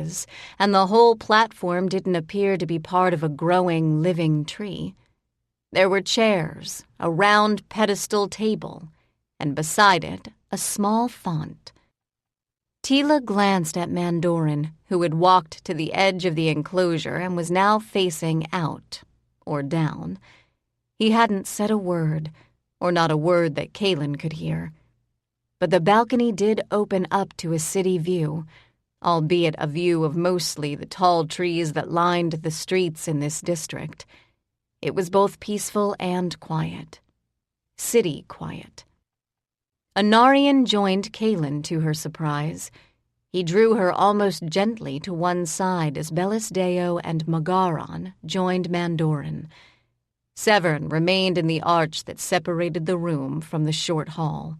branches, and the whole platform didn't appear to be part of a growing, living tree. There were chairs, a round pedestal table, and beside it, a small font. Teela glanced at Mandorin, who had walked to the edge of the enclosure and was now facing out, or down. He hadn't said a word, or not a word that Kaylin could hear. But the balcony did open up to a city view, albeit a view of mostly the tall trees that lined the streets in this district. It was both peaceful and quiet. City quiet. Anarian joined Kaylin to her surprise. He drew her almost gently to one side as Belisdeo and Magaran joined Mandorin. Severn remained in the arch that separated the room from the short hall.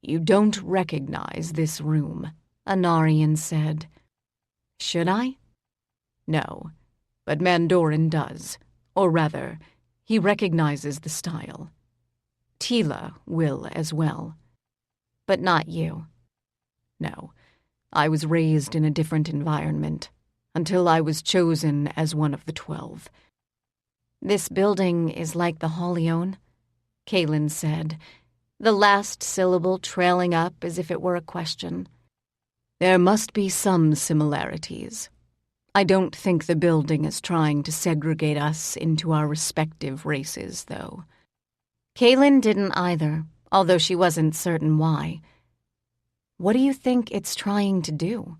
"You don't recognize this room," Anarian said. "Should I?" "No, but Mandorin does. Or rather, he recognizes the style. Teela will as well. But not you. No, I was raised in a different environment, until I was chosen as one of the 12. This building is like the Holion," Kaylin said, the last syllable trailing up as if it were a question. "There must be some similarities. I don't think the building is trying to segregate us into our respective races, though." Kaylin didn't either, although she wasn't certain why. "What do you think it's trying to do?"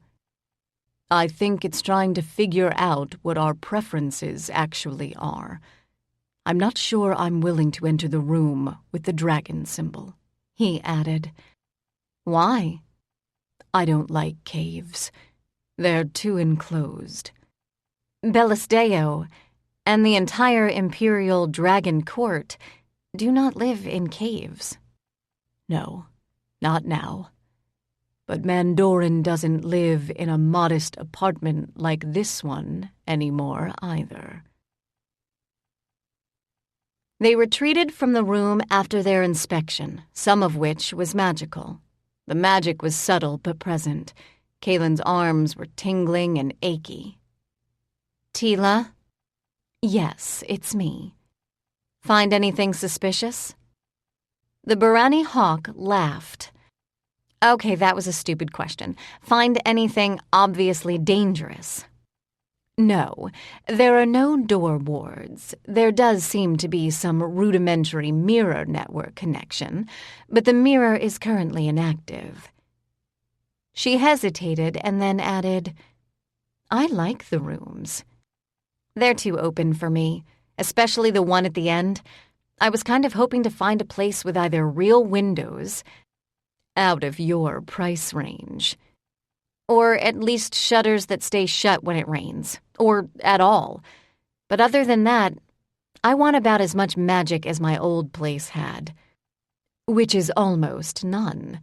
"I think it's trying to figure out what our preferences actually are. I'm not sure I'm willing to enter the room with the dragon symbol," he added. "Why?" "I don't like caves. They're too enclosed." "Belisdeo and the entire Imperial Dragon Court do not live in caves." "No, not now. But Mandorin doesn't live in a modest apartment like this one anymore either." They retreated from the room after their inspection, some of which was magical. The magic was subtle but present. Kaylin's arms were tingling and achy. "Teela?" "Yes, it's me. Find anything suspicious?" The Barani hawk laughed. "Okay, that was a stupid question. Find anything obviously dangerous?" "No, there are no door wards. There does seem to be some rudimentary mirror network connection, but the mirror is currently inactive." She hesitated and then added, "I like the rooms. They're too open for me, especially the one at the end. I was kind of hoping to find a place with either real windows, out of your price range, or at least shutters that stay shut when it rains, or at all. But other than that, I want about as much magic as my old place had, which is almost none,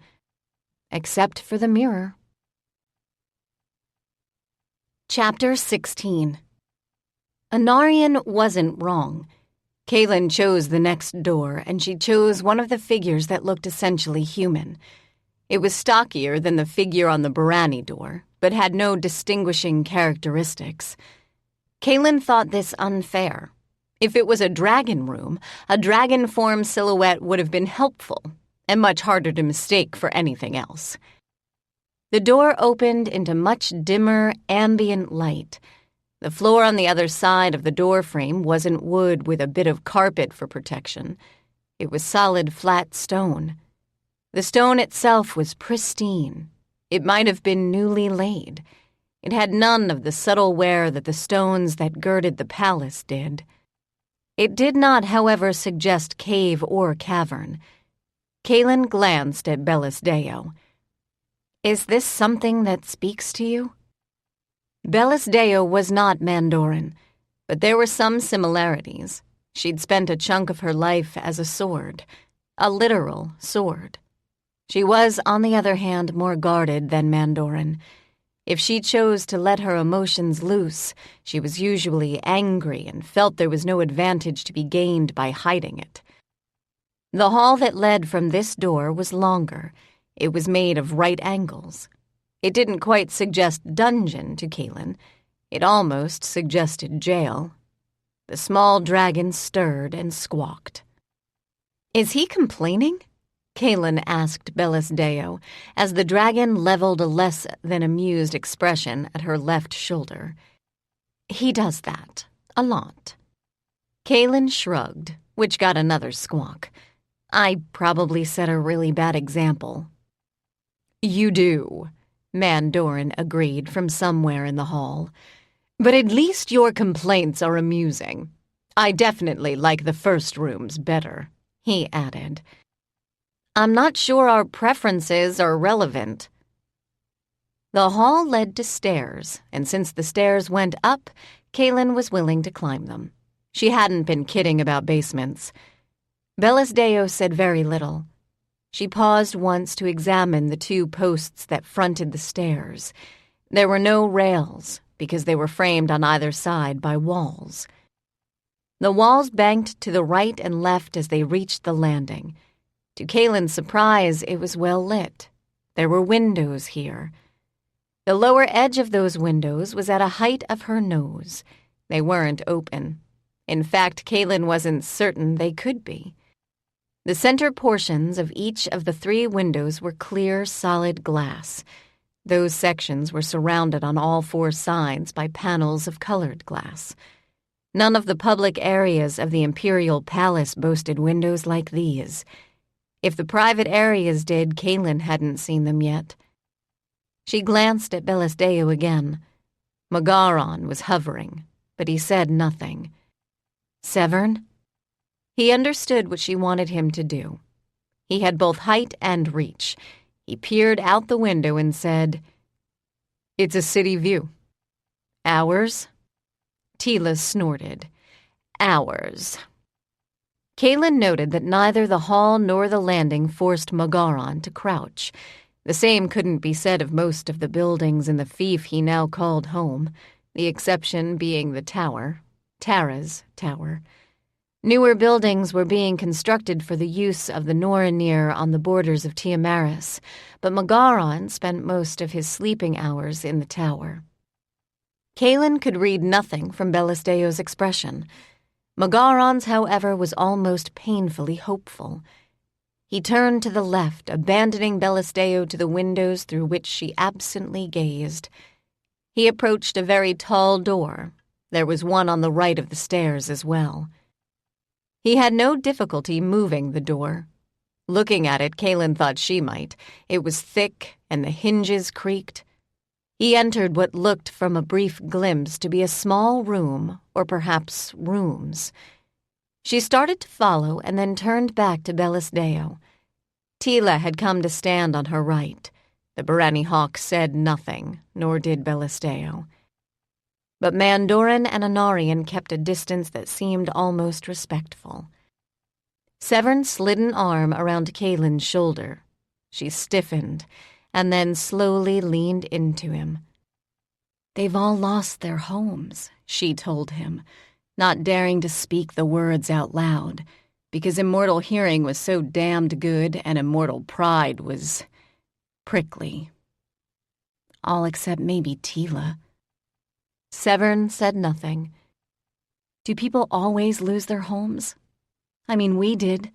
except for the mirror." Chapter 16. Anarian wasn't wrong. Kaylin chose the next door, and she chose one of the figures that looked essentially human. It was stockier than the figure on the Barani door, but had no distinguishing characteristics. Kaylin thought this unfair. If it was a dragon room, a dragon-form silhouette would have been helpful, and much harder to mistake for anything else. The door opened into much dimmer, ambient light. The floor on the other side of the door frame wasn't wood with a bit of carpet for protection. It was solid, flat stone. The stone itself was pristine. It might have been newly laid. It had none of the subtle wear that the stones that girded the palace did. It did not, however, suggest cave or cavern. Kaylin glanced at Belisdeo. "Is this something that speaks to you?" Belisdeo was not Mandorin, but there were some similarities. She'd spent a chunk of her life as a sword, a literal sword. She was, on the other hand, more guarded than Mandorin. If she chose to let her emotions loose, she was usually angry and felt there was no advantage to be gained by hiding it. The hall that led from this door was longer. It was made of right angles. It didn't quite suggest dungeon to Kaylin. It almost suggested jail. The small dragon stirred and squawked. "Is he complaining?" Kaylin asked Bellisdeo, as the dragon leveled a less than amused expression at her left shoulder. "He does that. A lot." Kaylin shrugged, which got another squawk. "I probably set a really bad example." "You do," Mandorin agreed from somewhere in the hall. "But at least your complaints are amusing. I definitely like the first rooms better," he added. "I'm not sure our preferences are relevant." The hall led to stairs, and since the stairs went up, Kaylin was willing to climb them. She hadn't been kidding about basements. Bellisdeo said very little. She paused once to examine the two posts that fronted the stairs. There were no rails, because they were framed on either side by walls. The walls banked to the right and left as they reached the landing. To Kaylin's surprise, it was well lit. There were windows here. The lower edge of those windows was at a height of her nose. They weren't open. In fact, Kaylin wasn't certain they could be. The center portions of each of the 3 windows were clear, solid glass. Those sections were surrounded on all 4 sides by panels of colored glass. None of the public areas of the Imperial Palace boasted windows like these. If the private areas did, Kaylin hadn't seen them yet. She glanced at Bellisdeo again. Magaron was hovering, but he said nothing. "Severn?" He understood what she wanted him to do. He had both height and reach. He peered out the window and said, "It's a city view." "Ours?" Teela snorted. "Ours." Kaylin noted that neither the hall nor the landing forced Magaron to crouch. The same couldn't be said of most of the buildings in the fief he now called home, the exception being the tower, Tara's tower. Newer buildings were being constructed for the use of the Norinir on the borders of Tiamaris, but Magaron spent most of his sleeping hours in the tower. Kaylin could read nothing from Bellisdeo's expression. Magaron's, however, was almost painfully hopeful. He turned to the left, abandoning Bellisdeo to the windows through which she absently gazed. He approached a very tall door. There was one on the right of the stairs as well. He had no difficulty moving the door. Looking at it, Kaylin thought she might. It was thick, and the hinges creaked. He entered what looked from a brief glimpse to be a small room, or perhaps rooms. She started to follow and then turned back to Bellisdeo. Teela had come to stand on her right. The Barani Hawk said nothing, nor did Bellisdeo. But Mandorin and Anarian kept a distance that seemed almost respectful. Severn slid an arm around Kaylin's shoulder. She stiffened, and then slowly leaned into him. "They've all lost their homes," she told him, not daring to speak the words out loud, because immortal hearing was so damned good and immortal pride was prickly. "All except maybe Teela." Severn said nothing. "Do people always lose their homes? I mean, we did."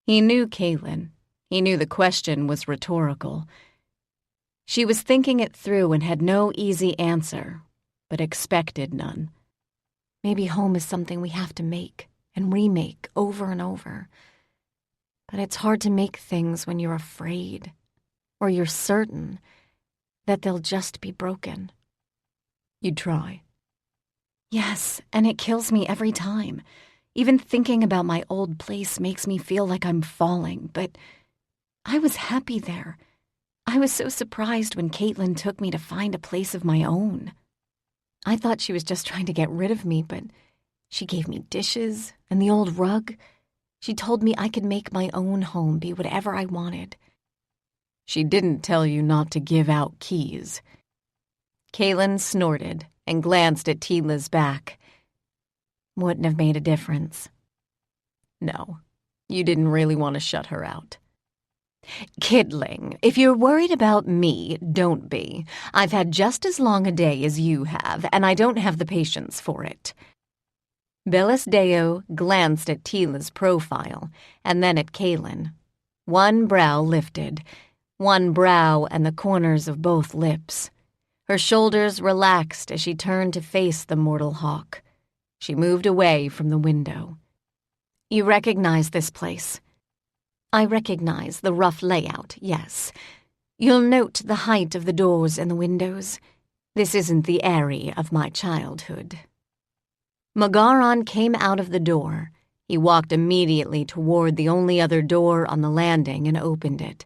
He knew Kaylin. He knew the question was rhetorical. She was thinking it through and had no easy answer, but expected none. Maybe home is something we have to make and remake over and over. But it's hard to make things when you're afraid, or you're certain that they'll just be broken. "You'd try." "Yes, and it kills me every time. Even thinking about my old place makes me feel like I'm falling, but I was happy there. I was so surprised when Caitlin took me to find a place of my own. I thought she was just trying to get rid of me, but she gave me dishes and the old rug. She told me I could make my own home be whatever I wanted." "She didn't tell you not to give out keys." Kaylin snorted and glanced at Teela's back. "Wouldn't have made a difference." "No, you didn't really want to shut her out." Kidling, if you're worried about me, don't be. I've had just as long a day as you have, and I don't have the patience for it. Bellis Deo glanced at Teela's profile, and then at Kaylin. One brow lifted, one brow and the corners of both lips. Her shoulders relaxed as she turned to face the mortal hawk. She moved away from the window. You recognize this place? I recognize the rough layout, yes. You'll note the height of the doors and the windows. This isn't the Eyrie of my childhood. Magaran came out of the door. He walked immediately toward the only other door on the landing and opened it.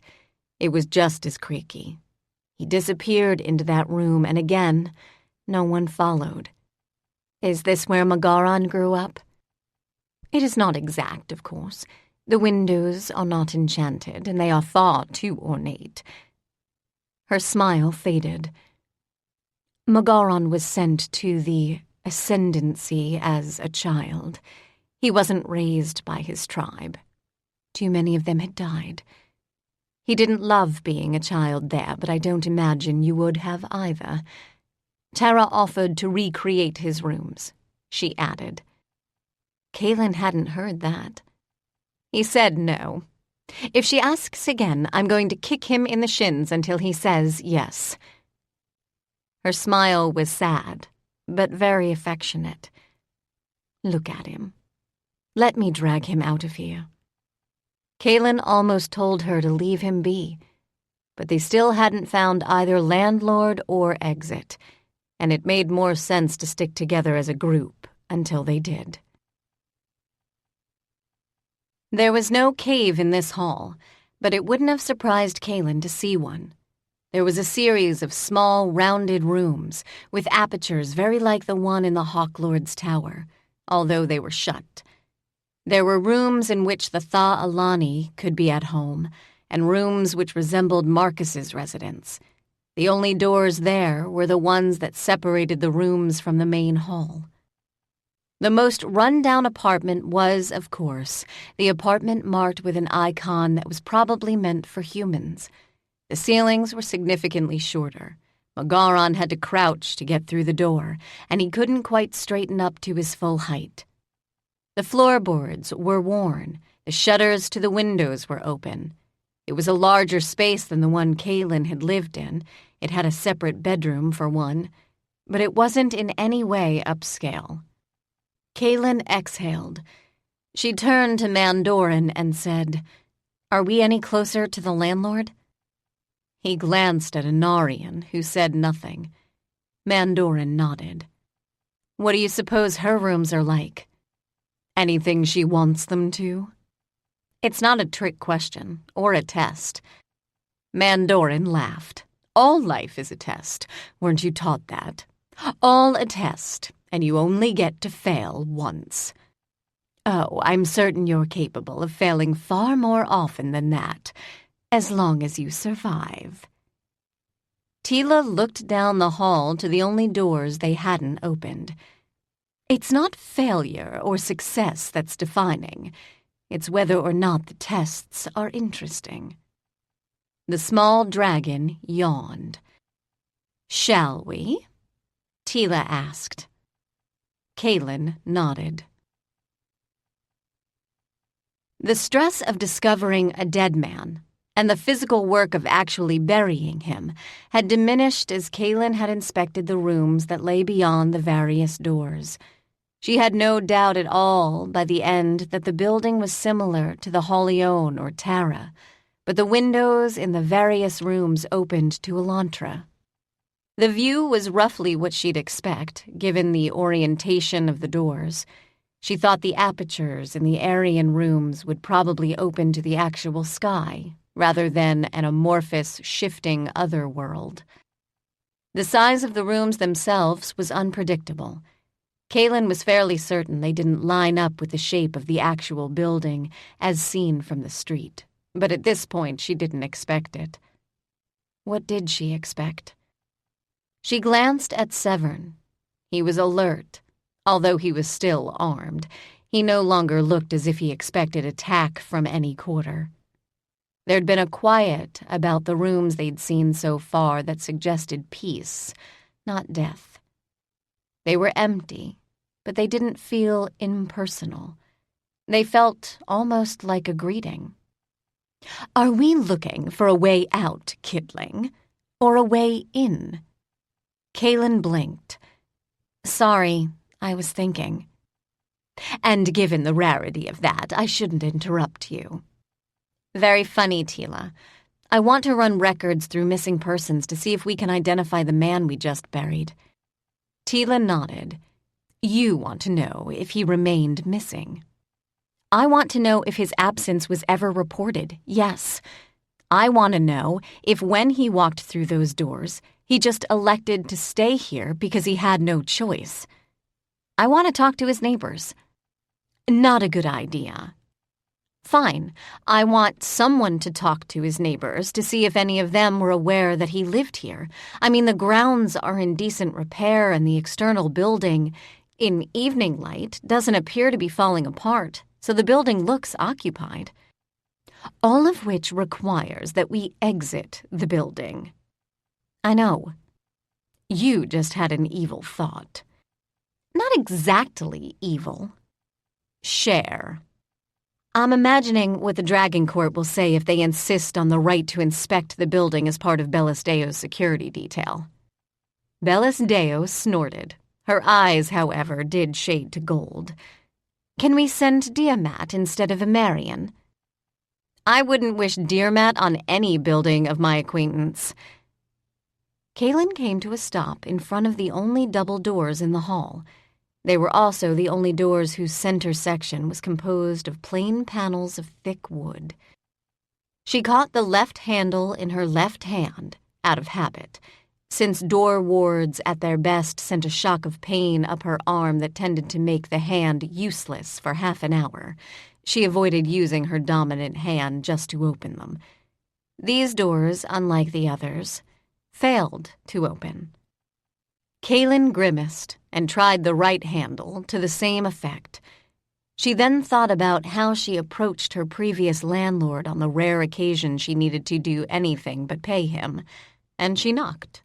It was just as creaky. He disappeared into that room, and again, no one followed. Is this where Magaran grew up? It is not exact, of course. The windows are not enchanted, and they are far too ornate. Her smile faded. Magaran was sent to the ascendancy as a child. He wasn't raised by his tribe. Too many of them had died. He didn't love being a child there, but I don't imagine you would have either. Tara offered to recreate his rooms, she added. Kaylin hadn't heard that. He said no. If she asks again, I'm going to kick him in the shins until he says yes. Her smile was sad, but very affectionate. Look at him. Let me drag him out of here. Kaylin almost told her to leave him be, but they still hadn't found either landlord or exit, and it made more sense to stick together as a group until they did. There was no cave in this hall, but it wouldn't have surprised Kaylin to see one. There was a series of small, rounded rooms, with apertures very like the one in the Hawk Lord's tower, although they were shut. There were rooms in which the Tha Alani could be at home, and rooms which resembled Marcus's residence. The only doors there were the ones that separated the rooms from the main hall. The most run-down apartment was, of course, the apartment marked with an icon that was probably meant for humans. The ceilings were significantly shorter. Magaran had to crouch to get through the door, and he couldn't quite straighten up to his full height. The floorboards were worn. The shutters to the windows were open. It was a larger space than the one Kaylin had lived in. It had a separate bedroom for one, but it wasn't in any way upscale. Kaylin exhaled. She turned to Mandorin and said, "Are we any closer to the landlord?" He glanced at Anarian, who said nothing. Mandorin nodded. "What do you suppose her rooms are like?" "Anything she wants them to?" "It's not a trick question, or a test." Mandorin laughed. "All life is a test. Weren't you taught that? All a test, and you only get to fail once." "Oh, I'm certain you're capable of failing far more often than that, as long as you survive." Teela looked down the hall to the only doors they hadn't opened. It's not failure or success that's defining. It's whether or not the tests are interesting. The small dragon yawned. "Shall we?" Teela asked. Kaylin nodded. The stress of discovering a dead man and the physical work of actually burying him had diminished as Kaylin had inspected the rooms that lay beyond the various doors. She had no doubt at all by the end that the building was similar to the Holion or Tara, but the windows in the various rooms opened to Elantra. The view was roughly what she'd expect, given the orientation of the doors. She thought the apertures in the Aryan rooms would probably open to the actual sky, rather than an amorphous, shifting other world. The size of the rooms themselves was unpredictable. Kaylin was fairly certain they didn't line up with the shape of the actual building as seen from the street, but at this point she didn't expect it. What did she expect? She glanced at Severn. He was alert. Although he was still armed, he no longer looked as if he expected attack from any quarter. There'd been a quiet about the rooms they'd seen so far that suggested peace, not death. They were empty, but they didn't feel impersonal. They felt almost like a greeting. "Are we looking for a way out, kidling, or a way in?" Kaylin blinked. "Sorry, I was thinking." "And given the rarity of that, I shouldn't interrupt you." "Very funny, Teela. I want to run records through missing persons to see if we can identify the man we just buried." Teela nodded. "You want to know if he remained missing." "I want to know if his absence was ever reported, yes. I want to know if when he walked through those doors, he just elected to stay here because he had no choice. I want to talk to his neighbors." "Not a good idea." "Fine. I want someone to talk to his neighbors to see if any of them were aware that he lived here. I mean, the grounds are in decent repair and the external building, in evening light, doesn't appear to be falling apart, so the building looks occupied. All of which requires that we exit the building." "I know. You just had an evil thought." "Not exactly evil." "Share." "I'm imagining what the Dragon Court will say if they insist on the right to inspect the building as part of Bellis Deo's security detail." Bellis Deo snorted. Her eyes, however, did shade to gold. "Can we send Diamat instead of Amarian?" "I wouldn't wish Diamat on any building of my acquaintance." Kaylin came to a stop in front of the only double doors in the hall. They were also the only doors whose center section was composed of plain panels of thick wood. She caught the left handle in her left hand, out of habit, since door wards at their best sent a shock of pain up her arm that tended to make the hand useless for half an hour. She avoided using her dominant hand just to open them. These doors, unlike the others, failed to open. Kaylin grimaced and tried the right handle to the same effect. She then thought about how she approached her previous landlord on the rare occasion she needed to do anything but pay him, and she knocked.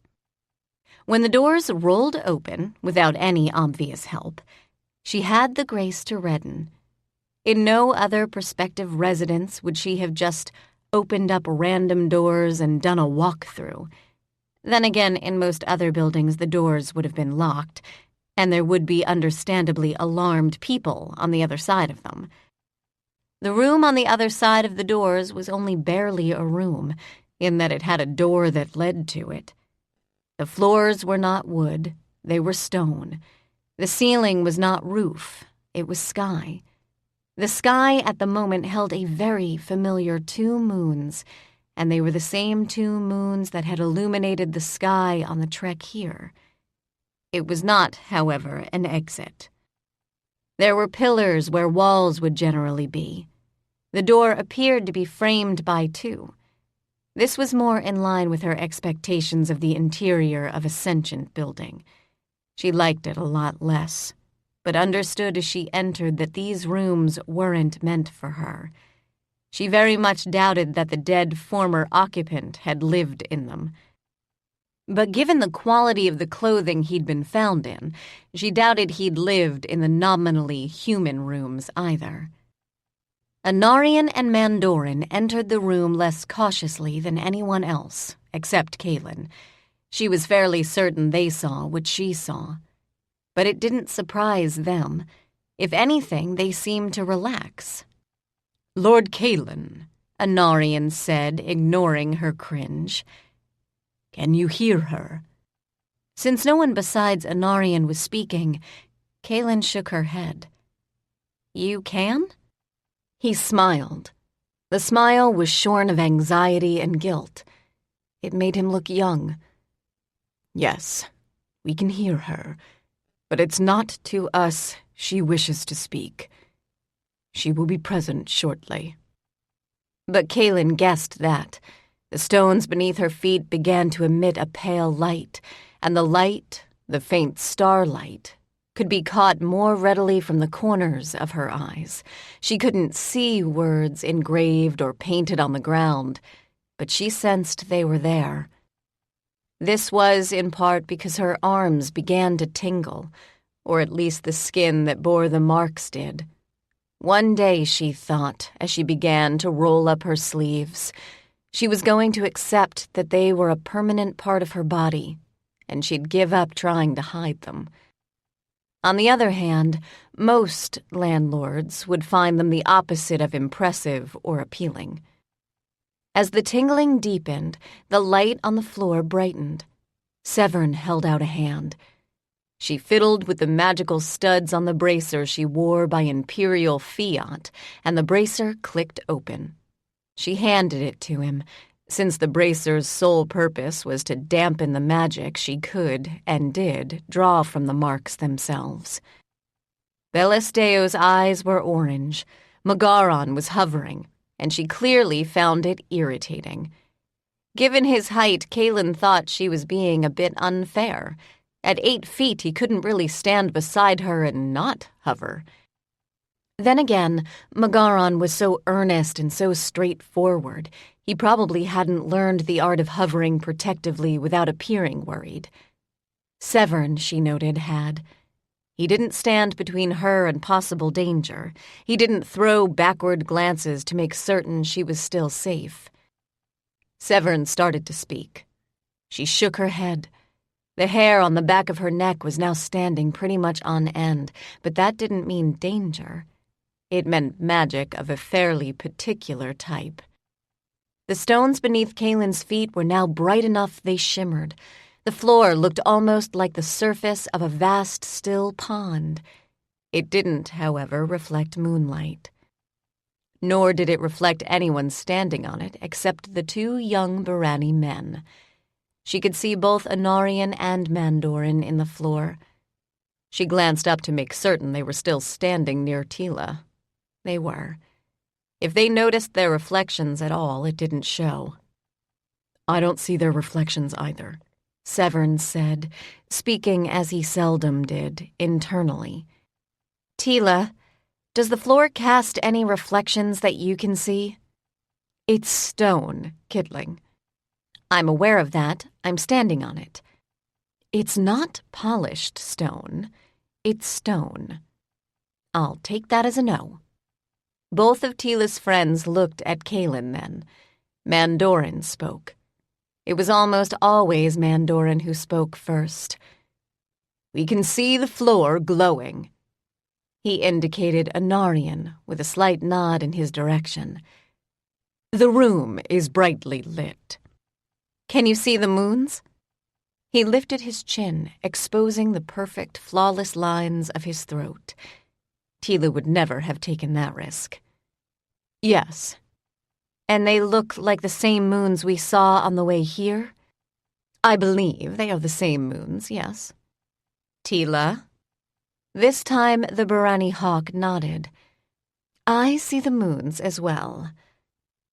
When the doors rolled open without any obvious help, she had the grace to redden. In no other prospective residence would she have just opened up random doors and done a walk-through. Then again, in most other buildings the doors would have been locked, and there would be understandably alarmed people on the other side of them. The room on the other side of the doors was only barely a room, in that it had a door that led to it. The floors were not wood, they were stone. The ceiling was not roof, it was sky. The sky at the moment held a very familiar 2 moons, and they were the same 2 moons that had illuminated the sky on the trek here. It was not, however, an exit. There were pillars where walls would generally be. The door appeared to be framed by 2. This was more in line with her expectations of the interior of a sentient building. She liked it a lot less, but understood as she entered that these rooms weren't meant for her. She very much doubted that the dead former occupant had lived in them. But given the quality of the clothing he'd been found in, she doubted he'd lived in the nominally human rooms either. Anarian and Mandoran entered the room less cautiously than anyone else, except Kaylin. She was fairly certain they saw what she saw. But it didn't surprise them. If anything, they seemed to relax. "Lord Kaylin," Anarian said, ignoring her cringe. "Can you hear her?" Since no one besides Anarian was speaking, Kaylin shook her head. "You can?" He smiled. The smile was shorn of anxiety and guilt. It made him look young. "Yes, we can hear her, but it's not to us she wishes to speak. She will be present shortly." But Kaylin guessed that. The stones beneath her feet began to emit a pale light, and the light, the faint starlight, could be caught more readily from the corners of her eyes. She couldn't see words engraved or painted on the ground, but she sensed they were there. This was in part because her arms began to tingle, or at least the skin that bore the marks did. One day, she thought, as she began to roll up her sleeves, she was going to accept that they were a permanent part of her body, and she'd give up trying to hide them. On the other hand, most landlords would find them the opposite of impressive or appealing. As the tingling deepened, the light on the floor brightened. Severn held out a hand. She fiddled with the magical studs on the bracer she wore by Imperial fiat, and the bracer clicked open. She handed it to him, since the bracer's sole purpose was to dampen the magic she could, and did, draw from the marks themselves. Belesteo's eyes were orange. Magaron was hovering, and she clearly found it irritating. Given his height, Kaylin thought she was being a bit unfair. At 8 feet, he couldn't really stand beside her and not hover. Then again, Magaron was so earnest and so straightforward, he probably hadn't learned the art of hovering protectively without appearing worried. Severn, she noted, had. He didn't stand between her and possible danger. He didn't throw backward glances to make certain she was still safe. Severn started to speak. She shook her head. The hair on the back of her neck was now standing pretty much on end, but that didn't mean danger. It meant magic of a fairly particular type. The stones beneath Kaylin's feet were now bright enough they shimmered. The floor looked almost like the surface of a vast, still pond. It didn't, however, reflect moonlight. Nor did it reflect anyone standing on it except the 2 young Barani men. She could see both Anarian and Mandoran in the floor. She glanced up to make certain they were still standing near Teela. They were. If they noticed their reflections at all, it didn't show. "I don't see their reflections either," Severn said, speaking as he seldom did, internally. "Teela, does the floor cast any reflections that you can see?" "It's stone, Kidling." "I'm aware of that. I'm standing on it." "It's not polished stone. It's stone." "I'll take that as a no." Both of Teela's friends looked at Kaylin then. Mandoran spoke. It was almost always Mandoran who spoke first. "We can see the floor glowing." He indicated Anarian with a slight nod in his direction. "The room is brightly lit." "Can you see the moons?" He lifted his chin, exposing the perfect, flawless lines of his throat. Teela would never have taken that risk. "Yes." "And they look like the same moons we saw on the way here?" "I believe they are the same moons, yes." "Teela?" This time the Barani hawk nodded. "I see the moons as well."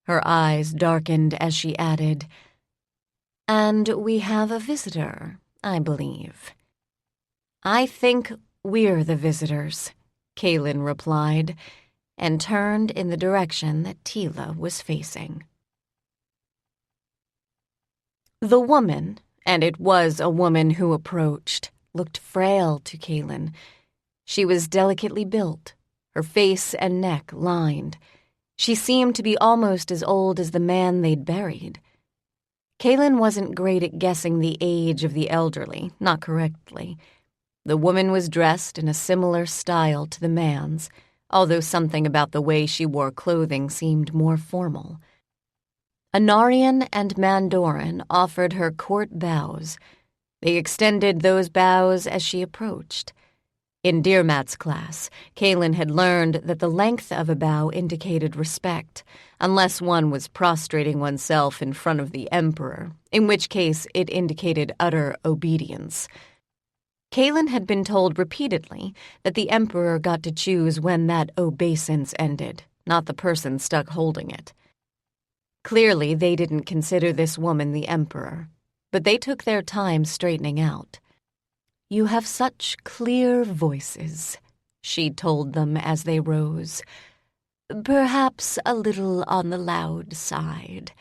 Her eyes darkened as she added, "And we have a visitor, I believe." "I think we're the visitors," Kaylin replied, and turned in the direction that Teela was facing. The woman, and it was a woman who approached, looked frail to Kaylin. She was delicately built, her face and neck lined. She seemed to be almost as old as the man they'd buried. Kaylin wasn't great at guessing the age of the elderly, not correctly. The woman was dressed in a similar style to the man's, although something about the way she wore clothing seemed more formal. Anarian and Mandoran offered her court bows. They extended those bows as she approached. In Dearmat's class, Kaylin had learned that the length of a bow indicated respect, unless one was prostrating oneself in front of the Emperor, in which case it indicated utter obedience. Kaylin had been told repeatedly that the Emperor got to choose when that obeisance ended, not the person stuck holding it. Clearly, they didn't consider this woman the Emperor, but they took their time straightening out. "You have such clear voices," she told them as they rose. "Perhaps a little on the loud side,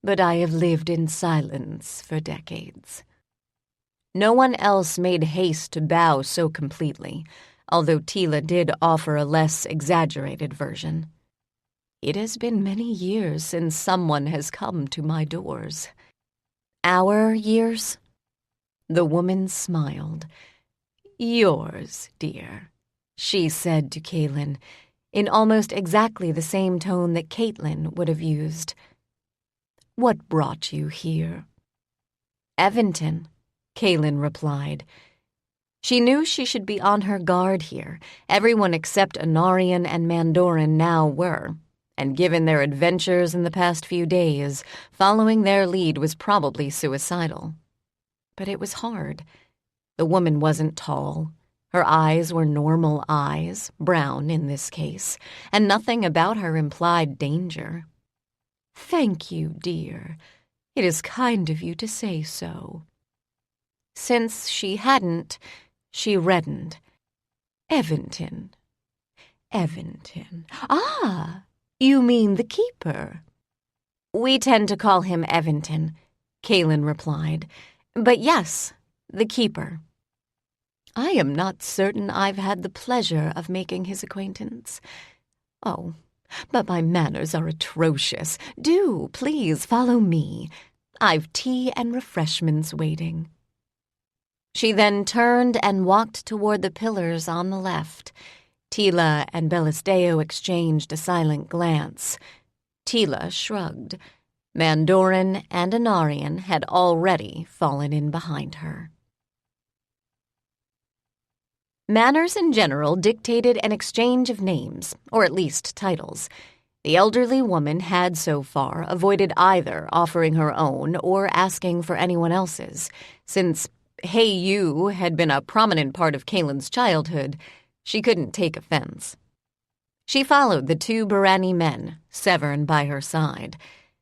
but I have lived in silence for decades." No one else made haste to bow so completely, although Teela did offer a less exaggerated version. "It has been many years since someone has come to my doors." "Our years?" The woman smiled. "Yours, dear," she said to Kaylin, in almost exactly the same tone that Caitlin would have used. "What brought you here?" "Eventon," Kaylin replied. She knew she should be on her guard here. Everyone except Anarian and Mandoran now were, and given their adventures in the past few days, following their lead was probably suicidal. But it was hard. The woman wasn't tall. Her eyes were normal eyes, brown in this case, and nothing about her implied danger. "Thank you, dear. It is kind of you to say so." Since she hadn't, she reddened. "Eventon. Eventon. Ah, you mean the keeper?" "We tend to call him Eventon," Kaylin replied. "But yes, the keeper." "I am not certain I've had the pleasure of making his acquaintance. Oh, but my manners are atrocious. Do, please, follow me. I've tea and refreshments waiting." She then turned and walked toward the pillars on the left. Teela and Bellisdeo exchanged a silent glance. Teela shrugged. Mandoran and Anarian had already fallen in behind her. Manners in general dictated an exchange of names, or at least titles. The elderly woman had so far avoided either offering her own or asking for anyone else's, since "Hey you" had been a prominent part of Kaylin's childhood. She couldn't take offense. She followed the two Barani men, Severn by her side.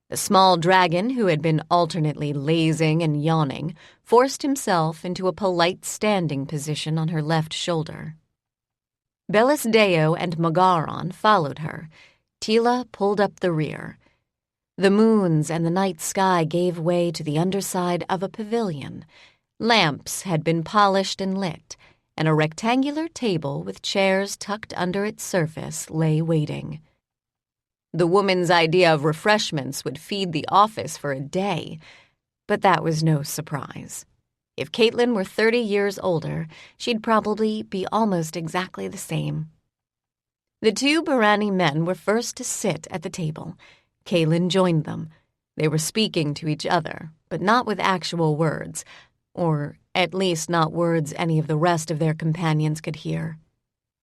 The small dragon, who had been alternately lazing and yawning, forced himself into a polite standing position on her left shoulder. Bellisdeo and Magaron followed her. Teela pulled up the rear. The moons and the night sky gave way to the underside of a pavilion. Lamps had been polished and lit, and a rectangular table with chairs tucked under its surface lay waiting. The woman's idea of refreshments would feed the office for a day, but that was no surprise. If Caitlin were 30 years older, she'd probably be almost exactly the same. The two Barani men were first to sit at the table. Kaylin joined them. They were speaking to each other, but not with actual words, or at least not words any of the rest of their companions could hear.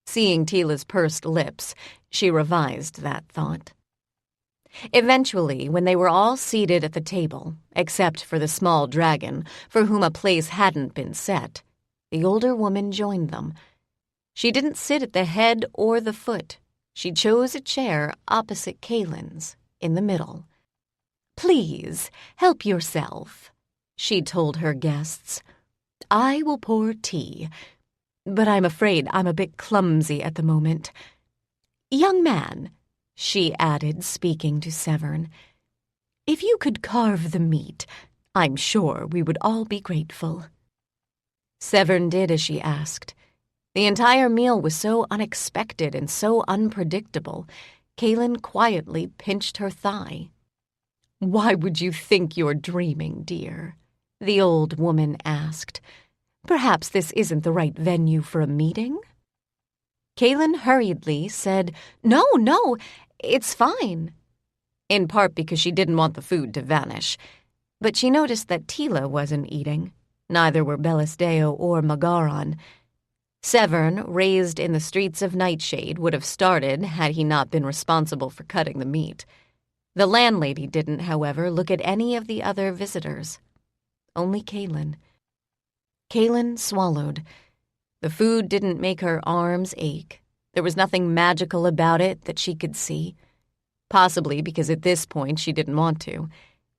Seeing Teela's pursed lips, she revised that thought. Eventually, when they were all seated at the table, except for the small dragon, for whom a place hadn't been set, the older woman joined them. She didn't sit at the head or the foot. She chose a chair opposite Kaylin's, in the middle. "Please, help yourself," she told her guests. "I will pour tea, but I'm afraid I'm a bit clumsy at the moment. Young man," she added, speaking to Severn, "if you could carve the meat, I'm sure we would all be grateful." Severn did as she asked. The entire meal was so unexpected and so unpredictable, Kaylin quietly pinched her thigh. "Why would you think you're dreaming, dear?" the old woman asked. "Perhaps this isn't the right venue for a meeting?" Kaylin hurriedly said, No, it's fine," in part because she didn't want the food to vanish. But she noticed that Teela wasn't eating. Neither were Bellisdeo or Magaron. Severn, raised in the streets of Nightshade, would have started had he not been responsible for cutting the meat. The landlady didn't, however, look at any of the other visitors. Only Kaylin. Kaylin swallowed. The food didn't make her arms ache. There was nothing magical about it that she could see. Possibly because at this point she didn't want to.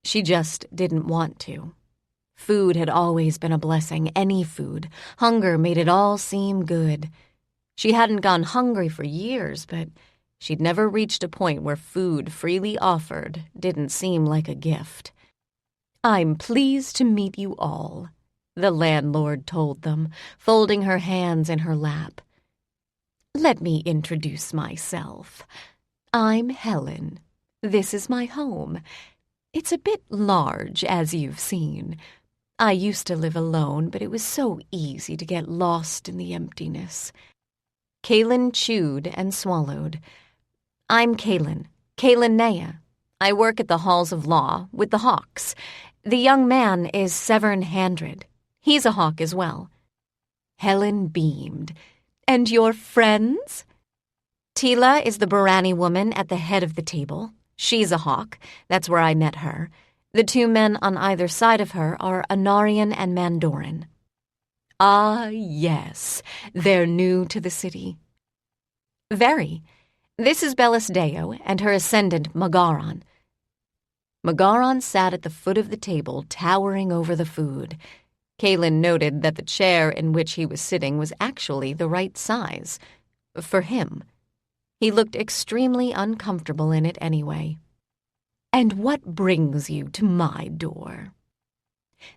She just didn't want to. Food had always been a blessing, any food. Hunger made it all seem good. She hadn't gone hungry for years, but she'd never reached a point where food freely offered didn't seem like a gift. "I'm pleased to meet you all," the landlord told them, folding her hands in her lap. "Let me introduce myself. I'm Helen. This is my home. It's a bit large, as you've seen. I used to live alone, but it was so easy to get lost in the emptiness." Kaylin chewed and swallowed. "I'm Kaylin Nea. I work at the Halls of Law with the Hawks. The young man is Severn Handred. He's a Hawk as well." Helen beamed. "And your friends?" "Teela is the Barani woman at the head of the table. She's a Hawk. That's where I met her. The two men on either side of her are Anarian and Mandoran." "Ah, yes. They're new to the city." "Very. This is Bellis Deo and her ascendant Magaran." Magaran sat at the foot of the table, towering over the food. Kaylin noted that the chair in which he was sitting was actually the right size. For him. He looked extremely uncomfortable in it anyway. "And what brings you to my door?"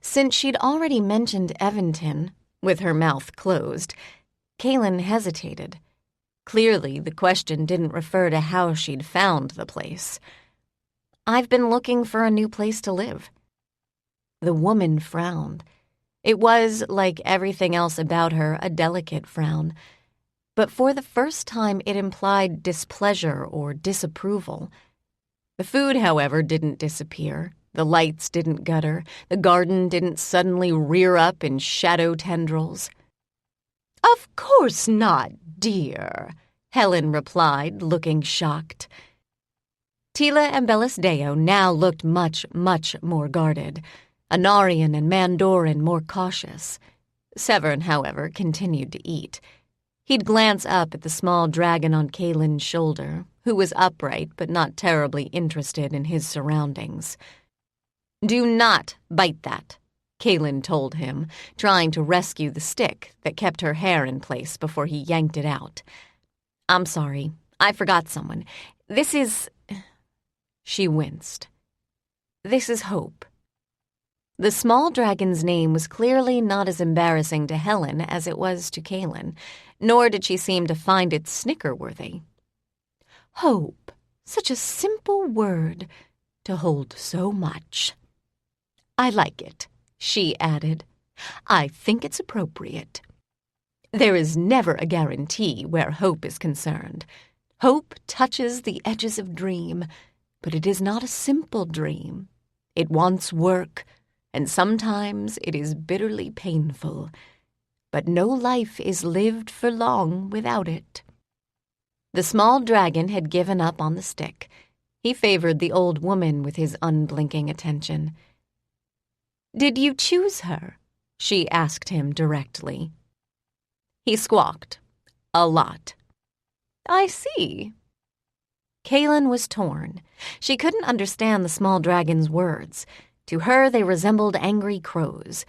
Since she'd already mentioned Eventon, with her mouth closed, Kaylin hesitated. Clearly, the question didn't refer to how she'd found the place. "I've been looking for a new place to live." The woman frowned. It was, like everything else about her, a delicate frown. But for the first time it implied displeasure or disapproval. The food, however, didn't disappear. The lights didn't gutter. The garden didn't suddenly rear up in shadow tendrils. "Of course not, dear," Helen replied, looking shocked. Teela and Bellis Deo now looked much, much more guarded. Anarian and Mandoran more cautious. Severn, however, continued to eat. He'd glance up at the small dragon on Kaylin's shoulder, who was upright but not terribly interested in his surroundings. "Do not bite that," Kaylin told him, trying to rescue the stick that kept her hair in place before he yanked it out. "I'm sorry. I forgot someone. This is—" She winced. "This is Hope." The small dragon's name was clearly not as embarrassing to Helen as it was to Kaylin, nor did she seem to find it snicker-worthy. "Hope, such a simple word, to hold so much." "I like it," she added. "I think it's appropriate. There is never a guarantee where hope is concerned. Hope touches the edges of dream, but it is not a simple dream. It wants work, and sometimes it is bitterly painful. But no life is lived for long without it." The small dragon had given up on the stick. He favored the old woman with his unblinking attention. "Did you choose her?" she asked him directly. He squawked. "A lot." "I see." Kaylin was torn. She couldn't understand the small dragon's words. To her, they resembled angry crows.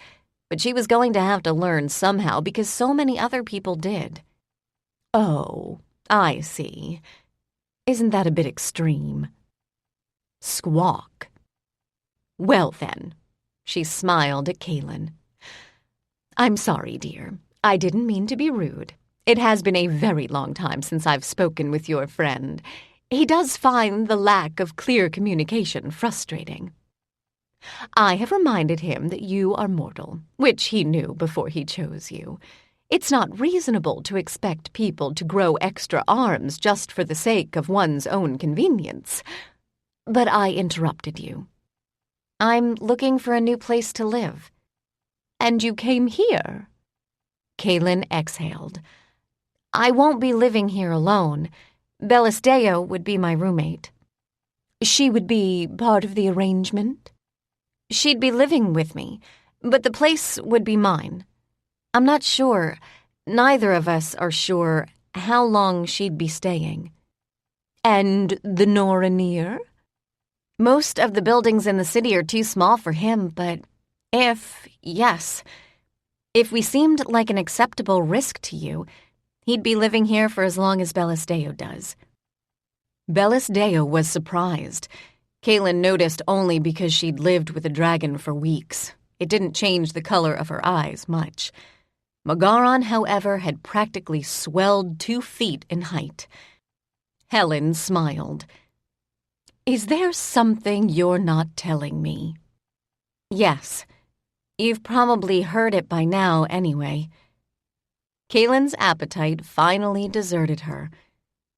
But she was going to have to learn somehow because so many other people did. "Oh, I see. Isn't that a bit extreme?" "Squawk." "Well, then," she smiled at Kaylin. "I'm sorry, dear. I didn't mean to be rude. It has been a very long time since I've spoken with your friend. He does find the lack of clear communication frustrating. I have reminded him that you are mortal, which he knew before he chose you. It's not reasonable to expect people to grow extra arms just for the sake of one's own convenience. But I interrupted you. I'm looking for a new place to live." "And you came here?" Kaylin exhaled. "I won't be living here alone. Bellis Deo would be my roommate." "She would be part of the arrangement?" "She'd be living with me, but the place would be mine. I'm not sure, neither of us are sure, how long she'd be staying." "And the Noranir?" "Most of the buildings in the city are too small for him, but Yes. If we seemed like an acceptable risk to you, he'd be living here for as long as Bellis Deo does. Bellis Deo was surprised. Kaylin noticed only because she'd lived with a dragon for weeks. It didn't change the color of her eyes much. Magaran, however, had practically swelled 2 feet in height. Helen smiled. Is there something you're not telling me? Yes. You've probably heard it by now anyway. Kaylin's appetite finally deserted her.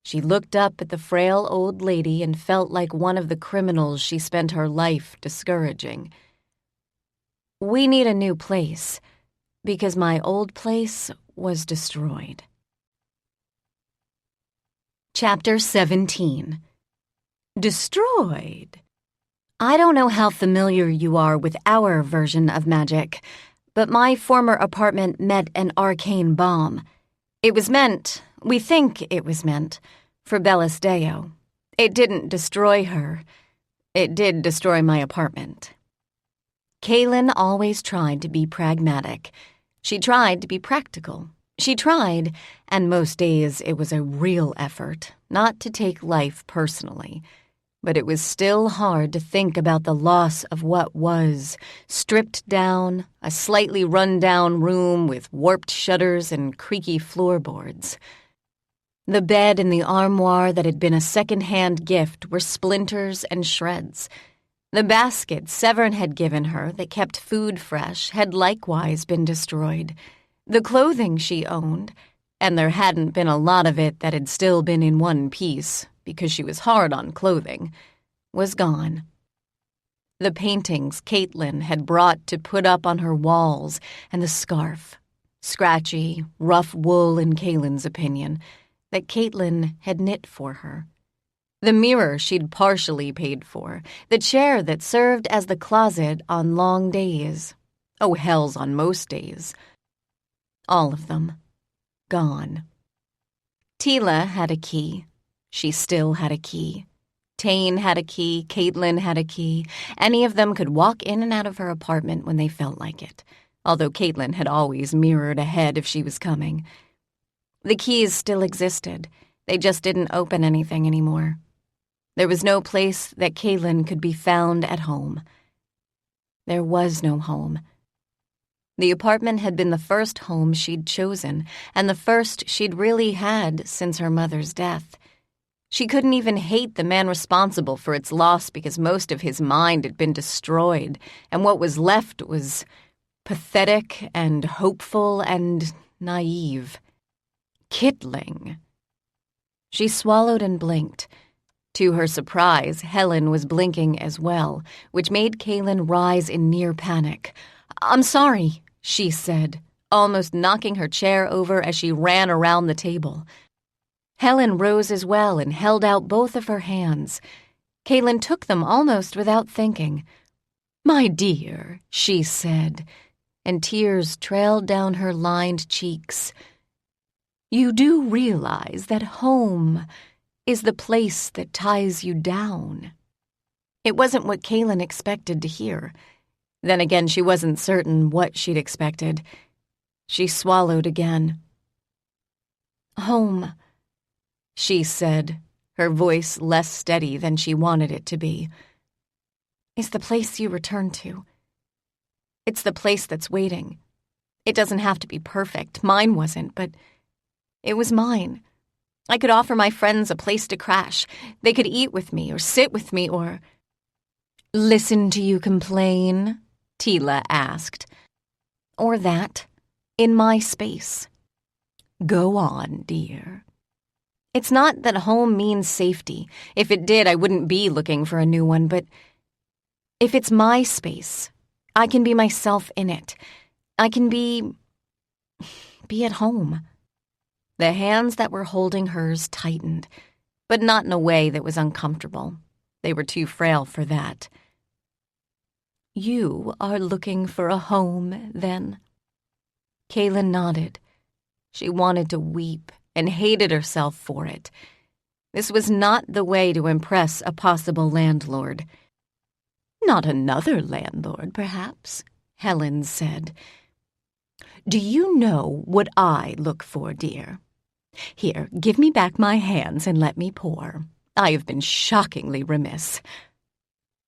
She looked up at the frail old lady and felt like one of the criminals she spent her life discouraging. We need a new place, because my old place was destroyed. Chapter 17. Destroyed. I don't know how familiar you are with our version of magic, but my former apartment met an arcane bomb. We think it was meant, for Bellis Deo. It didn't destroy her. It did destroy my apartment. Kaylin always tried to be pragmatic. She tried to be practical. She tried, and most days it was a real effort, not to take life personally. But it was still hard to think about the loss of what was, stripped down, a slightly run-down room with warped shutters and creaky floorboards. The bed and the armoire that had been a second-hand gift were splinters and shreds. The basket Severn had given her that kept food fresh had likewise been destroyed. The clothing she owned, and there hadn't been a lot of it that had still been in one piece, because she was hard on clothing, was gone. The paintings Caitlin had brought to put up on her walls, and the scarf, scratchy, rough wool in Kaylin's opinion, that Caitlin had knit for her. The mirror she'd partially paid for, the chair that served as the closet on long days. Oh, hells on most days. All of them. Gone. Teela had a key. She still had a key. Tane had a key. Caitlin had a key. Any of them could walk in and out of her apartment when they felt like it, although Caitlin had always mirrored ahead if she was coming. The keys still existed. They just didn't open anything anymore. There was no place that Kaylin could be found at home. There was no home. The apartment had been the first home she'd chosen, and the first she'd really had since her mother's death. She couldn't even hate the man responsible for its loss because most of his mind had been destroyed, and what was left was pathetic and hopeful and naive. Kittling. She swallowed and blinked. To her surprise, Helen was blinking as well, which made Kaylin rise in near panic. "I'm sorry," she said, almost knocking her chair over as she ran around the table. Helen rose as well and held out both of her hands. Kaylin took them almost without thinking. "My dear," she said, and tears trailed down her lined cheeks. "You do realize that home is the place that ties you down." It wasn't what Kaylin expected to hear. Then again, she wasn't certain what she'd expected. She swallowed again. "Home," she said, her voice less steady than she wanted it to be, "is the place you return to. It's the place that's waiting. It doesn't have to be perfect. Mine wasn't, but it was mine. I could offer my friends a place to crash. They could eat with me or sit with me or—" "Listen to you complain?" Teela asked. "Or that, in my space." "Go on, dear." "It's not that home means safety. If it did, I wouldn't be looking for a new one, but if it's my space, I can be myself in it. I can be at home." The hands that were holding hers tightened, but not in a way that was uncomfortable. They were too frail for that. "You are looking for a home, then?" Kaylin nodded. She wanted to weep and hated herself for it. This was not the way to impress a possible landlord. "Not another landlord, perhaps?" Helen said. "Do you know what I look for, dear? Here, give me back my hands and let me pour. I have been shockingly remiss."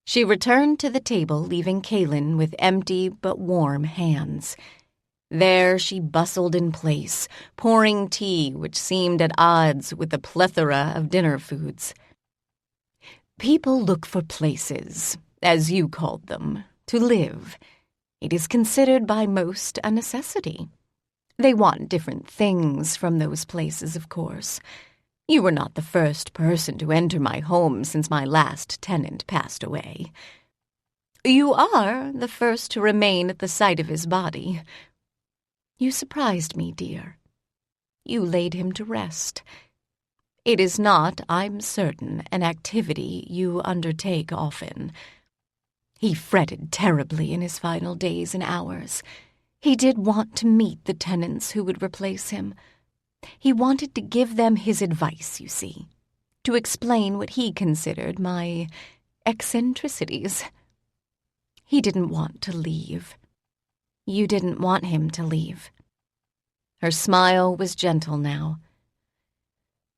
She returned to the table, leaving Kaylin with empty but warm hands. There she bustled in place, pouring tea which seemed at odds with the plethora of dinner foods. "People look for places, as you called them, to live. It is considered by most a necessity. They want different things from those places, of course. You were not the first person to enter my home since my last tenant passed away. You are the first to remain at the sight of his body. You surprised me, dear. You laid him to rest. It is not, I'm certain, an activity you undertake often. He fretted terribly in his final days and hours. He did want to meet the tenants who would replace him. He wanted to give them his advice, you see, to explain what he considered my eccentricities. He didn't want to leave. You didn't want him to leave." Her smile was gentle now.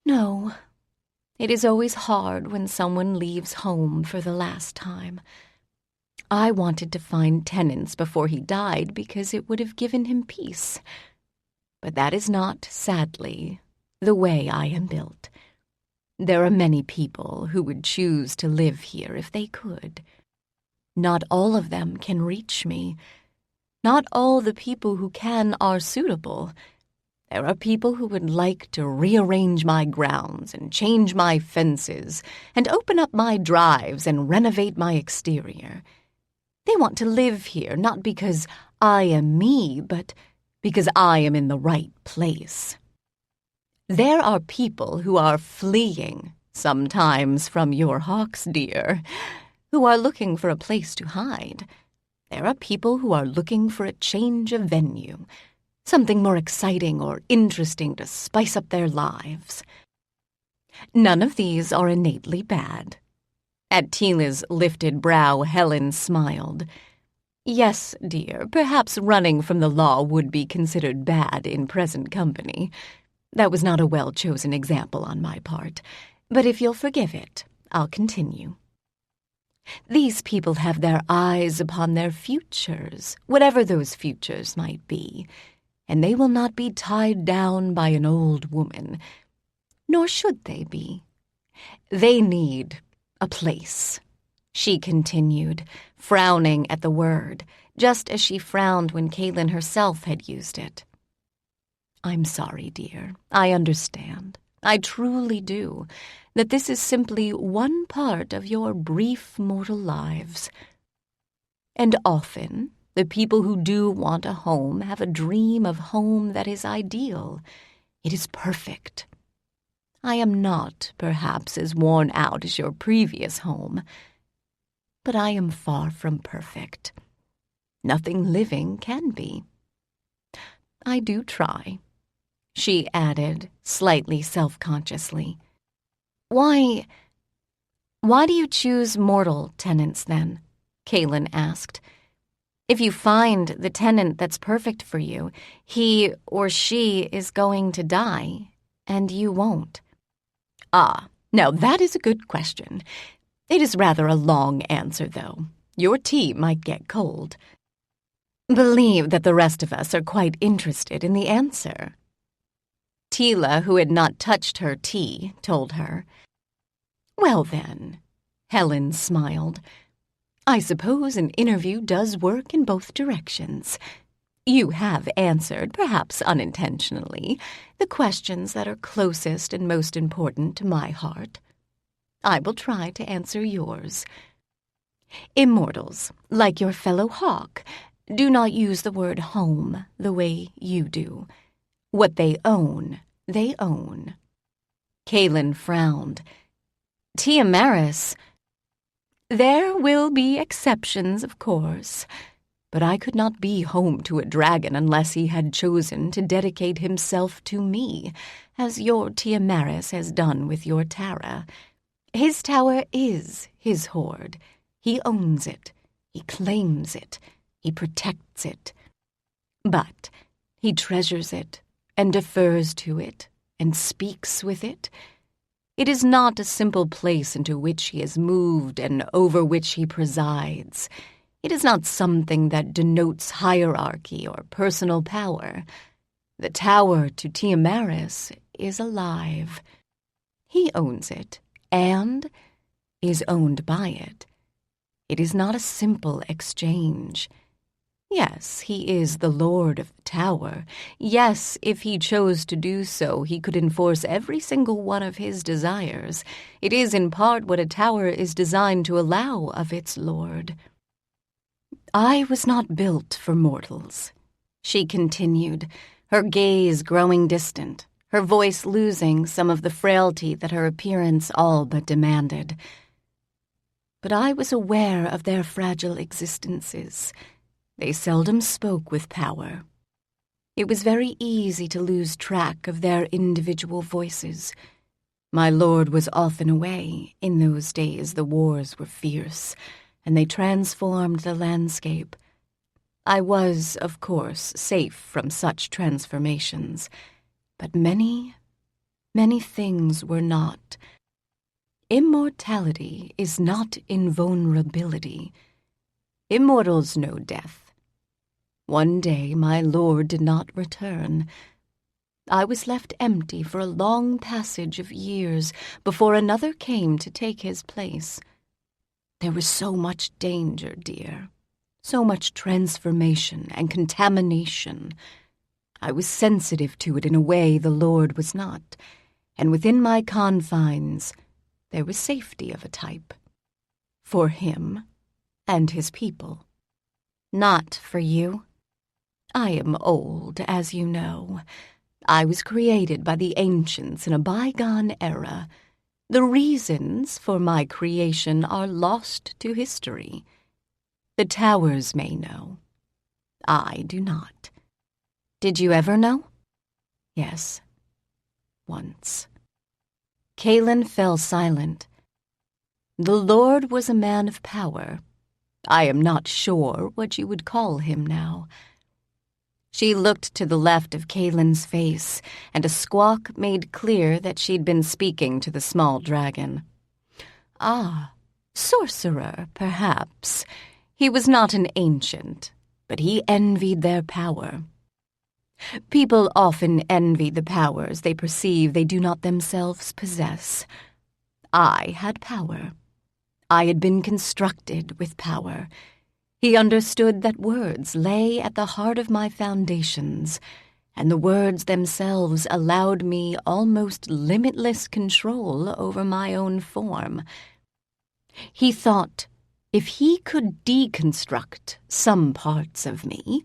"No, it is always hard when someone leaves home for the last time. I wanted to find tenants before he died because it would have given him peace. But that is not, sadly, the way I am built. There are many people who would choose to live here if they could. Not all of them can reach me. Not all the people who can are suitable. There are people who would like to rearrange my grounds and change my fences and open up my drives and renovate my exterior. They want to live here not because I am me, but because I am in the right place. There are people who are fleeing, sometimes from your hawks, dear, who are looking for a place to hide. There are people who are looking for a change of venue, something more exciting or interesting to spice up their lives. None of these are innately bad." At Teela's lifted brow, Helen smiled. "Yes, dear, perhaps running from the law would be considered bad in present company. That was not a well-chosen example on my part, but if you'll forgive it, I'll continue. These people have their eyes upon their futures, whatever those futures might be, and they will not be tied down by an old woman, nor should they be. They need a place," she continued, frowning at the word, just as she frowned when Kaylin herself had used it. "I'm sorry, dear. I understand. I truly do, that this is simply one part of your brief mortal lives. And often, the people who do want a home have a dream of home that is ideal. It is perfect. I am not, perhaps, as worn out as your previous home, but I am far from perfect. Nothing living can be. I do try," she added, slightly self-consciously. Why do you choose mortal tenants, then?" Kaylin asked. "If you find the tenant that's perfect for you, he or she is going to die, and you won't." "Ah, now that is a good question. It is rather a long answer, though. Your tea might get cold." "Believe that the rest of us are quite interested in the answer." Teela, who had not touched her tea, told her. "Well, then," Helen smiled, "I suppose an interview does work in both directions. You have answered, perhaps unintentionally, the questions that are closest and most important to my heart. I will try to answer yours. Immortals, like your fellow hawk, do not use the word home the way you do. What they own, they own." Kaylin frowned. "Tia Maris, there will be exceptions, of course, but I could not be home to a dragon unless he had chosen to dedicate himself to me, as your Tia Maris has done with your Tara. His tower is his hoard. He owns it. He claims it. He protects it. But he treasures it and defers to it and speaks with it. It is not a simple place into which he is moved and over which he presides. It is not something that denotes hierarchy or personal power. The tower to Tiamaris is alive. He owns it and is owned by it. It is not a simple exchange. Yes, he is the lord of the tower. Yes, if he chose to do so, he could enforce every single one of his desires. It is in part what a tower is designed to allow of its lord. I was not built for mortals, she continued, her gaze growing distant, her voice losing some of the frailty that her appearance all but demanded. But I was aware of their fragile existences. They seldom spoke with power. It was very easy to lose track of their individual voices. My lord was often away. In those days the wars were fierce, and they transformed the landscape. I was, of course, safe from such transformations, but many, many things were not. Immortality is not invulnerability. Immortals know death. One day my lord did not return. I was left empty for a long passage of years before another came to take his place. There was so much danger, dear, so much transformation and contamination. I was sensitive to it in a way the Lord was not, and within my confines there was safety of a type. For him and his people. Not for you. I am old, as you know. I was created by the ancients in a bygone era. The reasons for my creation are lost to history. The towers may know. I do not. Did you ever know? Yes. Once. Kaylin fell silent. The Lord was a man of power. I am not sure what you would call him now. She looked to the left of Kaylin's face, and a squawk made clear that she'd been speaking to the small dragon. Ah, sorcerer, perhaps. He was not an ancient, but he envied their power. People often envy the powers they perceive they do not themselves possess. I had power. I had been constructed with power. He understood that words lay at the heart of my foundations, and the words themselves allowed me almost limitless control over my own form. He thought if he could deconstruct some parts of me,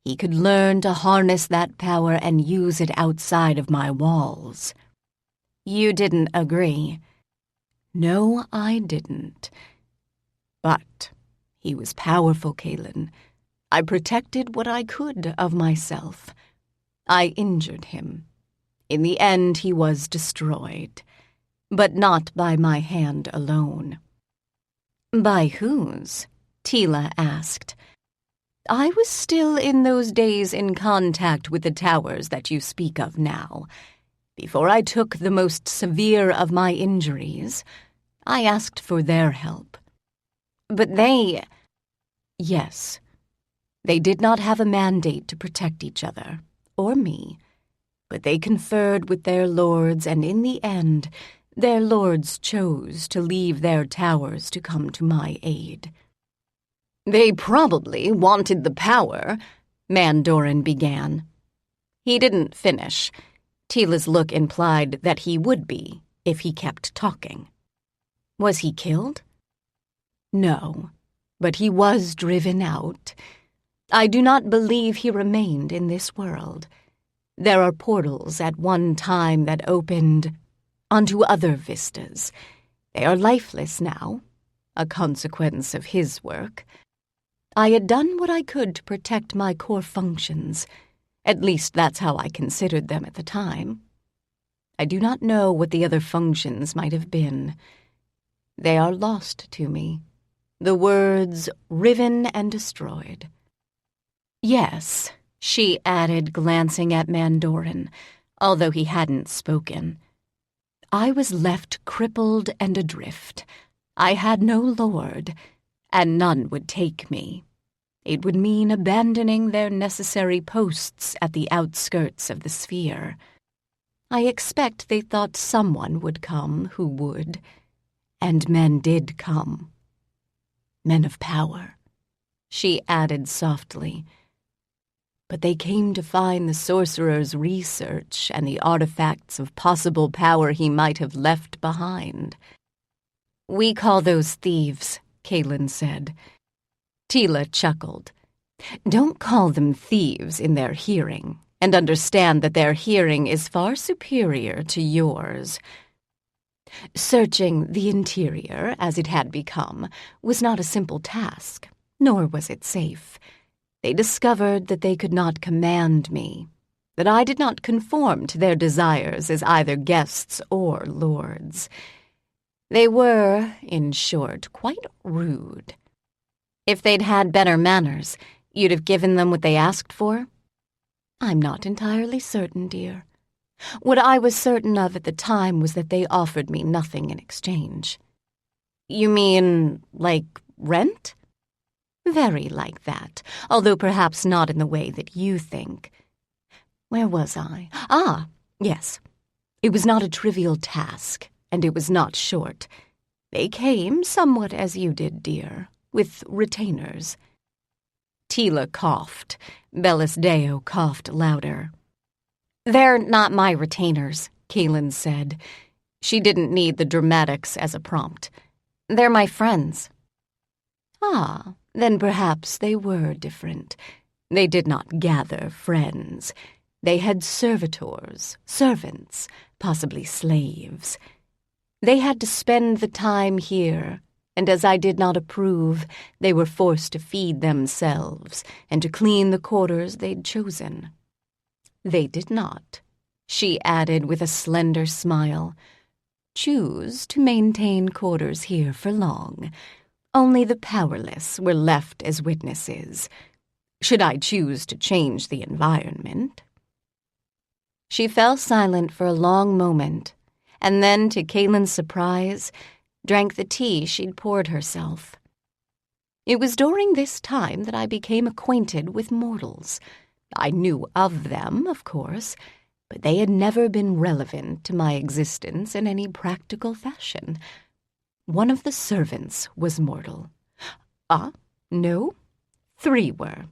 he could learn to harness that power and use it outside of my walls. You didn't agree. No, I didn't. But he was powerful, Kaylin. I protected what I could of myself. I injured him. In the end, he was destroyed. But not by my hand alone. By whose? Teela asked. I was still in those days in contact with the towers that you speak of now. Before I took the most severe of my injuries, I asked for their help. But they... Yes, they did not have a mandate to protect each other, or me, but they conferred with their lords, and in the end, their lords chose to leave their towers to come to my aid. They probably wanted the power, Mandorin began. He didn't finish. Teela's look implied that he would be, if he kept talking. Was he killed? No, but he was driven out. I do not believe he remained in this world. There are portals at one time that opened onto other vistas. They are lifeless now, a consequence of his work. I had done what I could to protect my core functions. At least that's how I considered them at the time. I do not know what the other functions might have been. They are lost to me. The words riven and destroyed. Yes, she added, glancing at Mandorin, although he hadn't spoken. I was left crippled and adrift. I had no lord, and none would take me. It would mean abandoning their necessary posts at the outskirts of the sphere. I expect they thought someone would come who would, and men did come. Men of power, she added softly. But they came to find the sorcerer's research and the artifacts of possible power he might have left behind. We call those thieves, Kaylin said. Teela chuckled. Don't call them thieves in their hearing, and understand that their hearing is far superior to yours. Searching the interior, as it had become, was not a simple task, nor was it safe. They discovered that they could not command me, that I did not conform to their desires as either guests or lords. They were, in short, quite rude. If they'd had better manners, you'd have given them what they asked for? I'm not entirely certain, dear. What I was certain of at the time was that they offered me nothing in exchange. You mean, like, rent? Very like that, although perhaps not in the way that you think. Where was I? Ah, yes. It was not a trivial task, and it was not short. They came somewhat as you did, dear, with retainers. Teela coughed. Bellis Deo coughed louder. They're not my retainers, Kaylin said. She didn't need the dramatics as a prompt. They're my friends. Ah, then perhaps they were different. They did not gather friends. They had servitors, servants, possibly slaves. They had to spend the time here, and as I did not approve, they were forced to feed themselves and to clean the quarters they'd chosen. They did not, she added with a slender smile, choose to maintain quarters here for long. Only the powerless were left as witnesses, should I choose to change the environment. She fell silent for a long moment, and then, to Kaylin's surprise, drank the tea she'd poured herself. It was during this time that I became acquainted with mortals. I knew of them, of course, but they had never been relevant to my existence in any practical fashion. One of the servants was mortal. Ah, no, 3 were.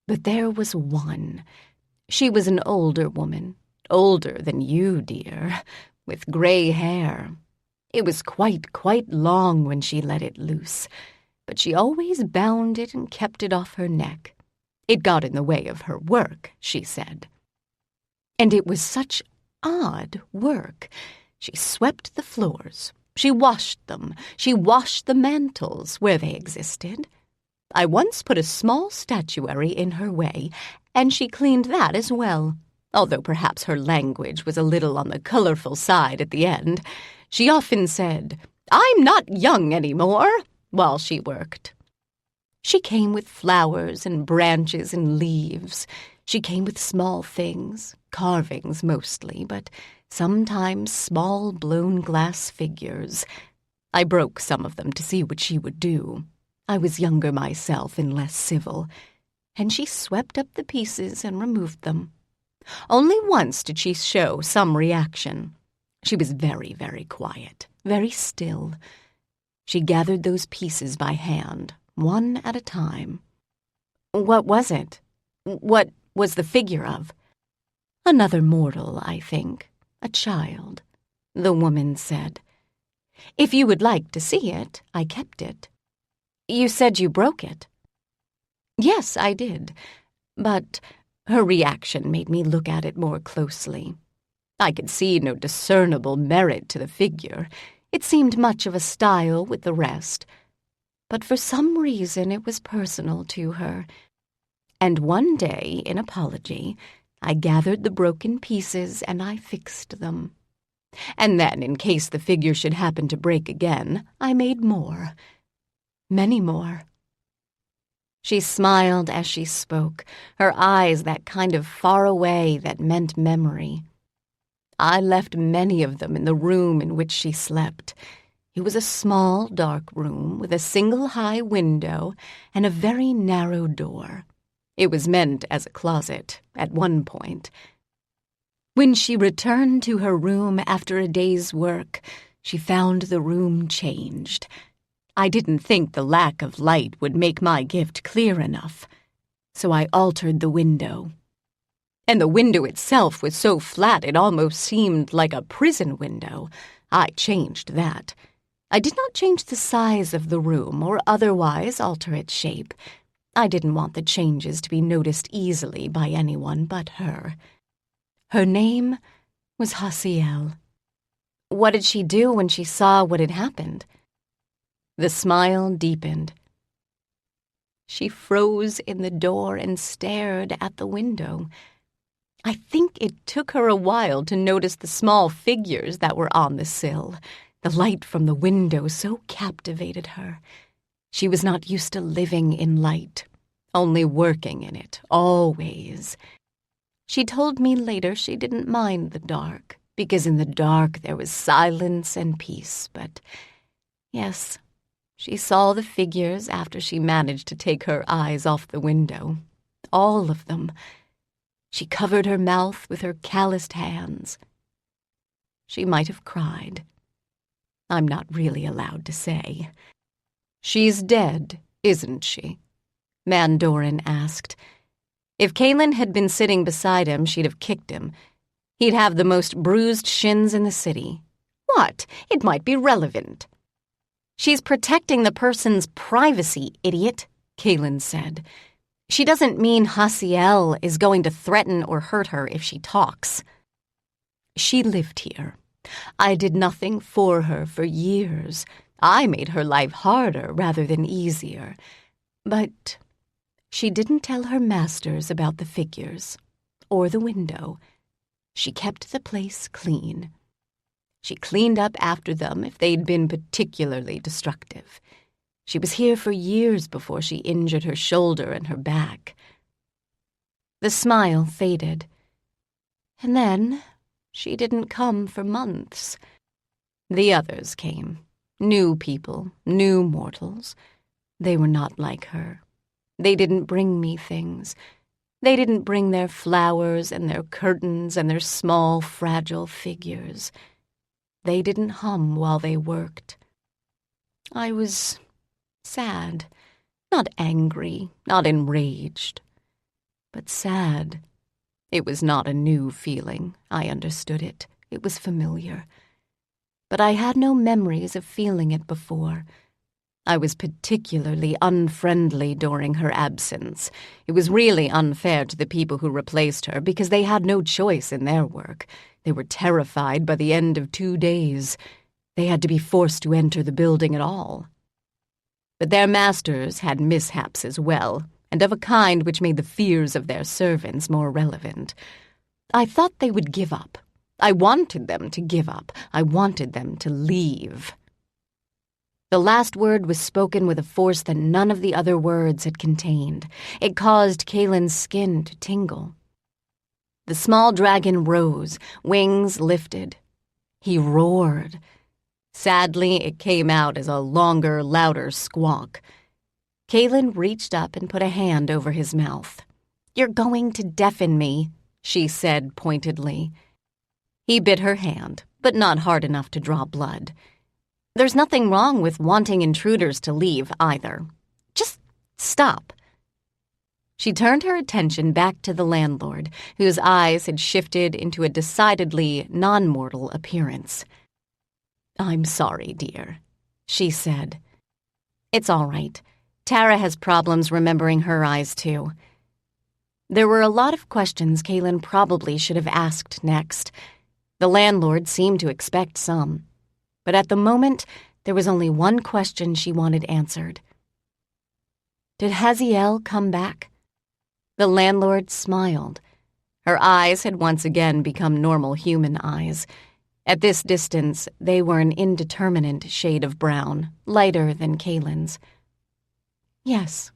But there was one. She was an older woman, older than you, dear, with gray hair. It was quite long when she let it loose, but she always bound it and kept it off her neck. It got in the way of her work, she said. And it was such odd work. She swept the floors. She washed them. She washed the mantels where they existed. I once put a small statuary in her way, and she cleaned that as well, although perhaps her language was a little on the colorful side at the end. She often said, "I'm not young anymore," while she worked. She came with flowers and branches and leaves. She came with small things, carvings mostly, but sometimes small blown glass figures. I broke some of them to see what she would do. I was younger myself and less civil, and she swept up the pieces and removed them. Only once did she show some reaction. She was very, very quiet, very still. She gathered those pieces by hand, one at a time. What was it? What was the figure of? Another mortal, I think. A child, the woman said. If you would like to see it, I kept it. You said you broke it. Yes, I did, but her reaction made me look at it more closely. I could see no discernible merit to the figure. It seemed much of a style with the rest, but for some reason it was personal to her. And one day, in apology, I gathered the broken pieces and I fixed them. And then, in case the figure should happen to break again, I made more. Many more. She smiled as she spoke, her eyes that kind of far away that meant memory. I left many of them in the room in which she slept. It was a small, dark room with a single high window and a very narrow door. It was meant as a closet at one point. When she returned to her room after a day's work, she found the room changed. I didn't think the lack of light would make my gift clear enough, so I altered the window. And the window itself was so flat it almost seemed like a prison window. I changed that. I did not change the size of the room or otherwise alter its shape. I didn't want the changes to be noticed easily by anyone but her. Her name was Hasiel. What did she do when she saw what had happened? The smile deepened. She froze in the door and stared at the window. I think it took her a while to notice the small figures that were on the sill. The light from the window so captivated her. She was not used to living in light, only working in it, always. She told me later she didn't mind the dark, because in the dark there was silence and peace, but yes, she saw the figures after she managed to take her eyes off the window. All of them. She covered her mouth with her calloused hands. She might have cried. I'm not really allowed to say. She's dead, isn't she? Mandorin asked. If Kaylin had been sitting beside him, she'd have kicked him. He'd have the most bruised shins in the city. What? It might be relevant. She's protecting the person's privacy, idiot, Kaylin said. She doesn't mean Hasiel is going to threaten or hurt her if she talks. She lived here. I did nothing for her for years. I made her life harder rather than easier. But she didn't tell her masters about the figures or the window. She kept the place clean. She cleaned up after them if they'd been particularly destructive. She was here for years before she injured her shoulder and her back. The smile faded. And then she didn't come for months. The others came. New people, new mortals. They were not like her. They didn't bring me things. They didn't bring their flowers and their curtains and their small, fragile figures. They didn't hum while they worked. I was sad, not angry, not enraged, but sad. It was not a new feeling. I understood it. It was familiar. But I had no memories of feeling it before. I was particularly unfriendly during her absence. It was really unfair to the people who replaced her because they had no choice in their work. They were terrified by the end of 2 days. They had to be forced to enter the building at all. But their masters had mishaps as well, and of a kind which made the fears of their servants more relevant. I thought they would give up. I wanted them to give up. I wanted them to leave. The last word was spoken with a force that none of the other words had contained. It caused Kaylin's skin to tingle. The small dragon rose, wings lifted. He roared. Sadly, it came out as a longer, louder squawk. Kaylin reached up and put a hand over his mouth. "You're going to deafen me," she said pointedly. He bit her hand, but not hard enough to draw blood. There's nothing wrong with wanting intruders to leave, either. Just stop. She turned her attention back to the landlord, whose eyes had shifted into a decidedly non-mortal appearance. "I'm sorry, dear," she said. "It's all right. Tara has problems remembering her eyes, too." There were a lot of questions Kaylin probably should have asked next. The landlord seemed to expect some. But at the moment, there was only one question she wanted answered. Did Hasiel come back? The landlord smiled. Her eyes had once again become normal human eyes. At this distance, they were an indeterminate shade of brown, lighter than Kaylin's. "Yes,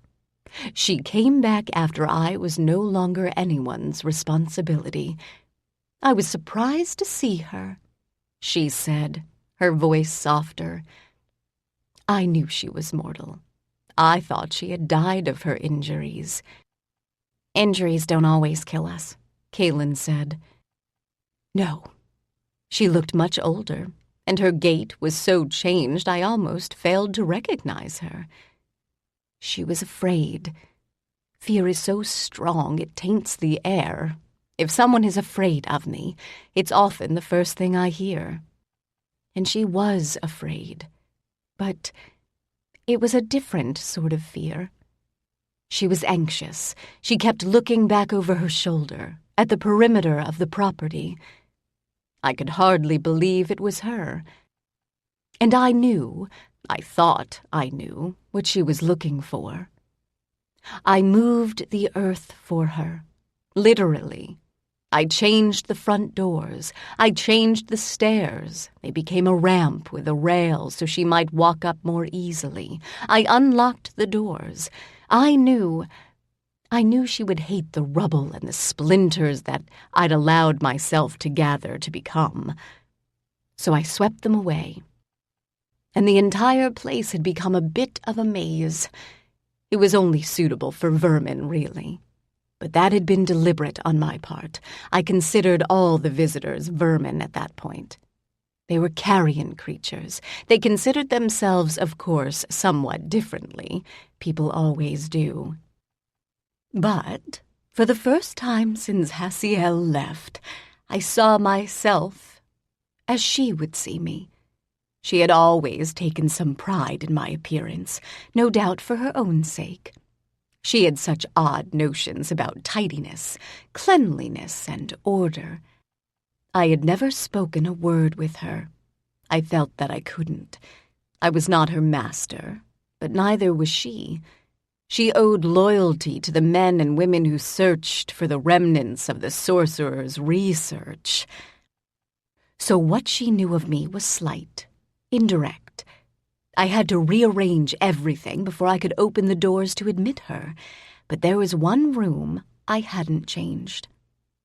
She came back after I was no longer anyone's responsibility. I was surprised to see her, she said, her voice softer. I knew she was mortal. I thought she had died of her injuries. Injuries don't always kill us, Kaylin said. No. She looked much older, and her gait was so changed I almost failed to recognize her. She was afraid. Fear is so strong it taints the air. If someone is afraid of me, it's often the first thing I hear. And she was afraid. But it was a different sort of fear. She was anxious. She kept looking back over her shoulder, at the perimeter of the property. I could hardly believe it was her. And I thought I knew, what she was looking for. I moved the earth for her, literally. I changed the front doors. I changed the stairs. They became a ramp with a rail so she might walk up more easily. I unlocked the doors. I knew she would hate the rubble and the splinters that I'd allowed myself to gather to become. So I swept them away. And the entire place had become a bit of a maze. It was only suitable for vermin, really. But that had been deliberate on my part. I considered all the visitors vermin at that point. They were carrion creatures. They considered themselves, of course, somewhat differently. People always do. But, for the first time since Hasiel left, I saw myself as she would see me. She had always taken some pride in my appearance, no doubt for her own sake. She had such odd notions about tidiness, cleanliness, and order. I had never spoken a word with her. I felt that I couldn't. I was not her master, but neither was she. She owed loyalty to the men and women who searched for the remnants of the sorcerer's research. So what she knew of me was slight, indirect. I had to rearrange everything before I could open the doors to admit her, but there was one room I hadn't changed.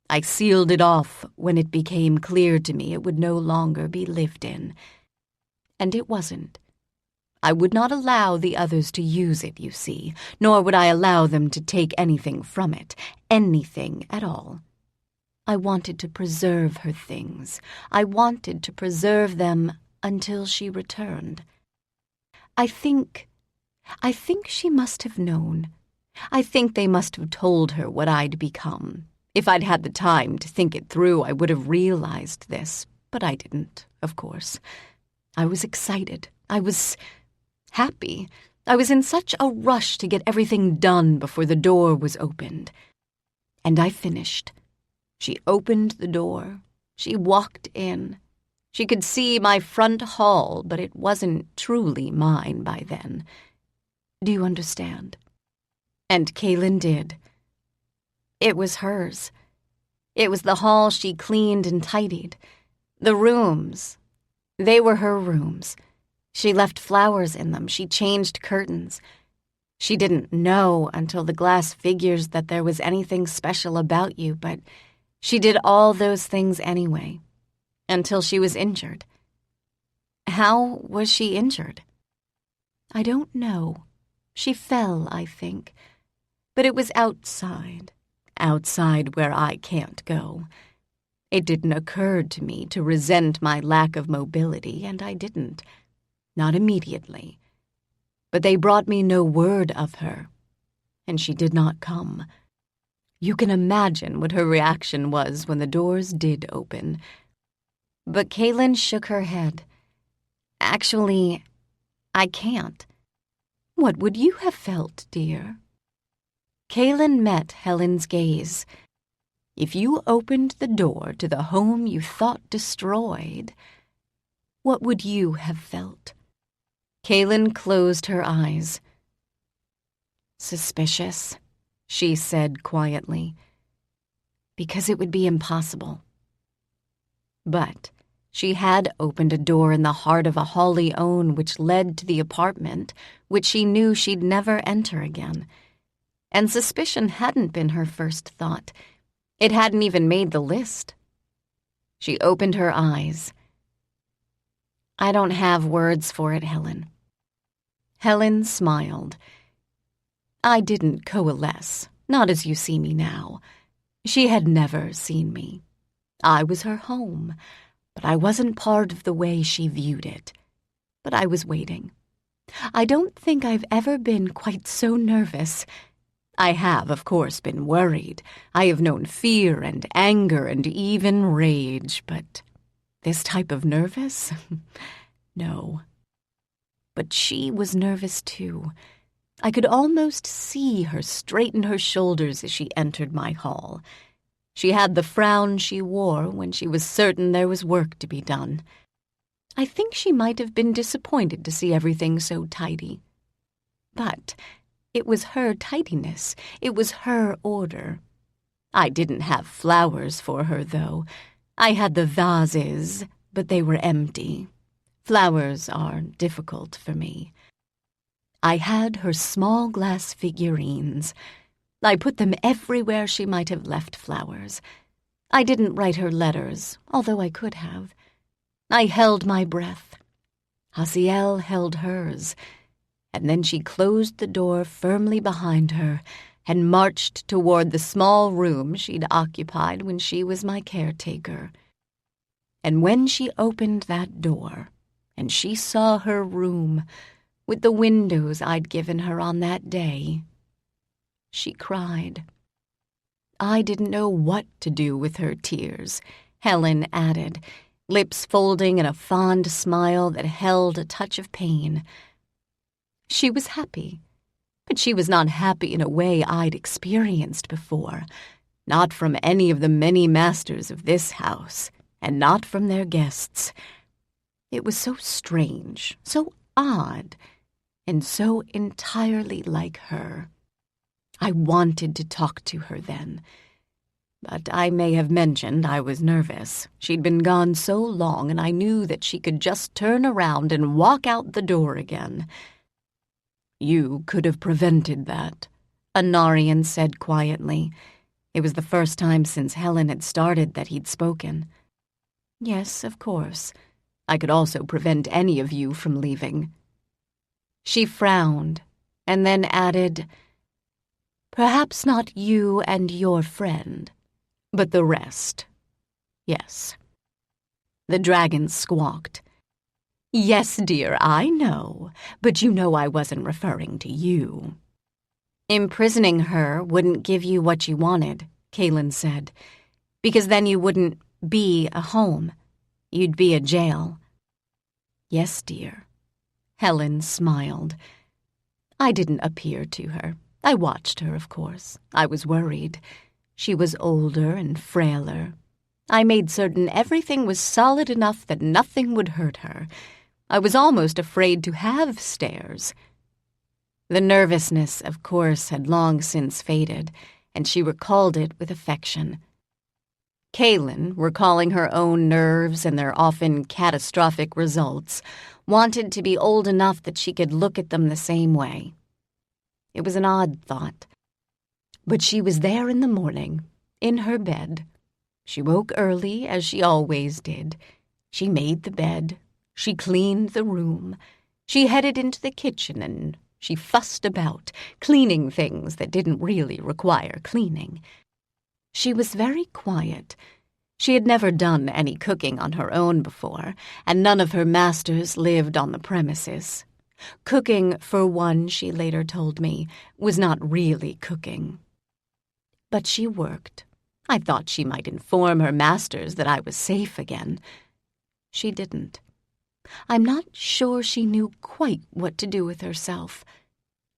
I sealed it off when it became clear to me it would no longer be lived in. And it wasn't. I would not allow the others to use it, you see, nor would I allow them to take anything from it, anything at all. I wanted to preserve her things. I wanted to preserve them until she returned. I think she must have known. I think they must have told her what I'd become. If I'd had the time to think it through, I would have realized this, but I didn't, of course. I was excited. I was happy. I was in such a rush to get everything done before the door was opened. And I finished. She opened the door. She walked in. She could see my front hall, but it wasn't truly mine by then. Do you understand? And Kaylin did. It was hers. It was the hall she cleaned and tidied. The rooms. They were her rooms. She left flowers in them. She changed curtains. She didn't know until the glass figures that there was anything special about you, but she did all those things anyway. Until she was injured. How was she injured? I don't know. She fell, I think. But it was outside where I can't go. It didn't occur to me to resent my lack of mobility, and I didn't. Not immediately. But they brought me no word of her, and she did not come. You can imagine what her reaction was when the doors did open. But Kaylin shook her head. Actually, I can't. What would you have felt, dear? Kaylin met Helen's gaze. If you opened the door to the home you thought destroyed, what would you have felt? Kaylin closed her eyes. Suspicious, she said quietly, because it would be impossible. But she had opened a door in the heart of a Holly own which led to the apartment, which she knew she'd never enter again. and suspicion hadn't been her first thought. It hadn't even made the list. She opened her eyes. "I don't have words for it, Helen." Helen smiled. I didn't coalesce, not as you see me now. She had never seen me. I was her home, but I wasn't part of the way she viewed it. But I was waiting. I don't think I've ever been quite so nervous. I have, of course, been worried. I have known fear and anger and even rage, but this type of nervous? No. But she was nervous too. I could almost see her straighten her shoulders as she entered my hall. She had the frown she wore when she was certain there was work to be done. I think she might have been disappointed to see everything so tidy. But it was her tidiness. It was her order. I didn't have flowers for her, though. I had the vases, but they were empty. Flowers are difficult for me. I had her small glass figurines. I put them everywhere she might have left flowers. I didn't write her letters, although I could have. I held my breath. Hasiel held hers, and then she closed the door firmly behind her and marched toward the small room she'd occupied when she was my caretaker. And when she opened that door, and she saw her room with the windows I'd given her on that day, she cried. I didn't know what to do with her tears, Helen added, lips folding in a fond smile that held a touch of pain. She was happy, but she was not happy in a way I'd experienced before, not from any of the many masters of this house, and not from their guests. It was so strange, so odd, and so entirely like her. I wanted to talk to her then, but I may have mentioned I was nervous. She'd been gone so long, and I knew that she could just turn around and walk out the door again. You could have prevented that, Anarian said quietly. It was the first time since Helen had started that he'd spoken. Yes, of course. I could also prevent any of you from leaving. She frowned, and then added, Perhaps not you and your friend, but the rest. Yes. The dragon squawked. Yes, dear, I know, but you know I wasn't referring to you. Imprisoning her wouldn't give you what you wanted, Kaylin said, because then you wouldn't be a home. You'd be a jail. Yes, dear. Helen smiled. I didn't appear to her. I watched her, of course. I was worried. She was older and frailer. I made certain everything was solid enough that nothing would hurt her. I was almost afraid to have stairs. The nervousness, of course, had long since faded, and she recalled it with affection. Kaylin, recalling her own nerves and their often catastrophic results, wanted to be old enough that she could look at them the same way. It was an odd thought. But she was there in the morning, in her bed. She woke early, as she always did. She made the bed. She cleaned the room. She headed into the kitchen and she fussed about, cleaning things that didn't really require cleaning. She was very quiet. She had never done any cooking on her own before, and none of her masters lived on the premises. Cooking, for one, she later told me, was not really cooking. But she worked. I thought she might inform her masters that I was safe again. She didn't. I'm not sure she knew quite what to do with herself.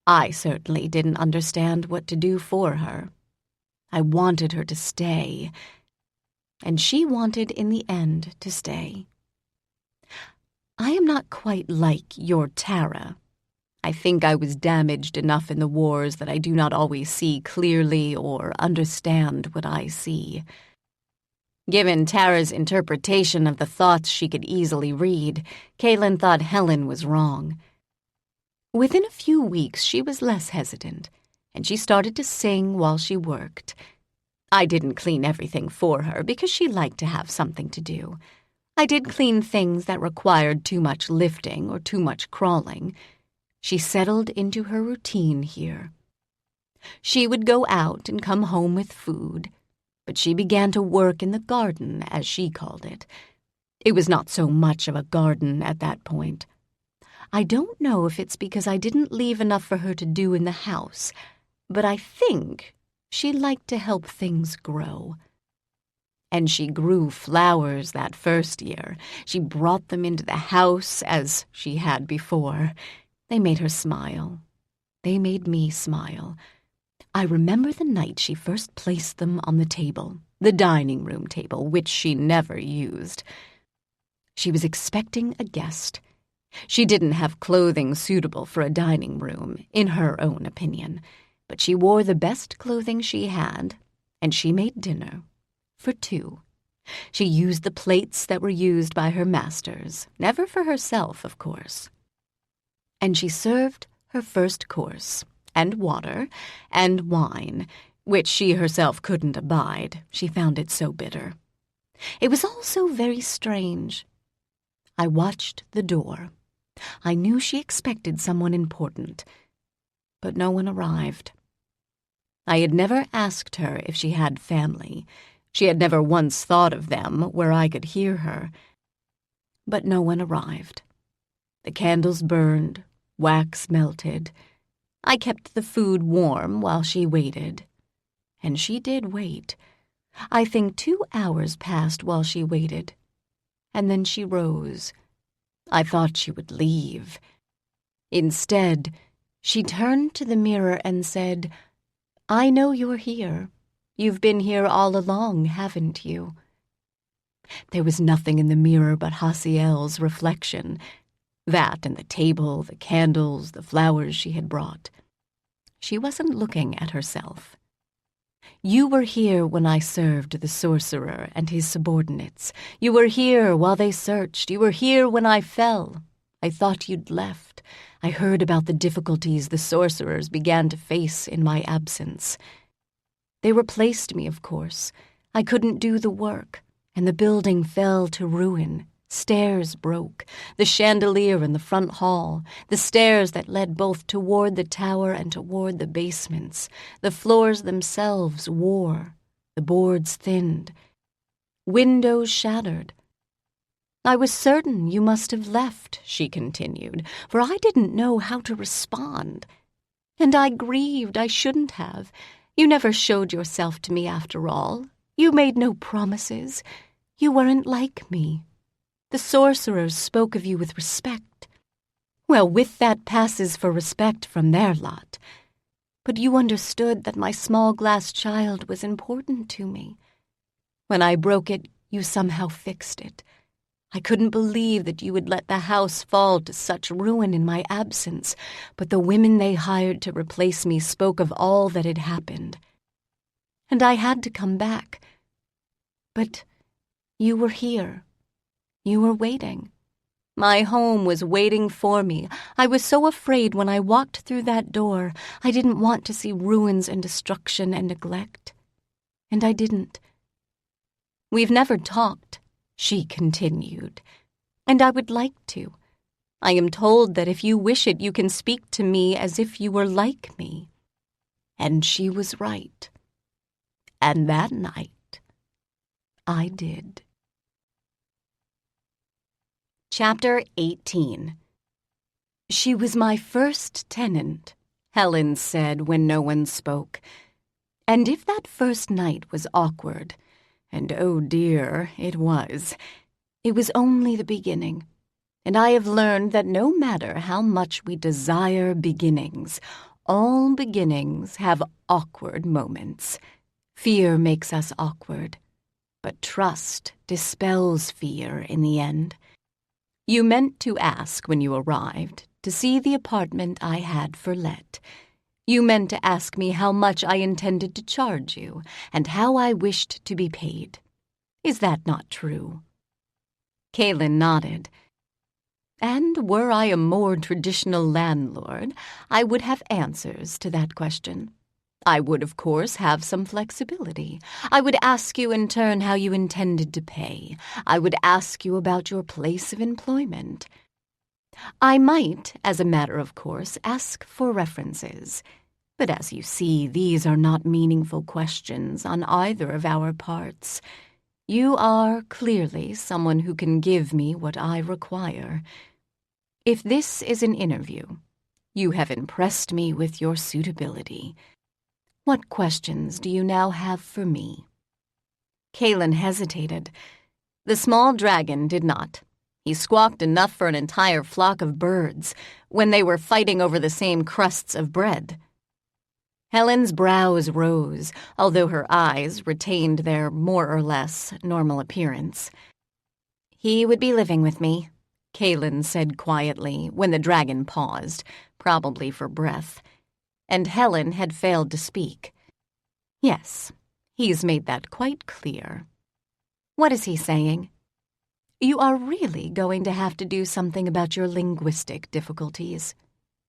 I certainly didn't understand what to do for her. I wanted her to stay, and she wanted in the end to stay. I am not quite like your Tara. I think I was damaged enough in the wars that I do not always see clearly or understand what I see. Given Tara's interpretation of the thoughts she could easily read, Kaylin thought Helen was wrong. Within a few weeks she was less hesitant, and she started to sing while she worked. I didn't clean everything for her because she liked to have something to do. I did clean things that required too much lifting or too much crawling. She settled into her routine here. She would go out and come home with food, but she began to work in the garden, as she called it. It was not so much of a garden at that point. I don't know if it's because I didn't leave enough for her to do in the house, but I think she liked to help things grow. And she grew flowers that first year. She brought them into the house as she had before. They made her smile. They made me smile. I remember the night she first placed them on the table, the dining room table, which she never used. She was expecting a guest. She didn't have clothing suitable for a dining room, in her own opinion, but she wore the best clothing she had, and she made dinner for two. She used the plates that were used by her masters, never for herself, of course. And she served her first course, and water, and wine, which she herself couldn't abide. She found it so bitter. It was all so very strange. I watched the door. I knew she expected someone important, but no one arrived. I had never asked her if she had family. She had never once thought of them where I could hear her. But no one arrived. The candles burned, wax melted. I kept the food warm while she waited. And she did wait. I think 2 hours passed while she waited. And then she rose. I thought she would leave. Instead, she turned to the mirror and said, "I know you're here. You've been here all along, haven't you?" There was nothing in the mirror but Hasiel's reflection. That and the table, the candles, the flowers she had brought. She wasn't looking at herself. "You were here when I served the sorcerer and his subordinates. You were here while they searched. You were here when I fell. I thought you'd left. I heard about the difficulties the sorcerers began to face in my absence. They replaced me, of course. I couldn't do the work, and the building fell to ruin. Stairs broke, the chandelier in the front hall, the stairs that led both toward the tower and toward the basements. The floors themselves wore, the boards thinned. Windows shattered. I was certain you must have left," she continued, "for I didn't know how to respond. And I grieved. I shouldn't have. You never showed yourself to me after all. You made no promises. You weren't like me. The sorcerers spoke of you with respect. Well, with that passes for respect from their lot. But you understood that my small glass child was important to me. When I broke it, you somehow fixed it. I couldn't believe that you would let the house fall to such ruin in my absence, but the women they hired to replace me spoke of all that had happened. And I had to come back. But you were here. You were waiting. My home was waiting for me. I was so afraid when I walked through that door. I didn't want to see ruins and destruction and neglect. And I didn't. We've never talked," she continued, "and I would like to. I am told that if you wish it, you can speak to me as if you were like me." And she was right. And that night, I did. Chapter 18. "She was my first tenant," Helen said when no one spoke. "And if that first night was awkward, and oh dear, it was only the beginning. And I have learned that no matter how much we desire beginnings, all beginnings have awkward moments. Fear makes us awkward, but trust dispels fear in the end. You meant to ask when you arrived to see the apartment I had for let. You meant to ask me how much I intended to charge you and how I wished to be paid. Is that not true?" Kaylin nodded. "And were I a more traditional landlord, I would have answers to that question. I would, of course, have some flexibility. I would ask you in turn how you intended to pay. I would ask you about your place of employment. I might, as a matter of course, ask for references. But as you see, these are not meaningful questions on either of our parts. You are clearly someone who can give me what I require. If this is an interview, you have impressed me with your suitability. What questions do you now have for me?" Kaylin hesitated. The small dragon did not. He squawked enough for an entire flock of birds when they were fighting over the same crusts of bread. Helen's brows rose, although her eyes retained their more or less normal appearance. "He would be living with me," Kaylin said quietly when the dragon paused, probably for breath. And Helen had failed to speak. "Yes, he's made that quite clear." "What is he saying?" "You are really going to have to do something about your linguistic difficulties,"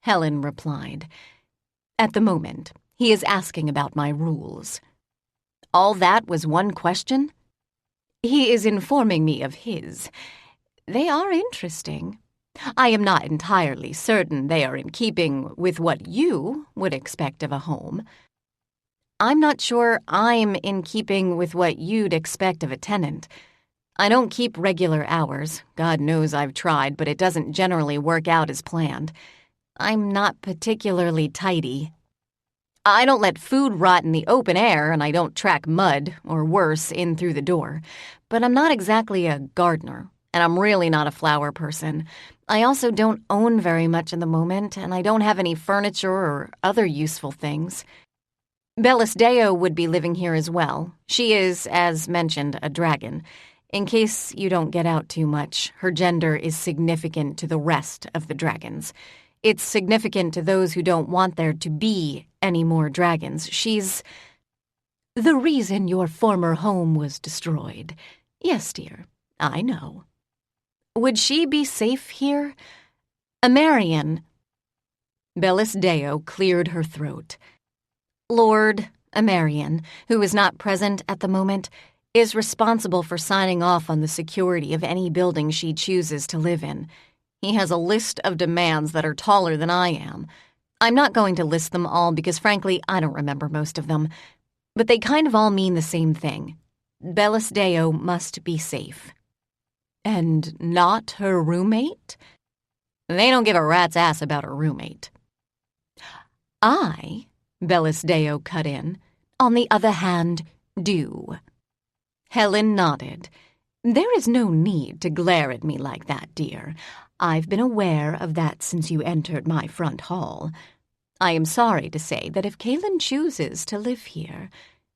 Helen replied. "At the moment, he is asking about my rules." "All that was one question?" "He is informing me of his. They are interesting. I am not entirely certain they are in keeping with what you would expect of a home." "I'm not sure I'm in keeping with what you'd expect of a tenant. I don't keep regular hours. God knows I've tried, but it doesn't generally work out as planned. I'm not particularly tidy. I don't let food rot in the open air, and I don't track mud, or worse, in through the door. But I'm not exactly a gardener, and I'm really not a flower person. I also don't own very much at the moment, and I don't have any furniture or other useful things. Bellis Deo would be living here as well. She is, as mentioned, a dragon. In case you don't get out too much, her gender is significant to the rest of the dragons. It's significant to those who don't want there to be any more dragons. She's the reason your former home was destroyed. Yes, dear, I know. Would she be safe here? Amarian. Bellis Deo cleared her throat. Lord Amarian, who is not present at the moment, is responsible for signing off on the security of any building she chooses to live in. He has a list of demands that are taller than I am. I'm not going to list them all because, frankly, I don't remember most of them. But they kind of all mean the same thing. Bellis Deo must be safe. And not her roommate? They don't give a rat's ass about her roommate. I, Bellis Deo cut in, on the other hand, do. Helen nodded. There is no need to glare at me like that, dear. I've been aware of that since you entered my front hall. I am sorry to say that if Kaylin chooses to live here,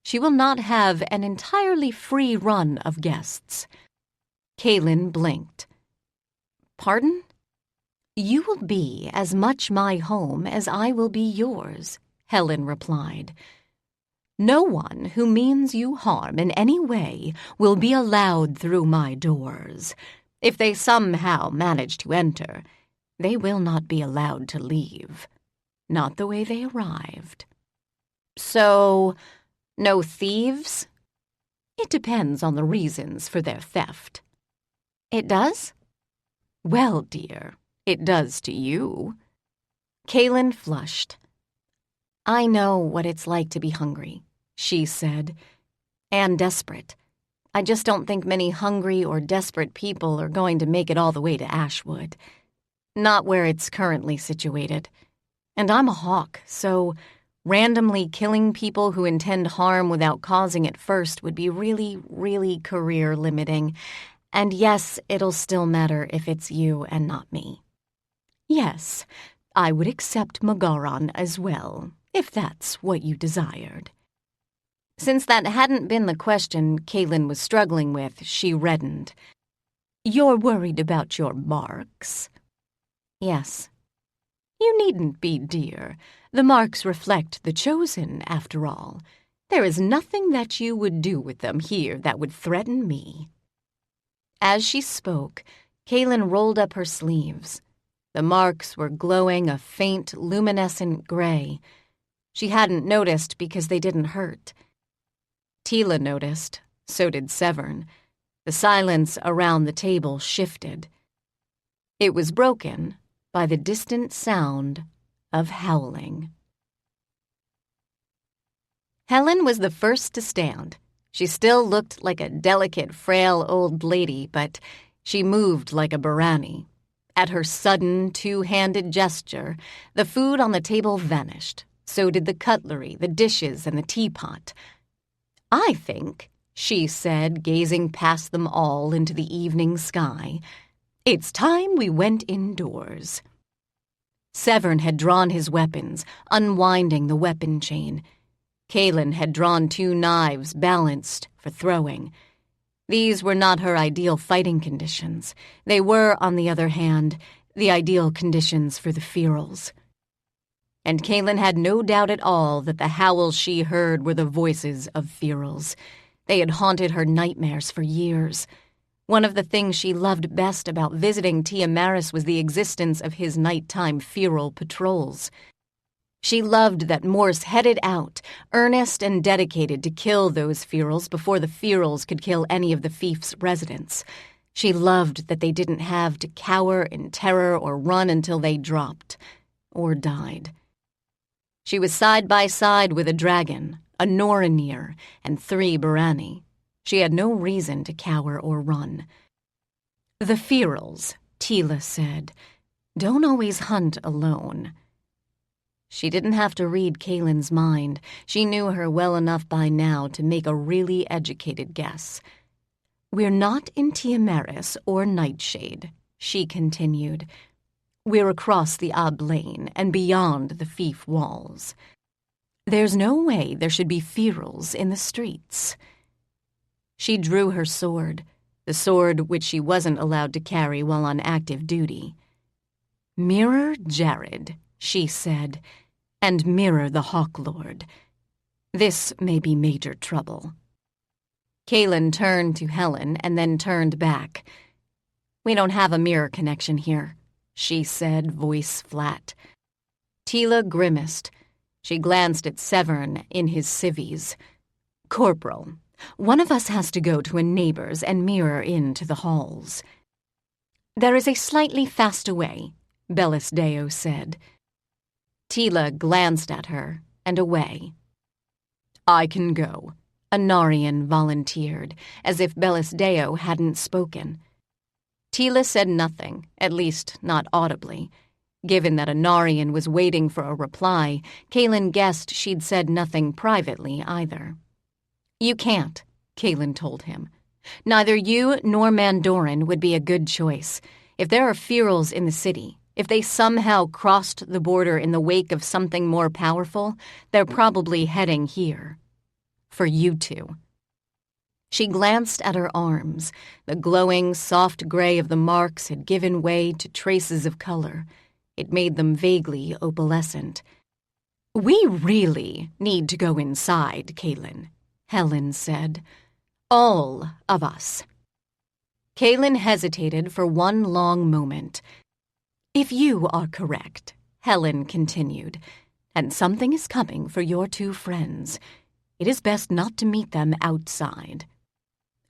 she will not have an entirely free run of guests. Kaylin blinked. Pardon? You will be as much my home as I will be yours, Helen replied. No one who means you harm in any way will be allowed through my doors. If they somehow manage to enter, they will not be allowed to leave. Not the way they arrived. So, no thieves? It depends on the reasons for their theft. It does? Well, dear, it does to you. Kaylin flushed. I know what it's like to be hungry, she said, and desperate. I just don't think many hungry or desperate people are going to make it all the way to Ashwood. Not where it's currently situated. And I'm a hawk, so randomly killing people who intend harm without causing it first would be really, really career-limiting. And yes, it'll still matter if it's you and not me. Yes, I would accept Magaran as well, if that's what you desired. Since that hadn't been the question Kaylin was struggling with, she reddened. You're worried about your marks? Yes. You needn't be, dear. The marks reflect the chosen, after all. There is nothing that you would do with them here that would threaten me. As she spoke, Kaylin rolled up her sleeves. The marks were glowing a faint, luminescent gray. She hadn't noticed because they didn't hurt. Teela noticed, so did Severn. The silence around the table shifted. It was broken by the distant sound of howling. Helen was the first to stand. She still looked like a delicate, frail old lady, but she moved like a Barani. At her sudden, two-handed gesture, the food on the table vanished. So did the cutlery, the dishes, and the teapot. "I think," she said, gazing past them all into the evening sky, "it's time we went indoors." Severn had drawn his weapons, unwinding the weapon chain. Kaylin had drawn 2 knives balanced for throwing. These were not her ideal fighting conditions. They were, on the other hand, the ideal conditions for the ferals. And Kaylin had no doubt at all that the howls she heard were the voices of ferals. They had haunted her nightmares for years. One of the things she loved best about visiting Tiamaris was the existence of his nighttime feral patrols. She loved that Morse headed out, earnest and dedicated to kill those ferals before the ferals could kill any of the fief's residents. She loved that they didn't have to cower in terror or run until they dropped or died. She was side by side with a dragon, a Norinir, and 3 Barani. She had no reason to cower or run. "The ferals," Teela said, "don't always hunt alone." She didn't have to read Kaylin's mind. She knew her well enough by now to make a really educated guess. "We're not in Tiamaris or Nightshade," she continued. "We're across the Ab Lane and beyond the fief walls. There's no way there should be ferals in the streets." She drew her sword, the sword which she wasn't allowed to carry while on active duty. "Mirror Jared," she said, "and mirror the Hawk Lord. This may be major trouble." Kaylin turned to Helen and then turned back. "We don't have a mirror connection here," she said, voice flat. Teela grimaced. She glanced at Severn in his civvies. "Corporal, one of us has to go to a neighbor's and mirror into the halls." "There is a slightly faster way," Bellis Deo said. Teela glanced at her and away. "I can go," Anarian volunteered, as if Bellis Deo hadn't spoken. Teela said nothing, at least not audibly. Given that Anarian was waiting for a reply, Kaylin guessed she'd said nothing privately either. "You can't," Kaylin told him. "Neither you nor Mandoran would be a good choice. If there are ferals in the city, if they somehow crossed the border in the wake of something more powerful, they're probably heading here. For you two." She glanced at her arms. The glowing, soft gray of the marks had given way to traces of color. It made them vaguely opalescent. "We really need to go inside, Kaylin," Helen said. "All of us." Kaylin hesitated for one long moment. "If you are correct," Helen continued, "and something is coming for your 2 friends, it is best not to meet them outside."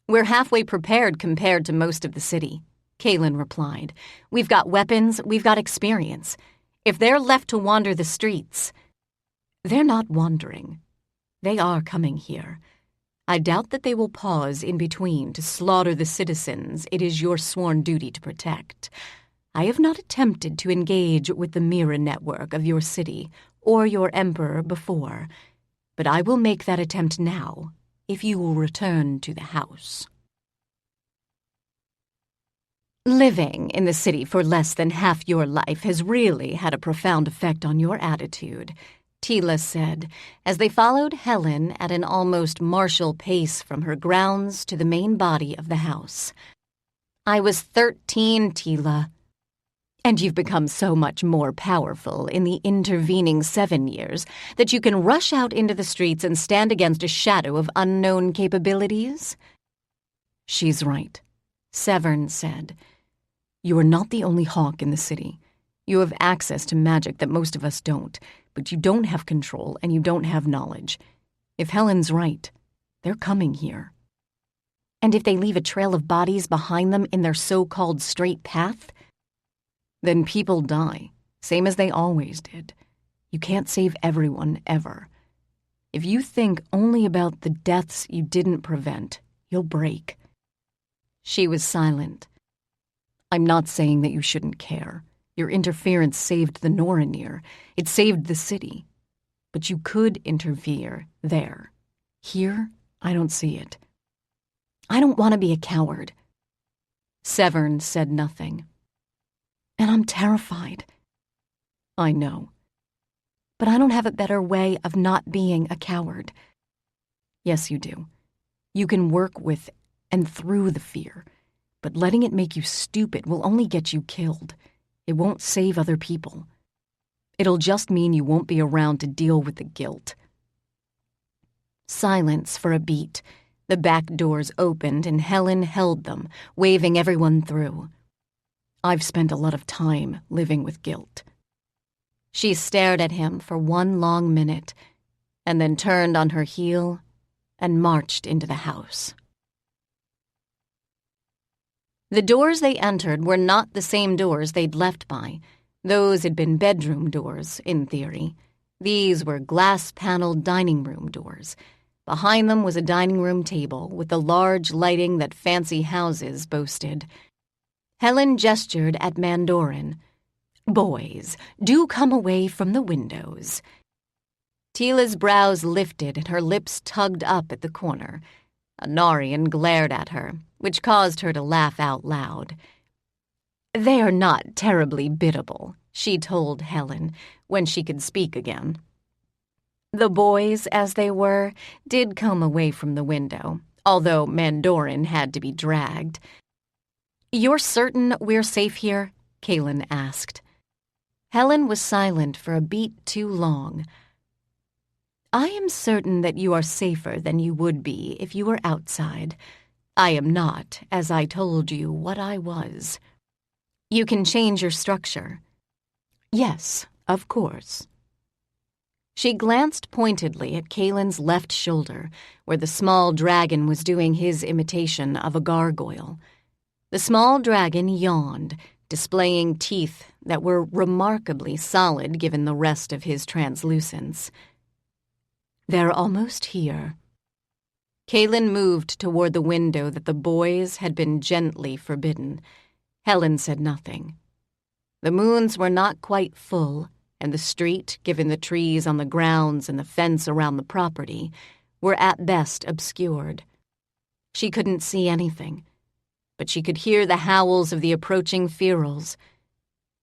"We're halfway prepared compared to most of the city," Kaylin replied. "We've got weapons, we've got experience. If they're left to wander the streets..." "They're not wandering. They are coming here. I doubt that they will pause in between to slaughter the citizens it is your sworn duty to protect. I have not attempted to engage with the mirror network of your city or your emperor before, but I will make that attempt now if you will return to the house." "Living in the city for less than half your life has really had a profound effect on your attitude," Teela said, as they followed Helen at an almost martial pace from her grounds to the main body of the house. "I was 13, Teela. And you've become so much more powerful in the intervening 7 years that you can rush out into the streets and stand against a shadow of unknown capabilities?" "She's right," Severn said. "You are not the only hawk in the city. You have access to magic that most of us don't, but you don't have control and you don't have knowledge. If Helen's right, they're coming here. And if they leave a trail of bodies behind them in their so-called straight path, then people die, same as they always did. You can't save everyone, ever. If you think only about the deaths you didn't prevent, you'll break. She was silent. I'm not saying that you shouldn't care. Your interference saved the Norinir. It saved the city. But you could interfere there. Here, I don't see it. I don't want to be a coward. Severn said nothing. And I'm terrified. I know. But I don't have a better way of not being a coward. Yes, you do. You can work with and through the fear, but letting it make you stupid will only get you killed. It won't save other people. It'll just mean you won't be around to deal with the guilt. Silence for a beat. The back doors opened and Helen held them, waving everyone through. I've spent a lot of time living with guilt. She stared at him for one long minute, and then turned on her heel and marched into the house. The doors they entered were not the same doors they'd left by. Those had been bedroom doors, in theory. These were glass-paneled dining room doors. Behind them was a dining room table with the large lighting that fancy houses boasted. Helen gestured at Mandorin. "Boys, do come away from the windows." Teela's brows lifted and her lips tugged up at the corner. Anarian glared at her, which caused her to laugh out loud. "They are not terribly biddable," she told Helen, when she could speak again. The boys, as they were, did come away from the window, although Mandorin had to be dragged. "You're certain we're safe here?" Kaylin asked. Helen was silent for a beat too long. "I am certain that you are safer than you would be if you were outside. I am not, as I told you, what I was. You can change your structure." "Yes, of course." She glanced pointedly at Kaylin's left shoulder, where the small dragon was doing his imitation of a gargoyle. The small dragon yawned, displaying teeth that were remarkably solid given the rest of his translucence. "They're almost here." Kaylin moved toward the window that the boys had been gently forbidden. Helen said nothing. The moons were not quite full, and the street, given the trees on the grounds and the fence around the property, were at best obscured. She couldn't see anything, but she could hear the howls of the approaching ferals.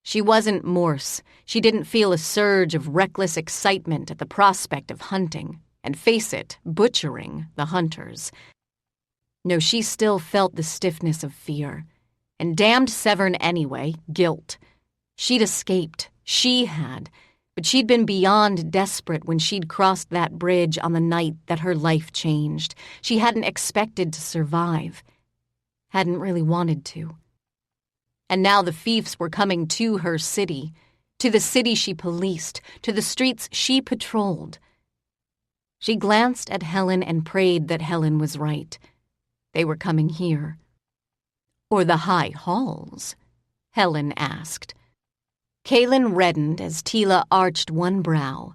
She wasn't Morse. She didn't feel a surge of reckless excitement at the prospect of hunting, and face it, butchering the hunters. No, she still felt the stiffness of fear. And damned Severn anyway, guilt. She'd escaped. She had. But she'd been beyond desperate when she'd crossed that bridge on the night that her life changed. She hadn't expected to survive. Hadn't really wanted to. And now the fiefs were coming to her city, to the city she policed, to the streets she patrolled. She glanced at Helen and prayed that Helen was right. They were coming here. "Or the high halls?" Helen asked. Kaylin reddened as Teela arched one brow.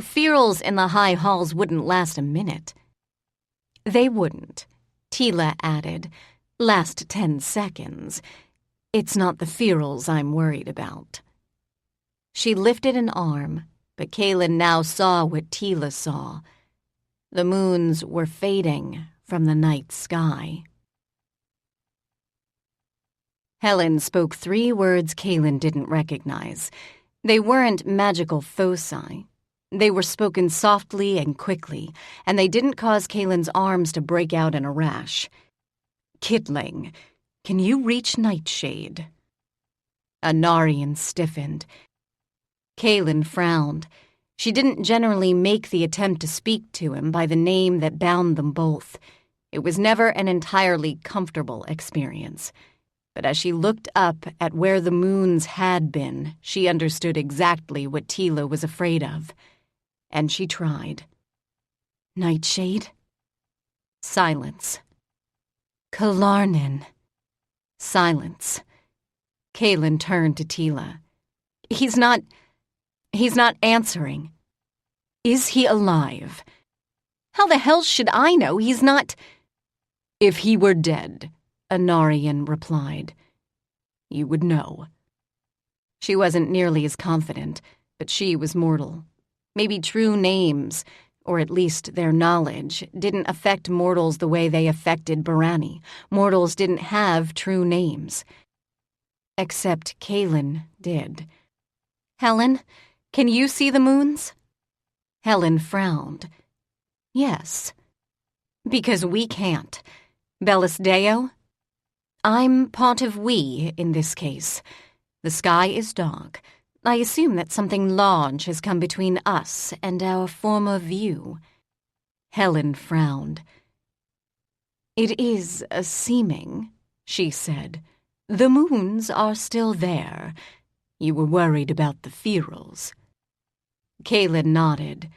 "Ferals in the high halls wouldn't last a minute." "They wouldn't," Teela added. "Last 10 seconds. It's not the ferals I'm worried about." She lifted an arm, but Kaylin now saw what Teela saw. The moons were fading from the night sky. Helen spoke 3 words Kaylin didn't recognize. They weren't magical foci. They were spoken softly and quickly, and they didn't cause Kaylin's arms to break out in a rash. "Kitling, can you reach Nightshade?" Anarian stiffened. Kaylin frowned. She didn't generally make the attempt to speak to him by the name that bound them both. It was never an entirely comfortable experience. but as she looked up at where the moons had been, she understood exactly what Teela was afraid of. And she tried. Nightshade? Silence. Kalarnin. Silence. Kaylin turned to Teela. He's not answering. Is he alive? How the hell should I know he's not? If he were dead, Anarian replied, you would know. She wasn't nearly as confident, but she was mortal. Maybe true names, or at least their knowledge, didn't affect mortals the way they affected Barani. Mortals didn't have true names. Except Kaylin did. Helen, can you see the moons? Helen frowned. Yes. Because we can't. Bellus Deo? I'm Pontiff We in this case. The sky is dark. I assume that something large has come between us and our former view. Helen frowned. It is a seeming, she said. The moons are still there. You were worried about the ferals. Kaylin nodded.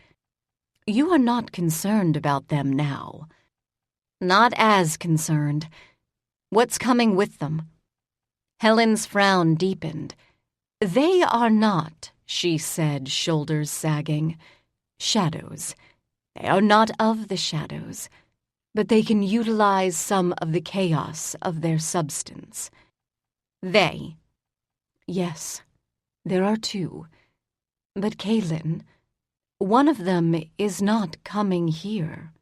You are not concerned about them now. Not as concerned. What's coming with them? Helen's frown deepened. They are not, she said, shoulders sagging, shadows. They are not of the shadows, but they can utilize some of the chaos of their substance. They. Yes, there are two. But Kaylin, one of them is not coming here.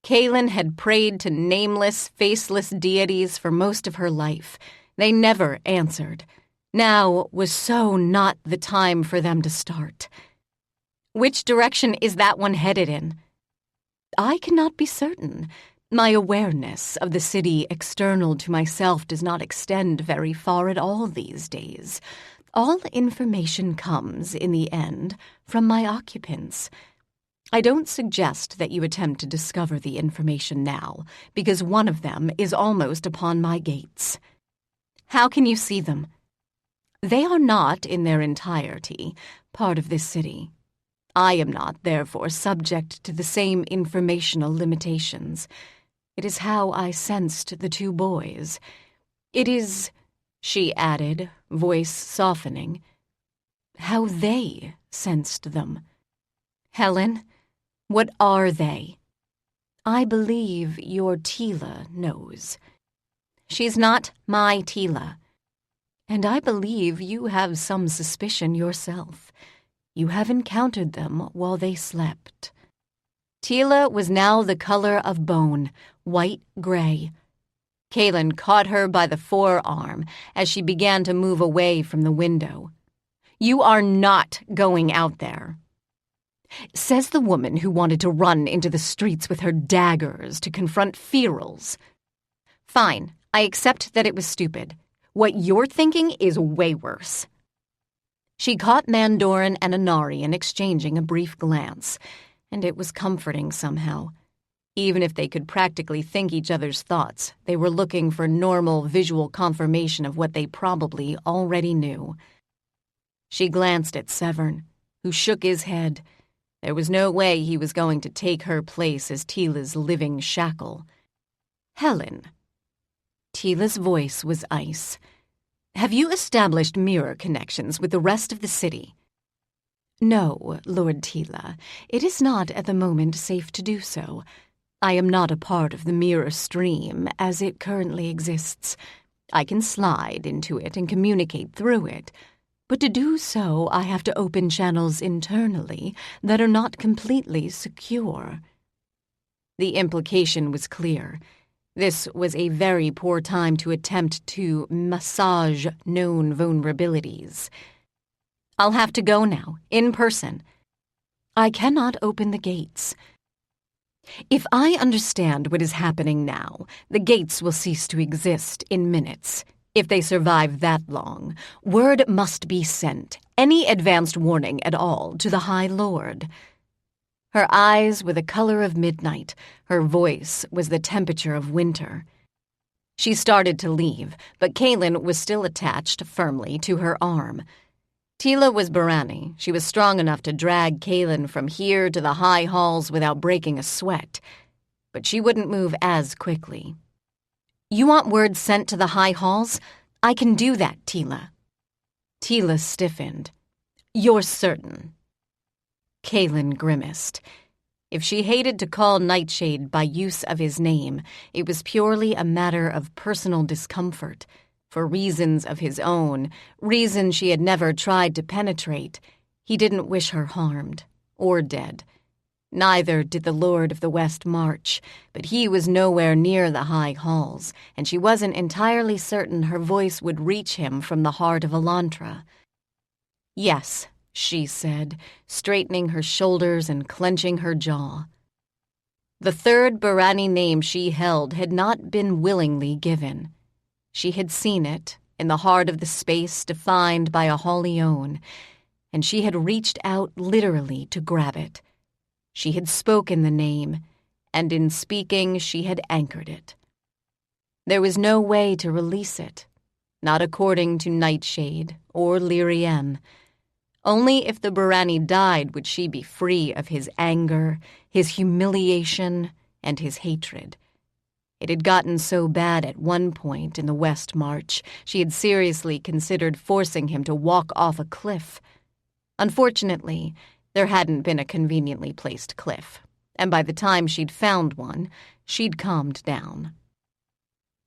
Kaylin had prayed to nameless, faceless deities for most of her life. They never answered. Now was so not the time for them to start. Which direction is that one headed in? I cannot be certain. My awareness of the city external to myself does not extend very far at all these days. All information comes, in the end, from my occupants. I don't suggest that you attempt to discover the information now, because one of them is almost upon my gates. How can you see them? They are not, in their entirety, part of this city. I am not, therefore, subject to the same informational limitations. It is how I sensed the two boys. It is, she added, voice softening, how they sensed them. Helen, what are they? I believe your Teela knows. She's not my Teela. And I believe you have some suspicion yourself. You have encountered them while they slept. Teela was now the color of bone, white-gray. Kaylin caught her by the forearm as she began to move away from the window. You are not going out there. Says the woman who wanted to run into the streets with her daggers to confront ferals. Fine, I accept that it was stupid. What you're thinking is way worse. She caught Mandoran and Anarian exchanging a brief glance, and it was comforting somehow. Even if they could practically think each other's thoughts, they were looking for normal visual confirmation of what they probably already knew. She glanced at Severn, who shook his head. There was no way he was going to take her place as Teela's living shackle. Helen. Teela's voice was ice. Have you established mirror connections with the rest of the city? No, Lord Teela. It is not at the moment safe to do so. I am not a part of the mirror stream as it currently exists. I can slide into it and communicate through it, but to do so I have to open channels internally that are not completely secure. The implication was clear. This was a very poor time to attempt to massage known vulnerabilities. I'll have to go now, in person. I cannot open the gates. If I understand what is happening now, the gates will cease to exist in minutes. If they survive that long, word must be sent, any advanced warning at all, to the High Lord. Her eyes were the color of midnight. Her voice was the temperature of winter. She started to leave, but Kaylin was still attached firmly to her arm. Teela was Barani. She was strong enough to drag Kaylin from here to the high halls without breaking a sweat, but she wouldn't move as quickly. "You want word sent to the high halls? I can do that, Teela." Teela stiffened. "You're certain?" Kaylin grimaced. If she hated to call Nightshade by use of his name, it was purely a matter of personal discomfort. For reasons of his own, reasons she had never tried to penetrate, he didn't wish her harmed or dead. Neither did the Lord of the West March, but he was nowhere near the high halls, and she wasn't entirely certain her voice would reach him from the heart of Elantra. "Yes," she said, straightening her shoulders and clenching her jaw. The third Barani name she held had not been willingly given. She had seen it in the heart of the space defined by a Holione, and she had reached out literally to grab it. She had spoken the name, and in speaking she had anchored it. There was no way to release it, not according to Nightshade or Lyrienne. Only if the Barani died would she be free of his anger, his humiliation, and his hatred. It had gotten so bad at one point in the West March, she had seriously considered forcing him to walk off a cliff. Unfortunately, there hadn't been a conveniently placed cliff, and by the time she'd found one, she'd calmed down.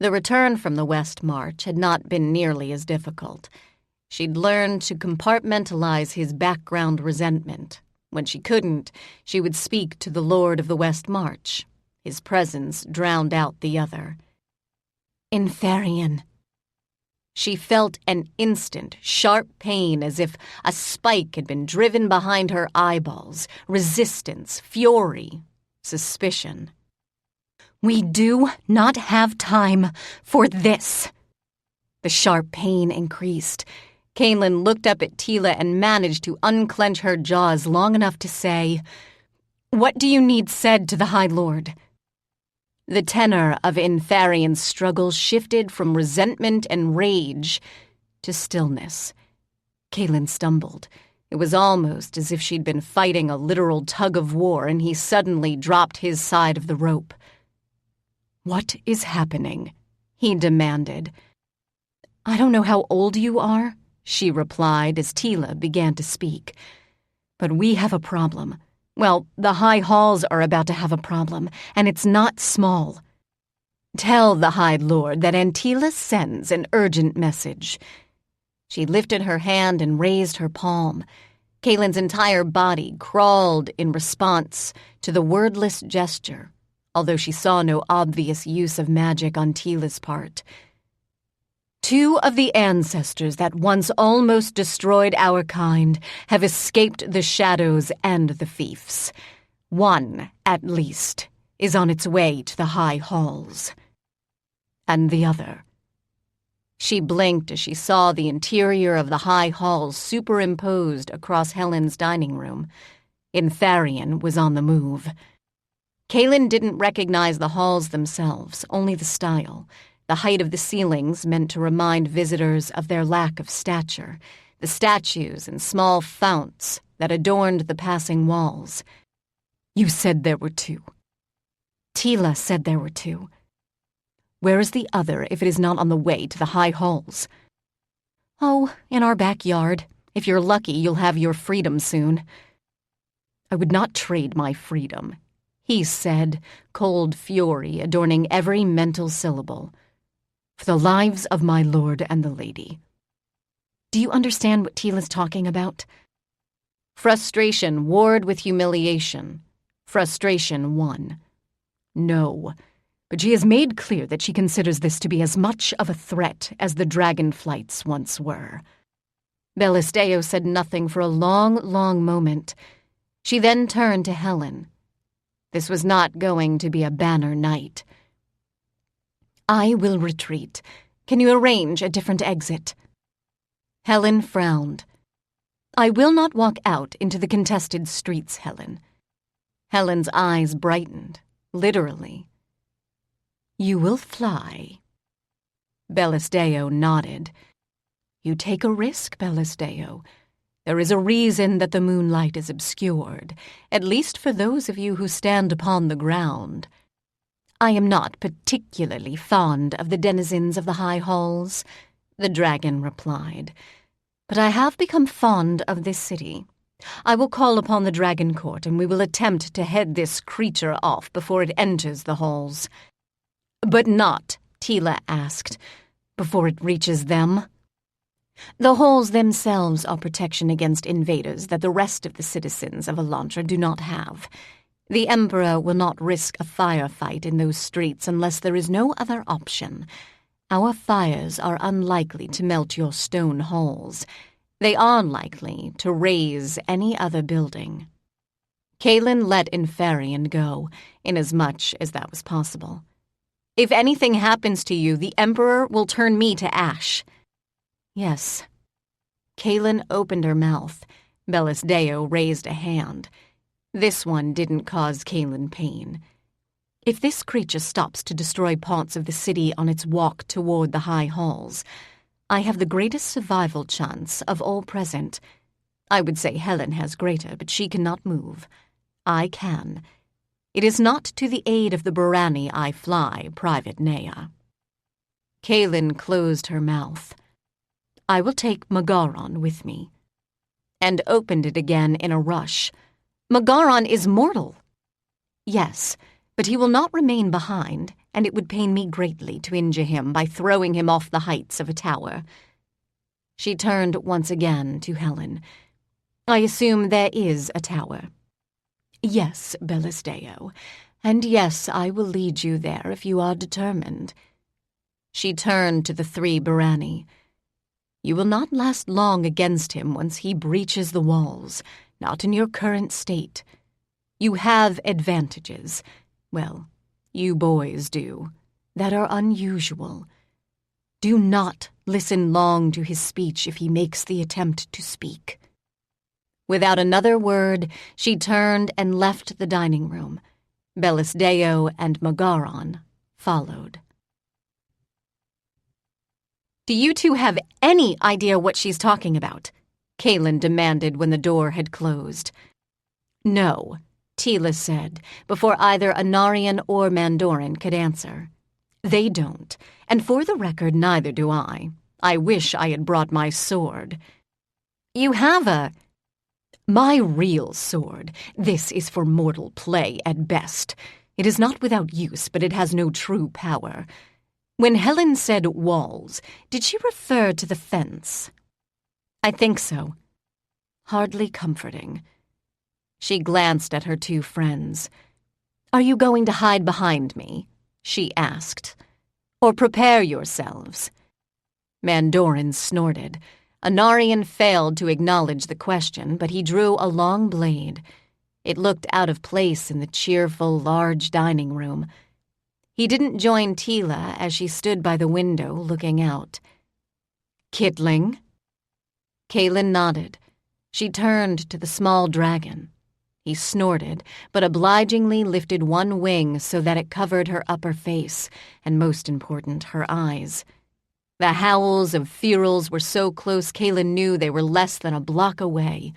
The return from the West March had not been nearly as difficult. She'd learned to compartmentalize his background resentment. When she couldn't, she would speak to the Lord of the West March. His presence drowned out the other. Inferian. She felt an instant, sharp pain as if a spike had been driven behind her eyeballs. Resistance, fury, suspicion. "We do not have time for this." The sharp pain increased. Kaylin looked up at Teela and managed to unclench her jaws long enough to say, "What do you need said to the High Lord?" The tenor of Inferian's struggle shifted from resentment and rage to stillness. Kaylin stumbled. It was almost as if she'd been fighting a literal tug-of-war and he suddenly dropped his side of the rope. "What is happening?" he demanded. "I don't know how old you are," she replied as Teela began to speak. "But we have a problem. Well, the High Halls are about to have a problem, and it's not small. Tell the High Lord that Teela sends an urgent message." She lifted her hand and raised her palm. Kaylin's entire body crawled in response to the wordless gesture, although she saw no obvious use of magic on Teela's part. "Two of the ancestors that once almost destroyed our kind have escaped the shadows and the fiefs. One, at least, is on its way to the high halls. And the other." She blinked as she saw the interior of the high halls superimposed across Helen's dining room. Inferian was on the move. Kaylin didn't recognize the halls themselves, only the style. The height of the ceilings meant to remind visitors of their lack of stature, the statues and small founts that adorned the passing walls. "You said there were two." "Teela said there were two." "Where is the other if it is not on the way to the high halls?" "Oh, in our backyard. If you're lucky, you'll have your freedom soon." "I would not trade my freedom," he said, cold fury adorning every mental syllable, "for the lives of my lord and the lady." "Do you understand what Teela's talking about?" Frustration warred with humiliation. Frustration won. "No, but she has made clear that she considers this to be as much of a threat as the dragonflights once were." Belisteo said nothing for a long, long moment. She then turned to Helen. This was not going to be a banner night. "I will retreat. Can you arrange a different exit?" Helen frowned. "I will not walk out into the contested streets, Helen." Helen's eyes brightened, literally. "You will fly." Bellisdeo nodded. You take a risk, Bellisdeo. There is a reason that the moonlight is obscured, at least for those of you who stand upon the ground. I am not particularly fond of the denizens of the high halls, the dragon replied, but I have become fond of this city. I will call upon the dragon court, and we will attempt to head this creature off before it enters the halls. But not, Teela asked, before it reaches them. The halls themselves are protection against invaders that the rest of the citizens of Elantra do not have. The Emperor will not risk a firefight in those streets unless there is no other option. Our fires are unlikely to melt your stone halls. They are likely to raise any other building. Kaylin let Inferion go, inasmuch as that was possible. If anything happens to you, the Emperor will turn me to ash. Yes. Kaylin opened her mouth. Bellisdeo raised a hand. This one didn't cause Kaylin pain. If this creature stops to destroy parts of the city on its walk toward the high halls, I have the greatest survival chance of all present. I would say Helen has greater, but she cannot move. I can. It is not to the aid of the Barani I fly, Private Nea. Kaylin closed her mouth. I will take Magaron with me, and opened it again in a rush. Magaron is mortal. Yes, but he will not remain behind, and it would pain me greatly to injure him by throwing him off the heights of a tower. She turned once again to Helen. I assume there is a tower. Yes, Bellisdeo, and yes, I will lead you there if you are determined. She turned to the three Barani. You will not last long against him once he breaches the walls, not in your current state. You have advantages. Well, you boys do. That are unusual. Do not listen long to his speech if he makes the attempt to speak. Without another word, she turned and left the dining room. Bellisdeo and Magaron followed. Do you two have any idea what she's talking about? Kaylin demanded when the door had closed. No, Teela said, before either Anarian or Mandoran could answer. They don't, and for the record, neither do I. I wish I had brought my sword. You have a... My real sword. This is for mortal play at best. It is not without use, but it has no true power. When Helen said walls, did she refer to the fence? I think so. Hardly comforting. She glanced at her two friends. Are you going to hide behind me? She asked. Or prepare yourselves? Mandoran snorted. Anarian failed to acknowledge the question, but he drew a long blade. It looked out of place in the cheerful, large dining room. He didn't join Teela as she stood by the window looking out. Kitling? Kaylin nodded. She turned to the small dragon. He snorted, but obligingly lifted one wing so that it covered her upper face, and most important, her eyes. The howls of ferals were so close Kaylin knew they were less than a block away.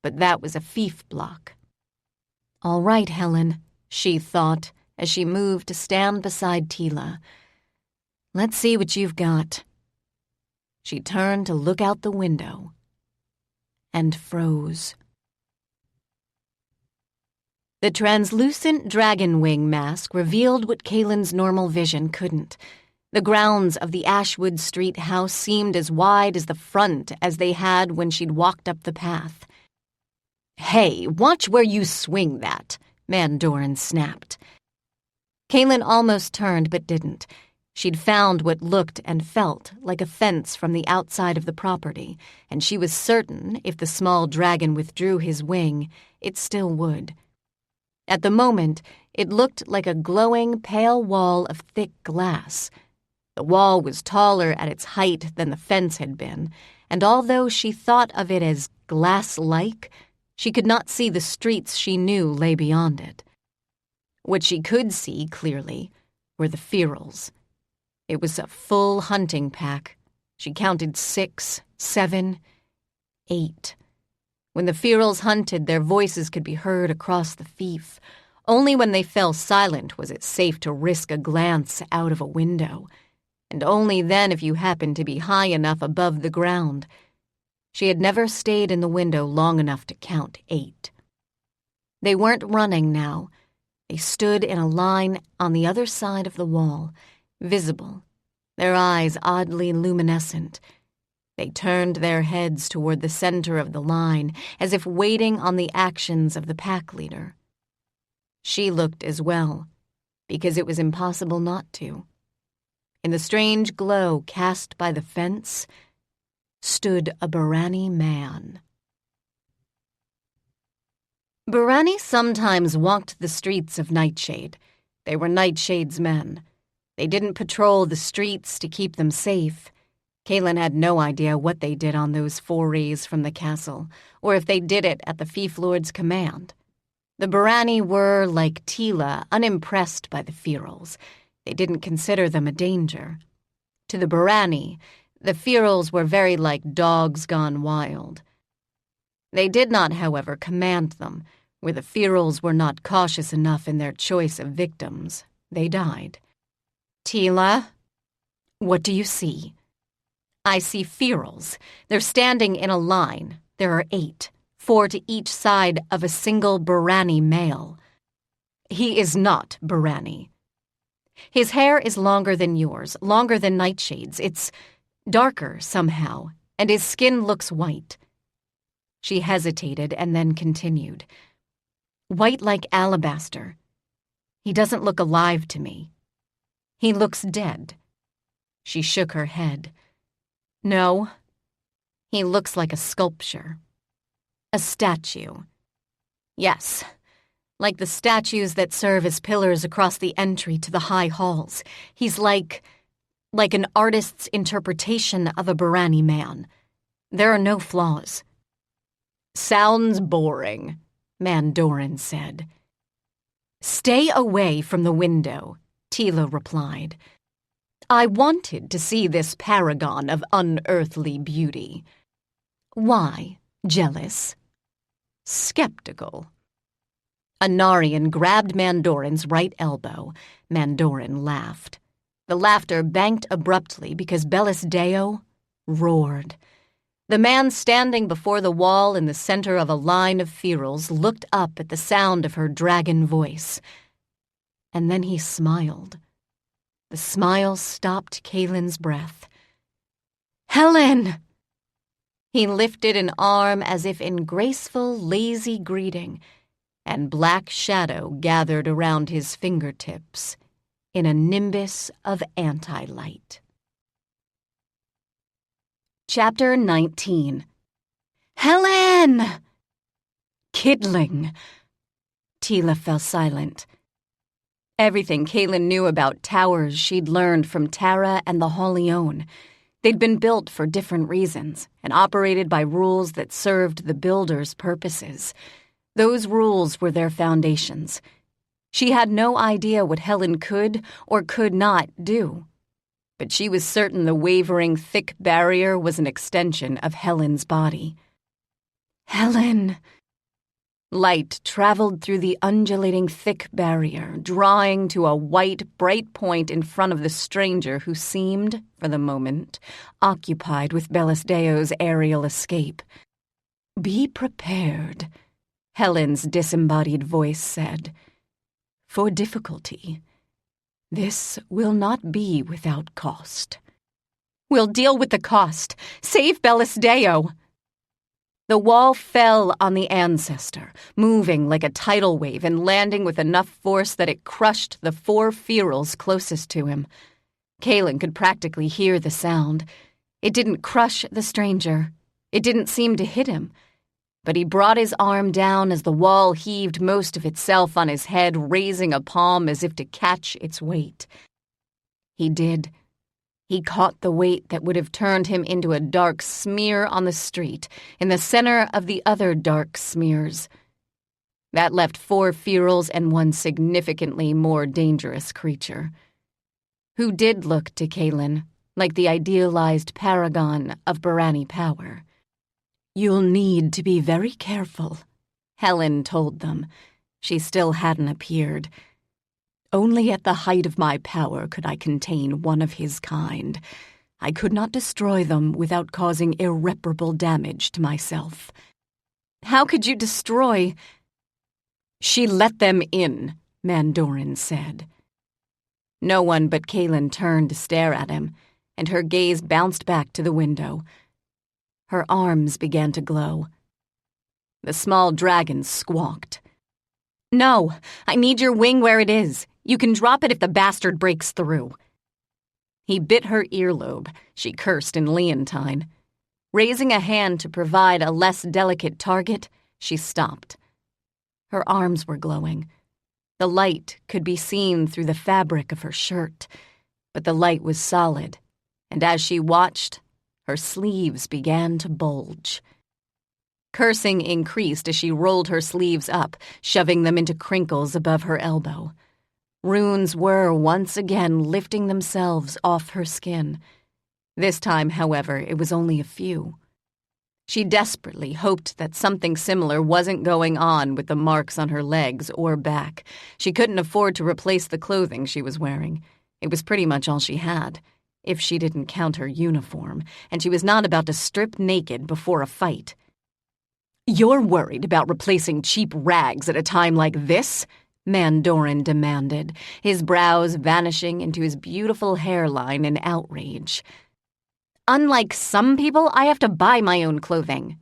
But that was a fief block. All right, Helen, she thought, as she moved to stand beside Teela. Let's see what you've got. She turned to look out the window and froze. The translucent dragon wing mask revealed what Kaylin's normal vision couldn't. The grounds of the Ashwood Street house seemed as wide as the front as they had when she'd walked up the path. Hey, watch where you swing that, Mandoran snapped. Kaylin almost turned but didn't. She'd found what looked and felt like a fence from the outside of the property, and she was certain if the small dragon withdrew his wing, it still would. At the moment, it looked like a glowing, pale wall of thick glass. The wall was taller at its height than the fence had been, and although she thought of it as glass-like, she could not see the streets she knew lay beyond it. What she could see clearly were the ferals. It was a full hunting pack. She counted 6, 7, 8. When the Ferals hunted, their voices could be heard across the fief. Only when they fell silent was it safe to risk a glance out of a window, and only then if you happened to be high enough above the ground. She had never stayed in the window long enough to count 8. They weren't running now. They stood in a line on the other side of the wall, visible, their eyes oddly luminescent. They turned their heads toward the center of the line, as if waiting on the actions of the pack leader. She looked as well, because it was impossible not to. In the strange glow cast by the fence stood a Barani man. Barani sometimes walked the streets of Nightshade. They were Nightshade's men. They didn't patrol the streets to keep them safe. Kaylin had no idea what they did on those forays from the castle, or if they did it at the fief lord's command. The Barani were, like Teela, unimpressed by the Ferals. They didn't consider them a danger. To the Barani, the Ferals were very like dogs gone wild. They did not, however, command them. Where the Ferals were not cautious enough in their choice of victims, they died. Teela, what do you see? I see Ferals. They're standing in a line. There are 8, 4 to each side of a single Barani male. He is not Barani. His hair is longer than yours, longer than Nightshade's. It's darker somehow, and his skin looks white. She hesitated and then continued. White like alabaster. He doesn't look alive to me. He looks dead. She shook her head. No, he looks like a sculpture. A statue. Yes, like the statues that serve as pillars across the entry to the high halls. He's like an artist's interpretation of a Barani man. There are no flaws. Sounds boring, Mandorin said. Stay away from the window, Teela replied. I wanted to see this paragon of unearthly beauty. Why, jealous? Skeptical. Anarian grabbed Mandorin's right elbow. Mandorin laughed. The laughter banked abruptly because Bellis Deo roared. The man standing before the wall in the center of a line of Ferals looked up at the sound of her dragon voice. And then he smiled. The smile stopped Kaylin's breath. Helen! He lifted an arm as if in graceful, lazy greeting, and black shadow gathered around his fingertips in a nimbus of anti-light. Chapter 19. Helen! Kidling! Teela fell silent. Everything Kaylin knew about towers she'd learned from Tara and the Holione. They'd been built for different reasons and operated by rules that served the builders' purposes. Those rules were their foundations. She had no idea what Helen could or could not do. But she was certain the wavering, thick barrier was an extension of Helen's body. Helen! Light traveled through the undulating thick barrier, drawing to a white, bright point in front of the stranger who seemed, for the moment, occupied with Bellis Deo's aerial escape. Be prepared, Helen's disembodied voice said, for difficulty. This will not be without cost. We'll deal with the cost. Save Bellis Deo! The wall fell on the ancestor, moving like a tidal wave and landing with enough force that it crushed the 4 Ferals closest to him. Kaylin could practically hear the sound. It didn't crush the stranger. It didn't seem to hit him. But he brought his arm down as the wall heaved most of itself on his head, raising a palm as if to catch its weight. He did. He caught the weight that would have turned him into a dark smear on the street, in the center of the other dark smears. That left 4 Ferals and 1 significantly more dangerous creature. who did look to Kaylin like the idealized paragon of Barani power. "You'll need to be very careful," Helen told them. She still hadn't appeared. "Only at the height of my power could I contain one of his kind. I could not destroy them without causing irreparable damage to myself." "How could you destroy—" "She let them in," Mandorin said. No one but Kaylin turned to stare at him, and her gaze bounced back to the window. Her arms began to glow. The small dragon squawked. "No, I need your wing where it is. You can drop it if the bastard breaks through." He bit her earlobe. She cursed in Leontine. Raising a hand to provide a less delicate target, she stopped. Her arms were glowing. The light could be seen through the fabric of her shirt, but the light was solid, and as she watched, her sleeves began to bulge. Cursing increased as she rolled her sleeves up, shoving them into crinkles above her elbow. Runes were once again lifting themselves off her skin. This time, however, it was only a few. She desperately hoped that something similar wasn't going on with the marks on her legs or back. She couldn't afford to replace the clothing she was wearing. It was pretty much all she had, if she didn't count her uniform, and she was not about to strip naked before a fight. "You're worried about replacing cheap rags at a time like this?" Mandorin demanded, his brows vanishing into his beautiful hairline in outrage. "Unlike some people, I have to buy my own clothing."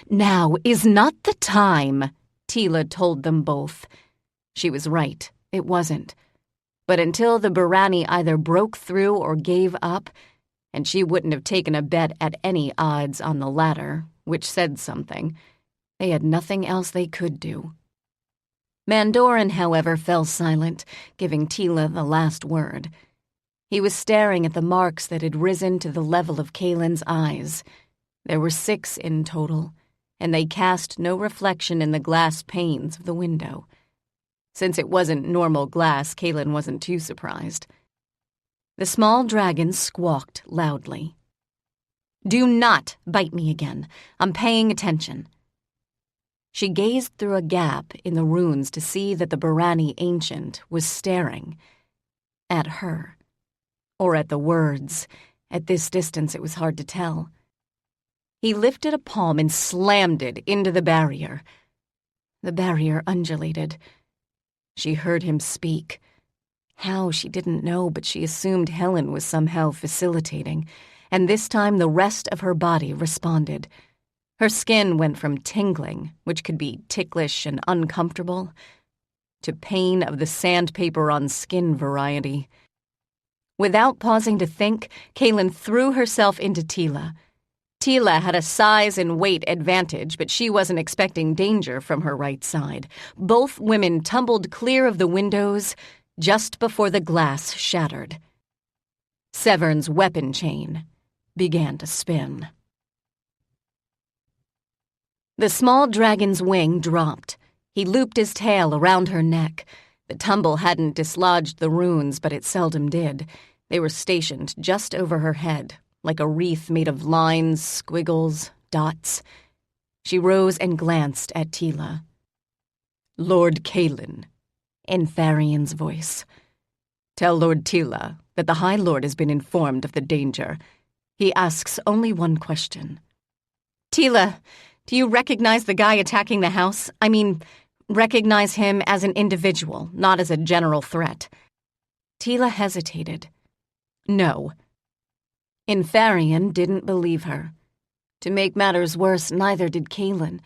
"Now is not the time," Teela told them both. She was right, it wasn't. But until the Barani either broke through or gave up, and she wouldn't have taken a bet at any odds on the latter, which said something, they had nothing else they could do. Mandorin, however, fell silent, giving Teela the last word. He was staring at the marks that had risen to the level of Kaylin's eyes. There were 6 in total, and they cast no reflection in the glass panes of the window. Since it wasn't normal glass, Kaylin wasn't too surprised. The small dragon squawked loudly. "Do not bite me again. I'm paying attention." She gazed through a gap in the runes to see that the Barani ancient was staring at her. Or at the words. At this distance, it was hard to tell. He lifted a palm and slammed it into the barrier. The barrier undulated. She heard him speak. How, she didn't know, but she assumed Helen was somehow facilitating, and this time the rest of her body responded. Her skin went from tingling, which could be ticklish and uncomfortable, to pain of the sandpaper on skin variety. Without pausing to think, Kaylin threw herself into Teela. Teela had a size and weight advantage, but she wasn't expecting danger from her right side. Both women tumbled clear of the windows just before the glass shattered. Severn's weapon chain began to spin. The small dragon's wing dropped. He looped his tail around her neck. The tumble hadn't dislodged the runes, but it seldom did. They were stationed just over her head, like a wreath made of lines, squiggles, dots. She rose and glanced at Teela. "Lord Kaylin," in Tharian's voice. "Tell Lord Teela that the High Lord has been informed of the danger. He asks only one question." "Teela, do you recognize the guy attacking the house? I mean, recognize him as an individual, not as a general threat?" Teela hesitated. "No." Tharian didn't believe her. To make matters worse, neither did Kaylin.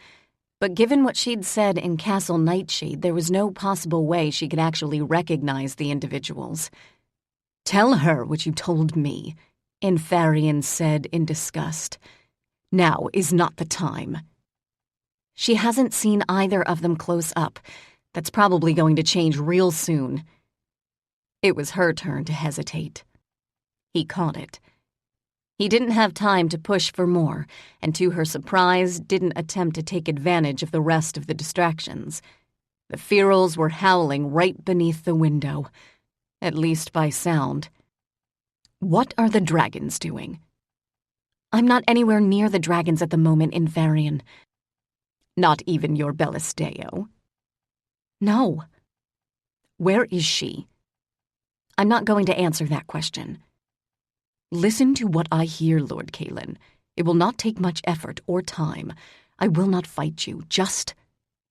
But given what she'd said in Castle Nightshade, there was no possible way she could actually recognize the individuals. "Tell her what you told me," Tharian said in disgust. "Now is not the time." "She hasn't seen either of them close up. That's probably going to change real soon." It was her turn to hesitate. He caught it. He didn't have time to push for more, and to her surprise, didn't attempt to take advantage of the rest of the distractions. The ferals were howling right beneath the window. at least by sound. "What are the dragons doing?" "I'm not anywhere near the dragons at the moment in Varian." "Not even your Bellisteo?" "No." "Where is she?" "I'm not going to answer that question." "Listen to what I hear, Lord Kaylin. It will not take much effort or time. I will not fight you. Just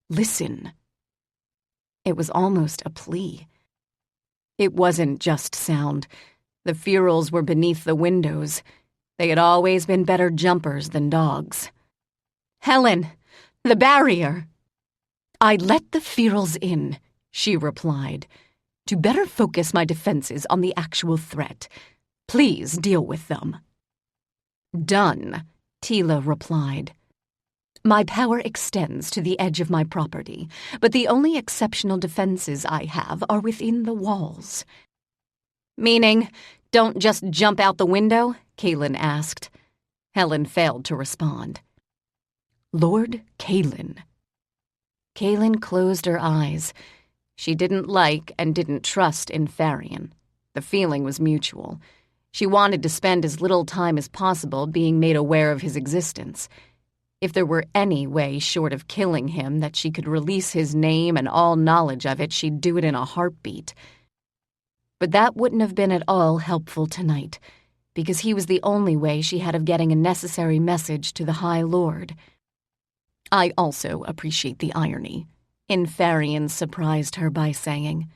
listen." It was almost a plea. It wasn't just sound. The ferals were beneath the windows. They had always been better jumpers than dogs. "Helen, the barrier!" "I let the ferals in," she replied, "to better focus my defenses on the actual threat. Please deal with them." "Done," Teela replied. "My power extends to the edge of my property, but the only exceptional defenses I have are within the walls." "Meaning, don't just jump out the window?" Kaylin asked. Helen failed to respond. "Lord Kaylin." Kaylin closed her eyes. She didn't like and didn't trust Infarian. The feeling was mutual. She wanted to spend as little time as possible being made aware of his existence. If there were any way short of killing him that she could release his name and all knowledge of it, she'd do it in a heartbeat. But that wouldn't have been at all helpful tonight, because he was the only way she had of getting a necessary message to the High Lord. "I also appreciate the irony," Infarian surprised her by saying.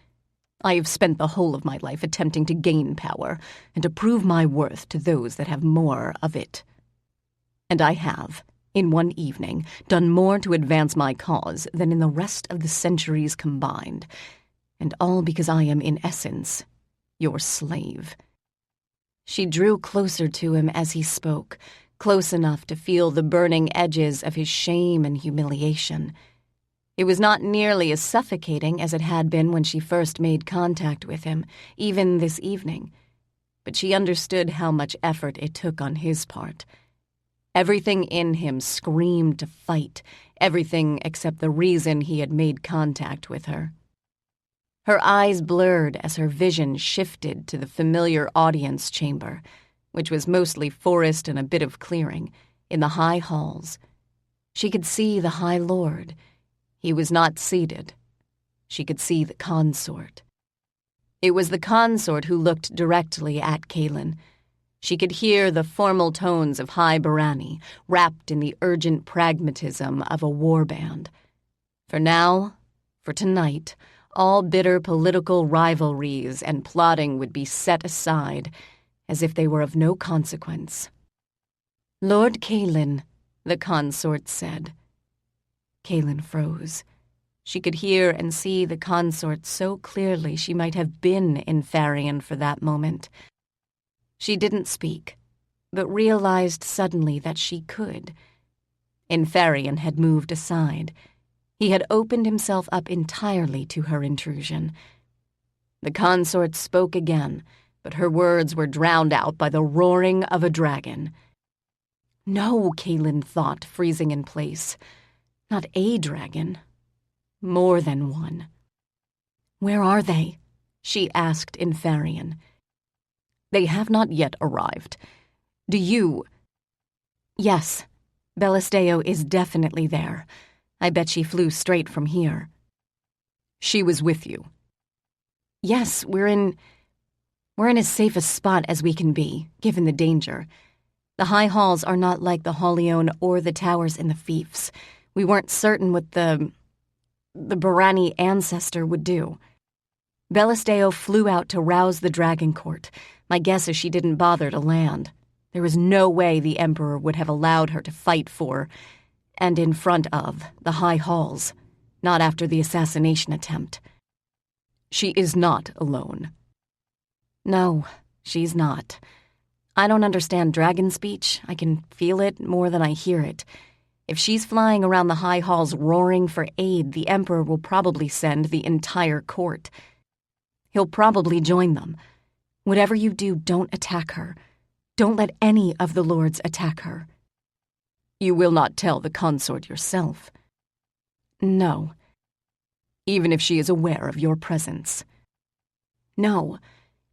"I have spent the whole of my life attempting to gain power and to prove my worth to those that have more of it. And I have, in one evening, done more to advance my cause than in the rest of the centuries combined, and all because I am, in essence, your slave." She drew closer to him as he spoke, close enough to feel the burning edges of his shame and humiliation. It was not nearly as suffocating as it had been when she first made contact with him, even this evening, but she understood how much effort it took on his part. Everything in him screamed to fight, everything except the reason he had made contact with her. Her eyes blurred as her vision shifted to the familiar audience chamber, which was mostly forest and a bit of clearing, in the high halls. She could see the High Lord. He was not seated. She could see the consort. It was the consort who looked directly at Kaylin. She could hear the formal tones of High Barani, wrapped in the urgent pragmatism of a war band. For now, for tonight, all bitter political rivalries and plotting would be set aside, as if they were of no consequence. "Lord Kaylin," the consort said. Kaylin froze. She could hear and see the consort so clearly she might have been in Farian for that moment. She didn't speak, but realized suddenly that she could. Infarian had moved aside. He had opened himself up entirely to her intrusion. The consort spoke again, but her words were drowned out by the roaring of a dragon. No, Kaylin thought, freezing in place. Not a dragon. More than one. "Where are they?" she asked Infarian. "They have not yet arrived. Do you—" "Yes, Bellisteo is definitely there. I bet she flew straight from here." "She was with you?" "Yes, we're in as safe a spot as we can be, given the danger. The high halls are not like the Holione or the towers in the fiefs. We weren't certain what the Barani ancestor would do. Bellisteo flew out to rouse the Dragon Court. My guess is she didn't bother to land. There was no way the Emperor would have allowed her to fight for, and in front of, the high halls, not after the assassination attempt." "She is not alone." "No, she's not. I don't understand dragon speech. I can feel it more than I hear it. If she's flying around the high halls roaring for aid, the Emperor will probably send the entire court. He'll probably join them. Whatever you do, don't attack her. Don't let any of the lords attack her." "You will not tell the consort yourself?" "No." "Even if she is aware of your presence?" No,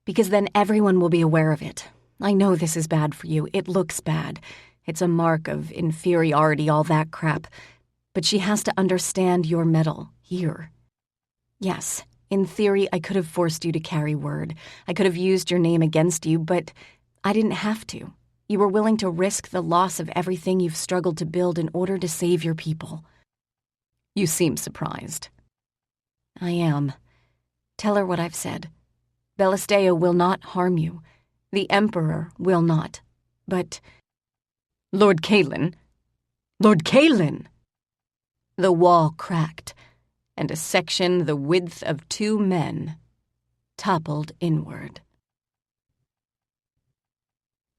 because then everyone will be aware of it. I know this is bad for you. It looks bad. It's a mark of inferiority, all that crap. But she has to understand your mettle here. Yes, in theory, I could have forced you to carry word. I could have used your name against you, but I didn't have to. You were willing to risk the loss of everything you've struggled to build in order to save your people. You seem surprised. I am. Tell her what I've said. Bellastea will not harm you. The Emperor will not. But... Lord Kaylin! Lord Kaylin! The wall cracked, and a section the width of 2 men toppled inward.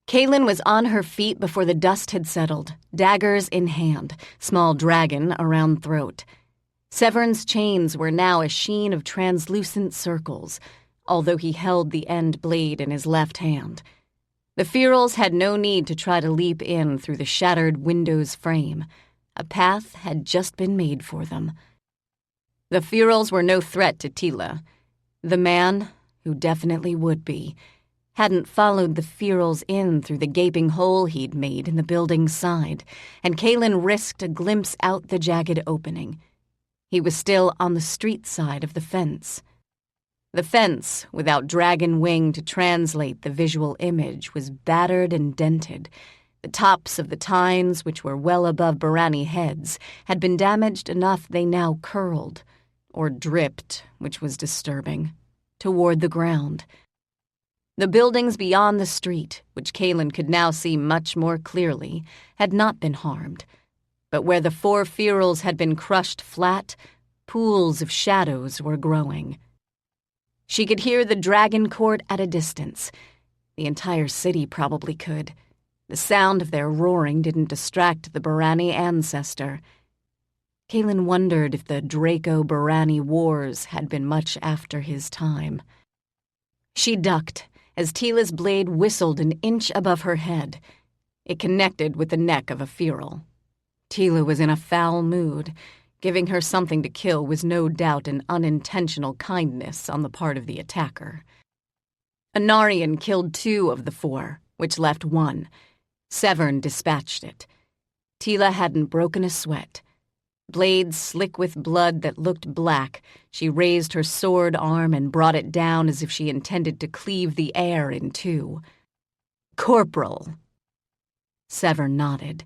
Kaylin was on her feet before the dust had settled, daggers in hand, small dragon around throat. Severn's chains were now a sheen of translucent circles, although he held the end blade in his left hand. The Ferals had no need to try to leap in through the shattered window's frame. A path had just been made for them. The Ferals were no threat to Teela. The man, who definitely would be, hadn't followed the Ferals in through the gaping hole he'd made in the building's side, and Kaylin risked a glimpse out the jagged opening. He was still on the street side of the fence. The fence, without dragon wing to translate the visual image, was battered and dented. The tops of the tines, which were well above Barani heads, had been damaged enough they now curled, or dripped, which was disturbing, toward the ground. The buildings beyond the street, which Kaylin could now see much more clearly, had not been harmed. But where the 4 Ferals had been crushed flat, pools of shadows were growing. She could hear the dragon court at a distance. The entire city probably could. The sound of their roaring didn't distract the Barani ancestor. Kaylin wondered if the Draco-Barani wars had been much after his time. She ducked as Teela's blade whistled an inch above her head. It connected with the neck of a Feral. Teela was in a foul mood. Giving her something to kill was no doubt an unintentional kindness on the part of the attacker. Anarian killed 2 of the 4, which left 1. Severn dispatched it. Teela hadn't broken a sweat. Blade slick with blood that looked black, she raised her sword arm and brought it down as if she intended to cleave the air in 2. Corporal. Severn nodded.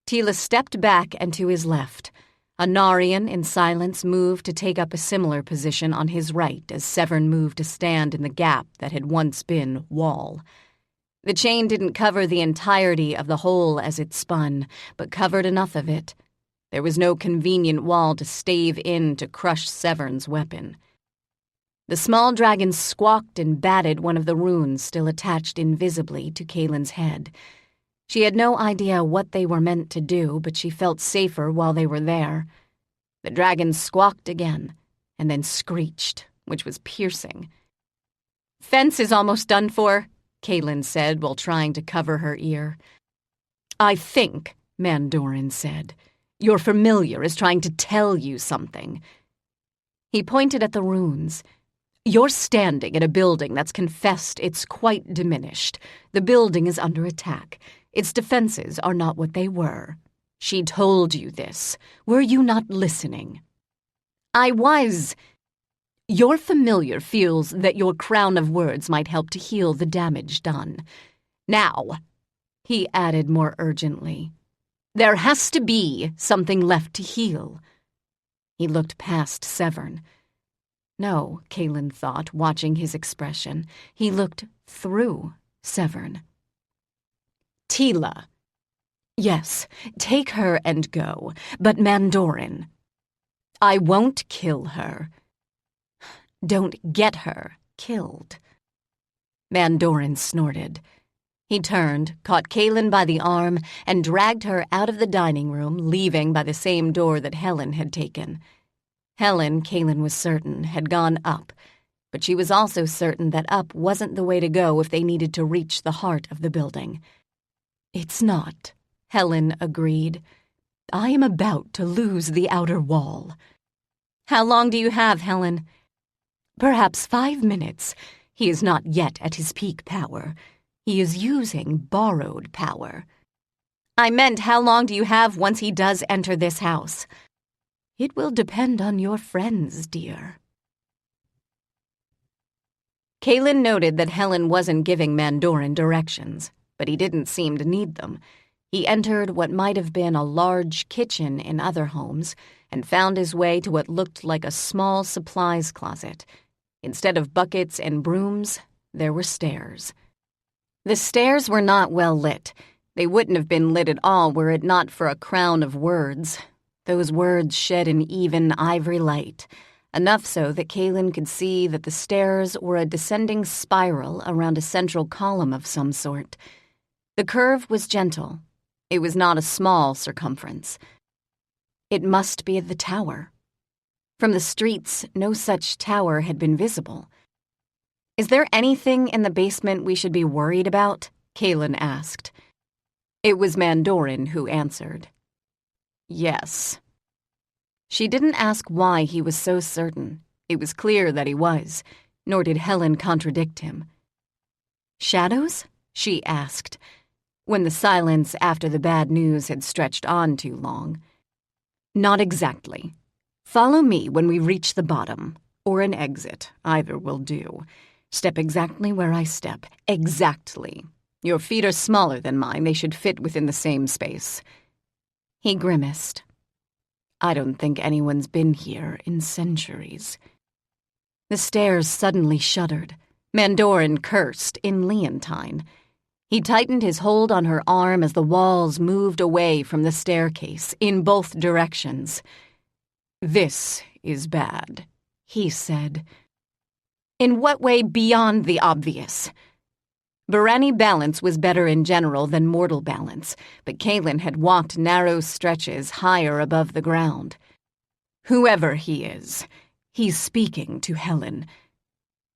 Teela stepped back and to his left. Anarian, in silence, moved to take up a similar position on his right as Severn moved to stand in the gap that had once been wall. The chain didn't cover the entirety of the hole as it spun, but covered enough of it. There was no convenient wall to stave in to crush Severn's weapon. The small dragon squawked and batted one of the runes still attached invisibly to Kaylin's head. She had no idea what they were meant to do, but she felt safer while they were there. The dragon squawked again, and then screeched, which was piercing. "Fence is almost done for," Kaylin said while trying to cover her ear. "I think," Mandorin said, "your familiar is trying to tell you something." He pointed at the runes. "You're standing in a building that's confessed it's quite diminished. The building is under attack. Its defenses are not what they were. She told you this. Were you not listening?" "I was." "Your familiar feels that your crown of words might help to heal the damage done. Now," he added more urgently, "there has to be something left to heal." He looked past Severn. No, Kaylin thought, watching his expression. He looked through Severn. "Teela." "Yes, take her and go, but Mandorin." "I won't kill her." "Don't get her killed." Mandorin snorted. He turned, caught Kaylin by the arm, and dragged her out of the dining room, leaving by the same door that Helen had taken. Helen, Kaylin was certain, had gone up, but she was also certain that up wasn't the way to go if they needed to reach the heart of the building. "It's not," Helen agreed. "I am about to lose the outer wall." "How long do you have, Helen?" Perhaps 5 minutes. He is not yet at his peak power. He is using borrowed power. I meant, how long do you have once he does enter this house? It will depend on your friends, dear. Kaylin noted that Helen wasn't giving Mandorin directions, but he didn't seem to need them. He entered what might have been a large kitchen in other homes and found his way to what looked like a small supplies closet. Instead of buckets and brooms, there were stairs. The stairs were not well lit. They wouldn't have been lit at all were it not for a crown of words. Those words shed an even ivory light, enough so that Kaylin could see that the stairs were a descending spiral around a central column of some sort. The curve was gentle. It was not a small circumference. It must be the tower. From the streets, no such tower had been visible. Is there anything in the basement we should be worried about? Kaylin asked. It was Mandorin who answered. Yes. She didn't ask why he was so certain. It was clear that he was, nor did Helen contradict him. Shadows? She asked, when the silence after the bad news had stretched on too long. Not exactly. Follow me when we reach the bottom, or an exit. Either will do. Step exactly where I step. Exactly. Your feet are smaller than mine. They should fit within the same space. He grimaced. I don't think anyone's been here in centuries. The stairs suddenly shuddered. Mandorin cursed in Leontine. He tightened his hold on her arm as the walls moved away from the staircase in both directions. This is bad, he said. In what way beyond the obvious? Barani balance was better in general than mortal balance, but Kaylin had walked narrow stretches higher above the ground. Whoever he is, he's speaking to Helen,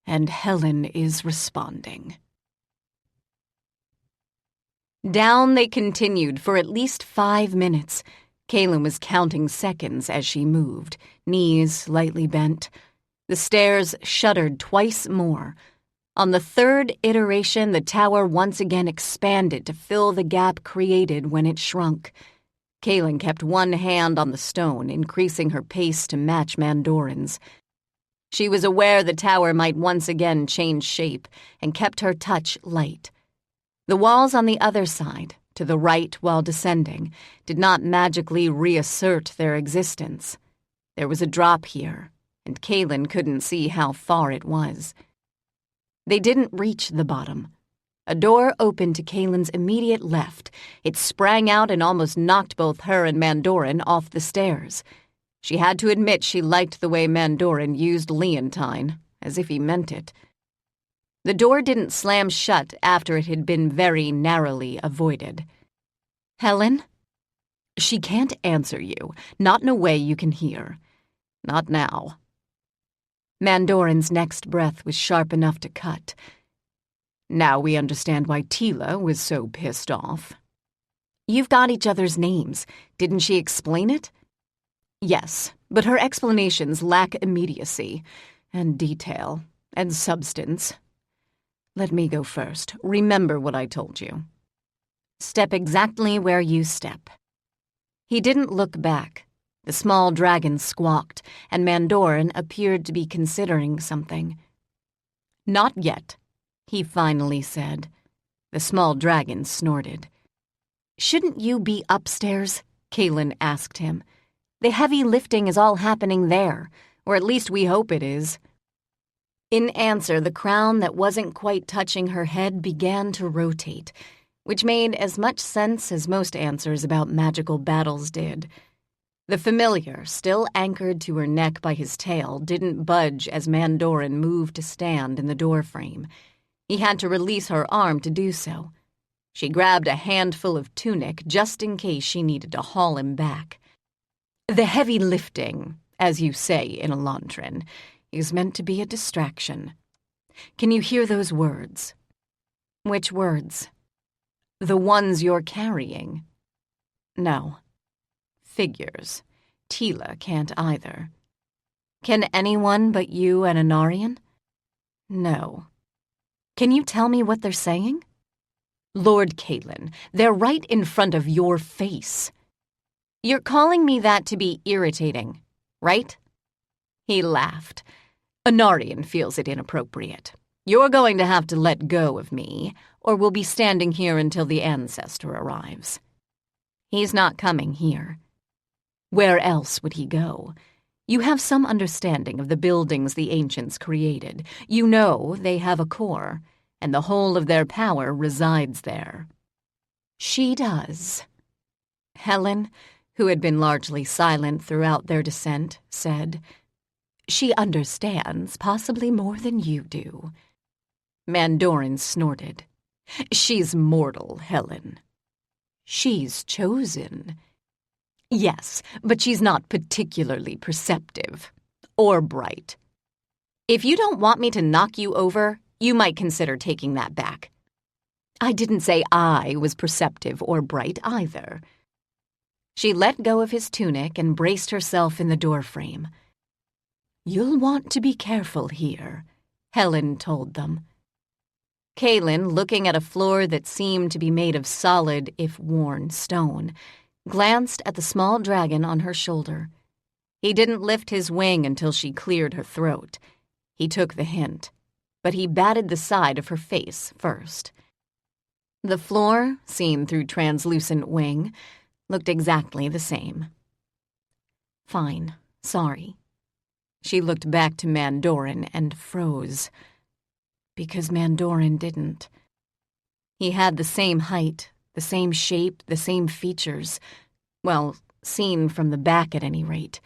and Helen is responding. Down they continued for at least 5 minutes. Kaylin was counting seconds as she moved, knees slightly bent. The stairs shuddered twice more. On the third iteration, the tower once again expanded to fill the gap created when it shrunk. Kaylin kept one hand on the stone, increasing her pace to match Mandorin's. She was aware the tower might once again change shape, and kept her touch light. The walls on the other side, to the right while descending, did not magically reassert their existence. There was a drop here, and Kaylin couldn't see how far it was. They didn't reach the bottom. A door opened to Kaylin's immediate left. It sprang out and almost knocked both her and Mandorin off the stairs. She had to admit she liked the way Mandorin used Leontine, as if he meant it. The door didn't slam shut after it had been very narrowly avoided. Helen? She can't answer you, not in a way you can hear. Not now. Mandorin's next breath was sharp enough to cut. Now we understand why Teela was so pissed off. You've got each other's names. Didn't she explain it? Yes, but her explanations lack immediacy, and detail, and substance. Let me go first. Remember what I told you. Step exactly where you step. He didn't look back. The small dragon squawked, and Mandorin appeared to be considering something. Not yet, he finally said. The small dragon snorted. Shouldn't you be upstairs? Kaylin asked him. The heavy lifting is all happening there, or at least we hope it is. In answer, the crown that wasn't quite touching her head began to rotate, which made as much sense as most answers about magical battles did. The familiar, still anchored to her neck by his tail, didn't budge as Mandorin moved to stand in the doorframe. He had to release her arm to do so. She grabbed a handful of tunic just in case she needed to haul him back. The heavy lifting, as you say in Elantran, is meant to be a distraction. Can you hear those words? Which words? The ones you're carrying. No. Figures. Teela can't either. Can anyone but you an Anarian? No. Can you tell me what they're saying? Lord Kaylin, they're right in front of your face. You're calling me that to be irritating, right? He laughed. Anarian feels it inappropriate. You're going to have to let go of me, or we'll be standing here until the ancestor arrives. He's not coming here. Where else would he go? You have some understanding of the buildings the ancients created. You know they have a core, and the whole of their power resides there. She does. Helen, who had been largely silent throughout their descent, said, She understands possibly more than you do. Mandorin snorted. She's mortal, Helen. She's chosen. Yes, but she's not particularly perceptive. Or bright. If you don't want me to knock you over, you might consider taking that back. I didn't say I was perceptive or bright either. She let go of his tunic and braced herself in the doorframe. You'll want to be careful here, Helen told them. Kaylin, looking at a floor that seemed to be made of solid, if worn, stone, glanced at the small dragon on her shoulder. He didn't lift his wing until she cleared her throat. He took the hint, but he batted the side of her face first. The floor, seen through translucent wing, looked exactly the same. Fine, sorry. She looked back to Mandorin and froze. Because Mandorin didn't. He had the same height, the same shape, the same features. Well, seen from the back at any rate.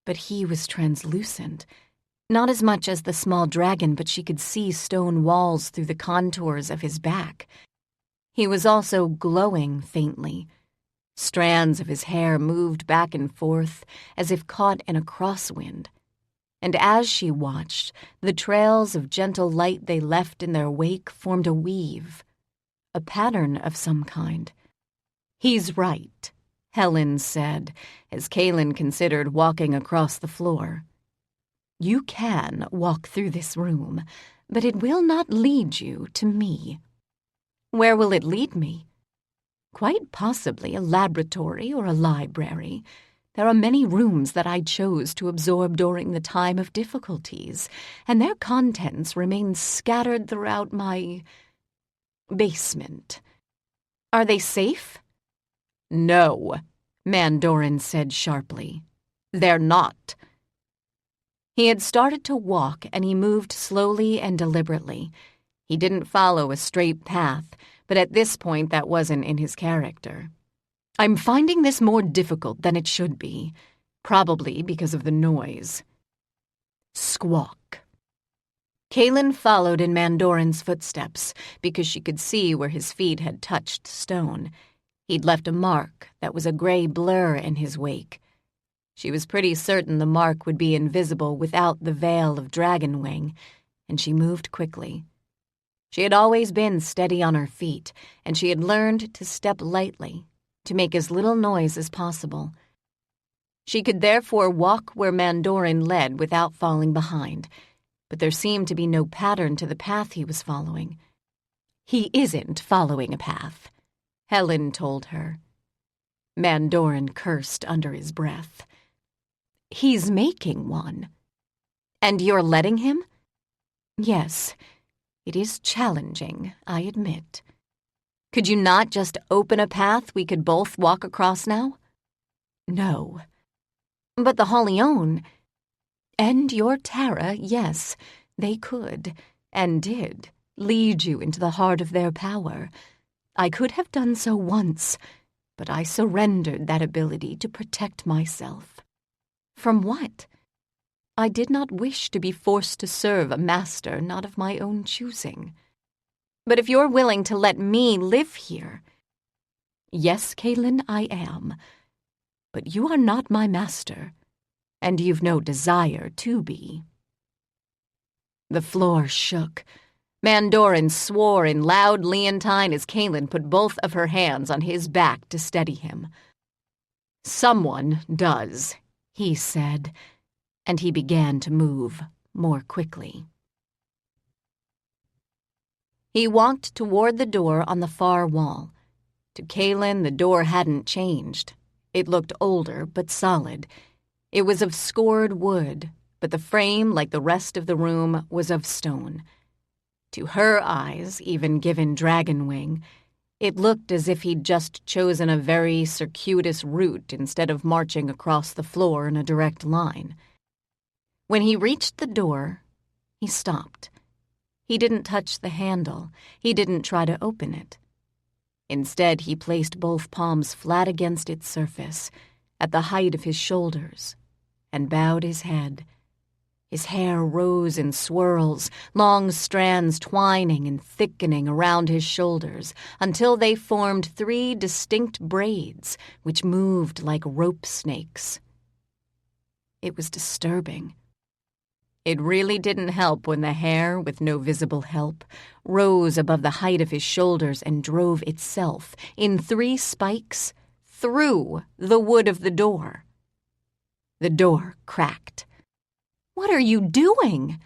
But he was translucent. Not as much as the small dragon, but she could see stone walls through the contours of his back. He was also glowing faintly. Strands of his hair moved back and forth as if caught in a crosswind. And as she watched, the trails of gentle light they left in their wake formed a weave, a pattern of some kind. He's right, Helen said, as Kaylin considered walking across the floor. You can walk through this room, but it will not lead you to me. Where will it lead me? Quite possibly a laboratory or a library. There are many rooms that I chose to absorb during the time of difficulties, and their contents remain scattered throughout my basement. Are they safe? No, Mandorin said sharply. They're not. He had started to walk, and he moved slowly and deliberately. He didn't follow a straight path, but at this point that wasn't in his character. I'm finding this more difficult than it should be, probably because of the noise. Squawk. Kaylin followed in Mandorin's footsteps because she could see where his feet had touched stone. He'd left a mark that was a gray blur in his wake. She was pretty certain the mark would be invisible without the veil of dragon wing, and she moved quickly. She had always been steady on her feet, and she had learned to step lightly, to make as little noise as possible. She could therefore walk where Mandorin led without falling behind, but there seemed to be no pattern to the path he was following. He isn't following a path, Helen told her. Mandorin cursed under his breath. He's making one. And you're letting him? Yes, it is challenging, I admit. Could you not just open a path we could both walk across now? No. But the Holion and your Tara, yes, they could, and did, lead you into the heart of their power. I could have done so once, but I surrendered that ability to protect myself. From what? I did not wish to be forced to serve a master not of my own choosing. But if you're willing to let me live here— Yes, Kaylin, I am. But you are not my master, and you've no desire to be. The floor shook. Mandorin swore in loud Leontine as Kaylin put both of her hands on his back to steady him. Someone does, he said, and he began to move more quickly. He walked toward the door on the far wall. To Kaylin, the door hadn't changed. It looked older, but solid. It was of scored wood, but the frame, like the rest of the room, was of stone. To her eyes, even given dragon wing, it looked as if he'd just chosen a very circuitous route instead of marching across the floor in a direct line. When he reached the door, he stopped. He didn't touch the handle. He didn't try to open it. Instead, he placed both palms flat against its surface, at the height of his shoulders, and bowed his head. His hair rose in swirls, long strands twining and thickening around his shoulders until they formed 3 distinct braids which moved like rope snakes. It was disturbing. It really didn't help when the hair, with no visible help, rose above the height of his shoulders and drove itself, in 3 spikes, through the wood of the door. The door cracked. "What are you doing?"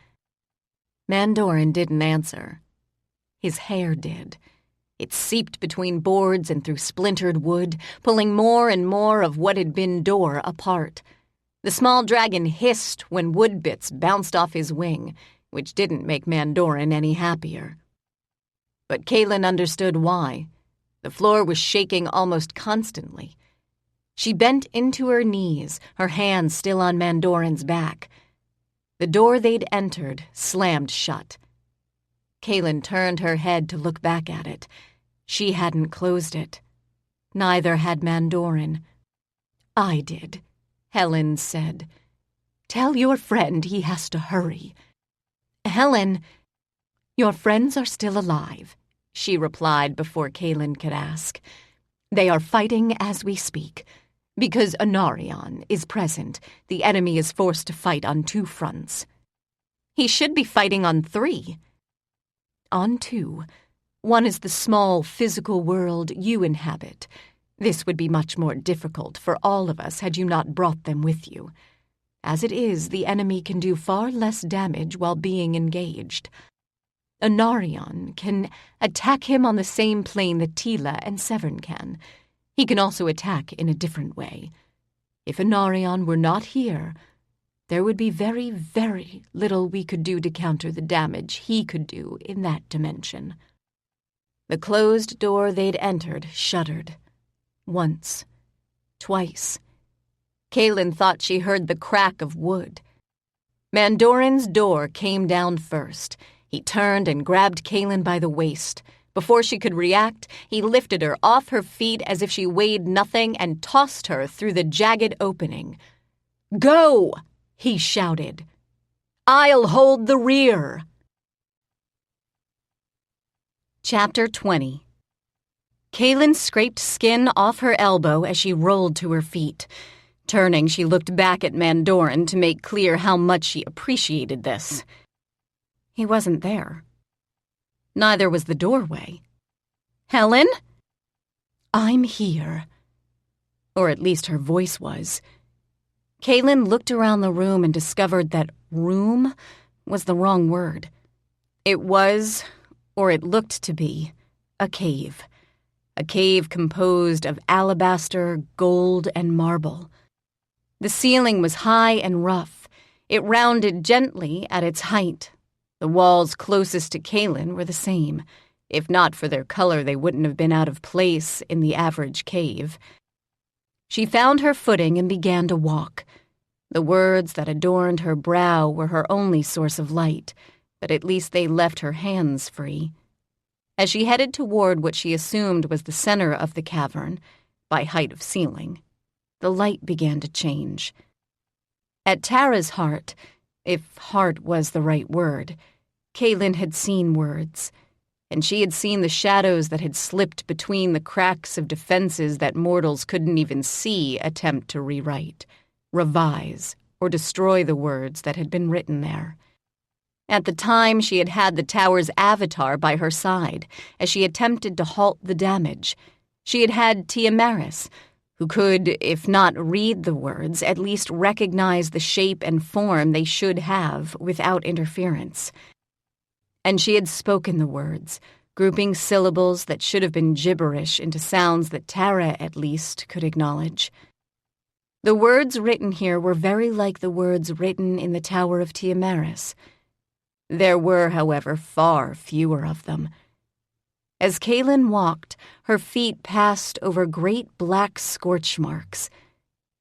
Mandorin didn't answer. His hair did. It seeped between boards and through splintered wood, pulling more and more of what had been door apart. The small dragon hissed when wood bits bounced off his wing, which didn't make Mandorin any happier. But Kaylin understood why. The floor was shaking almost constantly. She bent into her knees, her hands still on Mandorin's back. The door they'd entered slammed shut. Kaylin turned her head to look back at it. She hadn't closed it. Neither had Mandorin. "I did," Helen said. "Tell your friend he has to hurry." "Helen, your friends are still alive," she replied before Kaylin could ask. "They are fighting as we speak. Because Anarion is present, the enemy is forced to fight on 2 fronts. He should be fighting on 3. On 2. One is the small physical world you inhabit. This would be much more difficult for all of us had you not brought them with you. As it is, the enemy can do far less damage while being engaged. Anarion can attack him on the same plane that Teela and Severn can. He can also attack in a different way. If Anarion were not here, there would be very, very little we could do to counter the damage he could do in that dimension." The closed door they'd entered shuddered. Once. Twice. Kaylin thought she heard the crack of wood. Mandorin's door came down first. He turned and grabbed Kaylin by the waist. Before she could react, he lifted her off her feet as if she weighed nothing and tossed her through the jagged opening. "Go!" he shouted. "I'll hold the rear." Chapter 20. Kaylin scraped skin off her elbow as she rolled to her feet. Turning, she looked back at Mandorin to make clear how much she appreciated this. He wasn't there. Neither was the doorway. "Helen?" "I'm here." Or at least her voice was. Kaylin looked around the room and discovered that room was the wrong word. It was, or it looked to be, a cave. A cave composed of alabaster, gold, and marble. The ceiling was high and rough. It rounded gently at its height. The walls closest to Kaylin were the same. If not for their color, they wouldn't have been out of place in the average cave. She found her footing and began to walk. The words that adorned her brow were her only source of light, but at least they left her hands free. As she headed toward what she assumed was the center of the cavern, by height of ceiling, the light began to change. At Tara's heart, if heart was the right word, Kaylin had seen words, and she had seen the shadows that had slipped between the cracks of defenses that mortals couldn't even see attempt to rewrite, revise, or destroy the words that had been written there. At the time, she had had the tower's avatar by her side as she attempted to halt the damage. She had had Tiamaris, who could, if not read the words, at least recognize the shape and form they should have without interference. And she had spoken the words, grouping syllables that should have been gibberish into sounds that Tara, at least, could acknowledge. The words written here were very like the words written in the Tower of Tiamaris. There were, however, far fewer of them. As Kaylin walked, her feet passed over great black scorch marks.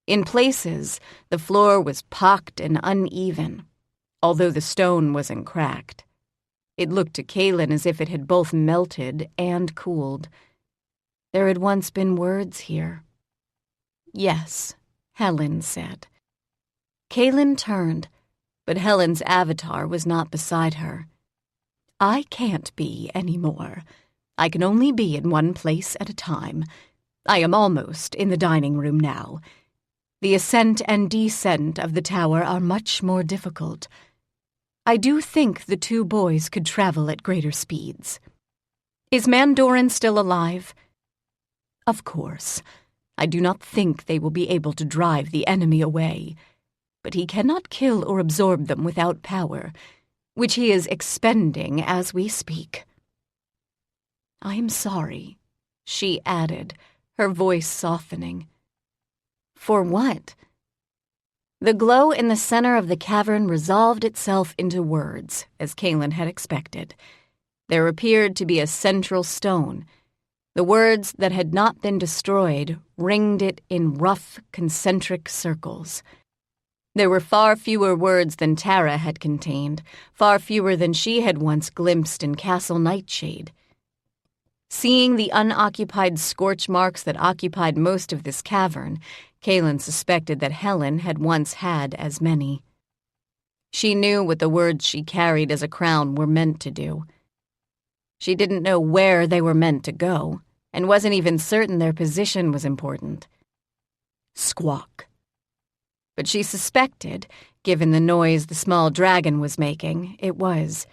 In places, the floor was pocked and uneven, although the stone wasn't cracked. It looked to Kaylin as if it had both melted and cooled. There had once been words here. Yes, Helen said. Kaylin turned, but Helen's avatar was not beside her. I can't be anymore. I can only be in one place at a time. I am almost in the dining room now. The ascent and descent of the tower are much more difficult. I do think the two boys could travel at greater speeds. Is Mandorin still alive? Of course. I do not think they will be able to drive the enemy away, but he cannot kill or absorb them without power, which he is expending as we speak. I am sorry, she added, her voice softening. For what? The glow in the center of the cavern resolved itself into words, as Kaylin had expected. There appeared to be a central stone. The words that had not been destroyed ringed it in rough, concentric circles. There were far fewer words than Tara had contained, far fewer than she had once glimpsed in Castle Nightshade. Seeing the unoccupied scorch marks that occupied most of this cavern, Kaylin suspected that Helen had once had as many. She knew what the words she carried as a crown were meant to do. She didn't know where they were meant to go, and wasn't even certain their position was important. Squawk. But she suspected, given the noise the small dragon was making, it was.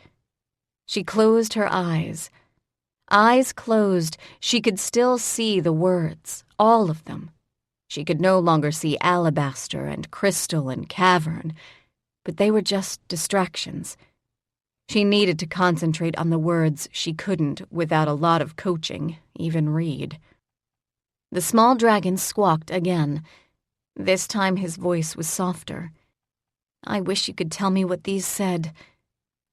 She closed her eyes. Eyes closed, she could still see the words, all of them. She could no longer see alabaster and crystal and cavern, but they were just distractions. She needed to concentrate on the words she couldn't, without a lot of coaching, even read. The small dragon squawked again. This time his voice was softer. I wish you could tell me what these said.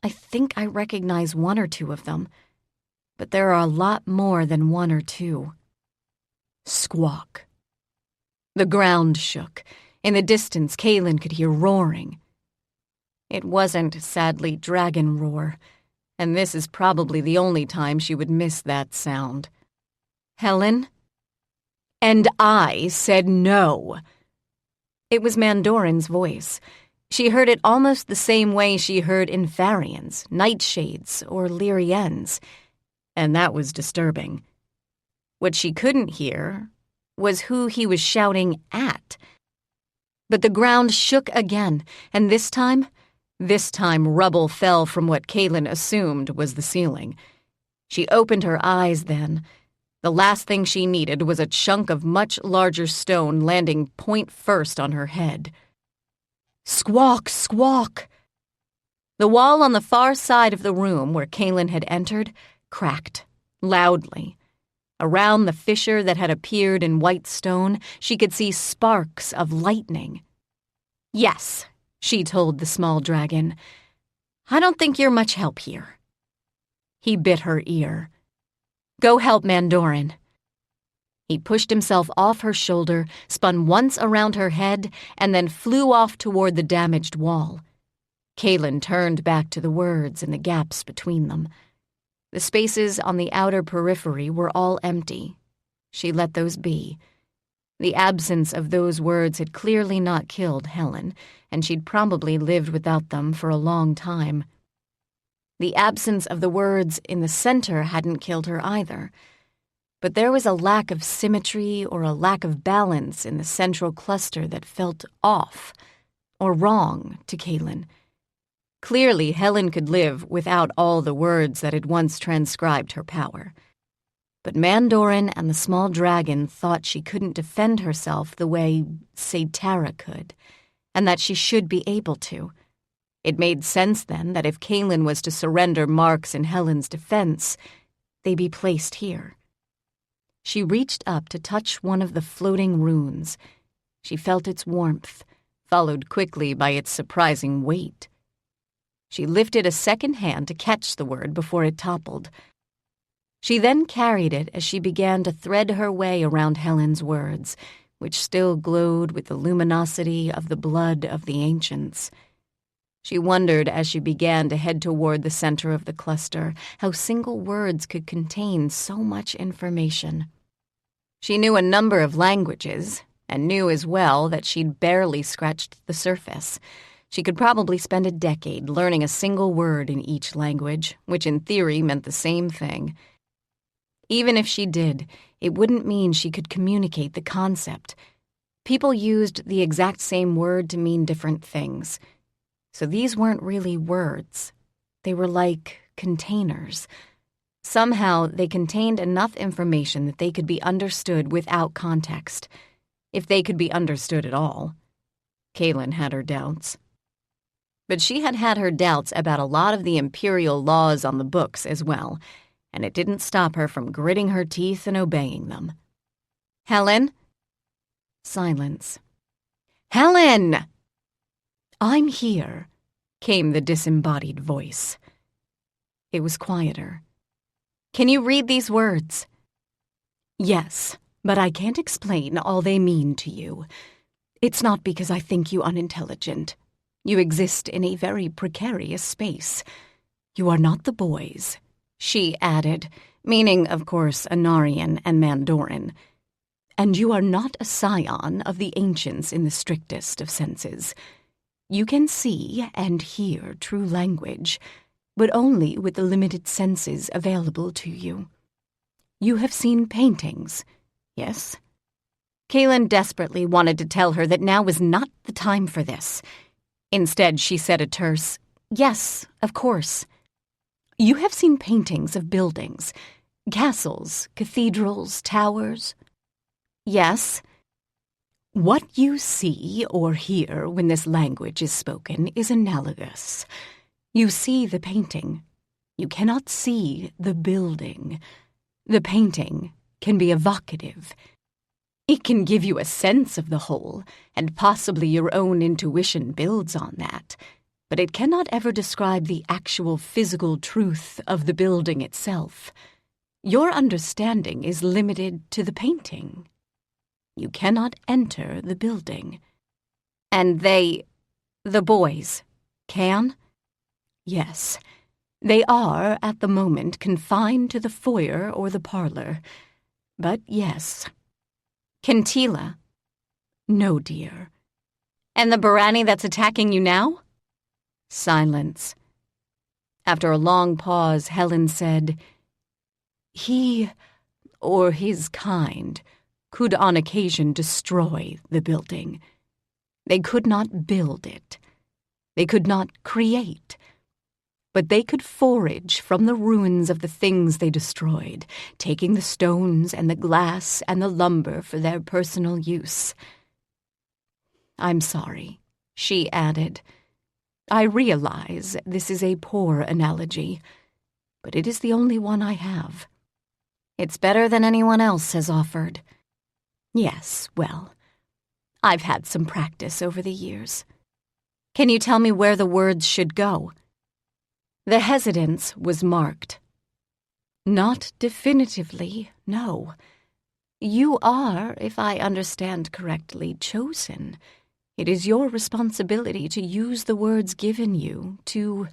I think I recognize one or two of them, but there are a lot more than one or two. Squawk. The ground shook. In the distance, Kaylin could hear roaring. It wasn't, sadly, dragon roar, and this is probably the only time she would miss that sound. Helen? And I said no. It was Mandorin's voice. She heard it almost the same way she heard Infarians, Nightshades, or Lyrians, and that was disturbing. What she couldn't hear was who he was shouting at. But the ground shook again, and this time rubble fell from what Kaylin assumed was the ceiling. She opened her eyes then. The last thing she needed was a chunk of much larger stone landing point first on her head. Squawk, squawk! The wall on the far side of the room where Kaylin had entered cracked, loudly. Around the fissure that had appeared in white stone, she could see sparks of lightning. Yes, she told the small dragon. I don't think you're much help here. He bit her ear. Go help Mandorin. He pushed himself off her shoulder, spun once around her head, and then flew off toward the damaged wall. Kaylin turned back to the words and the gaps between them. The spaces on the outer periphery were all empty. She let those be. The absence of those words had clearly not killed Helen, and she'd probably lived without them for a long time. The absence of the words in the center hadn't killed her either. But there was a lack of symmetry or a lack of balance in the central cluster that felt off, or wrong, to Kaylin. Clearly, Helen could live without all the words that had once transcribed her power. But Mandorin and the small dragon thought she couldn't defend herself the way, say, Tara could, and that she should be able to. It made sense then that if Kaylin was to surrender Mark's and Helen's defense, they be placed here. She reached up to touch one of the floating runes. She felt its warmth, followed quickly by its surprising weight. She lifted a second hand to catch the word before it toppled. She then carried it as she began to thread her way around Helen's words, which still glowed with the luminosity of the blood of the ancients. She wondered as she began to head toward the center of the cluster how single words could contain so much information. She knew a number of languages, and knew as well that she'd barely scratched the surface. She could probably spend a decade learning a single word in each language, which in theory meant the same thing. Even if she did, it wouldn't mean she could communicate the concept. People used the exact same word to mean different things. So these weren't really words. They were like containers. Somehow they contained enough information that they could be understood without context. If they could be understood at all. Kaylin had her doubts. But she had her doubts about a lot of the imperial laws on the books as well, and it didn't stop her from gritting her teeth and obeying them. "Helen?" Silence. "Helen!" "I'm here," came the disembodied voice. It was quieter. "Can you read these words?" "Yes, but I can't explain all they mean to you. It's not because I think you unintelligent. You exist in a very precarious space. You are not the boys," she added, meaning, of course, Anarian and Mandorin. "And you are not a scion of the ancients in the strictest of senses. You can see and hear true language, but only with the limited senses available to you. You have seen paintings, yes?" Kaylin desperately wanted to tell her that now was not the time for this. Instead, she said a terse, "Yes, of course." "You have seen paintings of buildings, castles, cathedrals, towers?" "Yes." "What you see or hear when this language is spoken is analogous. You see the painting. You cannot see the building. The painting can be evocative. It can give you a sense of the whole, and possibly your own intuition builds on that, but it cannot ever describe the actual physical truth of the building itself. Your understanding is limited to the painting. You cannot enter the building." "And the boys, can?" "Yes. They are, at the moment, confined to the foyer or the parlor. But yes." "Can Teela?" "No, dear." "And the Barani that's attacking you now?" Silence. After a long pause, Helen said, "He, or his kind, could on occasion destroy the building. They could not build it. They could not create. But they could forage from the ruins of the things they destroyed, taking the stones and the glass and the lumber for their personal use." "I'm sorry," she added. "I realize this is a poor analogy, but it is the only one I have." "It's better than anyone else has offered." "Yes, well, I've had some practice over the years." "Can you tell me where the words should go?" The hesitance was marked. "Not definitively, no. You are, if I understand correctly, chosen. It is your responsibility to use the words given you to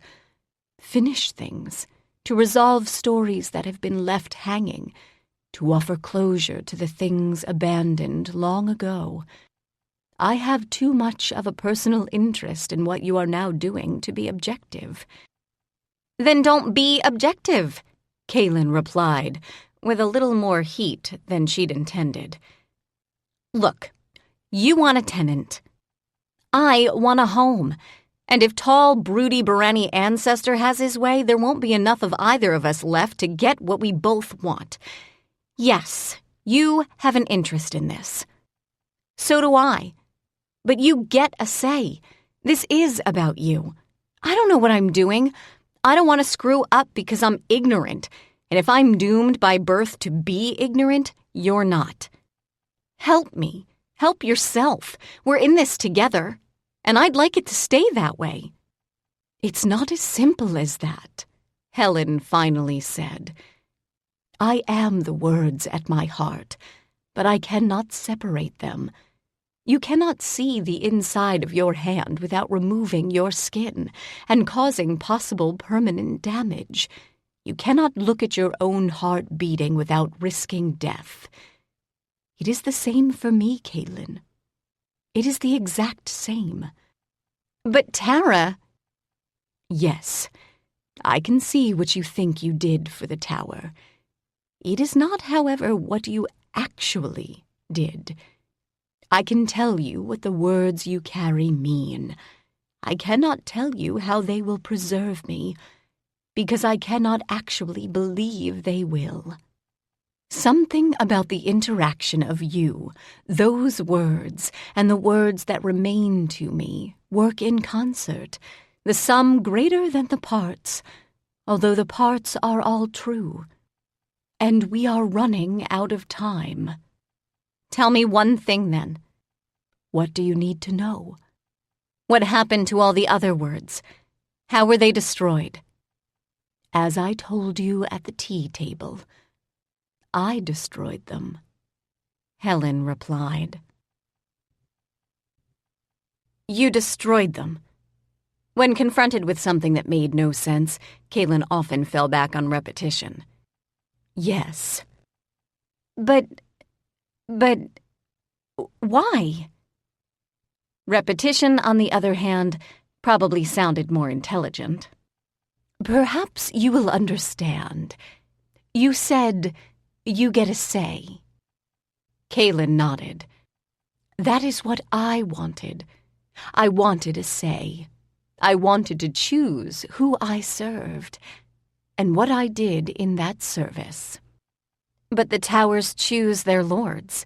finish things, to resolve stories that have been left hanging, to offer closure to the things abandoned long ago. I have too much of a personal interest in what you are now doing to be objective." "Then don't be objective," Kaylin replied, with a little more heat than she'd intended. "Look, you want a tenant. I want a home. And if tall, broody Barani ancestor has his way, there won't be enough of either of us left to get what we both want. Yes, you have an interest in this. So do I. But you get a say. This is about you. I don't know what I'm doing. I don't want to screw up because I'm ignorant. And if I'm doomed by birth to be ignorant, you're not. Help me. Help yourself. We're in this together. And I'd like it to stay that way. It's not as simple as that, Helen finally said. I am the words at my heart, but I cannot separate them. You cannot see the inside of your hand without removing your skin and causing possible permanent damage. You cannot look at your own heart beating without risking death. It is the same for me, Kaylin. It is the exact same. But Tara... Yes, I can see what you think you did for the tower. It is not, however, what you actually did. I can tell you what the words you carry mean. I cannot tell you how they will preserve me, because I cannot actually believe they will. Something about the interaction of you, those words, and the words that remain to me work in concert, the sum greater than the parts, although the parts are all true. And we are running out of time. Tell me one thing, then. What do you need to know? What happened to all the other words? How were they destroyed? As I told you at the tea table, I destroyed them, Helen replied. You destroyed them. When confronted with something that made no sense, Kaylin often fell back on repetition. Yes. But why? Repetition, on the other hand, probably sounded more intelligent. Perhaps you will understand. You said you get a say. Kaylin nodded. That is what I wanted. I wanted a say. I wanted to choose who I served and what I did in that service. But the towers choose their lords.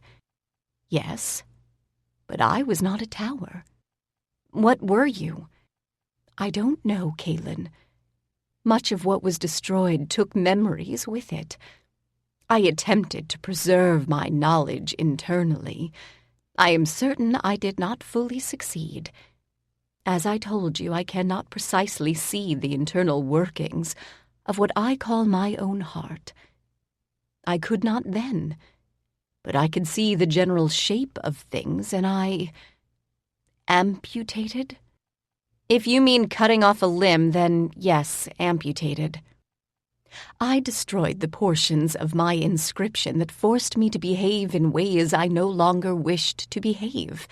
Yes, but I was not a tower. What were you? I don't know, Kaylin. Much of what was destroyed took memories with it. I attempted to preserve my knowledge internally. I am certain I did not fully succeed. As I told you, I cannot precisely see the internal workings of what I call my own heart. I could not then, but I could see the general shape of things, and I amputated? If you mean cutting off a limb, then yes, amputated. I destroyed the portions of my inscription that forced me to behave in ways I no longer wished to behave.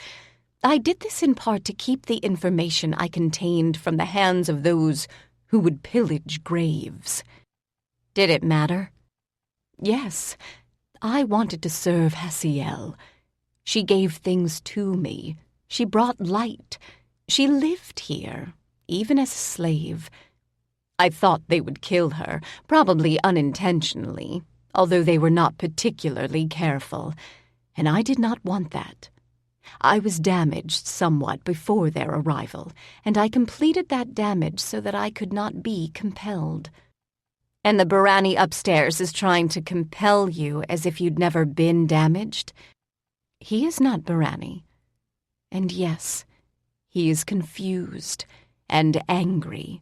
I did this in part to keep the information I contained from the hands of those who would pillage graves. Did it matter? Yes, I wanted to serve Hasiel. She gave things to me. She brought light. She lived here, even as a slave. I thought they would kill her, probably unintentionally, although they were not particularly careful, and I did not want that. I was damaged somewhat before their arrival, and I completed that damage so that I could not be compelled. And the Barani upstairs is trying to compel you as if you'd never been damaged? He is not Barani. And yes, he is confused and angry.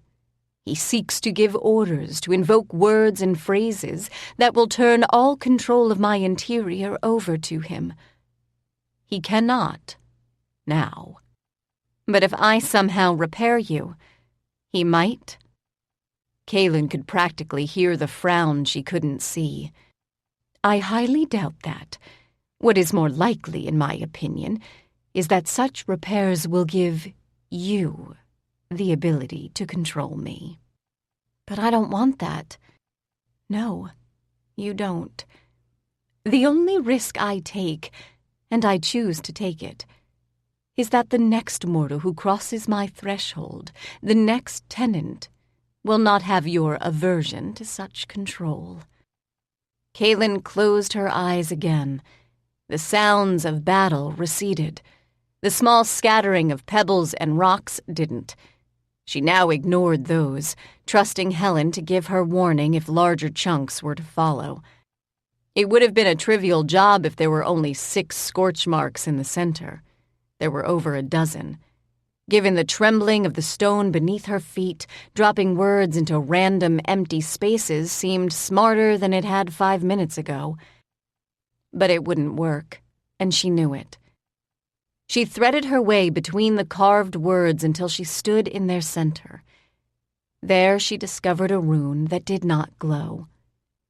He seeks to give orders, to invoke words and phrases that will turn all control of my interior over to him. He cannot, now. But if I somehow repair you, he might. Kaylin could practically hear the frown she couldn't see. I highly doubt that. What is more likely, in my opinion, is that such repairs will give you the ability to control me. But I don't want that. No, you don't. The only risk I take, and I choose to take it, is that the next mortal who crosses my threshold, the next tenant, will not have your aversion to such control. Kaylin closed her eyes again. The sounds of battle receded. The small scattering of pebbles and rocks didn't. She now ignored those, trusting Helen to give her warning if larger chunks were to follow. It would have been a trivial job if there were only 6 scorch marks in the center. There were over a dozen. Given the trembling of the stone beneath her feet, dropping words into random empty spaces seemed smarter than it had 5 minutes ago. But it wouldn't work, and she knew it. She threaded her way between the carved words until she stood in their center. There she discovered a rune that did not glow.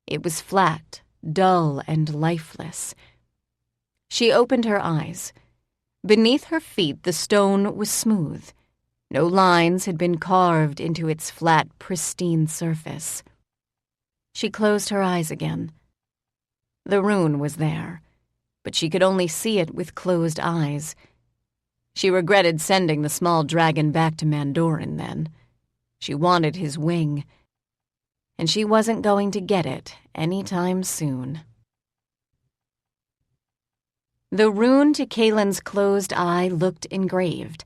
It was flat, dull, and lifeless. She opened her eyes. Beneath her feet the stone was smooth. No lines had been carved into its flat, pristine surface. She closed her eyes again. The rune was there, but she could only see it with closed eyes. She regretted sending the small dragon back to Mandorin then. She wanted his wing, and she wasn't going to get it any time soon. The rune to Kaylin's closed eye looked engraved.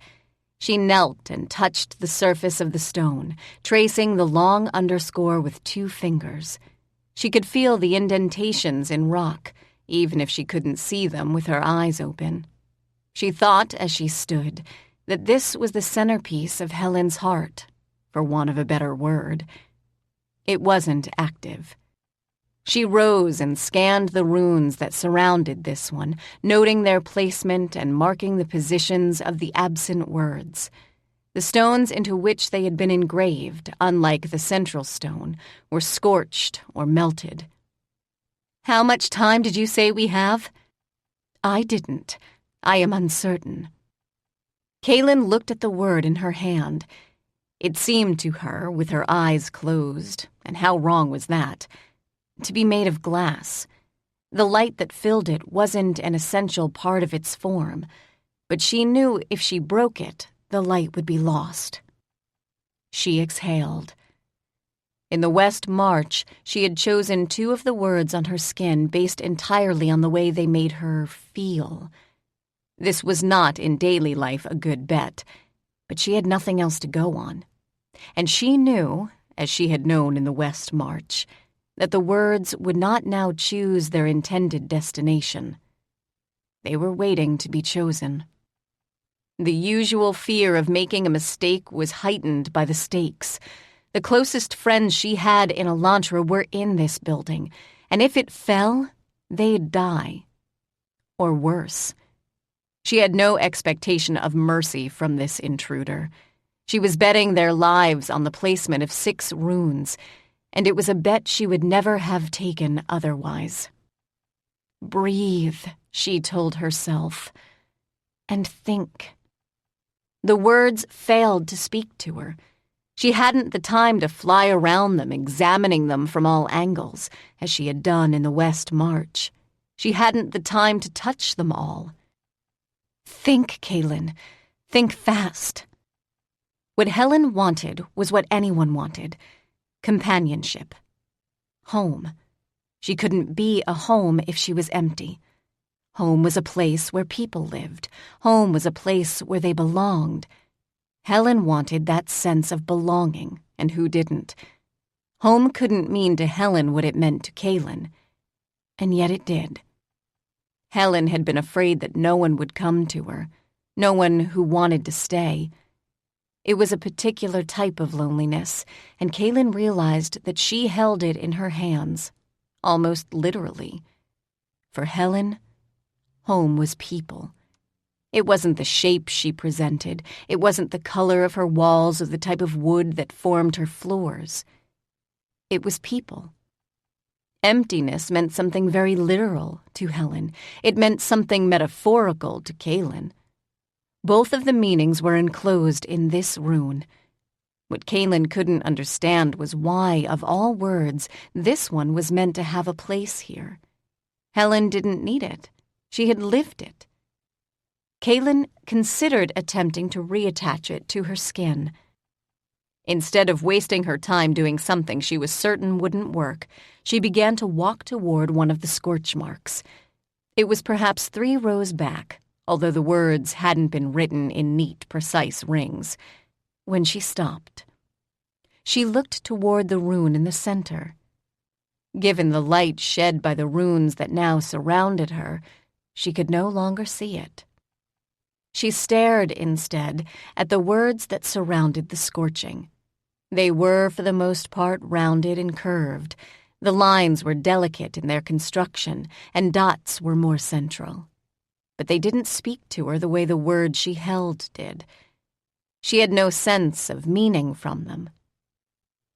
She knelt and touched the surface of the stone, tracing the long underscore with 2 fingers. She could feel the indentations in rock, even if she couldn't see them with her eyes open. She thought, as she stood, that this was the centerpiece of Helen's heart, for want of a better word. It wasn't active. She rose and scanned the runes that surrounded this one, noting their placement and marking the positions of the absent words. The stones into which they had been engraved, unlike the central stone, were scorched or melted. "How much time did you say we have?" "I didn't. I am uncertain." Kaylin looked at the word in her hand. It seemed to her, with her eyes closed, and how wrong was that, to be made of glass. The light that filled it wasn't an essential part of its form, but she knew if she broke it, the light would be lost. She exhaled. In the West March, she had chosen 2 of the words on her skin based entirely on the way they made her feel. This was not in daily life a good bet, but she had nothing else to go on. And she knew, as she had known in the West March, that the words would not now choose their intended destination. They were waiting to be chosen. The usual fear of making a mistake was heightened by the stakes. The closest friends she had in Elantra were in this building, and if it fell, they'd die. Or worse. She had no expectation of mercy from this intruder. She was betting their lives on the placement of 6 runes, and it was a bet she would never have taken otherwise. "Breathe," she told herself, "and think." The words failed to speak to her. She hadn't the time to fly around them, examining them from all angles, as she had done in the West March. She hadn't the time to touch them all. Think, Kaylin. Think fast. What Helen wanted was what anyone wanted. Companionship. Home. She couldn't be a home if she was empty. Home was a place where people lived. Home was a place where they belonged. Helen wanted that sense of belonging, and who didn't? Home couldn't mean to Helen what it meant to Kaylin. And yet it did. Helen had been afraid that no one would come to her, no one who wanted to stay. It was a particular type of loneliness, and Kaylin realized that she held it in her hands, almost literally. For Helen, home was people. It wasn't the shape she presented. It wasn't the color of her walls or the type of wood that formed her floors. It was people. Emptiness meant something very literal to Helen. It meant something metaphorical to Kaylin. Both of the meanings were enclosed in this rune. What Kaylin couldn't understand was why, of all words, this one was meant to have a place here. Helen didn't need it. She had lived it. Kaylin considered attempting to reattach it to her skin. Instead of wasting her time doing something she was certain wouldn't work, she began to walk toward one of the scorch marks. It was perhaps 3 rows back, although the words hadn't been written in neat, precise rings, when she stopped. She looked toward the rune in the center. Given the light shed by the runes that now surrounded her, she could no longer see it. She stared, instead, at the words that surrounded the scorching. They were, for the most part, rounded and curved. The lines were delicate in their construction, and dots were more central. But they didn't speak to her the way the words she held did. She had no sense of meaning from them.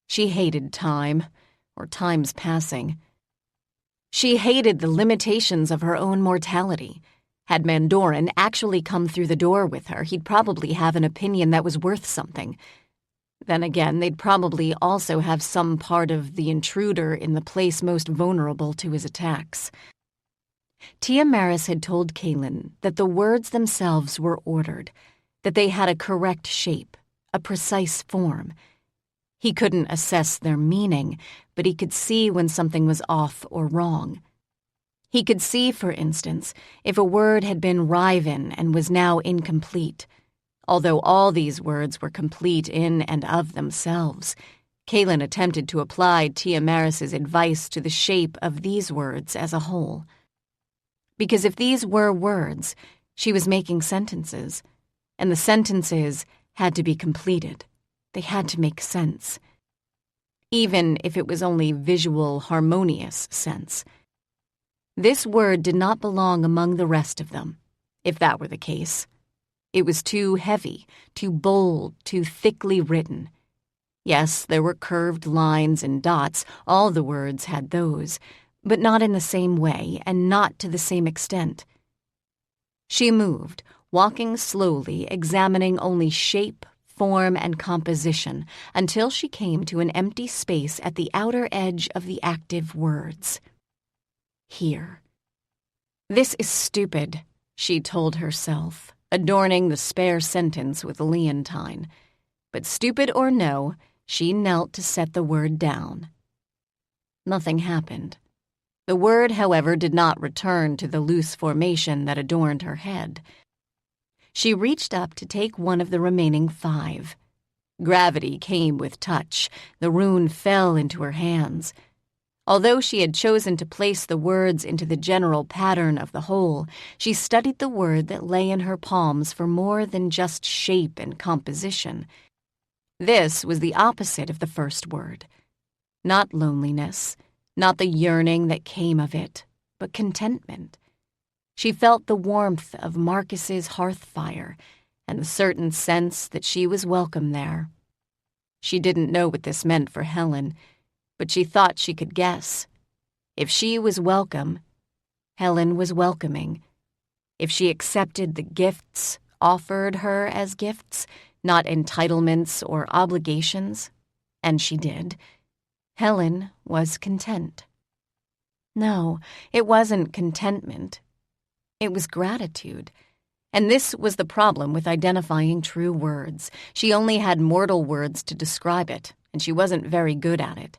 She hated time, or time's passing. She hated the limitations of her own mortality. Had Mandoran actually come through the door with her, he'd probably have an opinion that was worth something. Then again, they'd probably also have some part of the intruder in the place most vulnerable to his attacks. Tia Maris had told Kaylin that the words themselves were ordered, that they had a correct shape, a precise form. He couldn't assess their meaning, but he could see when something was off or wrong. He could see, for instance, if a word had been riven and was now incomplete. Although all these words were complete in and of themselves, Kaylin attempted to apply Tia Maris's advice to the shape of these words as a whole. Because if these were words, she was making sentences, and the sentences had to be completed. They had to make sense. Even if it was only visual, harmonious sense. This word did not belong among the rest of them, if that were the case. It was too heavy, too bold, too thickly written. Yes, there were curved lines and dots, all the words had those, but not in the same way and not to the same extent. She moved, walking slowly, examining only shape, form, and composition, until she came to an empty space at the outer edge of the active words. Here. This is stupid, she told herself, adorning the spare sentence with Leontine. But stupid or no, she knelt to set the word down. Nothing happened. The word, however, did not return to the loose formation that adorned her head. She reached up to take one of the remaining 5. Gravity came with touch. The rune fell into her hands. Although she had chosen to place the words into the general pattern of the whole, she studied the word that lay in her palms for more than just shape and composition. This was the opposite of the first word. Not loneliness, not the yearning that came of it, but contentment. She felt the warmth of Marcus's hearth fire and the certain sense that she was welcome there. She didn't know what this meant for Helen, but she thought she could guess. If she was welcome, Helen was welcoming. If she accepted the gifts offered her as gifts, not entitlements or obligations, and she did, Helen was content. No, it wasn't contentment. It was gratitude. And this was the problem with identifying true words. She only had mortal words to describe it, and she wasn't very good at it.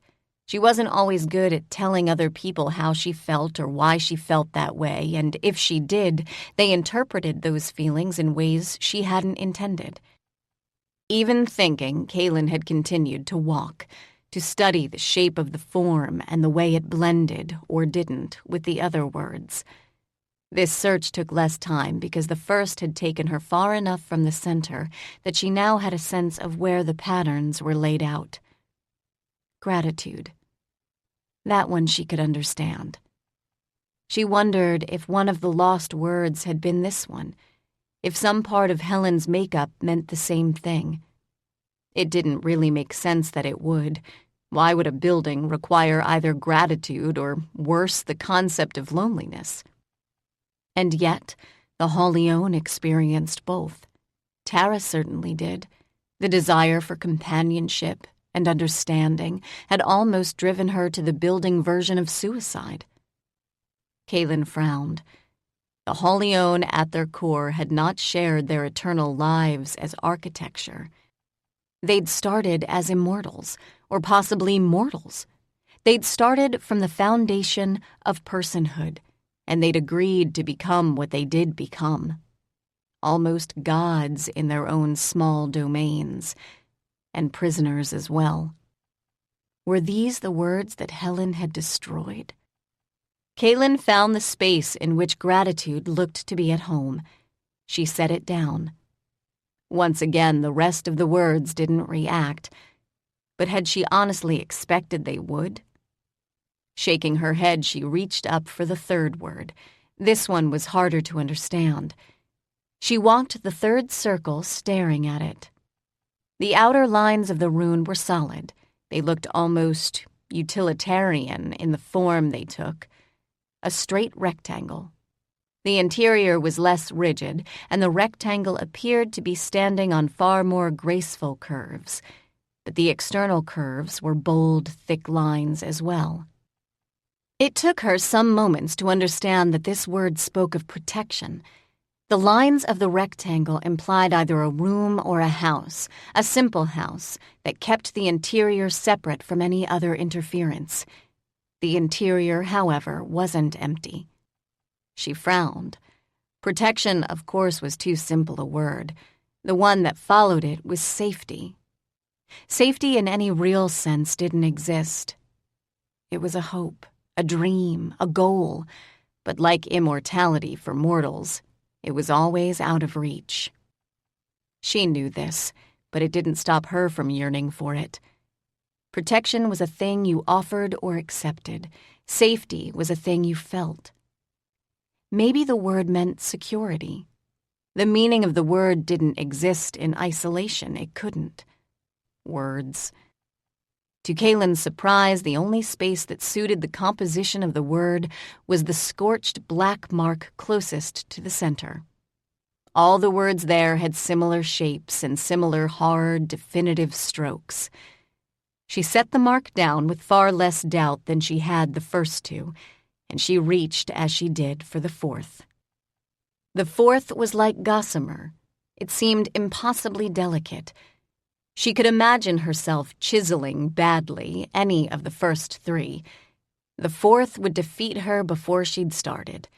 She wasn't always good at telling other people how she felt or why she felt that way, and if she did, they interpreted those feelings in ways she hadn't intended. Even thinking, Kaylin had continued to walk, to study the shape of the form and the way it blended, or didn't, with the other words. This search took less time because the first had taken her far enough from the center that she now had a sense of where the patterns were laid out. Gratitude. That one she could understand. She wondered if one of the lost words had been this one, if some part of Helen's makeup meant the same thing. It didn't really make sense that it would. Why would a building require either gratitude or, worse, the concept of loneliness? And yet, the Holione experienced both. Tara certainly did. The desire for companionship and understanding had almost driven her to the building version of suicide. Kaylin frowned. The Holione at their core had not shared their eternal lives as architecture. They'd started as immortals, or possibly mortals. They'd started from the foundation of personhood, and they'd agreed to become what they did become. Almost gods in their own small domains, and prisoners as well. Were these the words that Helen had destroyed? Kaylin found the space in which gratitude looked to be at home. She set it down. Once again, the rest of the words didn't react, but had she honestly expected they would? Shaking her head, she reached up for the third word. This one was harder to understand. She walked the third circle, staring at it. The outer lines of the rune were solid. They looked almost utilitarian in the form they took. A straight rectangle. The interior was less rigid, and the rectangle appeared to be standing on far more graceful curves. But the external curves were bold, thick lines as well. It took her some moments to understand that this word spoke of protection. The lines of the rectangle implied either a room or a house, a simple house that kept the interior separate from any other interference. The interior, however, wasn't empty. She frowned. Protection, of course, was too simple a word. The one that followed it was safety. Safety in any real sense didn't exist. It was a hope, a dream, a goal, but like immortality for mortals, it was always out of reach. She knew this, but it didn't stop her from yearning for it. Protection was a thing you offered or accepted. Safety was a thing you felt. Maybe the word meant security. The meaning of the word didn't exist in isolation. It couldn't. Words. To Kaylin's surprise, the only space that suited the composition of the word was the scorched black mark closest to the center. All the words there had similar shapes and similar hard, definitive strokes. She set the mark down with far less doubt than she had the first two, and she reached as she did for the fourth. The fourth was like gossamer. It seemed impossibly delicate. She could imagine herself chiseling badly any of the first three. The fourth would defeat her before she'd started.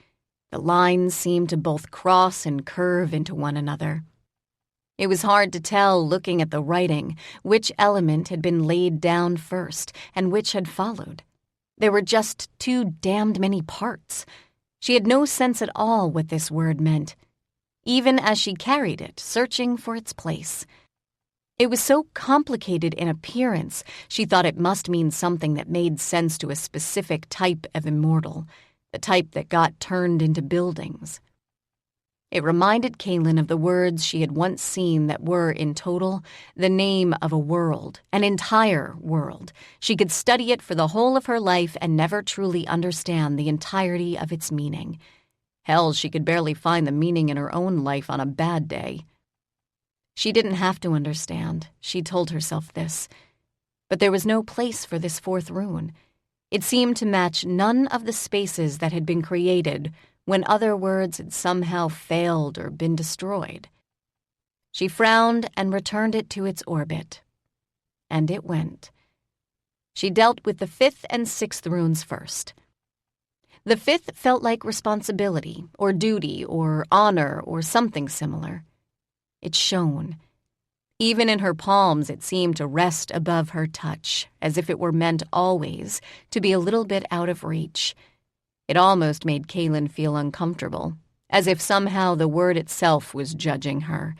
The lines seemed to both cross and curve into one another. It was hard to tell, looking at the writing, which element had been laid down first and which had followed. There were just too damned many parts. She had no sense at all what this word meant, even as she carried it, searching for its place. It was so complicated in appearance, she thought it must mean something that made sense to a specific type of immortal, the type that got turned into buildings. It reminded Kaylin of the words she had once seen that were, in total, the name of a world, an entire world. She could study it for the whole of her life and never truly understand the entirety of its meaning. Hell, she could barely find the meaning in her own life on a bad day. She didn't have to understand, she told herself this. But there was no place for this fourth rune. It seemed to match none of the spaces that had been created when other words had somehow failed or been destroyed. She frowned and returned it to its orbit. And it went. She dealt with the fifth and sixth runes first. The fifth felt like responsibility, or duty, or honor, or something similar. It shone. Even in her palms, it seemed to rest above her touch, as if it were meant always to be a little bit out of reach. It almost made Kaylin feel uncomfortable, as if somehow the word itself was judging her.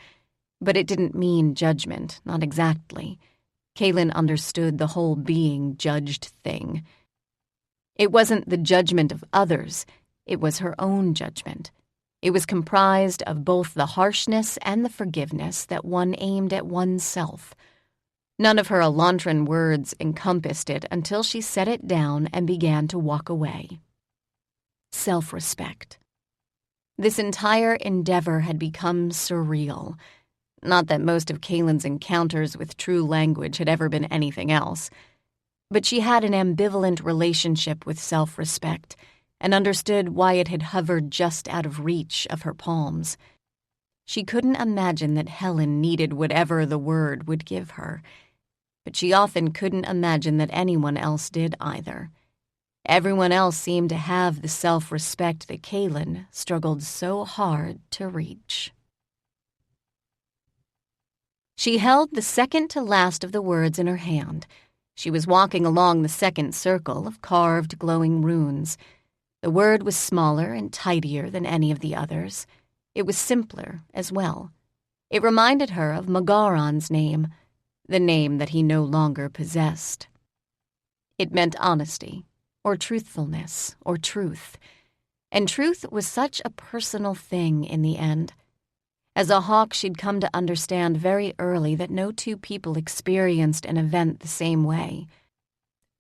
But it didn't mean judgment, not exactly. Kaylin understood the whole being judged thing. It wasn't the judgment of others, it was her own judgment. It was comprised of both the harshness and the forgiveness that one aimed at oneself. None of her Elantran words encompassed it until she set it down and began to walk away. Self-respect. This entire endeavor had become surreal. Not that most of Kaylin's encounters with true language had ever been anything else. But she had an ambivalent relationship with self-respect, and understood why it had hovered just out of reach of her palms. She couldn't imagine that Helen needed whatever the word would give her, but she often couldn't imagine that anyone else did either. Everyone else seemed to have the self-respect that Kaylin struggled so hard to reach. She held the second to last of the words in her hand. She was walking along the second circle of carved, glowing runes. The word was smaller and tidier than any of the others. It was simpler as well. It reminded her of Magaron's name, the name that he no longer possessed. It meant honesty, or truthfulness, or truth. And truth was such a personal thing in the end. As a hawk, she'd come to understand very early that no two people experienced an event the same way.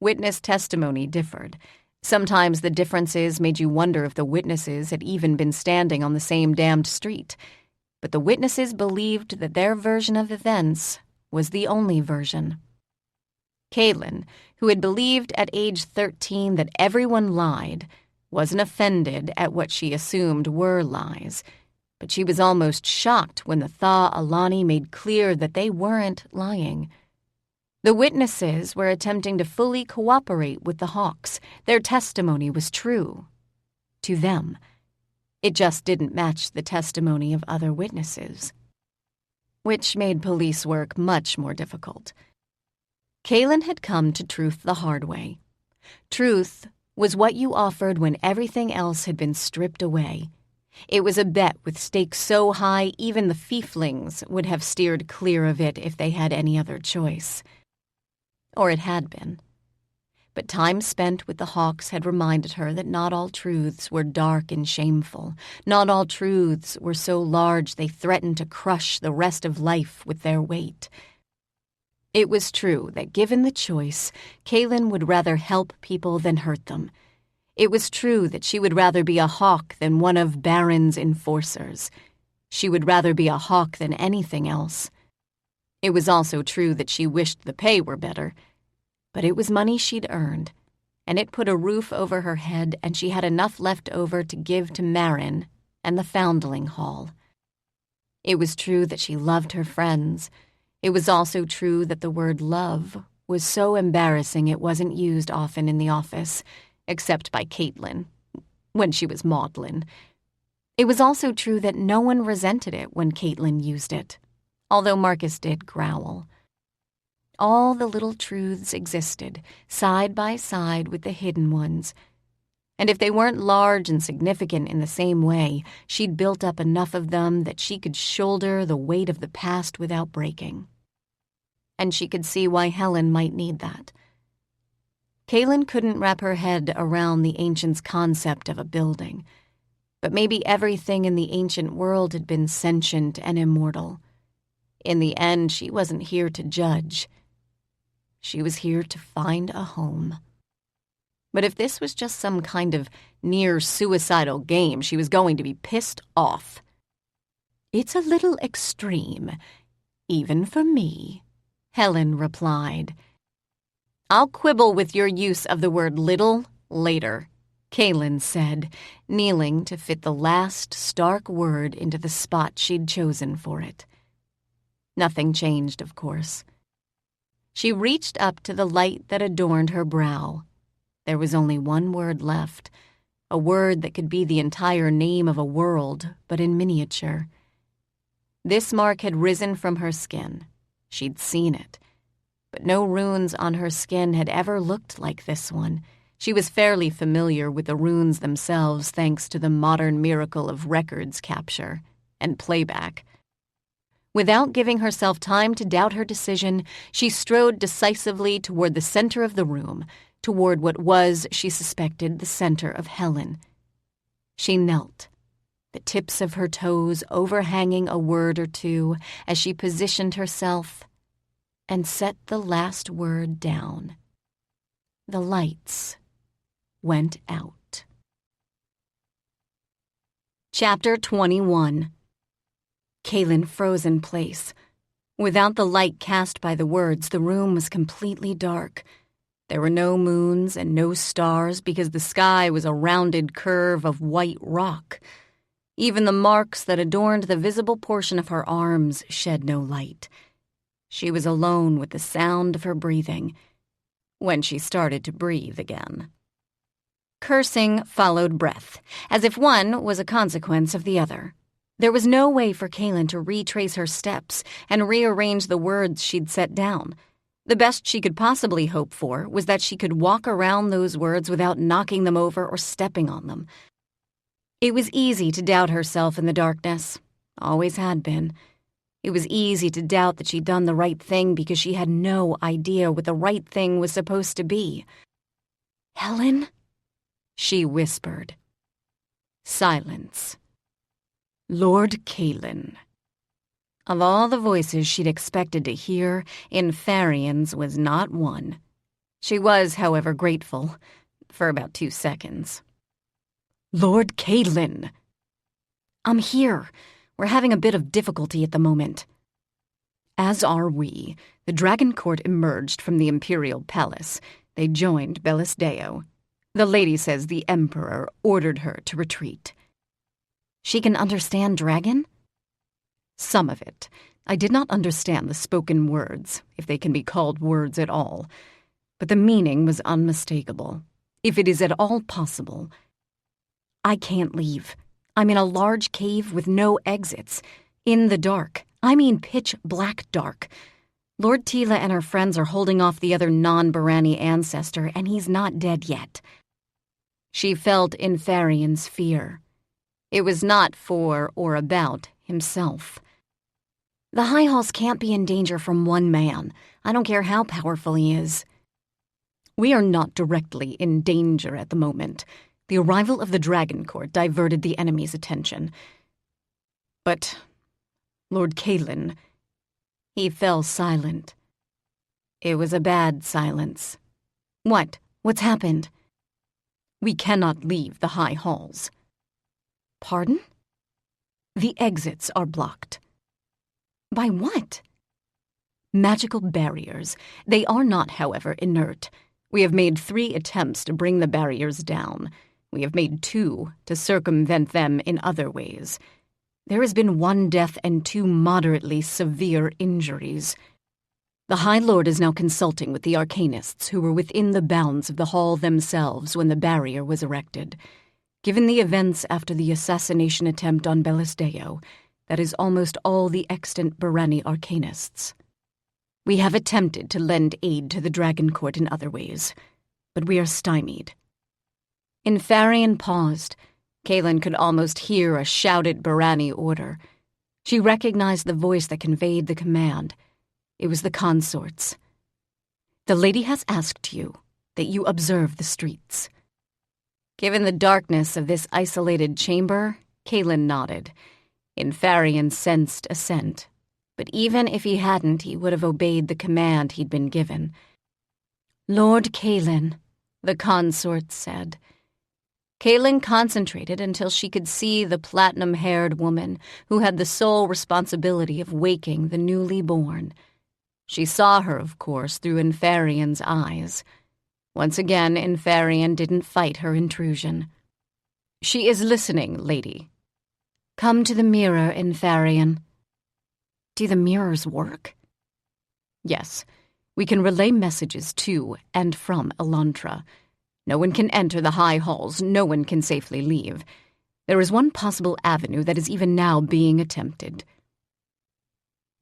Witness testimony differed. Sometimes the differences made you wonder if the witnesses had even been standing on the same damned street. But the witnesses believed that their version of events was the only version. Kaylin, who had believed at age 13 that everyone lied, wasn't offended at what she assumed were lies, but she was almost shocked when the Tha Alani made clear that they weren't lying. The witnesses were attempting to fully cooperate with the Hawks. Their testimony was true. To them. It just didn't match the testimony of other witnesses, which made police work much more difficult. Kaylin had come to truth the hard way. Truth was what you offered when everything else had been stripped away. It was a bet with stakes so high even the fieflings would have steered clear of it if they had any other choice. Or it had been. But time spent with the Hawks had reminded her that not all truths were dark and shameful. Not all truths were so large they threatened to crush the rest of life with their weight. It was true that given the choice, Kaylin would rather help people than hurt them. It was true that she would rather be a hawk than one of Baron's enforcers. She would rather be a hawk than anything else. It was also true that she wished the pay were better. But it was money she'd earned, and it put a roof over her head, and she had enough left over to give to Marin and the Foundling Hall. It was true that she loved her friends. It was also true that the word love was so embarrassing it wasn't used often in the office, except by Caitlin, when she was maudlin. It was also true that no one resented it when Caitlin used it, although Marcus did growl. All the little truths existed, side by side with the hidden ones. And if they weren't large and significant in the same way, she'd built up enough of them that she could shoulder the weight of the past without breaking. And she could see why Helen might need that. Kaylin couldn't wrap her head around the ancients' concept of a building, but maybe everything in the ancient world had been sentient and immortal. In the end, she wasn't here to judge. She was here to find a home. But if this was just some kind of near-suicidal game, she was going to be pissed off. "It's a little extreme, even for me," Helen replied. "I'll quibble with your use of the word little later," Kaylin said, kneeling to fit the last stark word into the spot she'd chosen for it. Nothing changed, of course. She reached up to the light that adorned her brow. There was only one word left, a word that could be the entire name of a world, but in miniature. This mark had risen from her skin. She'd seen it. But no runes on her skin had ever looked like this one. She was fairly familiar with the runes themselves thanks to the modern miracle of records capture and playback. Without giving herself time to doubt her decision, she strode decisively toward the center of the room, toward what was, she suspected, the center of Helen. She knelt, the tips of her toes overhanging a word or two as she positioned herself, and set the last word down. The lights went out. Chapter 21. Kaylin froze in place. Without the light cast by the words, the room was completely dark. There were no moons and no stars because the sky was a rounded curve of white rock. Even the marks that adorned the visible portion of her arms shed no light. She was alone with the sound of her breathing, when she started to breathe again. Cursing followed breath, as if one was a consequence of the other. There was no way for Kaylin to retrace her steps and rearrange the words she'd set down. The best she could possibly hope for was that she could walk around those words without knocking them over or stepping on them. It was easy to doubt herself in the darkness. Always had been. It was easy to doubt that she'd done the right thing because she had no idea what the right thing was supposed to be. "Helen?" she whispered. Silence. Lord Kaylin. Of all the voices she'd expected to hear, Inferian's was not one. She was, however, grateful, for about 2 seconds. "Lord Kaylin!" "I'm here. We're having a bit of difficulty at the moment." "As are we." The Dragon Court emerged from the Imperial Palace. They joined Bellisdeo. The lady says the Emperor ordered her to retreat. "She can understand dragon?" "Some of it. I did not understand the spoken words, if they can be called words at all. But the meaning was unmistakable. If it is at all possible." "I can't leave. I'm in a large cave with no exits. In the dark. I mean pitch-black dark. Lord Teela and her friends are holding off the other non-Barani ancestor, and he's not dead yet." She felt Inferian's fear. It was not for or about himself. "The High Halls can't be in danger from one man. I don't care how powerful he is." "We are not directly in danger at the moment. The arrival of the Dragon Court diverted the enemy's attention. But, Lord Kaylin..." He fell silent. It was a bad silence. "What? What's happened?" "We cannot leave the High Halls." "Pardon?" "The exits are blocked." "By what?" "Magical barriers. They are not, however, inert. We have made 3 attempts to bring the barriers down. We have made 2 to circumvent them in other ways. There has been 1 death and 2 moderately severe injuries. The High Lord is now consulting with the arcanists who were within the bounds of the hall themselves when the barrier was erected. Given the events after the assassination attempt on Bellisdeo, that is almost all the extant Barani arcanists. We have attempted to lend aid to the Dragon Court in other ways, but we are stymied." Inferian paused. Kaylin could almost hear a shouted Barani order. She recognized the voice that conveyed the command. It was the consort's. "The lady has asked you that you observe the streets." Given the darkness of this isolated chamber, Kaylin nodded. Inferian sensed assent, but even if he hadn't, he would have obeyed the command he'd been given. "Lord Kaylin," the consort said. Kaylin concentrated until she could see the platinum-haired woman who had the sole responsibility of waking the newly born. She saw her, of course, through Inferian's eyes. Once again, Inferian didn't fight her intrusion. "She is listening, lady." "Come to the mirror, Inferian." "Do the mirrors work?" "Yes. We can relay messages to and from Elantra. No one can enter the High Halls. No one can safely leave. There is one possible avenue that is even now being attempted."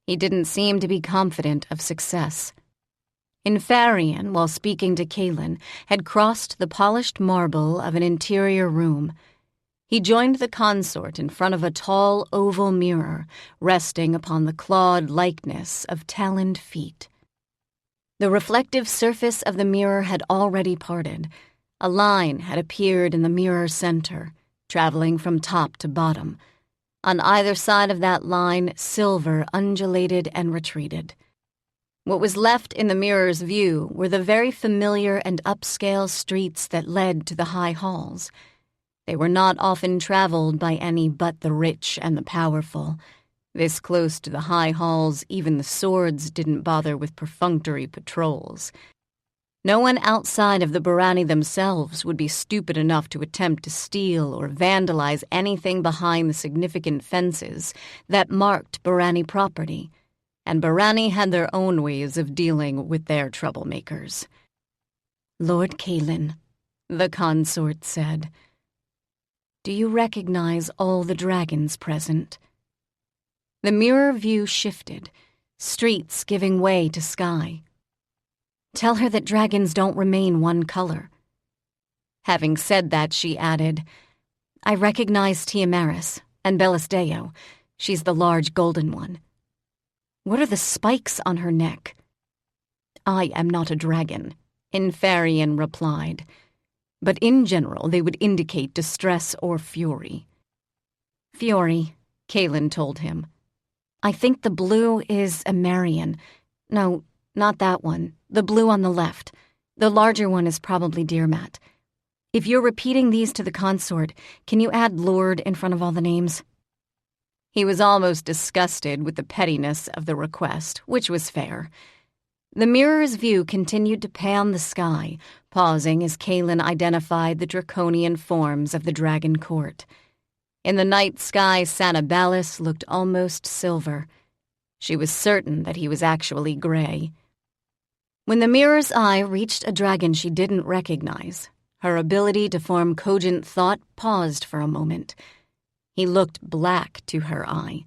He didn't seem to be confident of success. Inferian, while speaking to Kaylin, had crossed the polished marble of an interior room. He joined the consort in front of a tall oval mirror resting upon the clawed likeness of taloned feet. The reflective surface of the mirror had already parted. A line had appeared in the mirror center, traveling from top to bottom. On either side of that line, silver undulated and retreated. What was left in the mirror's view were the very familiar and upscale streets that led to the High Halls. They were not often traveled by any but the rich and the powerful. This close to the High Halls, even the swords didn't bother with perfunctory patrols. No one outside of the Barani themselves would be stupid enough to attempt to steal or vandalize anything behind the significant fences that marked Barani property, and Barani had their own ways of dealing with their troublemakers. "Lord Kaylin," the consort said, "do you recognize all the dragons present?" The mirror view shifted, streets giving way to sky. "Tell her that dragons don't remain one color." Having said that, she added, "I recognize Tiamaris and Bellisdeo. She's the large golden one. What are the spikes on her neck?" "I am not a dragon," Inferian replied, "but in general they would indicate distress or fury." "Fury," Kaylin told him. "I think the blue is a Marian. No, not that one. The blue on the left. The larger one is probably Deermat. If you're repeating these to the consort, can you add Lord in front of all the names?" He was almost disgusted with the pettiness of the request, which was fair. The mirror's view continued to pan the sky, pausing as Kaylin identified the draconian forms of the dragon court. In the night sky, Sanabalis looked almost silver. She was certain that he was actually gray. When the mirror's eye reached a dragon she didn't recognize, her ability to form cogent thought paused for a moment. He looked black to her eye,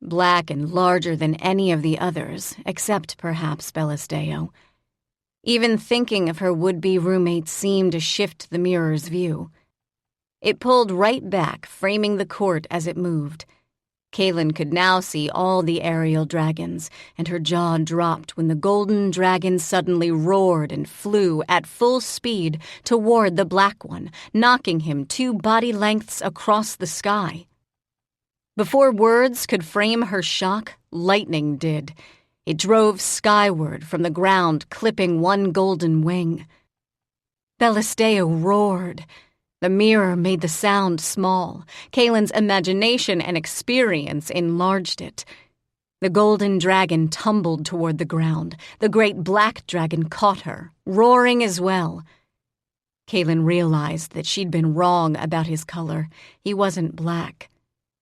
black and larger than any of the others, except perhaps Bellisdeo. Even thinking of her would-be roommate seemed to shift the mirror's view. It pulled right back, framing the court as it moved. Kaylin could now see all the aerial dragons, and her jaw dropped when the golden dragon suddenly roared and flew at full speed toward the black one, knocking him 2 body lengths across the sky. Before words could frame her shock, lightning did. It drove skyward from the ground, clipping one golden wing. Bellisdeo roared. The mirror made the sound small. Kaylin's imagination and experience enlarged it. The golden dragon tumbled toward the ground. The great black dragon caught her, roaring as well. Kaylin realized that she'd been wrong about his color. He wasn't black.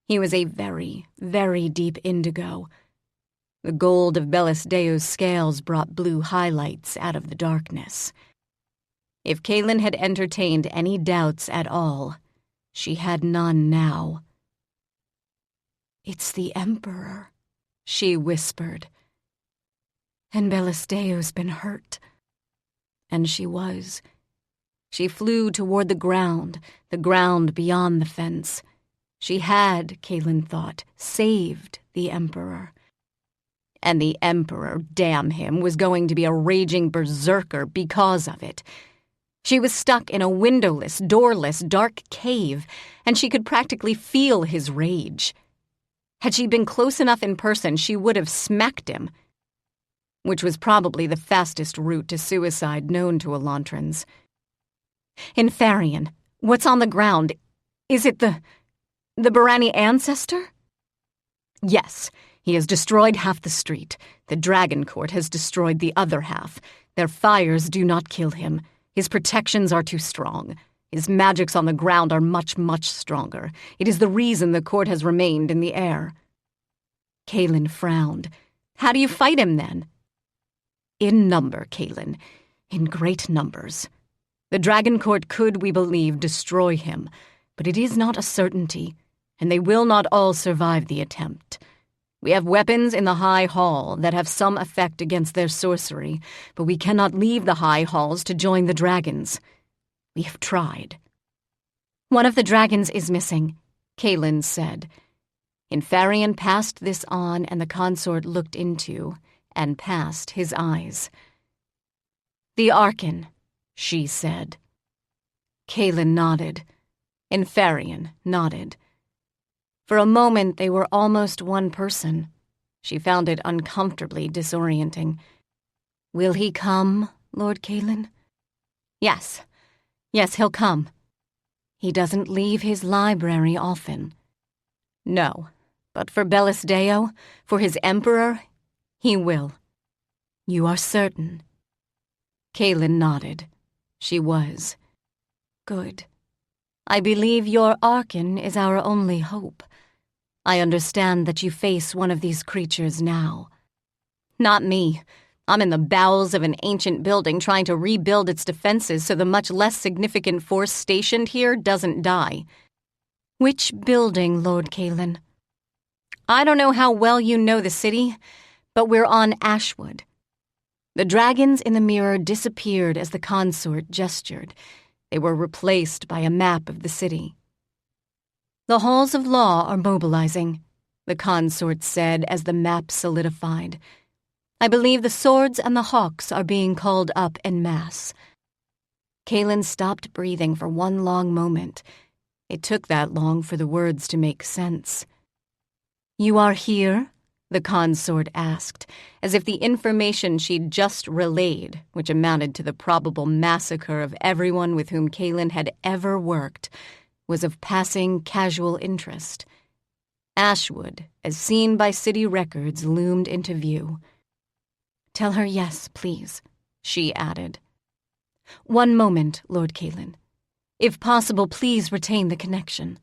He was a very, very deep indigo. The gold of Bellisdeo's scales brought blue highlights out of the darkness. If Kaylin had entertained any doubts at all, she had none now. "It's the Emperor," she whispered. "And Bellisdeo's been hurt." And she was. She flew toward the ground beyond the fence. She had, Kaylin thought, saved the Emperor. And the Emperor, damn him, was going to be a raging berserker because of it. She was stuck in a windowless, doorless, dark cave, and she could practically feel his rage. Had she been close enough in person, she would have smacked him, which was probably the fastest route to suicide known to Elantrans. "Inferian, what's on the ground? Is it the Barani ancestor?" "Yes, he has destroyed half the street. The Dragon Court has destroyed the other half. Their fires do not kill him. His protections are too strong. His magics on the ground are much, much stronger. It is the reason the court has remained in the air." Kaylin frowned. "How do you fight him, then?" "In number, Kaylin. In great numbers. The Dragon Court could, we believe, destroy him, but it is not a certainty, and they will not all survive the attempt. We have weapons in the High Hall that have some effect against their sorcery, but we cannot leave the High Halls to join the dragons. We have tried." "One of the dragons is missing," Kaylin said. Inferian passed this on, and the consort looked into and past his eyes. "The Archon," she said. Kaylin nodded. Inferian nodded. For a moment, they were almost one person. She found it uncomfortably disorienting. "Will he come, Lord Kaylin?" Yes, he'll come." "He doesn't leave his library often." "No, but for Bellisdeo, for his emperor, he will." "You are certain?" Kaylin nodded. She was. Good. I believe your Archon is our only hope. I understand that you face one of these creatures now. Not me. I'm in the bowels of an ancient building trying to rebuild its defenses so the much less significant force stationed here doesn't die. Which building, Lord Kaylin? I don't know how well you know the city, but we're on Ashwood. The dragons in the mirror disappeared as the consort gestured. They were replaced by a map of the city. The halls of law are mobilizing, the consort said as the map solidified. I believe the swords and the hawks are being called up en masse. Kaylin stopped breathing for one long moment. It took that long for the words to make sense. You are here? The consort asked, as if the information she'd just relayed, which amounted to the probable massacre of everyone with whom Kaylin had ever worked, was of passing casual interest. Ashwood, as seen by city records, loomed into view. Tell her yes, please, she added. One moment, Lord Kaylin. If possible, please retain the connection.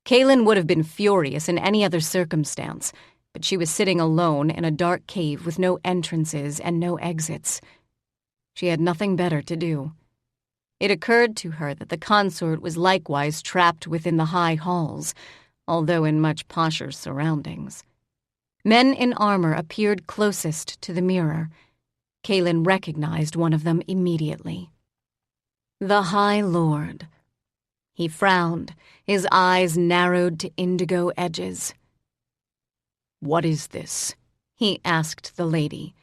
Kaylin would have been furious in any other circumstance, but she was sitting alone in a dark cave with no entrances and no exits. She had nothing better to do. It occurred to her that the consort was likewise trapped within the high halls, although in much posher surroundings. Men in armor appeared closest to the mirror. Kaylin recognized one of them immediately. The High Lord. He frowned, his eyes narrowed to indigo edges. What is this? He asked the lady.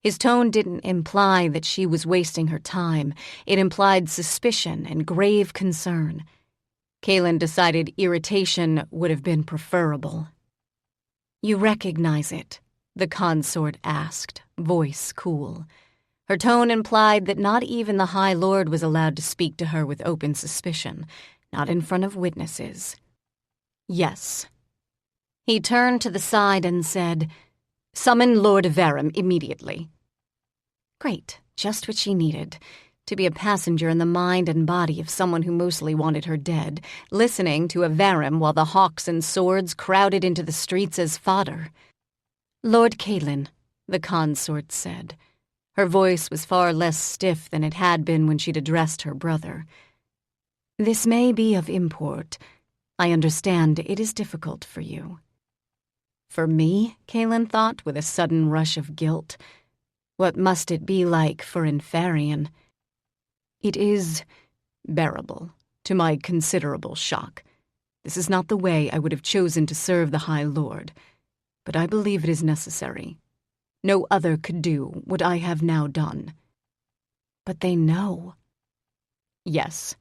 His tone didn't imply that she was wasting her time. It implied suspicion and grave concern. Kaylin decided irritation would have been preferable. You recognize it? The consort asked, voice cool. Her tone implied that not even the High Lord was allowed to speak to her with open suspicion, not in front of witnesses. Yes. He turned to the side and said, Summon Lord Verum immediately. Great, just what she needed. To be a passenger in the mind and body of someone who mostly wanted her dead, listening to a Verum while the hawks and swords crowded into the streets as fodder. Lord Kaylin, the consort said. Her voice was far less stiff than it had been when she'd addressed her brother. This may be of import. I understand it is difficult for you. For me, Kaylin thought with a sudden rush of guilt. What must it be like for Inferian? It is bearable, to my considerable shock. This is not the way I would have chosen to serve the High Lord, but I believe it is necessary. No other could do what I have now done. But they know. Yes,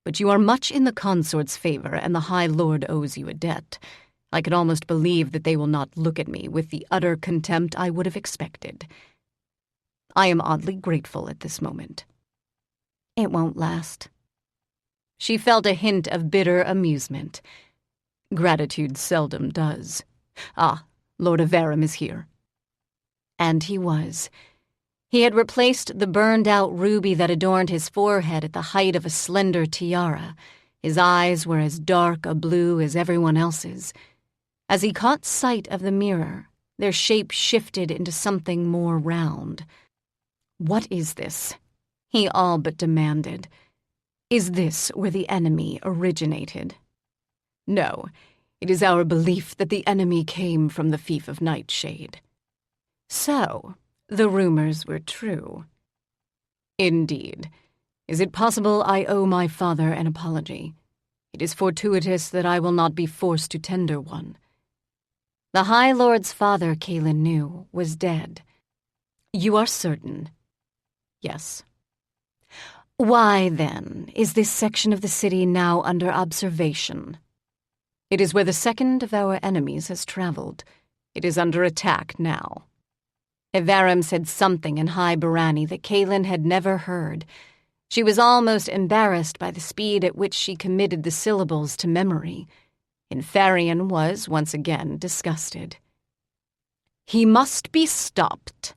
but you are much in the consort's favor, and the High Lord owes you a debt. I could almost believe that they will not look at me with the utter contempt I would have expected. I am oddly grateful at this moment. It won't last. She felt a hint of bitter amusement. Gratitude seldom does. Ah, Lord Verum is here. And he was. He had replaced the burned-out ruby that adorned his forehead at the height of a slender tiara. His eyes were as dark a blue as everyone else's. As he caught sight of the mirror, their shape shifted into something more round. What is this? He all but demanded. Is this where the enemy originated? No, it is our belief that the enemy came from the fief of Nightshade. So, the rumors were true. Indeed. Is it possible I owe my father an apology? It is fortuitous that I will not be forced to tender one. The High Lord's father, Kaylin knew, was dead. You are certain? Yes. Why, then, is this section of the city now under observation? It is where the second of our enemies has traveled. It is under attack now. Verum said something in High Barani that Kaylin had never heard. She was almost embarrassed by the speed at which she committed the syllables to memory. Inferian was, once again, disgusted. He must be stopped.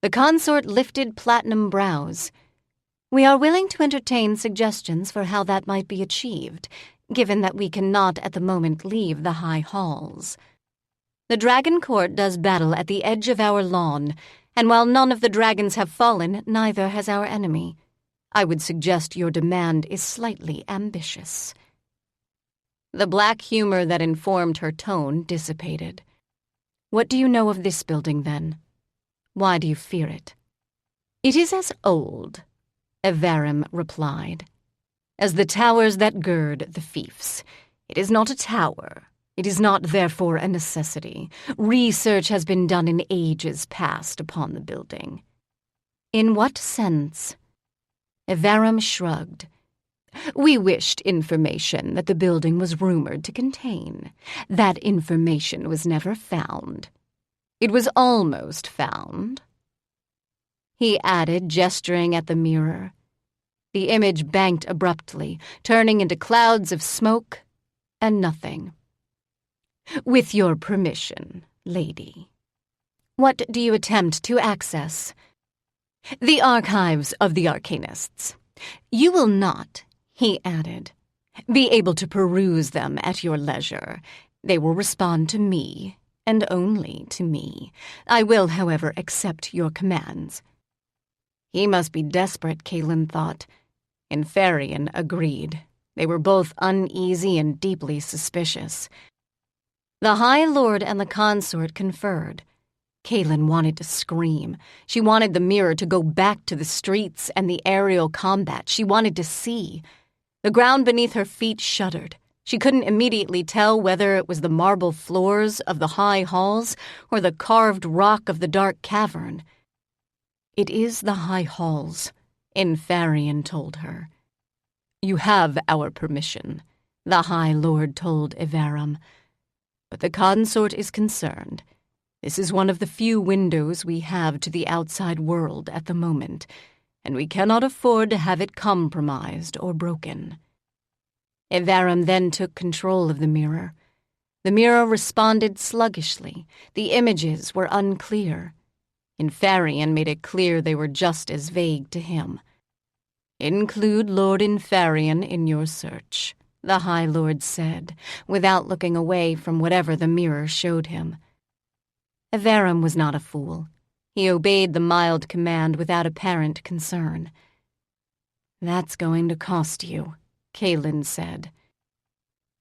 The consort lifted platinum brows. We are willing to entertain suggestions for how that might be achieved, given that we cannot at the moment leave the high halls. The dragon court does battle at the edge of our lawn, and while none of the dragons have fallen, neither has our enemy. I would suggest your demand is slightly ambitious. The black humor that informed her tone dissipated. What do you know of this building, then? Why do you fear it? It is as old, Evarim replied, as the towers that gird the fiefs. It is not a tower. It is not, therefore, a necessity. Research has been done in ages past upon the building. In what sense? Evarim shrugged. We wished information that the building was rumored to contain. That information was never found. It was almost found. He added, gesturing at the mirror. The image banked abruptly, turning into clouds of smoke and nothing. With your permission, lady. What do you attempt to access? The archives of the Arcanists. You will not, he added, be able to peruse them at your leisure. They will respond to me, and only to me. I will, however, accept your commands. He must be desperate, Kaylin thought. Inferian agreed. They were both uneasy and deeply suspicious. The High Lord and the consort conferred. Kaylin wanted to scream. She wanted the mirror to go back to the streets and the aerial combat. She wanted to see. The ground beneath her feet shuddered. She couldn't immediately tell whether it was the marble floors of the high halls or the carved rock of the dark cavern. It is the high halls, Inferian told her. You have our permission, the High Lord told Evarim. But the consort is concerned. This is one of the few windows we have to the outside world at the moment, and we cannot afford to have it compromised or broken. Evarim then took control of the mirror. The mirror responded sluggishly. The images were unclear. Inferian made it clear they were just as vague to him. Include Lord Inferian in your search, the High Lord said, without looking away from whatever the mirror showed him. Evarim was not a fool. He obeyed the mild command without apparent concern. That's going to cost you, Kaylin said.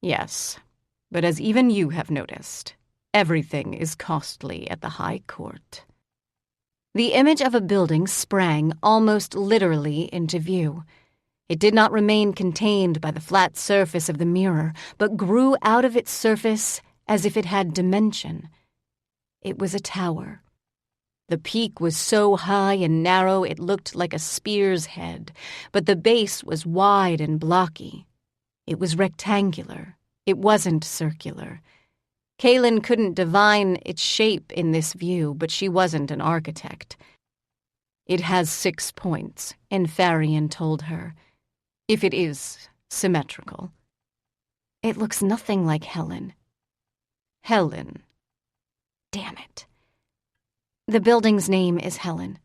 Yes, but as even you have noticed, everything is costly at the High Court. The image of a building sprang almost literally into view. It did not remain contained by the flat surface of the mirror, but grew out of its surface as if it had dimension. It was a tower. The peak was so high and narrow it looked like a spear's head, but the base was wide and blocky. It was rectangular. It wasn't circular. Kaylin couldn't divine its shape in this view, but she wasn't an architect. It has 6 points, Inferian told her, if it is symmetrical. It looks nothing like Helen. Helen. Damn it. The building's name is Helen.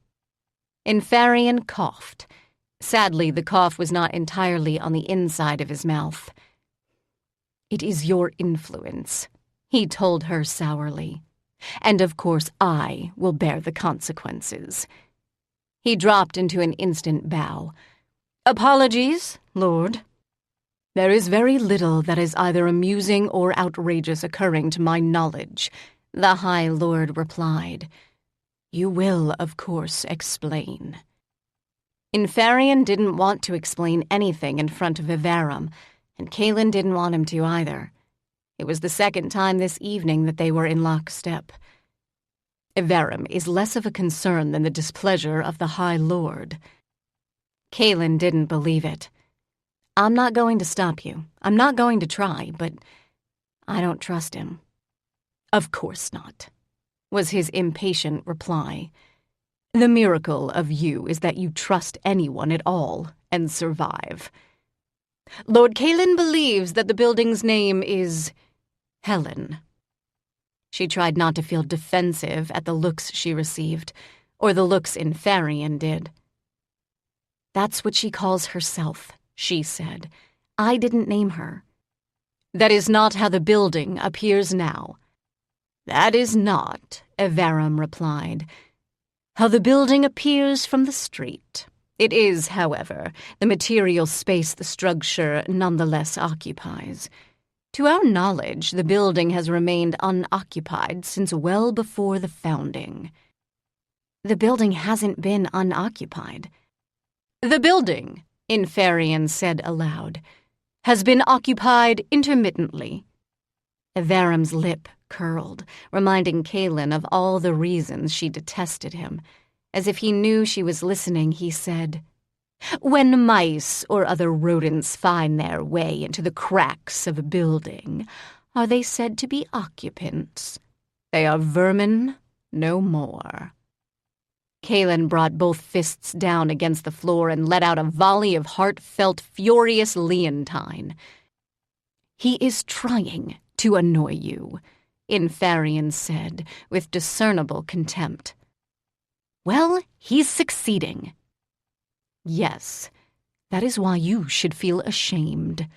Inferian coughed. Sadly, the cough was not entirely on the inside of his mouth. It is your influence, he told her sourly. And of course I will bear the consequences. He dropped into an instant bow. Apologies, Lord. There is very little that is either amusing or outrageous occurring to my knowledge, the High Lord replied. You will, of course, explain. Inferian didn't want to explain anything in front of Evarim, and Kaylin didn't want him to either. It was the second time this evening that they were in lockstep. Evarim is less of a concern than the displeasure of the High Lord. Kaylin didn't believe it. I'm not going to stop you. I'm not going to try, but I don't trust him. Of course not, was his impatient reply. The miracle of you is that you trust anyone at all and survive. Lord Kaylin believes that the building's name is Helen. She tried not to feel defensive at the looks she received, or the looks Inferian did. "That's what she calls herself," she said. "I didn't name her." "That is not how the building appears now." "That is not," Evaram replied, "how the building appears from the street. It is, however, the material space the structure nonetheless occupies. To our knowledge, the building has remained unoccupied since well before the founding." "The building hasn't been unoccupied." "The building," Inferian said aloud, "has been occupied intermittently." Evaram's lip curled, reminding Kaylin of all the reasons she detested him. As if he knew she was listening, he said, "When mice or other rodents find their way into the cracks of a building, are they said to be occupants? They are vermin, no more." Kaylin brought both fists down against the floor and let out a volley of heartfelt, furious leontine. "He is trying to annoy you," Inferian said, with discernible contempt. "Well, he's succeeding." "Yes, that is why you should feel ashamed."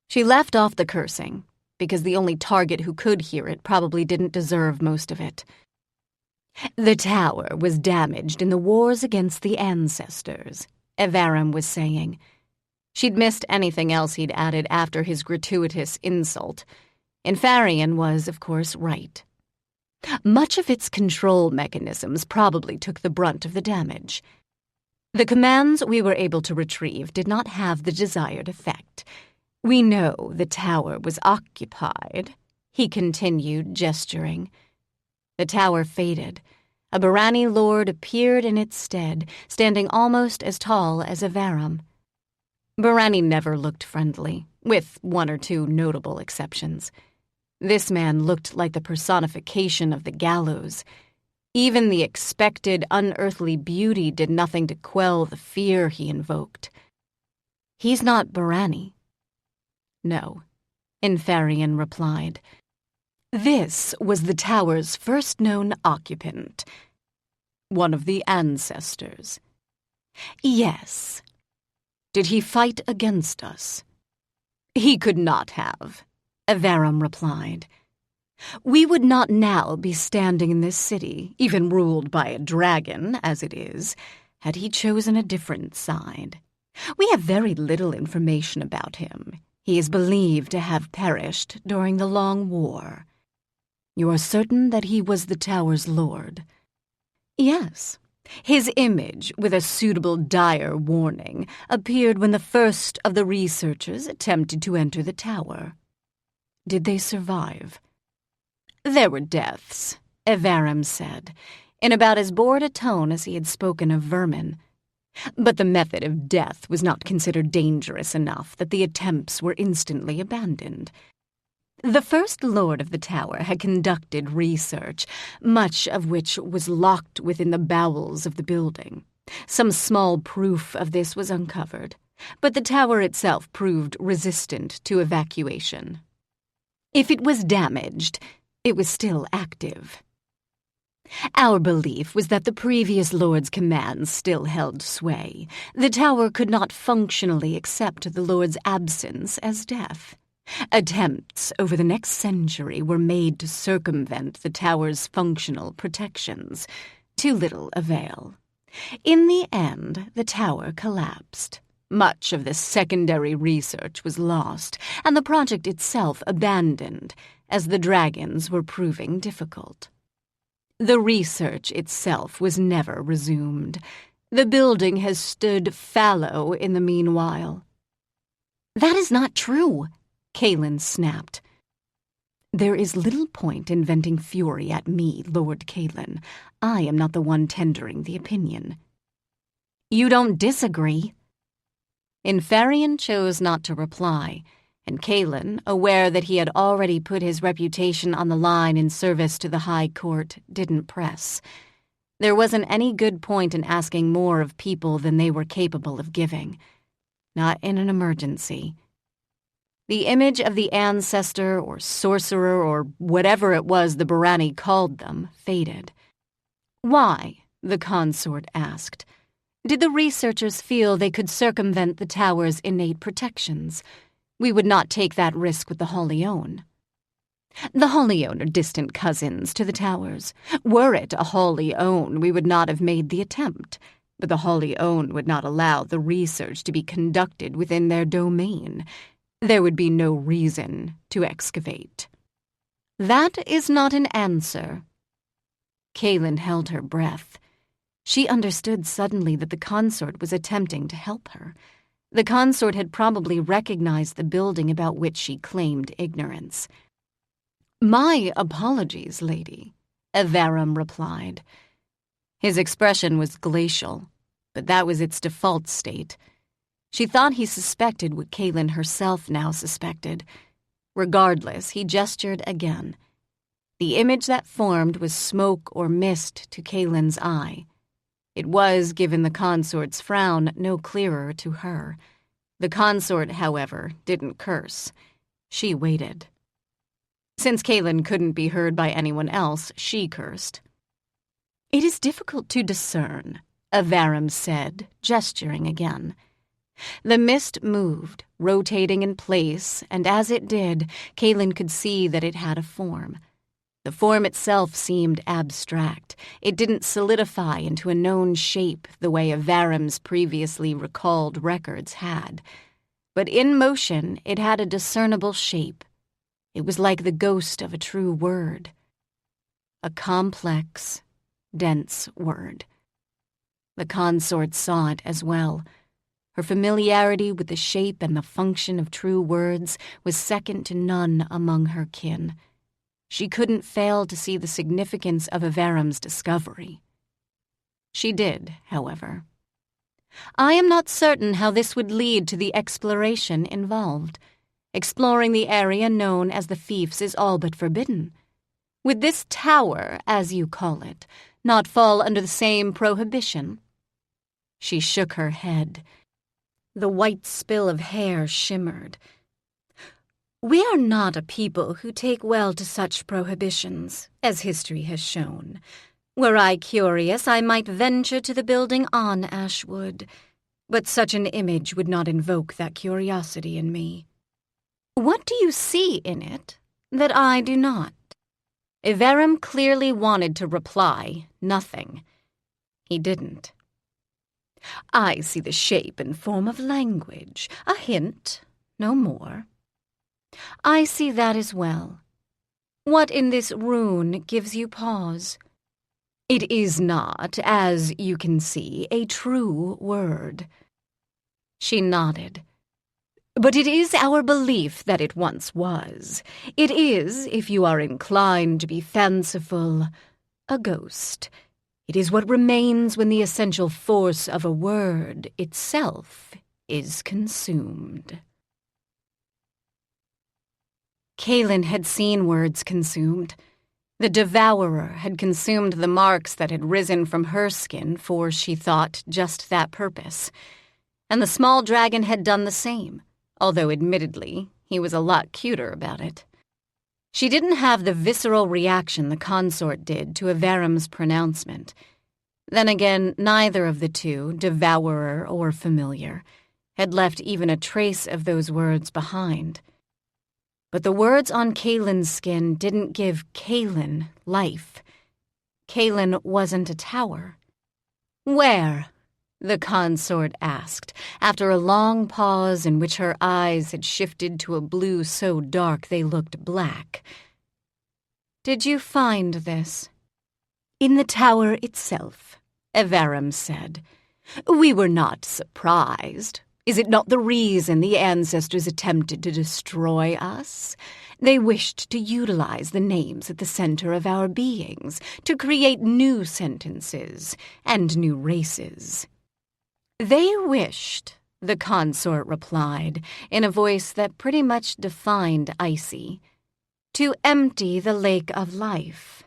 She left off the cursing, because the only target who could hear it probably didn't deserve most of it. "The tower was damaged in the wars against the ancestors," Evaram was saying. She'd missed anything else he'd added after his gratuitous insult. Inferian was, of course, right. "Much of its control mechanisms probably took the brunt of the damage. The commands we were able to retrieve did not have the desired effect. We know the tower was occupied," he continued, gesturing. The tower faded. A Barani lord appeared in its stead, standing almost as tall as Evaram. Barani never looked friendly, with one or two notable exceptions. This man looked like the personification of the gallows. Even the expected unearthly beauty did nothing to quell the fear he invoked. "He's not Barani." "No," Inferian replied. "This was the tower's first known occupant. One of the ancestors." "Yes." "Did he fight against us?" "He could not have," Evaram replied. "We would not now be standing in this city, even ruled by a dragon, as it is, had he chosen a different side. We have very little information about him. He is believed to have perished during the Long War." "You are certain that he was the tower's lord?" "Yes. His image, with a suitable dire warning, appeared when the first of the researchers attempted to enter the tower." "Did they survive?" "There were deaths," Evaram said, in about as bored a tone as he had spoken of vermin. "But the method of death was not considered dangerous enough that the attempts were instantly abandoned. The first lord of the tower had conducted research, much of which was locked within the bowels of the building. Some small proof of this was uncovered, but the tower itself proved resistant to evacuation. If it was damaged, it was still active. Our belief was that the previous lord's commands still held sway. The tower could not functionally accept the lord's absence as death. Attempts over the next century were made to circumvent the tower's functional protections, to little avail. In the end, the tower collapsed. Much of the secondary research was lost, and the project itself abandoned, as the dragons were proving difficult. The research itself was never resumed. The building has stood fallow in the meanwhile." "That is not true," Kaylin snapped. "There is little point in venting fury at me, Lord Kaylin. I am not the one tendering the opinion." "You don't disagree?" Inferian chose not to reply, and Kaylin, aware that he had already put his reputation on the line in service to the High Court, didn't press. There wasn't any good point in asking more of people than they were capable of giving. Not in an emergency. The image of the ancestor or sorcerer or whatever it was the Barani called them faded. Why? the consort asked. Did the researchers feel they could circumvent the tower's innate protections? We would not take that risk with the Holione. The Holione are distant cousins to the towers. Were it a Holione, we would not have made the attempt. But the Holione would not allow the research to be conducted within their domain. There would be no reason to excavate. That is not an answer. Kaylin held her breath. She understood suddenly that the consort was attempting to help her. The consort had probably recognized the building about which she claimed ignorance. My apologies, lady, Evarum replied. His expression was glacial, but that was its default state. She thought he suspected what Kaylin herself now suspected. Regardless, he gestured again. The image that formed was smoke or mist to Kaylin's eye. It was, given the consort's frown, no clearer to her. The consort, however, didn't curse. She waited. Since Kaylin couldn't be heard by anyone else, she cursed. It is difficult to discern, Evarum said, gesturing again. The mist moved, rotating in place, and as it did, Kaylin could see that it had a form. The form itself seemed abstract. It didn't solidify into a known shape the way Evarum's previously recalled records had. But in motion, it had a discernible shape. It was like the ghost of a true word. A complex, dense word. The consort saw it as well. Her familiarity with the shape and the function of true words was second to none among her kin. She couldn't fail to see the significance of Evarum's discovery. She did, however. I am not certain how this would lead to the exploration involved. Exploring the area known as the fiefs is all but forbidden. Would this tower, as you call it, not fall under the same prohibition? She shook her head. The white spill of hair shimmered. We are not a people who take well to such prohibitions, as history has shown. Were I curious, I might venture to the building on Ashwood, but such an image would not invoke that curiosity in me. What do you see in it that I do not? Evarum clearly wanted to reply, nothing. He didn't. I see the shape and form of language, a hint, no more. I see that as well. What in this rune gives you pause? It is not, as you can see, a true word. She nodded. But it is our belief that it once was. It is, if you are inclined to be fanciful, a ghost. It is what remains when the essential force of a word itself is consumed. Kaylin had seen words consumed. The devourer had consumed the marks that had risen from her skin for, she thought, just that purpose. And the small dragon had done the same, although admittedly he was a lot cuter about it. She didn't have the visceral reaction the consort did to Evarum's pronouncement. Then again, neither of the two, devourer or familiar, had left even a trace of those words behind. But the words on Kaylin's skin didn't give Kaylin life. Kaylin wasn't a tower. Where? The consort asked, after a long pause in which her eyes had shifted to a blue so dark they looked black. Did you find this? In the tower itself, Evarum said. We were not surprised. Is it not the reason the ancestors attempted to destroy us? They wished to utilize the names at the center of our beings, to create new sentences and new races. They wished, the consort replied, in a voice that pretty much defined icy, to empty the lake of life.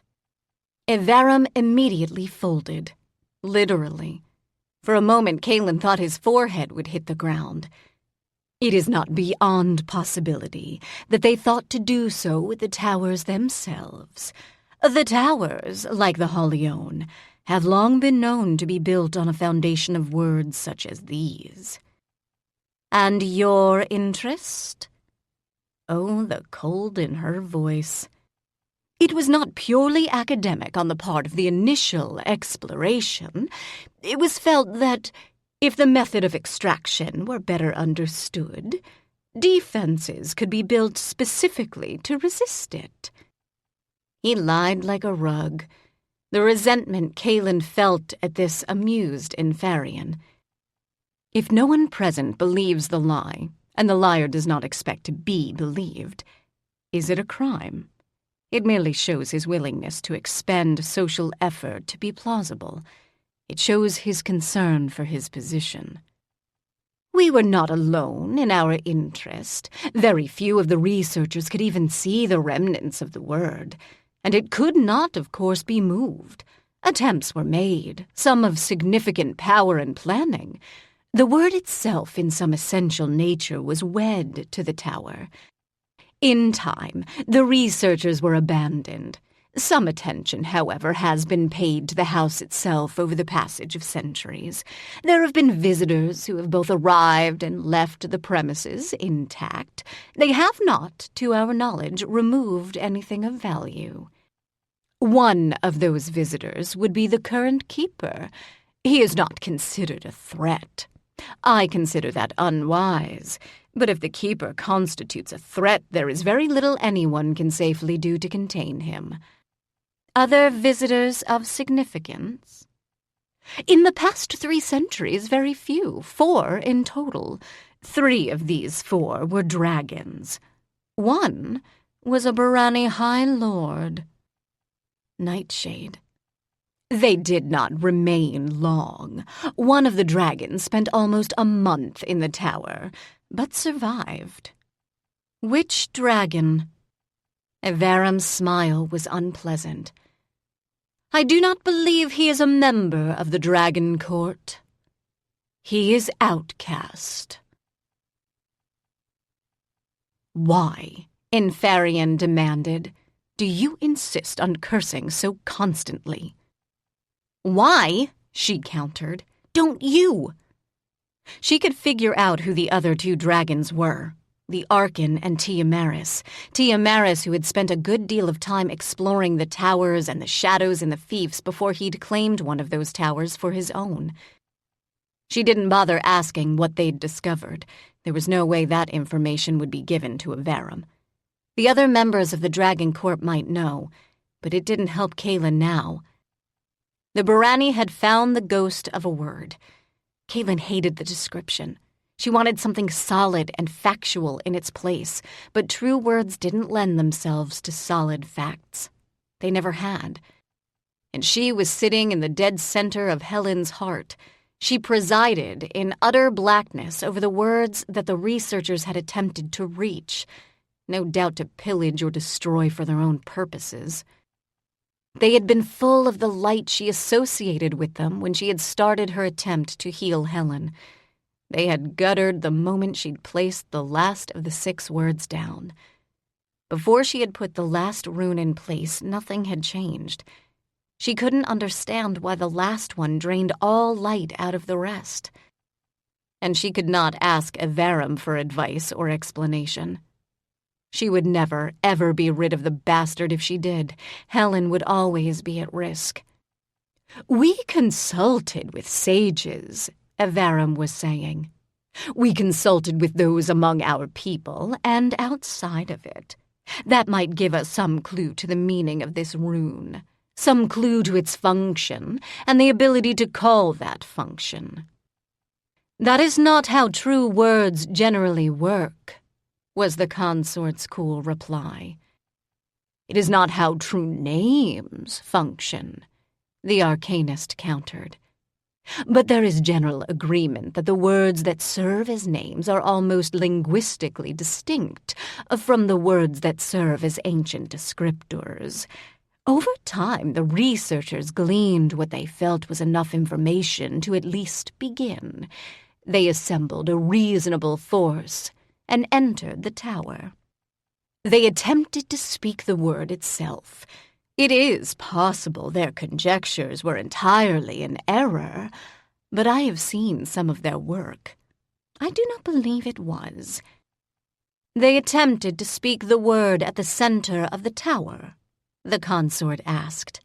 Evarum immediately folded, literally. For a moment, Kaylin thought his forehead would hit the ground. It is not beyond possibility that they thought to do so with the towers themselves. The towers, like the Holione, have long been known to be built on a foundation of words such as these. And your interest? Oh, the cold in her voice. It was not purely academic on the part of the initial exploration. It was felt that, if the method of extraction were better understood, defenses could be built specifically to resist it. He lied like a rug. The resentment Kaylin felt at this amused Inferian. If no one present believes the lie, and the liar does not expect to be believed, is it a crime? It merely shows his willingness to expend social effort to be plausible. It shows his concern for his position. We were not alone in our interest. Very few of the researchers could even see the remnants of the word, and it could not, of course, be moved. Attempts were made, some of significant power and planning. The word itself, in some essential nature, was wed to the tower. In time, the researchers were abandoned. Some attention, however, has been paid to the house itself over the passage of centuries. There have been visitors who have both arrived and left the premises intact. They have not, to our knowledge, removed anything of value. One of those visitors would be the current keeper. He is not considered a threat. I consider that unwise. But if the keeper constitutes a threat, there is very little anyone can safely do to contain him. Other visitors of significance? In the past 3 centuries, very few, 4 in total. 3 of these 4 were dragons. 1 was a Barani High Lord. Nightshade. They did not remain long. One of the dragons spent almost a month in the tower, but survived. Which dragon? Avaram's smile was unpleasant. I do not believe he is a member of the Dragon Court. He is outcast. Why, Inferian demanded, do you insist on cursing so constantly? Why, she countered, don't you? She could figure out who the other 2 dragons were, the Archon and Tiamaris, who had spent a good deal of time exploring the towers and the shadows in the fiefs before he'd claimed one of those towers for his own. She didn't bother asking what they'd discovered. There was no way that information would be given to Avaram. The other members of the Dragon Court might know, but it didn't help Kaylin now. The Barani had found the ghost of a word. Kaylin hated the description. She wanted something solid and factual in its place, but true words didn't lend themselves to solid facts. They never had. And she was sitting in the dead center of Helen's heart. She presided in utter blackness over the words that the researchers had attempted to reach, no doubt to pillage or destroy for their own purposes. They had been full of the light she associated with them when she had started her attempt to heal Helen. They had guttered the moment she'd placed the last of the 6 words down. Before she had put the last rune in place, nothing had changed. She couldn't understand why the last one drained all light out of the rest. And she could not ask Avaram for advice or explanation. She would never, ever be rid of the bastard if she did. Helen would always be at risk. We consulted with sages, Avaram was saying. We consulted with those among our people and outside of it. That might give us some clue to the meaning of this rune, some clue to its function and the ability to call that function. That is not how true words generally work, was the consort's cool reply. It is not how true names function, the arcanist countered. But there is general agreement that the words that serve as names are almost linguistically distinct from the words that serve as ancient descriptors. Over time, the researchers gleaned what they felt was enough information to at least begin. They assembled a reasonable force and entered the tower. They attempted to speak the word itself. It is possible their conjectures were entirely in error, but I have seen some of their work. I do not believe it was. They attempted to speak the word at the center of the tower, the consort asked.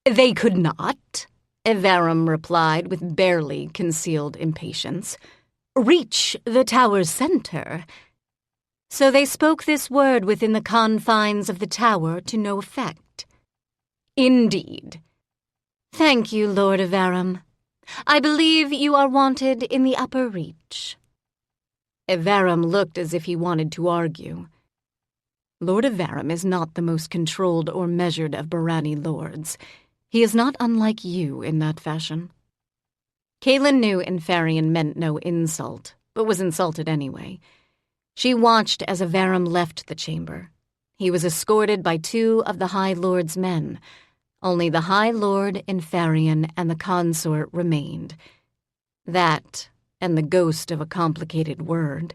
They could not, Evarum replied with barely concealed impatience. Reach the tower's center. So they spoke this word within the confines of the tower to no effect. Indeed. Thank you, Lord Evarum. I believe you are wanted in the upper reach. Evarum looked as if he wanted to argue. Lord Evarum is not the most controlled or measured of Barani lords. He is not unlike you in that fashion. Kaylin knew Inferian meant no insult, but was insulted anyway. She watched as Evarum left the chamber. He was escorted by 2 of the High Lord's men. Only the High Lord, Inferian, and the consort remained. That, and the ghost of a complicated word.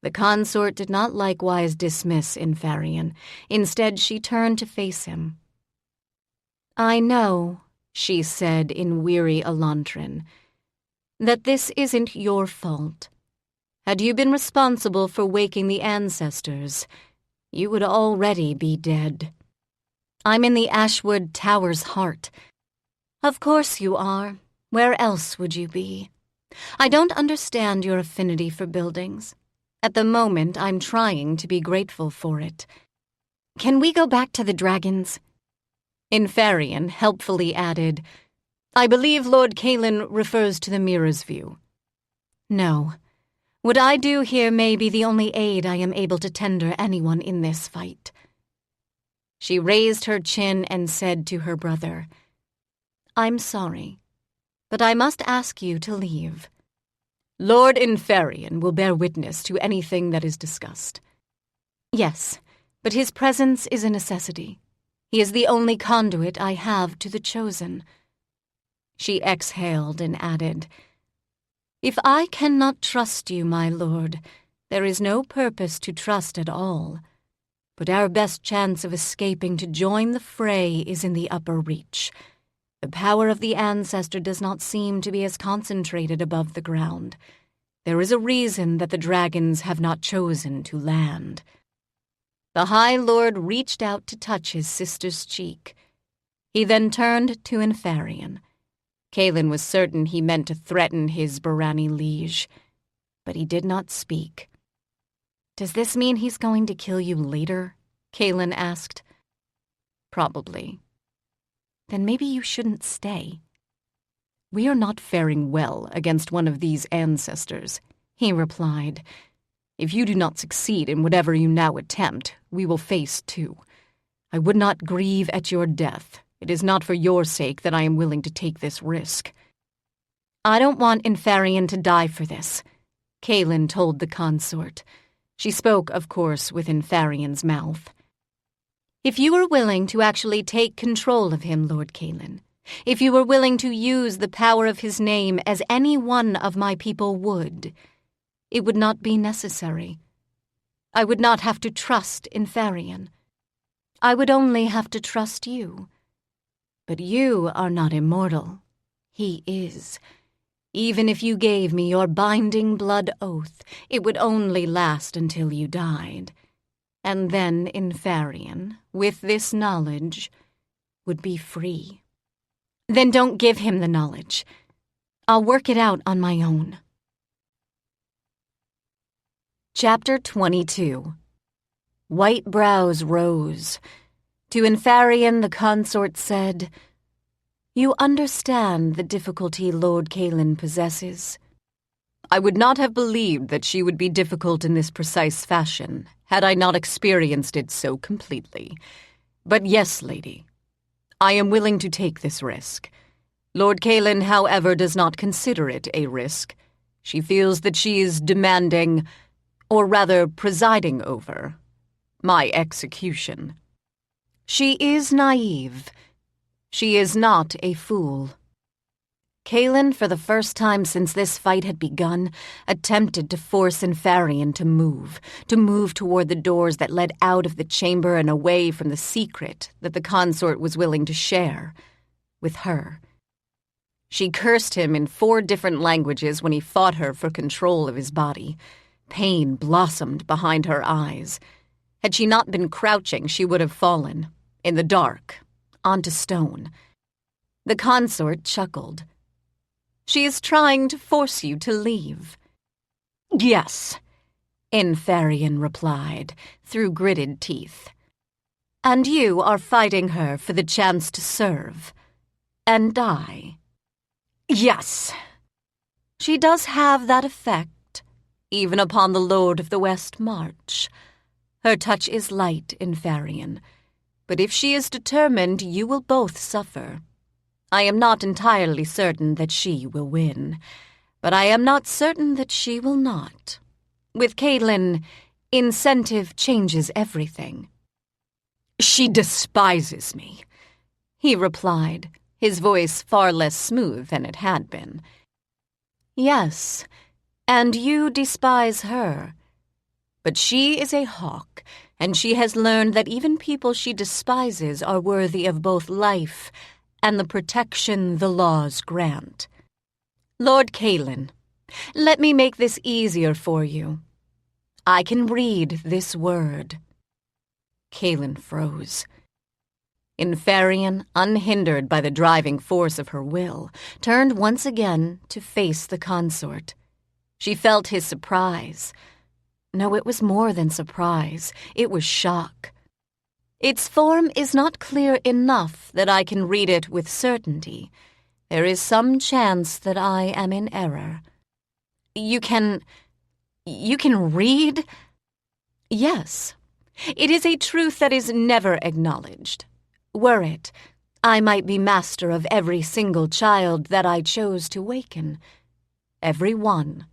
The consort did not likewise dismiss Inferian. Instead, she turned to face him. I know, she said in weary Elantran, that this isn't your fault. Had you been responsible for waking the ancestors, you would already be dead. I'm in the Ashwood Tower's heart. Of course you are. Where else would you be? I don't understand your affinity for buildings. At the moment, I'm trying to be grateful for it. Can we go back to the dragons? Inferian helpfully added, I believe Lord Kaylin refers to the mirror's view. No. What I do here may be the only aid I am able to tender anyone in this fight. She raised her chin and said to her brother, I'm sorry, but I must ask you to leave. Lord Inferian will bear witness to anything that is discussed. Yes, but his presence is a necessity. He is the only conduit I have to the Chosen. She exhaled and added, If I cannot trust you, my lord, there is no purpose to trust at all. But our best chance of escaping to join the fray is in the upper reach. The power of the ancestor does not seem to be as concentrated above the ground. There is a reason that the dragons have not chosen to land. The High Lord reached out to touch his sister's cheek. He then turned to Inferian. Kaylin was certain he meant to threaten his Barani liege, but he did not speak. Does this mean he's going to kill you later? Kaylin asked. Probably. Then maybe you shouldn't stay. We are not faring well against one of these ancestors, he replied. If you do not succeed in whatever you now attempt, we will face 2. I would not grieve at your death. It is not for your sake that I am willing to take this risk. I don't want Inferian to die for this, Kaylin told the consort. She spoke, of course, with Inferian's mouth. If you were willing to actually take control of him, Lord Kaylin, if you were willing to use the power of his name as any one of my people would, it would not be necessary. I would not have to trust Inferian. I would only have to trust you. But you are not immortal. He is. Even if you gave me your binding blood oath, it would only last until you died. And then Inferian, with this knowledge, would be free. Then don't give him the knowledge. I'll work it out on my own. Chapter 22. White brows rose. To Inferian the consort said, You understand the difficulty Lord Kaylin possesses. I would not have believed that she would be difficult in this precise fashion, had I not experienced it so completely. But yes, lady, I am willing to take this risk. Lord Kaylin, however, does not consider it a risk. She feels that she is demanding, or rather presiding over, my execution. She is naive. She is not a fool. Kaylin, for the first time since this fight had begun, attempted to force Infarian to move toward the doors that led out of the chamber and away from the secret that the consort was willing to share with her. She cursed him in 4 different languages when he fought her for control of his body. Pain blossomed behind her eyes. Had she not been crouching, she would have fallen, in the dark, onto stone. The consort chuckled. "She is trying to force you to leave." "Yes," Infarian replied, through gritted teeth. "And you are fighting her for the chance to serve and die." "Yes." "She does have that effect, even upon the Lord of the West March. Her touch is light, Infarian, but if she is determined, you will both suffer. I am not entirely certain that she will win, but I am not certain that she will not. With Kaylin, incentive changes everything." "She despises me," he replied, his voice far less smooth than it had been. "Yes, and you despise her. But she is a hawk, and she has learned that even people she despises are worthy of both life and the protection the laws grant. Lord Kaylin, let me make this easier for you. I can read this word." Kaylin froze. Infarian, unhindered by the driving force of her will, turned once again to face the consort. She felt his surprise. No, it was more than surprise. It was shock. "Its form is not clear enough that I can read it with certainty. There is some chance that I am in error." You can read?" "Yes. It is a truth that is never acknowledged. Were it, I might be master of every single child that I chose to waken. Every one.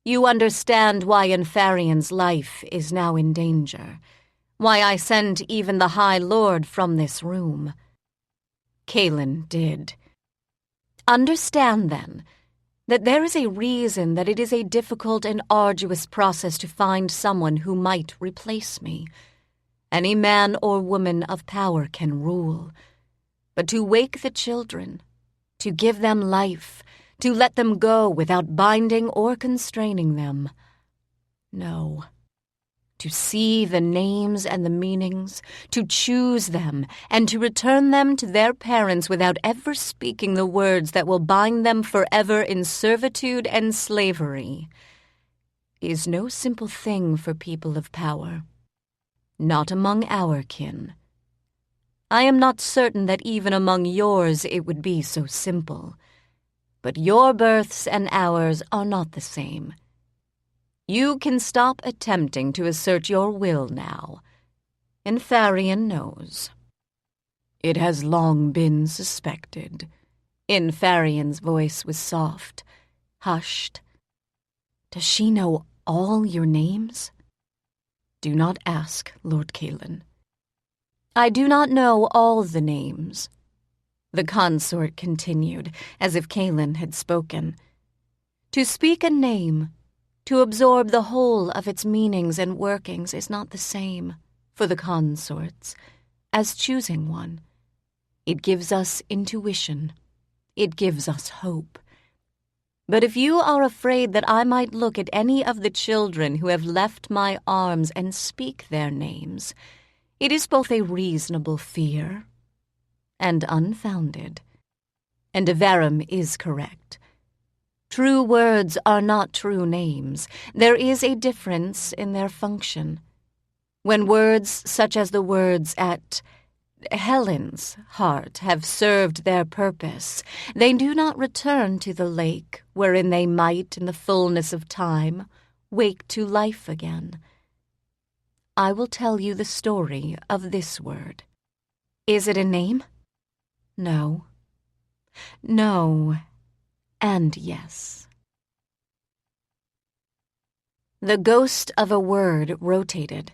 You understand why Infarian's life is now in danger. Why I sent even the High Lord from this room." Kaylin did. "Understand, then, that there is a reason that it is a difficult and arduous process to find someone who might replace me. Any man or woman of power can rule. But to wake the children, to give them life, to let them go without binding or constraining them, no. To see the names and the meanings, to choose them, and to return them to their parents without ever speaking the words that will bind them forever in servitude and slavery, is no simple thing for people of power. Not among our kin. I am not certain that even among yours it would be so simple. But your births and ours are not the same. You can stop attempting to assert your will now. Infarian knows." "It has long been suspected." Infarian's voice was soft, hushed. "Does she know all your names?" "Do not ask, Lord Kaylin." "I do not know all the names," the consort continued, as if Kaylin had spoken. "To speak a name, to absorb the whole of its meanings and workings is not the same, for the consorts, as choosing one. It gives us intuition. It gives us hope. But if you are afraid that I might look at any of the children who have left my arms and speak their names, it is both a reasonable fear and unfounded. And Avarum is correct. True words are not true names. There is a difference in their function. When words such as the words at Helen's heart have served their purpose, they do not return to the lake wherein they might, in the fullness of time, wake to life again. I will tell you the story of this word. Is it a name? No. No. And yes. The ghost of a word rotated.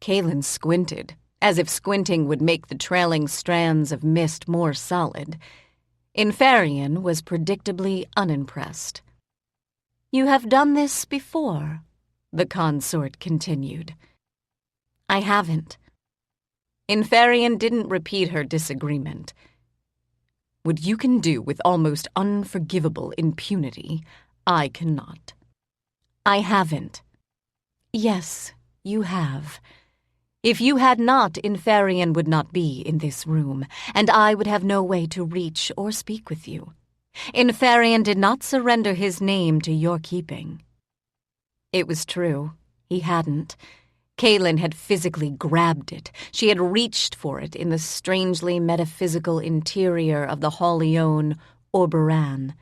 Kaylin squinted, as if squinting would make the trailing strands of mist more solid. Inferian was predictably unimpressed. "You have done this before," the consort continued. "I haven't." Inferian didn't repeat her disagreement. "What you can do with almost unforgivable impunity, I cannot." "I haven't." "Yes, you have. If you had not, Inferian would not be in this room, and I would have no way to reach or speak with you. Inferian did not surrender his name to your keeping." It was true. He hadn't. Kaylin had physically grabbed it. She had reached for it in the strangely metaphysical interior of the Haulion Oberon.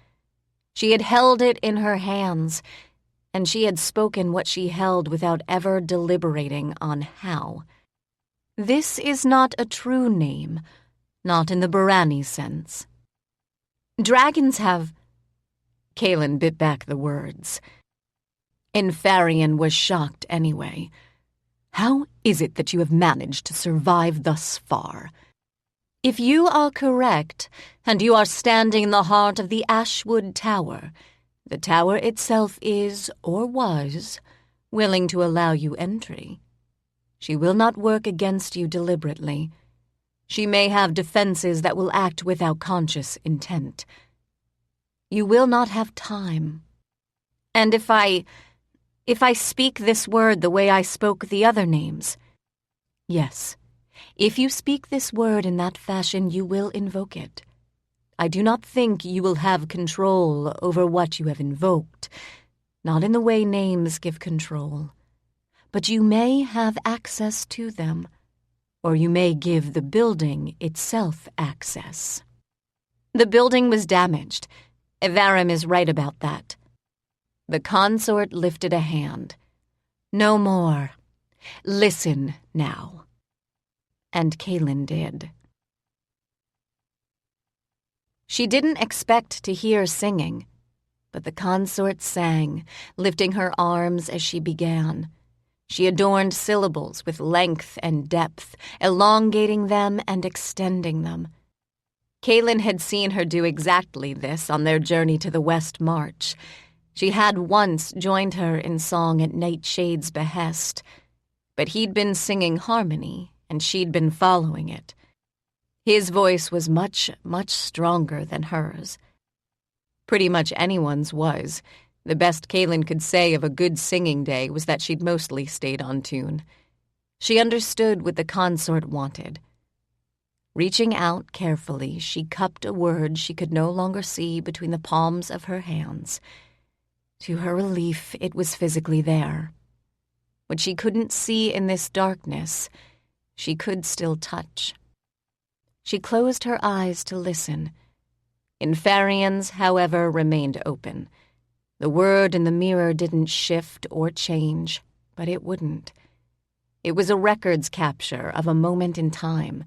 She had held it in her hands, and she had spoken what she held without ever deliberating on how. This is not a true name, not in the Barani sense. Dragons have... Kaylin bit back the words. Inferian was shocked anyway. "How is it that you have managed to survive thus far?" "If you are correct, and you are standing in the heart of the Ashwood Tower, the tower itself is, or was, willing to allow you entry. She will not work against you deliberately. She may have defenses that will act without conscious intent. You will not have time. And if I speak this word the way I spoke the other names..." "Yes, if you speak this word in that fashion, you will invoke it. I do not think you will have control over what you have invoked, not in the way names give control. But you may have access to them, or you may give the building itself access." "The building was damaged. Evarim is right about that." The consort lifted a hand. "No more. Listen now." And Kaylin did. She didn't expect to hear singing, but the consort sang, lifting her arms as she began. She adorned syllables with length and depth, elongating them and extending them. Kaylin had seen her do exactly this on their journey to the West March. She had once joined her in song at Nightshade's behest, but he'd been singing harmony, and she'd been following it. His voice was much, much stronger than hers. Pretty much anyone's was. The best Kaylin could say of a good singing day was that she'd mostly stayed on tune. She understood what the consort wanted. Reaching out carefully, she cupped a word she could no longer see between the palms of her hands. To her relief, it was physically there. What she couldn't see in this darkness, she could still touch. She closed her eyes to listen. Inferian's, however, remained open. The word in the mirror didn't shift or change, but it wouldn't. It was a records capture of a moment in time.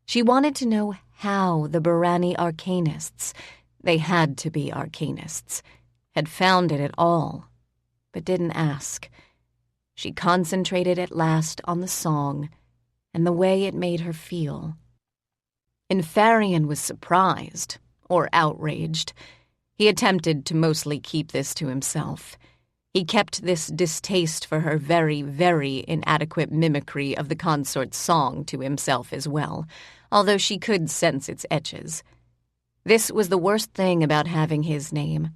She wanted to know how the Barani arcanists, they had to be arcanists, had found it at all, but didn't ask. She concentrated at last on the song and the way it made her feel. Inferian was surprised, or outraged. He attempted to mostly keep this to himself. He kept this distaste for her very, very inadequate mimicry of the consort's song to himself as well, although she could sense its edges. This was the worst thing about having his name.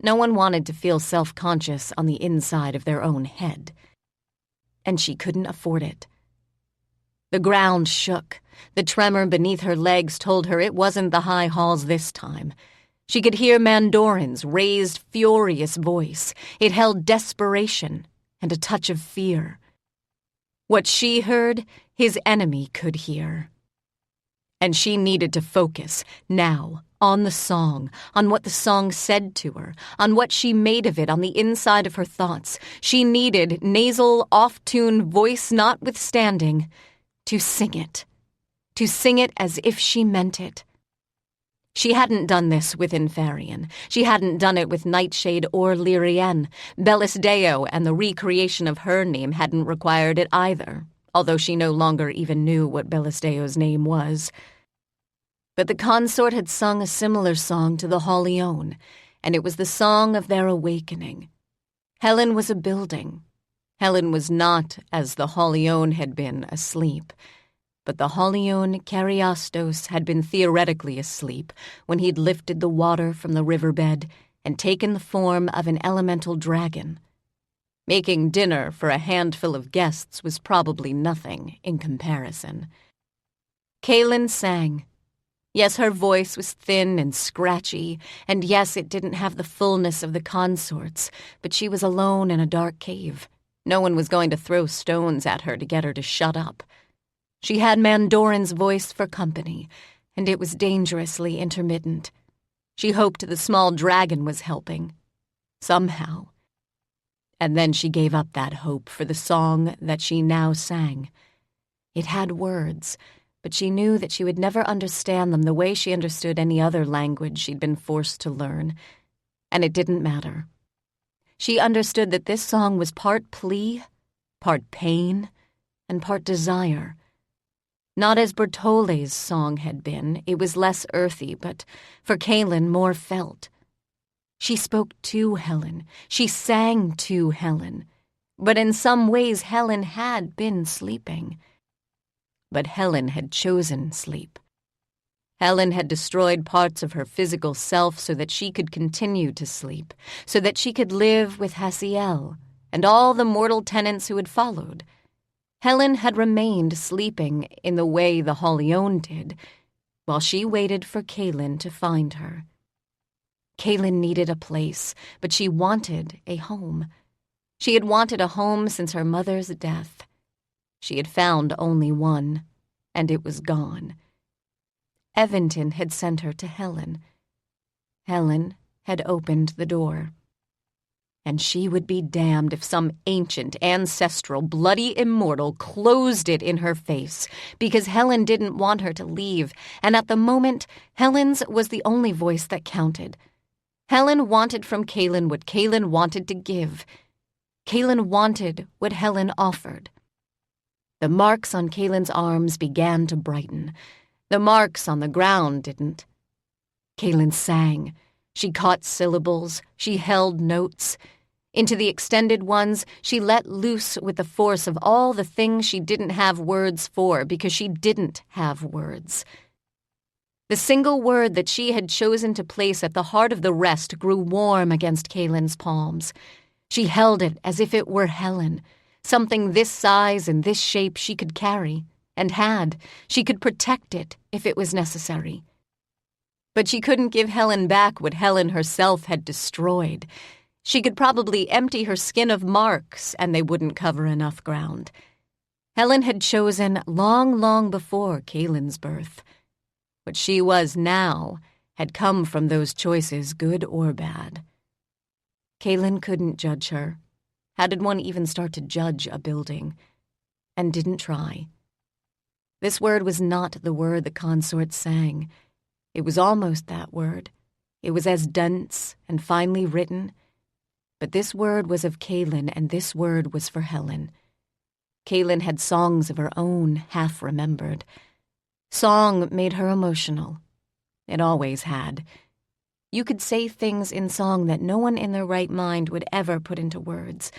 No one wanted to feel self-conscious on the inside of their own head. And she couldn't afford it. The ground shook. The tremor beneath her legs told her it wasn't the high halls this time. She could hear Mandorin's raised, furious voice. It held desperation and a touch of fear. What she heard, his enemy could hear. And she needed to focus, now, on the song, on what the song said to her, on what she made of it on the inside of her thoughts. She needed, nasal, off-tune voice notwithstanding, to sing it as if she meant it. She hadn't done this with Inferian. She hadn't done it with Nightshade or Lyrienne. Bellis Deo and the recreation of her name hadn't required it either, although she no longer even knew what Bellis Deo's name was. But the consort had sung a similar song to the Halion, and it was the song of their awakening. Helen was a building. Helen was not, as the Halion had been, asleep. But the Halion Kariastos had been theoretically asleep when he'd lifted the water from the riverbed and taken the form of an elemental dragon. Making dinner for a handful of guests was probably nothing in comparison. Kaylin sang. Yes, her voice was thin and scratchy, and yes, it didn't have the fullness of the consort's, but she was alone in a dark cave. No one was going to throw stones at her to get her to shut up. She had Mandoran's voice for company, and it was dangerously intermittent. She hoped the small dragon was helping. Somehow. And then she gave up that hope for the song that she now sang. It had words, but she knew that she would never understand them the way she understood any other language she'd been forced to learn. And it didn't matter. She understood that this song was part plea, part pain, and part desire. Not as Bertole's song had been, it was less earthy, but for Kaylin more felt. She spoke to Helen, she sang to Helen, but in some ways Helen had been sleeping. But Helen had chosen sleep. Helen had destroyed parts of her physical self so that she could continue to sleep, so that she could live with Hasiel and all the mortal tenants who had followed. Helen had remained sleeping in the way the Halion did, while she waited for Kaylin to find her. Kaylin needed a place, but she wanted a home. She had wanted a home since her mother's death. She had found only one, and it was gone. Eventon had sent her to Helen. Helen had opened the door. And she would be damned if some ancient, ancestral, bloody immortal closed it in her face, because Helen didn't want her to leave, and at the moment, Helen's was the only voice that counted. Helen wanted from Kaylin what Kaylin wanted to give. Kaylin wanted what Helen offered. The marks on Kaylin's arms began to brighten. The marks on the ground didn't. Kaylin sang. She caught syllables. She held notes. Into the extended ones, she let loose with the force of all the things she didn't have words for because she didn't have words. The single word that she had chosen to place at the heart of the rest grew warm against Kaylin's palms. She held it as if it were Helen, something this size and this shape she could carry, and had. She could protect it if it was necessary. But she couldn't give Helen back what Helen herself had destroyed. She could probably empty her skin of marks, and they wouldn't cover enough ground. Helen had chosen long, long before Kaylin's birth. What she was now had come from those choices, good or bad. Kaylin couldn't judge her. How did one even start to judge a building? And didn't try. This word was not the word the consort sang. It was almost that word. It was as dense and finely written. But this word was of Kaylin, and this word was for Helen. Kaylin had songs of her own, half-remembered. Song made her emotional. It always had. You could say things in song that no one in their right mind would ever put into words,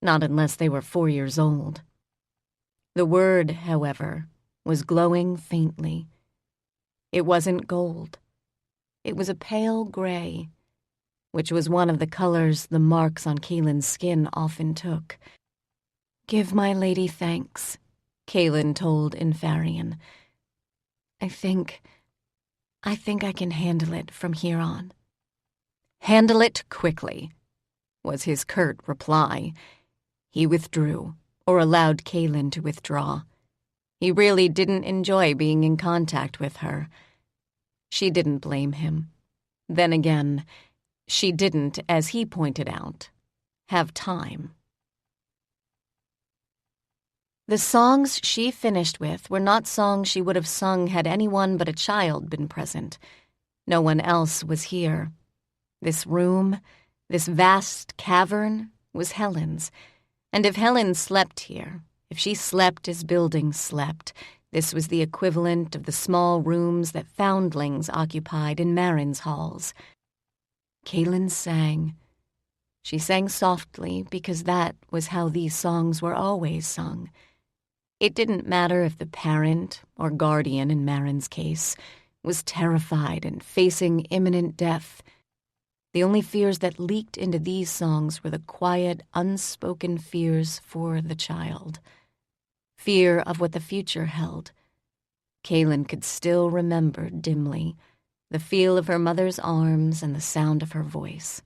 not unless they were 4 years old. The word, however, was glowing faintly. It wasn't gold. It was a pale gray, which was one of the colors the marks on Kaylin's skin often took. "Give my lady thanks," Kaylin told in Farian. I think I can handle it from here on." "Handle it quickly," was his curt reply. He withdrew, or allowed Kaylin to withdraw. He really didn't enjoy being in contact with her. She didn't blame him. Then again, she didn't, as he pointed out, have time. The songs she finished with were not songs she would have sung had anyone but a child been present. No one else was here. This room, this vast cavern, was Helen's. And if Helen slept here, if she slept as buildings slept, This was the equivalent of the small rooms that foundlings occupied in Marin's halls. Kaylin sang. She sang softly because that was how these songs were always sung. It didn't matter if the parent, or guardian in Marin's case, was terrified and facing imminent death. The only fears that leaked into these songs were the quiet, unspoken fears for the child. Fear of what the future held. Kaylin could still remember dimly the feel of her mother's arms and the sound of her voice.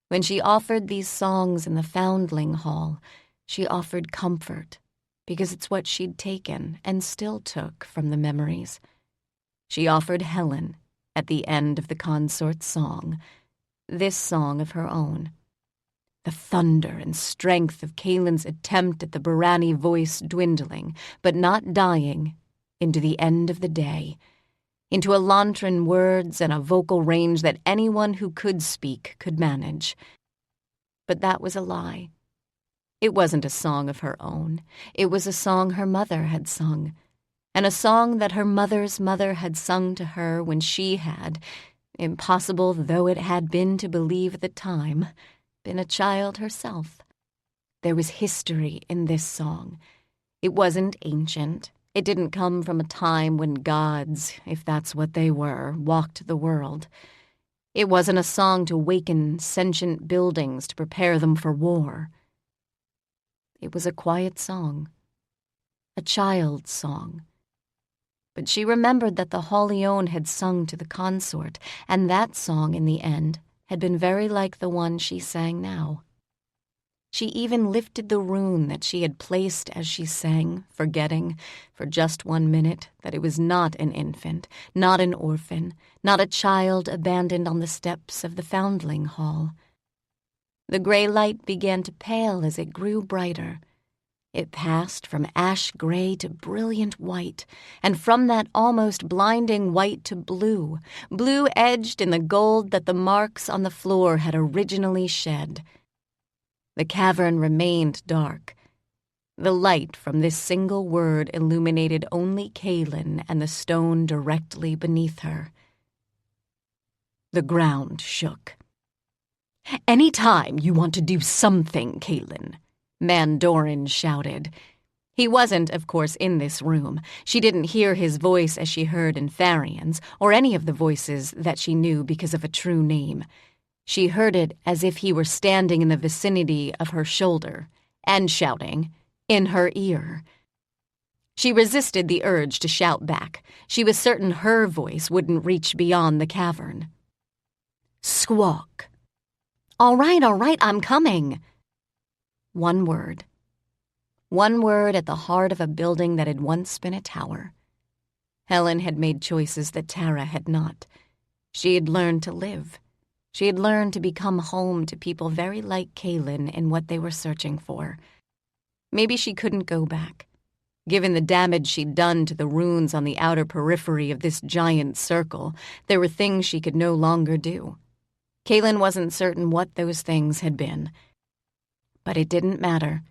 When she offered these songs in the foundling hall, she offered comfort, because it's what she'd taken and still took from the memories. She offered Helen, at the end of the consort's song, this song of her own. The thunder and strength of Kaylin's attempt at the Barani voice dwindling, but not dying, into the end of the day, into Elantran words and a vocal range that anyone who could speak could manage. But that was a lie. It wasn't a song of her own. It was a song her mother had sung, and a song that her mother's mother had sung to her when she had, impossible though it had been to believe at the time, been a child herself. There was history in this song. It wasn't ancient. It didn't come from a time when gods, if that's what they were, walked the world. It wasn't a song to waken sentient buildings to prepare them for war. It was a quiet song, a child's song. But she remembered that the Haulione had sung to the consort, and that song, in the end, had been very like the one she sang now. She even lifted the rune that she had placed as she sang, forgetting, for just 1 minute, that it was not an infant, not an orphan, not a child abandoned on the steps of the foundling hall. The gray light began to pale as it grew brighter. It passed from ash gray to brilliant white, and from that almost blinding white to blue, blue edged in the gold that the marks on the floor had originally shed. The cavern remained dark. The light from this single word illuminated only Kaylin and the stone directly beneath her. The ground shook. "Any time you want to do something, Kaylin," Mandorin shouted. He wasn't, of course, in this room. She didn't hear his voice as she heard in Tharian's, or any of the voices that she knew because of a true name. She heard it as if he were standing in the vicinity of her shoulder, and shouting, in her ear. She resisted the urge to shout back. She was certain her voice wouldn't reach beyond the cavern. Squawk. All right, I'm coming." One word. One word at the heart of a building that had once been a tower. Helen had made choices that Tara had not. She had learned to live. She had learned to become home to people very like Kaylin in what they were searching for. Maybe she couldn't go back. Given the damage she'd done to the runes on the outer periphery of this giant circle, there were things she could no longer do. Kaylin wasn't certain what those things had been. But it didn't matter.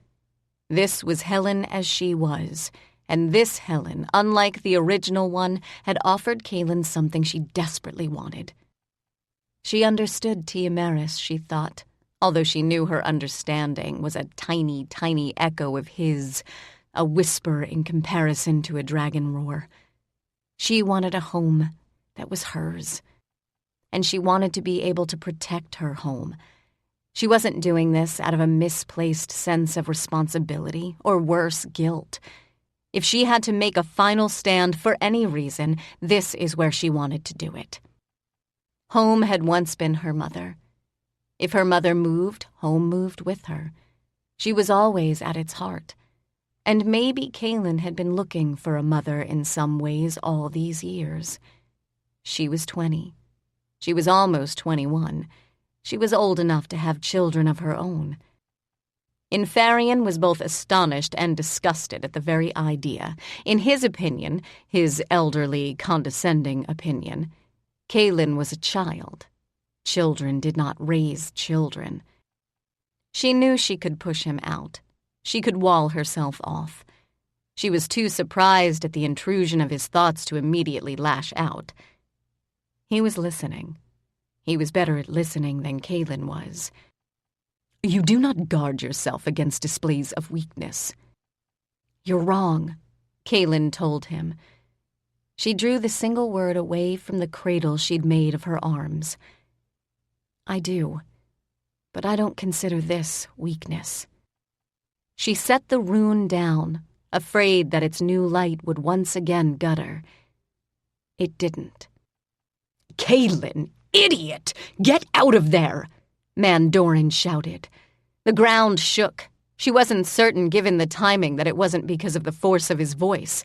This was Helen as she was, and this Helen, unlike the original one, had offered Kaylin something she desperately wanted. She understood Tiamaris, she thought, although she knew her understanding was a tiny, tiny echo of his, a whisper in comparison to a dragon roar. She wanted a home that was hers, and she wanted to be able to protect her home. She wasn't doing this out of a misplaced sense of responsibility, or worse, guilt. If she had to make a final stand for any reason, this is where she wanted to do it. Home had once been her mother. If her mother moved, home moved with her. She was always at its heart. And maybe Kaylin had been looking for a mother in some ways all these years. She was 20. She was almost 21. She was old enough to have children of her own. Infarian was both astonished and disgusted at the very idea. In his opinion, his elderly, condescending opinion, Kaylin was a child. Children did not raise children. She knew she could push him out. She could wall herself off. She was too surprised at the intrusion of his thoughts to immediately lash out. He was listening. He was better at listening than Kaylin was. "You do not guard yourself against displays of weakness." "You're wrong," Kaylin told him. She drew the single word away from the cradle she'd made of her arms. "I do, but I don't consider this weakness." She set the rune down, afraid that its new light would once again gut her. It didn't. "Kaylin, idiot! Get out of there!" Mandorin shouted. The ground shook. She wasn't certain, given the timing, that it wasn't because of the force of his voice.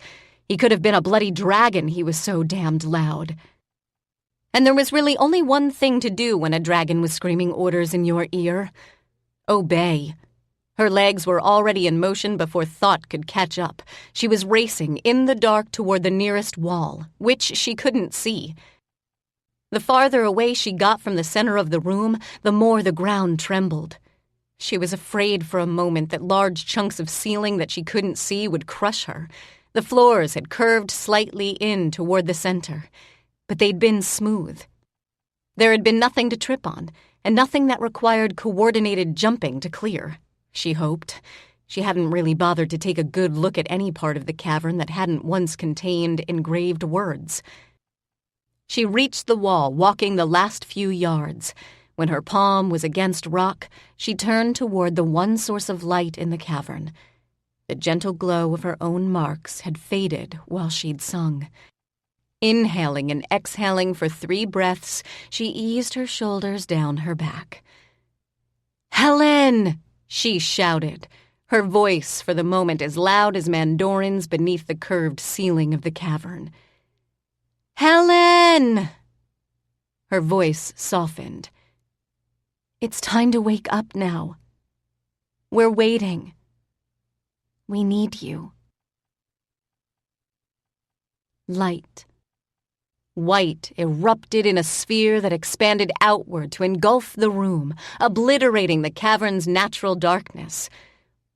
He could have been a bloody dragon, he was so damned loud. And there was really only one thing to do when a dragon was screaming orders in your ear. Obey. Her legs were already in motion before thought could catch up. She was racing in the dark toward the nearest wall, which she couldn't see. The farther away she got from the center of the room, the more the ground trembled. She was afraid for a moment that large chunks of ceiling that she couldn't see would crush her. The floors had curved slightly in toward the center, but they'd been smooth. There had been nothing to trip on, and nothing that required coordinated jumping to clear, she hoped. She hadn't really bothered to take a good look at any part of the cavern that hadn't once contained engraved words. She reached the wall, walking the last few yards. When her palm was against rock, she turned toward the one source of light in the cavern. The gentle glow of her own marks had faded while she'd sung. Inhaling and exhaling for 3 breaths, she eased her shoulders down her back. "Helen!" she shouted, her voice for the moment as loud as Mandorin's beneath the curved ceiling of the cavern. "Helen!" Her voice softened. "It's time to wake up now. We're waiting. We need you." Light. White erupted in a sphere that expanded outward to engulf the room, obliterating the cavern's natural darkness.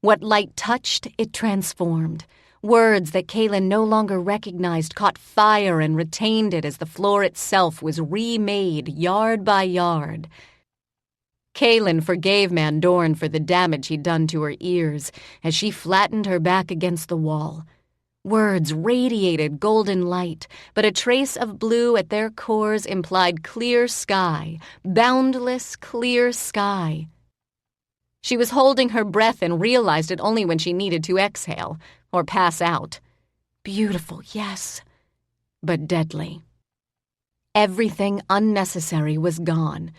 What light touched, it transformed. Words that Kaylin no longer recognized caught fire and retained it as the floor itself was remade yard by yard. Kaylin forgave Mandorin for the damage he'd done to her ears as she flattened her back against the wall. Words radiated golden light, but a trace of blue at their cores implied clear sky, boundless clear sky. She was holding her breath and realized it only when she needed to exhale or pass out. Beautiful, yes, but deadly. Everything unnecessary was gone.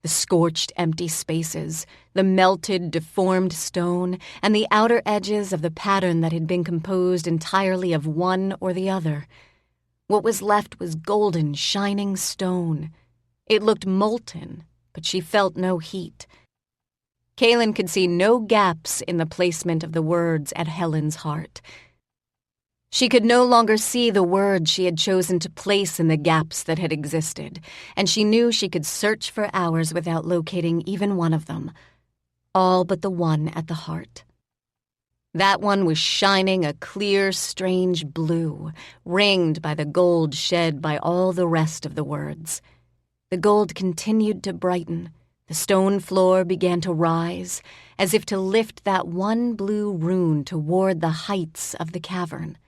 The scorched empty spaces, the melted, deformed stone, and the outer edges of the pattern that had been composed entirely of one or the other. What was left was golden, shining stone. It looked molten, but she felt no heat. Kaylin could see no gaps in the placement of the words at Helen's heart. She could no longer see the words she had chosen to place in the gaps that had existed, and she knew she could search for hours without locating even one of them, all but the one at the heart. That one was shining a clear, strange blue, ringed by the gold shed by all the rest of the words. The gold continued to brighten. The stone floor began to rise, as if to lift that one blue rune toward the heights of the cavern.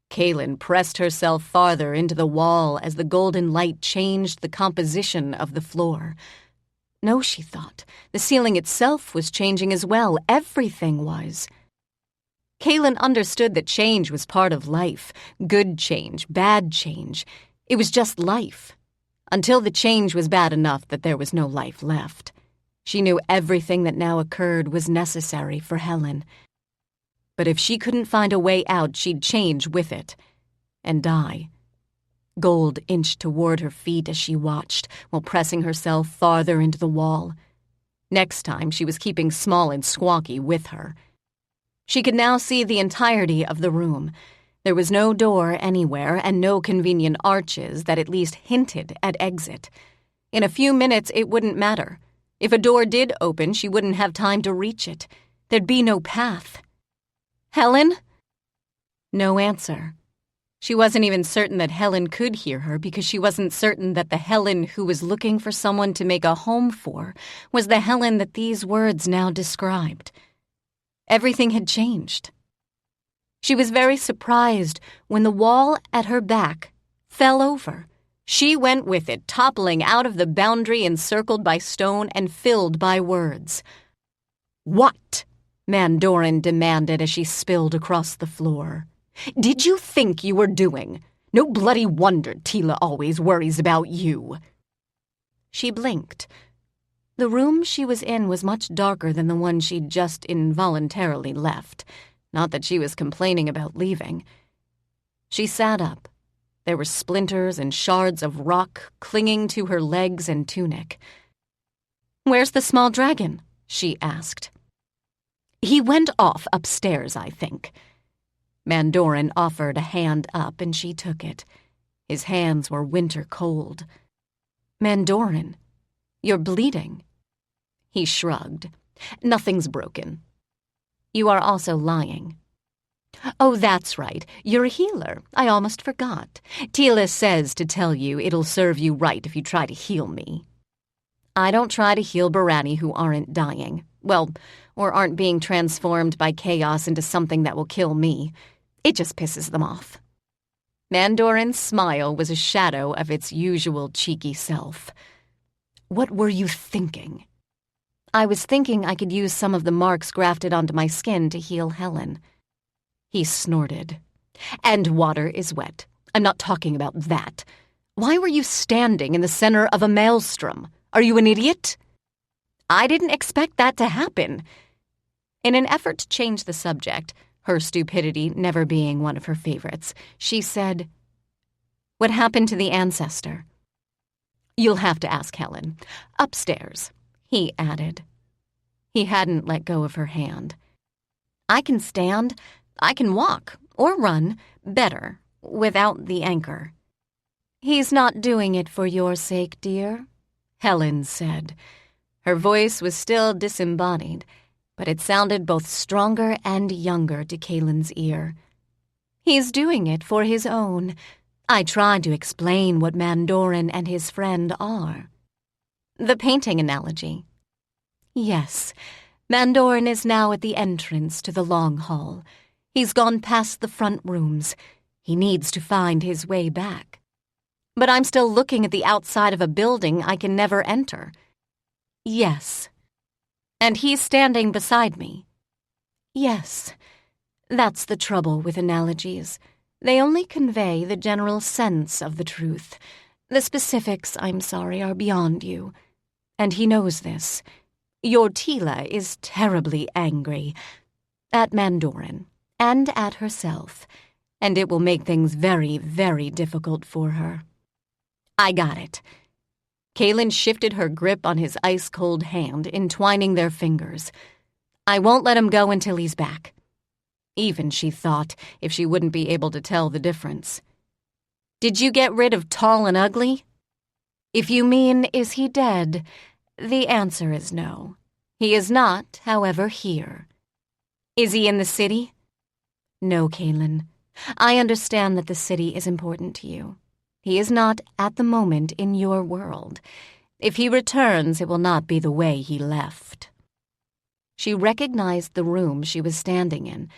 Kaylin pressed herself farther into the wall as the golden light changed the composition of the floor. No, she thought, the ceiling itself was changing as well. Everything was. Kaylin understood that change was part of life. Good change, bad change. It was just life. Until the change was bad enough that there was no life left. She knew everything that now occurred was necessary for Helen. But if she couldn't find a way out, she'd change with it. And die. Gold inched toward her feet as she watched, while pressing herself farther into the wall. Next time, she was keeping Small and Squawky with her. She could now see the entirety of the room. There was no door anywhere and no convenient arches that at least hinted at exit. In a few minutes, it wouldn't matter. If a door did open, she wouldn't have time to reach it. There'd be no path. "Helen?" No answer. She wasn't even certain that Helen could hear her because she wasn't certain that the Helen who was looking for someone to make a home for was the Helen that these words now described. Everything had changed. She was very surprised when the wall at her back fell over. She went with it, toppling out of the boundary encircled by stone and filled by words. "What?" Mandorin demanded as she spilled across the floor. "Did you think you were doing? No bloody wonder Teela always worries about you." She blinked. The room she was in was much darker than the one she'd just involuntarily left. Not that she was complaining about leaving. She sat up. There were splinters and shards of rock clinging to her legs and tunic. "Where's the small dragon?" she asked. "He went off upstairs, I think." Mandorin offered a hand up, and she took it. His hands were winter cold. "Mandorin, you're bleeding." He shrugged. "Nothing's broken." "You are also lying." "Oh, that's right. You're a healer. I almost forgot. Teela says to tell you it'll serve you right if you try to heal me." "I don't try to heal Barani who aren't dying. Well, or aren't being transformed by chaos into something that will kill me. It just pisses them off." Mandorin's smile was a shadow of its usual cheeky self. "What were you thinking?" "I was thinking I could use some of the marks grafted onto my skin to heal Helen." He snorted. "And water is wet. I'm not talking about that. Why were you standing in the center of a maelstrom? Are you an idiot?" "I didn't expect that to happen." In an effort to change the subject, her stupidity never being one of her favorites, she said, "What happened to the ancestor?" "You'll have to ask Helen. Upstairs," he added. He hadn't let go of her hand. "I can stand. I can walk, or run, better, without the anchor." "He's not doing it for your sake, dear," Helen said. Her voice was still disembodied, but it sounded both stronger and younger to Kaylin's ear. "He's doing it for his own. I tried to explain what Mandorin and his friend are." "The painting analogy." "Yes. Mandorin is now at the entrance to the long hall. He's gone past the front rooms. He needs to find his way back." "But I'm still looking at the outside of a building I can never enter." "Yes." "And he's standing beside me." "Yes. That's the trouble with analogies. They only convey the general sense of the truth. The specifics, I'm sorry, are beyond you. And he knows this. Your Teela is terribly angry. At Mandorin. And at herself. And it will make things very, very difficult for her." "I got it." Kaylin shifted her grip on his ice-cold hand, entwining their fingers. "I won't let him go until he's back." Even, she thought, if she wouldn't be able to tell the difference. "Did you get rid of Tall and Ugly?" "If you mean, is he dead? The answer is no. He is not, however, here." "Is he in the city?" "No, Kaylin. I understand that the city is important to you. He is not, at the moment, in your world. If he returns, it will not be the way he left." She recognized the room she was standing in.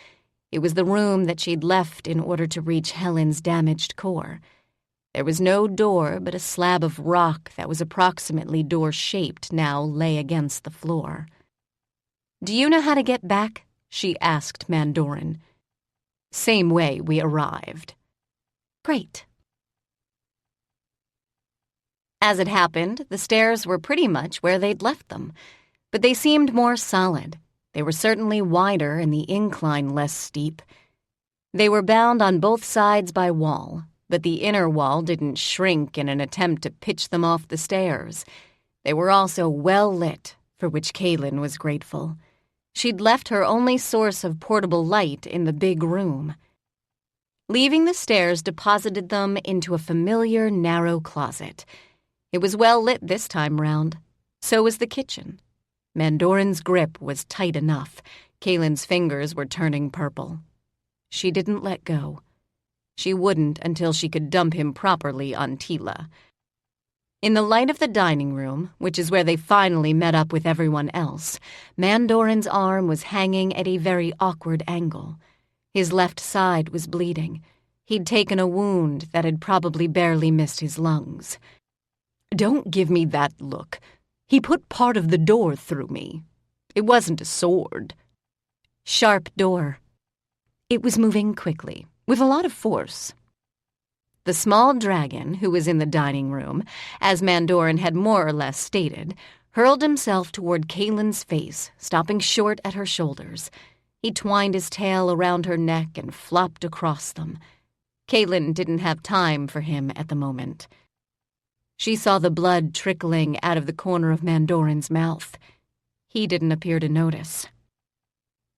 It was the room that she'd left in order to reach Helen's damaged core. There was no door, but a slab of rock that was approximately door-shaped now lay against the floor. "Do you know how to get back?" she asked Mandorin. "Same way we arrived." "Great." As it happened, the stairs were pretty much where they'd left them, but they seemed more solid. They were certainly wider and the incline less steep. They were bound on both sides by wall, but the inner wall didn't shrink in an attempt to pitch them off the stairs. They were also well lit, for which Kaylin was grateful. She'd left her only source of portable light in the big room. Leaving the stairs deposited them into a familiar, narrow closet. It was well lit this time round. So was the kitchen. Mandorin's grip was tight enough. Kaylin's fingers were turning purple. She didn't let go. She wouldn't until she could dump him properly on Teela. In the light of the dining room, which is where they finally met up with everyone else, Mandoran's arm was hanging at a very awkward angle. His left side was bleeding. He'd taken a wound that had probably barely missed his lungs. "Don't give me that look. He put part of the door through me. It wasn't a sword." Sharp door. It was moving quickly, with a lot of force. The small dragon, who was in the dining room, as Mandoran had more or less stated, hurled himself toward Kaylin's face, stopping short at her shoulders. He twined his tail around her neck and flopped across them. Kaylin didn't have time for him at the moment. She saw the blood trickling out of the corner of Mandoran's mouth. He didn't appear to notice.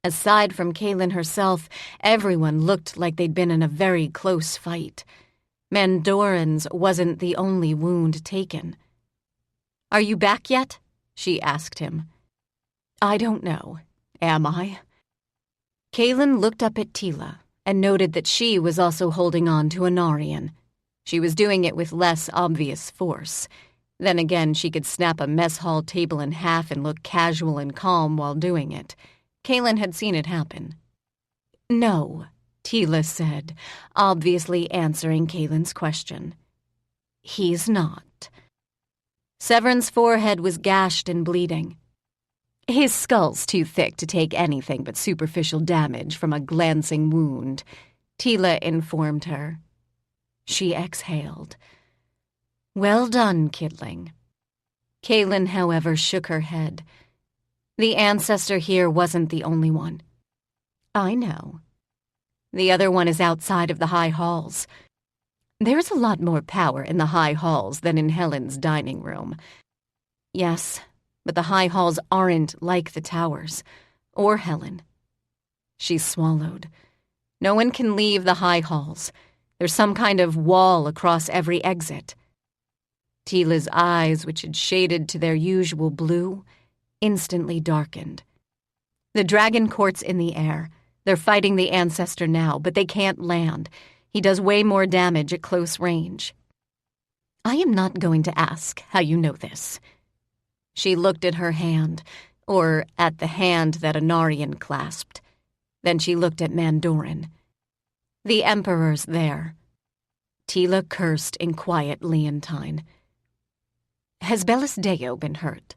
Aside from Kaylin herself, everyone looked like they'd been in a very close fight. Mandoran's wasn't the only wound taken. "Are you back yet?" she asked him. "I don't know. Am I?" Kaylin looked up at Teela and noted that she was also holding on to a Narian. She was doing it with less obvious force. Then again, she could snap a mess hall table in half and look casual and calm while doing it. Kaylin had seen it happen. "No," Teela said, obviously answering Kaylin's question. "He's not." Severn's forehead was gashed and bleeding. "His skull's too thick to take anything but superficial damage from a glancing wound," Teela informed her. She exhaled. "Well done, kidling." Kaylin, however, shook her head. The ancestor here wasn't the only one. "I know. The other one is outside of the high halls. There's a lot more power in the high halls than in Helen's dining room. Yes, but the high halls aren't like the towers, or Helen." She swallowed. "No one can leave the high halls. There's some kind of wall across every exit." Teela's eyes, which had shaded to their usual blue, instantly darkened. "The dragon court's in the air. They're fighting the ancestor now, but they can't land. He does way more damage at close range." "I am not going to ask how you know this." She looked at her hand, or at the hand that Anarian clasped. Then she looked at Mandoran. "The Emperor's there." Teela cursed in quiet Leontine. "Has Bellis Deo been hurt?"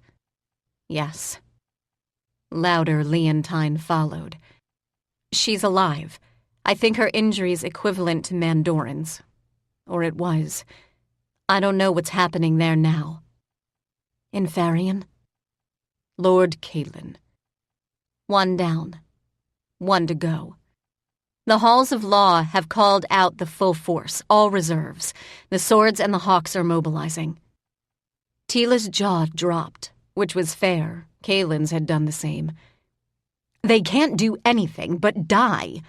"Yes." Louder Leontine followed. "She's alive. I think her injury's equivalent to Mandoran's. Or it was. I don't know what's happening there now." "Inferion?" "Lord Kaylin." "One down. One to go. The halls of law have called out the full force, all reserves. The swords and the hawks are mobilizing." Teela's jaw dropped, which was fair. Kaylin's had done the same. "They can't do anything but die."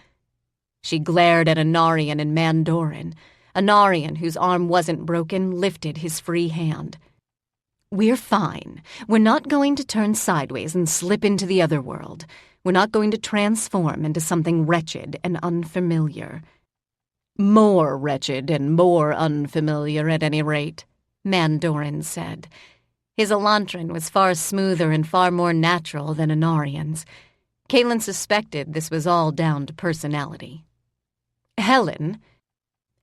She glared at Anarian and Mandoran. Anarian, whose arm wasn't broken, lifted his free hand. "We're fine. We're not going to turn sideways and slip into the other world. We're not going to transform into something wretched and unfamiliar." "More wretched and more unfamiliar, at any rate," Mandoran said. His Elantran was far smoother and far more natural than Anarian's. Kaylin suspected this was all down to personality. "Helen?"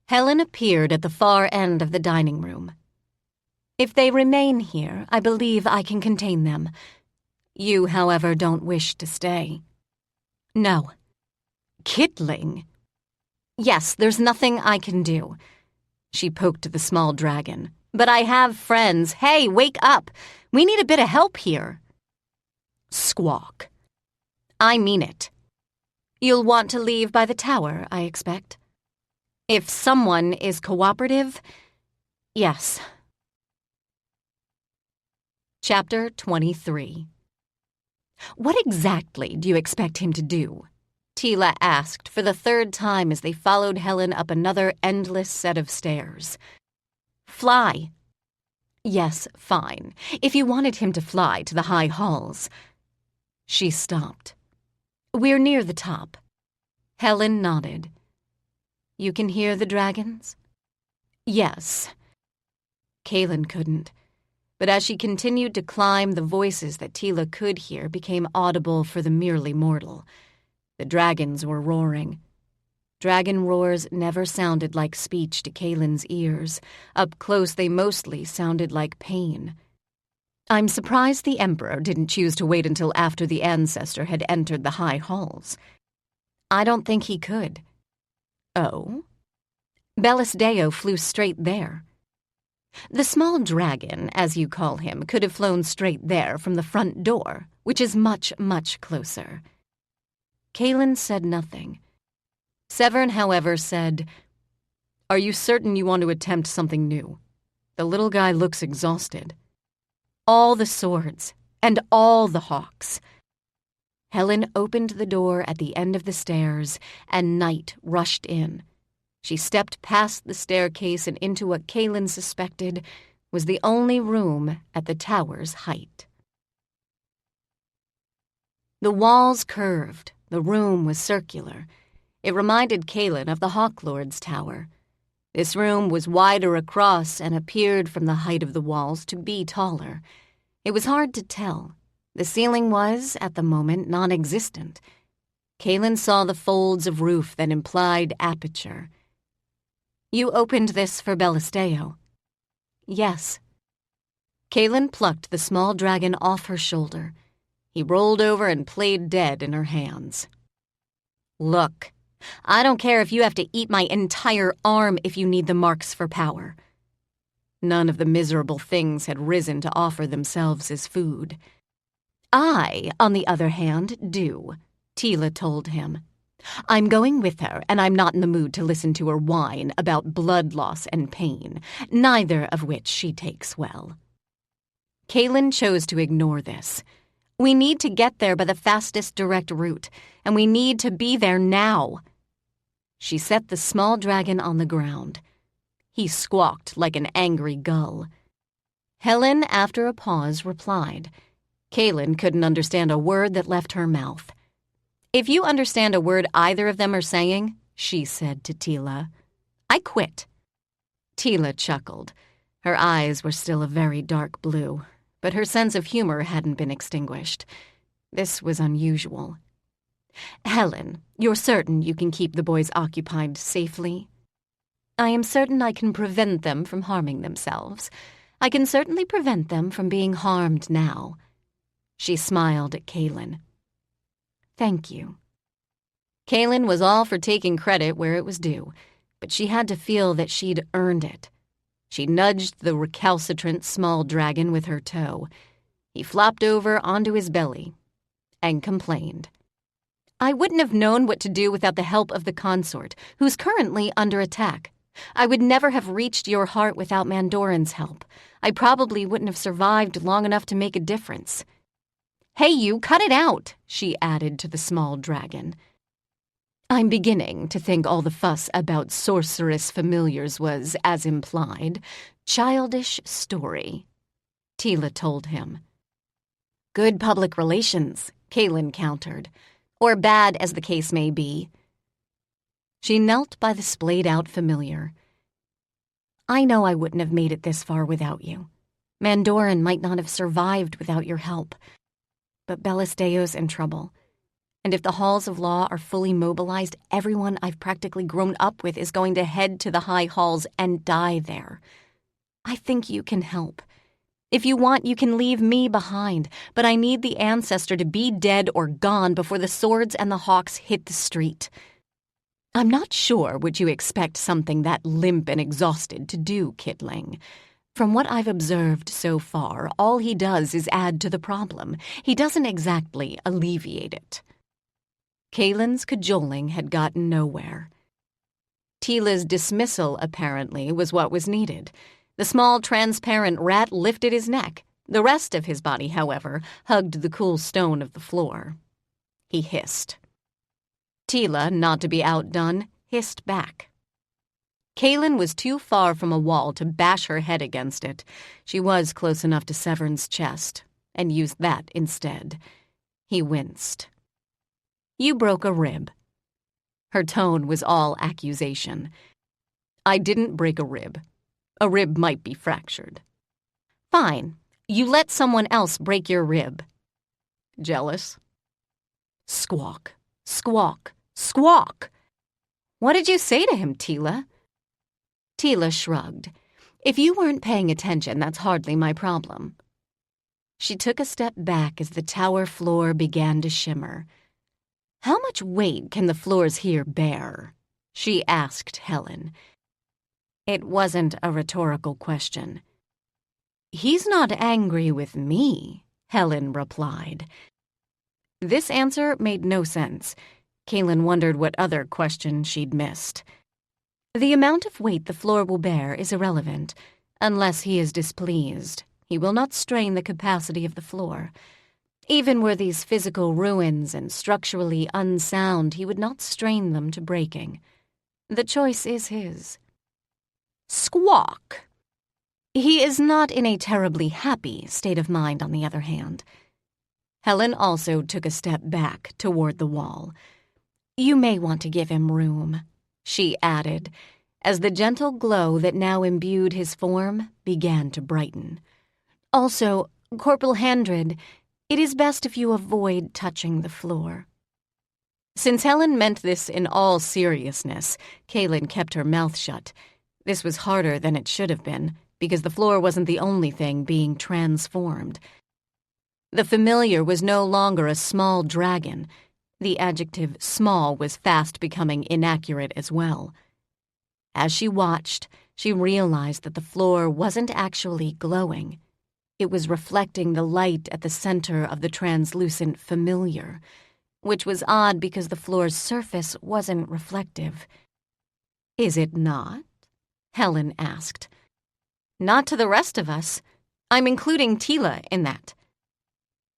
Helen appeared at the far end of the dining room. "If they remain here, I believe I can contain them. You, however, don't wish to stay." "No." "Kidling?" "Yes, there's nothing I can do." She poked the small dragon. "But I have friends. Hey, wake up! We need a bit of help here." "Squawk." "I mean it." "You'll want to leave by the tower, I expect." "If someone is cooperative, yes." Chapter 23. "What exactly do you expect him to do?" Teela asked for the third time as they followed Helen up another endless set of stairs. "Fly." "Yes, fine. If you wanted him to fly to the high halls." She stopped. "We're near the top." Helen nodded. You can hear the dragons? Yes. Kaylin couldn't. But as she continued to climb, the voices that Teela could hear became audible for the merely mortal. The dragons were roaring. Dragon roars never sounded like speech to Kaylin's ears. Up close, they mostly sounded like pain. I'm surprised the Emperor didn't choose to wait until after the ancestor had entered the high halls. I don't think he could. Oh? Bellis Deo flew straight there. The small dragon, as you call him, could have flown straight there from the front door, which is much, much closer. Kaylin said nothing. Severn, however, said, Are you certain you want to attempt something new? The little guy looks exhausted. All the swords, and all the hawks. Helen opened the door at the end of the stairs, and night rushed in. She stepped past the staircase and into what Kaylin suspected was the only room at the tower's height. The walls curved. The room was circular. It reminded Kaylin of the Hawk Lord's tower. This room was wider across and appeared from the height of the walls to be taller. It was hard to tell. The ceiling was, at the moment, non-existent. Kaylin saw the folds of roof that implied aperture. You opened this for Bellis Deo? Yes. Kaylin plucked the small dragon off her shoulder. He rolled over and played dead in her hands. Look, I don't care if you have to eat my entire arm if you need the marks for power. None of the miserable things had risen to offer themselves as food. I, on the other hand, do, Teela told him. I'm going with her, and I'm not in the mood to listen to her whine about blood loss and pain, neither of which she takes well. Kaylin chose to ignore this. We need to get there by the fastest direct route, and we need to be there now. She set the small dragon on the ground. He squawked like an angry gull. Helen, after a pause, replied. Kaylin couldn't understand a word that left her mouth. If you understand a word either of them are saying, she said to Teela, I quit. Teela chuckled. Her eyes were still a very dark blue, but her sense of humor hadn't been extinguished. This was unusual. Helen, you're certain you can keep the boys occupied safely? I am certain I can prevent them from harming themselves. I can certainly prevent them from being harmed now. She smiled at Kaylin. Thank you. Kaylin was all for taking credit where it was due, but she had to feel that she'd earned it. She nudged the recalcitrant small dragon with her toe. He flopped over onto his belly and complained. I wouldn't have known what to do without the help of the consort, who's currently under attack. I would never have reached your heart without Mandoran's help. I probably wouldn't have survived long enough to make a difference. Hey, you, cut it out, she added to the small dragon. I'm beginning to think all the fuss about sorceress familiars was, as implied, childish story, Teela told him. Good public relations, Kaylin countered, or bad as the case may be. She knelt by the splayed-out familiar. I know I wouldn't have made it this far without you. Mandoran might not have survived without your help. But Bellis Deo's in trouble. And if the halls of law are fully mobilized, everyone I've practically grown up with is going to head to the high halls and die there. I think you can help. If you want, you can leave me behind, but I need the ancestor to be dead or gone before the swords and the hawks hit the street. I'm not sure what you expect something that limp and exhausted to do, Kidling. From what I've observed so far, all he does is add to the problem. He doesn't exactly alleviate it. Kaylin's cajoling had gotten nowhere. Teela's dismissal, apparently, was what was needed. The small, transparent rat lifted his neck. The rest of his body, however, hugged the cool stone of the floor. He hissed. Teela, not to be outdone, hissed back. Kaylin was too far from a wall to bash her head against it. She was close enough to Severn's chest, and used that instead. He winced. You broke a rib. Her tone was all accusation. "I didn't break a rib. A rib might be fractured." "Fine. You let someone else break your rib." "Jealous?" Squawk, squawk, squawk. "What did you say to him, Teela?" Teela shrugged. "If you weren't paying attention, that's hardly my problem." She took a step back as the tower floor began to shimmer. "How much weight can the floors here bear?" she asked Helen. It wasn't a rhetorical question. "He's not angry with me," Helen replied. This answer made no sense. Kaylin wondered what other question she'd missed. "The amount of weight the floor will bear is irrelevant. Unless he is displeased, he will not strain the capacity of the floor. Even were these physical ruins and structurally unsound, he would not strain them to breaking. The choice is his." Squawk! "He is not in a terribly happy state of mind, on the other hand." Helen also took a step back toward the wall. "You may want to give him room," she added, as the gentle glow that now imbued his form began to brighten. "Also, Corporal Handred, it is best if you avoid touching the floor." Since Helen meant this in all seriousness, Kaylin kept her mouth shut. This was harder than it should have been, because the floor wasn't the only thing being transformed. The familiar was no longer a small dragon. The adjective small was fast becoming inaccurate as well. As she watched, she realized that the floor wasn't actually glowing. It was reflecting the light at the center of the translucent familiar, which was odd because the floor's surface wasn't reflective. "Is it not?" Helen asked. "Not to the rest of us. I'm including Teela in that."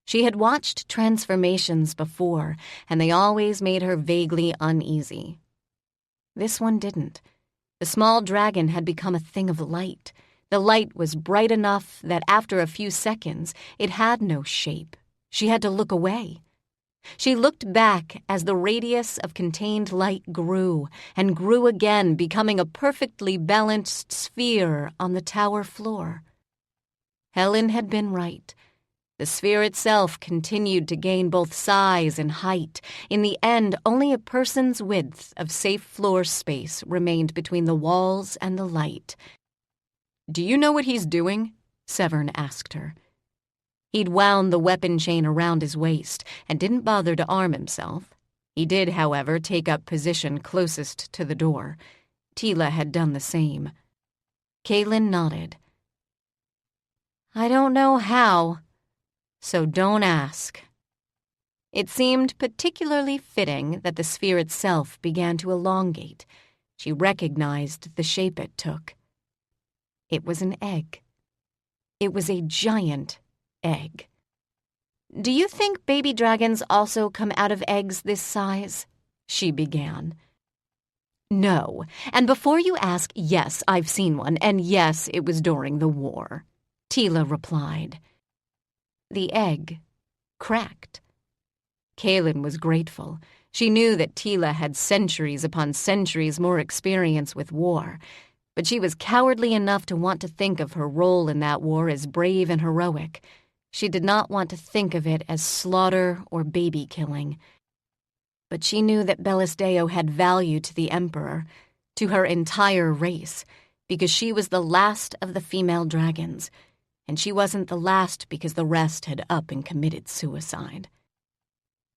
She had watched transformations before, and they always made her vaguely uneasy. This one didn't. The small dragon had become a thing of light. The light was bright enough that after a few seconds, it had no shape. She had to look away. She looked back as the radius of contained light grew and grew again, becoming a perfectly balanced sphere on the tower floor. Helen had been right. The sphere itself continued to gain both size and height. In the end, only a person's width of safe floor space remained between the walls and the light. "Do you know what he's doing?" Severn asked her. He'd wound the weapon chain around his waist and didn't bother to arm himself. He did, however, take up position closest to the door. Teela had done the same. Kaylin nodded. "I don't know how, so don't ask." It seemed particularly fitting that the sphere itself began to elongate. She recognized the shape it took. It was an egg. It was a giant egg. "Do you think baby dragons also come out of eggs this size?" she began. "No, and before you ask, yes, I've seen one, and yes, it was during the war," Teela replied. The egg cracked. Kaylin was grateful. She knew that Teela had centuries upon centuries more experience with war, but she was cowardly enough to want to think of her role in that war as brave and heroic. She did not want to think of it as slaughter or baby killing. But she knew that Bellisdeo had value to the Emperor, to her entire race, because she was the last of the female dragons, and she wasn't the last because the rest had up and committed suicide.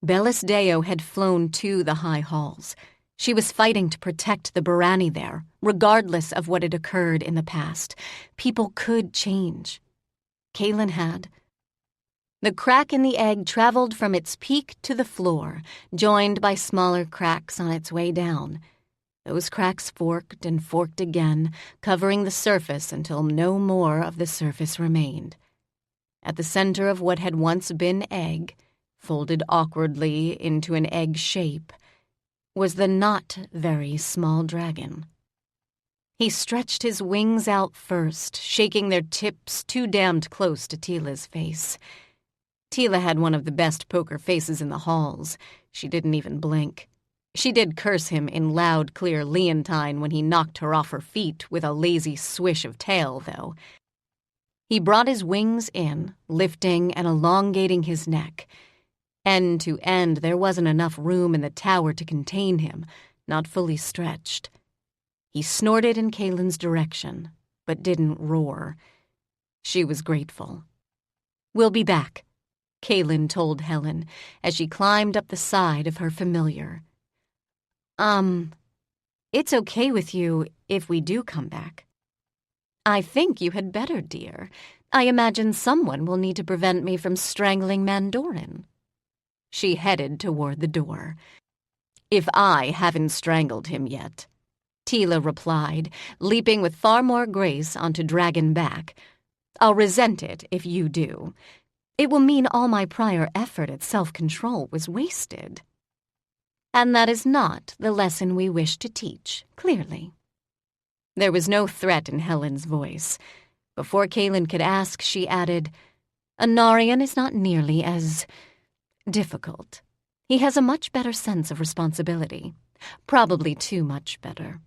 Bellisdeo had flown to the high halls. She was fighting to protect the Barani there, regardless of what had occurred in the past. People could change. Kaylin had. The crack in the egg traveled from its peak to the floor, joined by smaller cracks on its way down. Those cracks forked and forked again, covering the surface until no more of the surface remained. At the center of what had once been egg, folded awkwardly into an egg shape, was the not very small dragon. He stretched his wings out first, shaking their tips too damned close to Teela's face. Teela had one of the best poker faces in the halls. She didn't even blink. She did curse him in loud, clear Leontine when he knocked her off her feet with a lazy swish of tail, though. He brought his wings in, lifting and elongating his neck. End to end, there wasn't enough room in the tower to contain him, not fully stretched. He snorted in Kaylin's direction, but didn't roar. She was grateful. "We'll be back," Kaylin told Helen as she climbed up the side of her familiar. It's okay with you if we do come back." "I think you had better, dear. I imagine someone will need to prevent me from strangling Mandorin." She headed toward the door. "If I haven't strangled him yet," Teela replied, leaping with far more grace onto dragon back. "I'll resent it if you do. It will mean all my prior effort at self-control was wasted." And that is not the lesson we wish to teach, clearly. There was no threat in Helen's voice. Before Kaylin could ask, she added, "Anarian is not nearly as difficult. He has a much better sense of responsibility, probably too much better."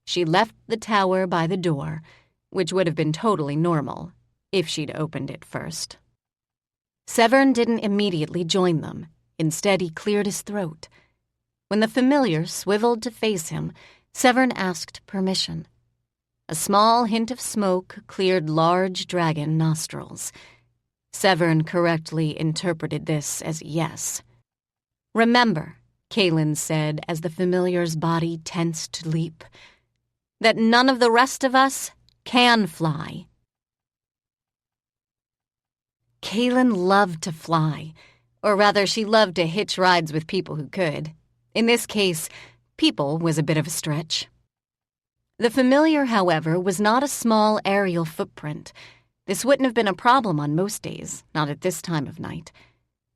She left the tower by the door, which would have been totally normal if she'd opened it first. Severn didn't immediately join them. Instead, he cleared his throat. When the familiar swiveled to face him, Severn asked permission. A small hint of smoke cleared large dragon nostrils. Severn correctly interpreted this as yes. "Remember," Kaylin said as the familiar's body tensed to leap, "that none of the rest of us can fly." Kaylin loved to fly, or rather she loved to hitch rides with people who could. In this case, people was a bit of a stretch. The familiar, however, was not a small aerial footprint. This wouldn't have been a problem on most days, not at this time of night.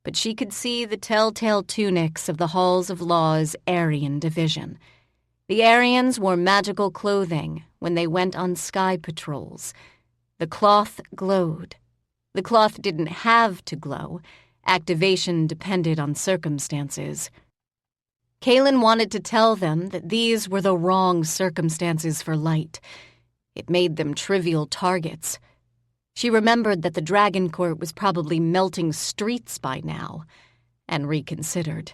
But she could see the telltale tunics of the Halls of Law's Aryan division. The Aryans wore magical clothing when they went on sky patrols. The cloth glowed. The cloth didn't have to glow. Activation depended on circumstances. Kaylin wanted to tell them that these were the wrong circumstances for light. It made them trivial targets. She remembered that the Dragon Court was probably melting streets by now, and reconsidered.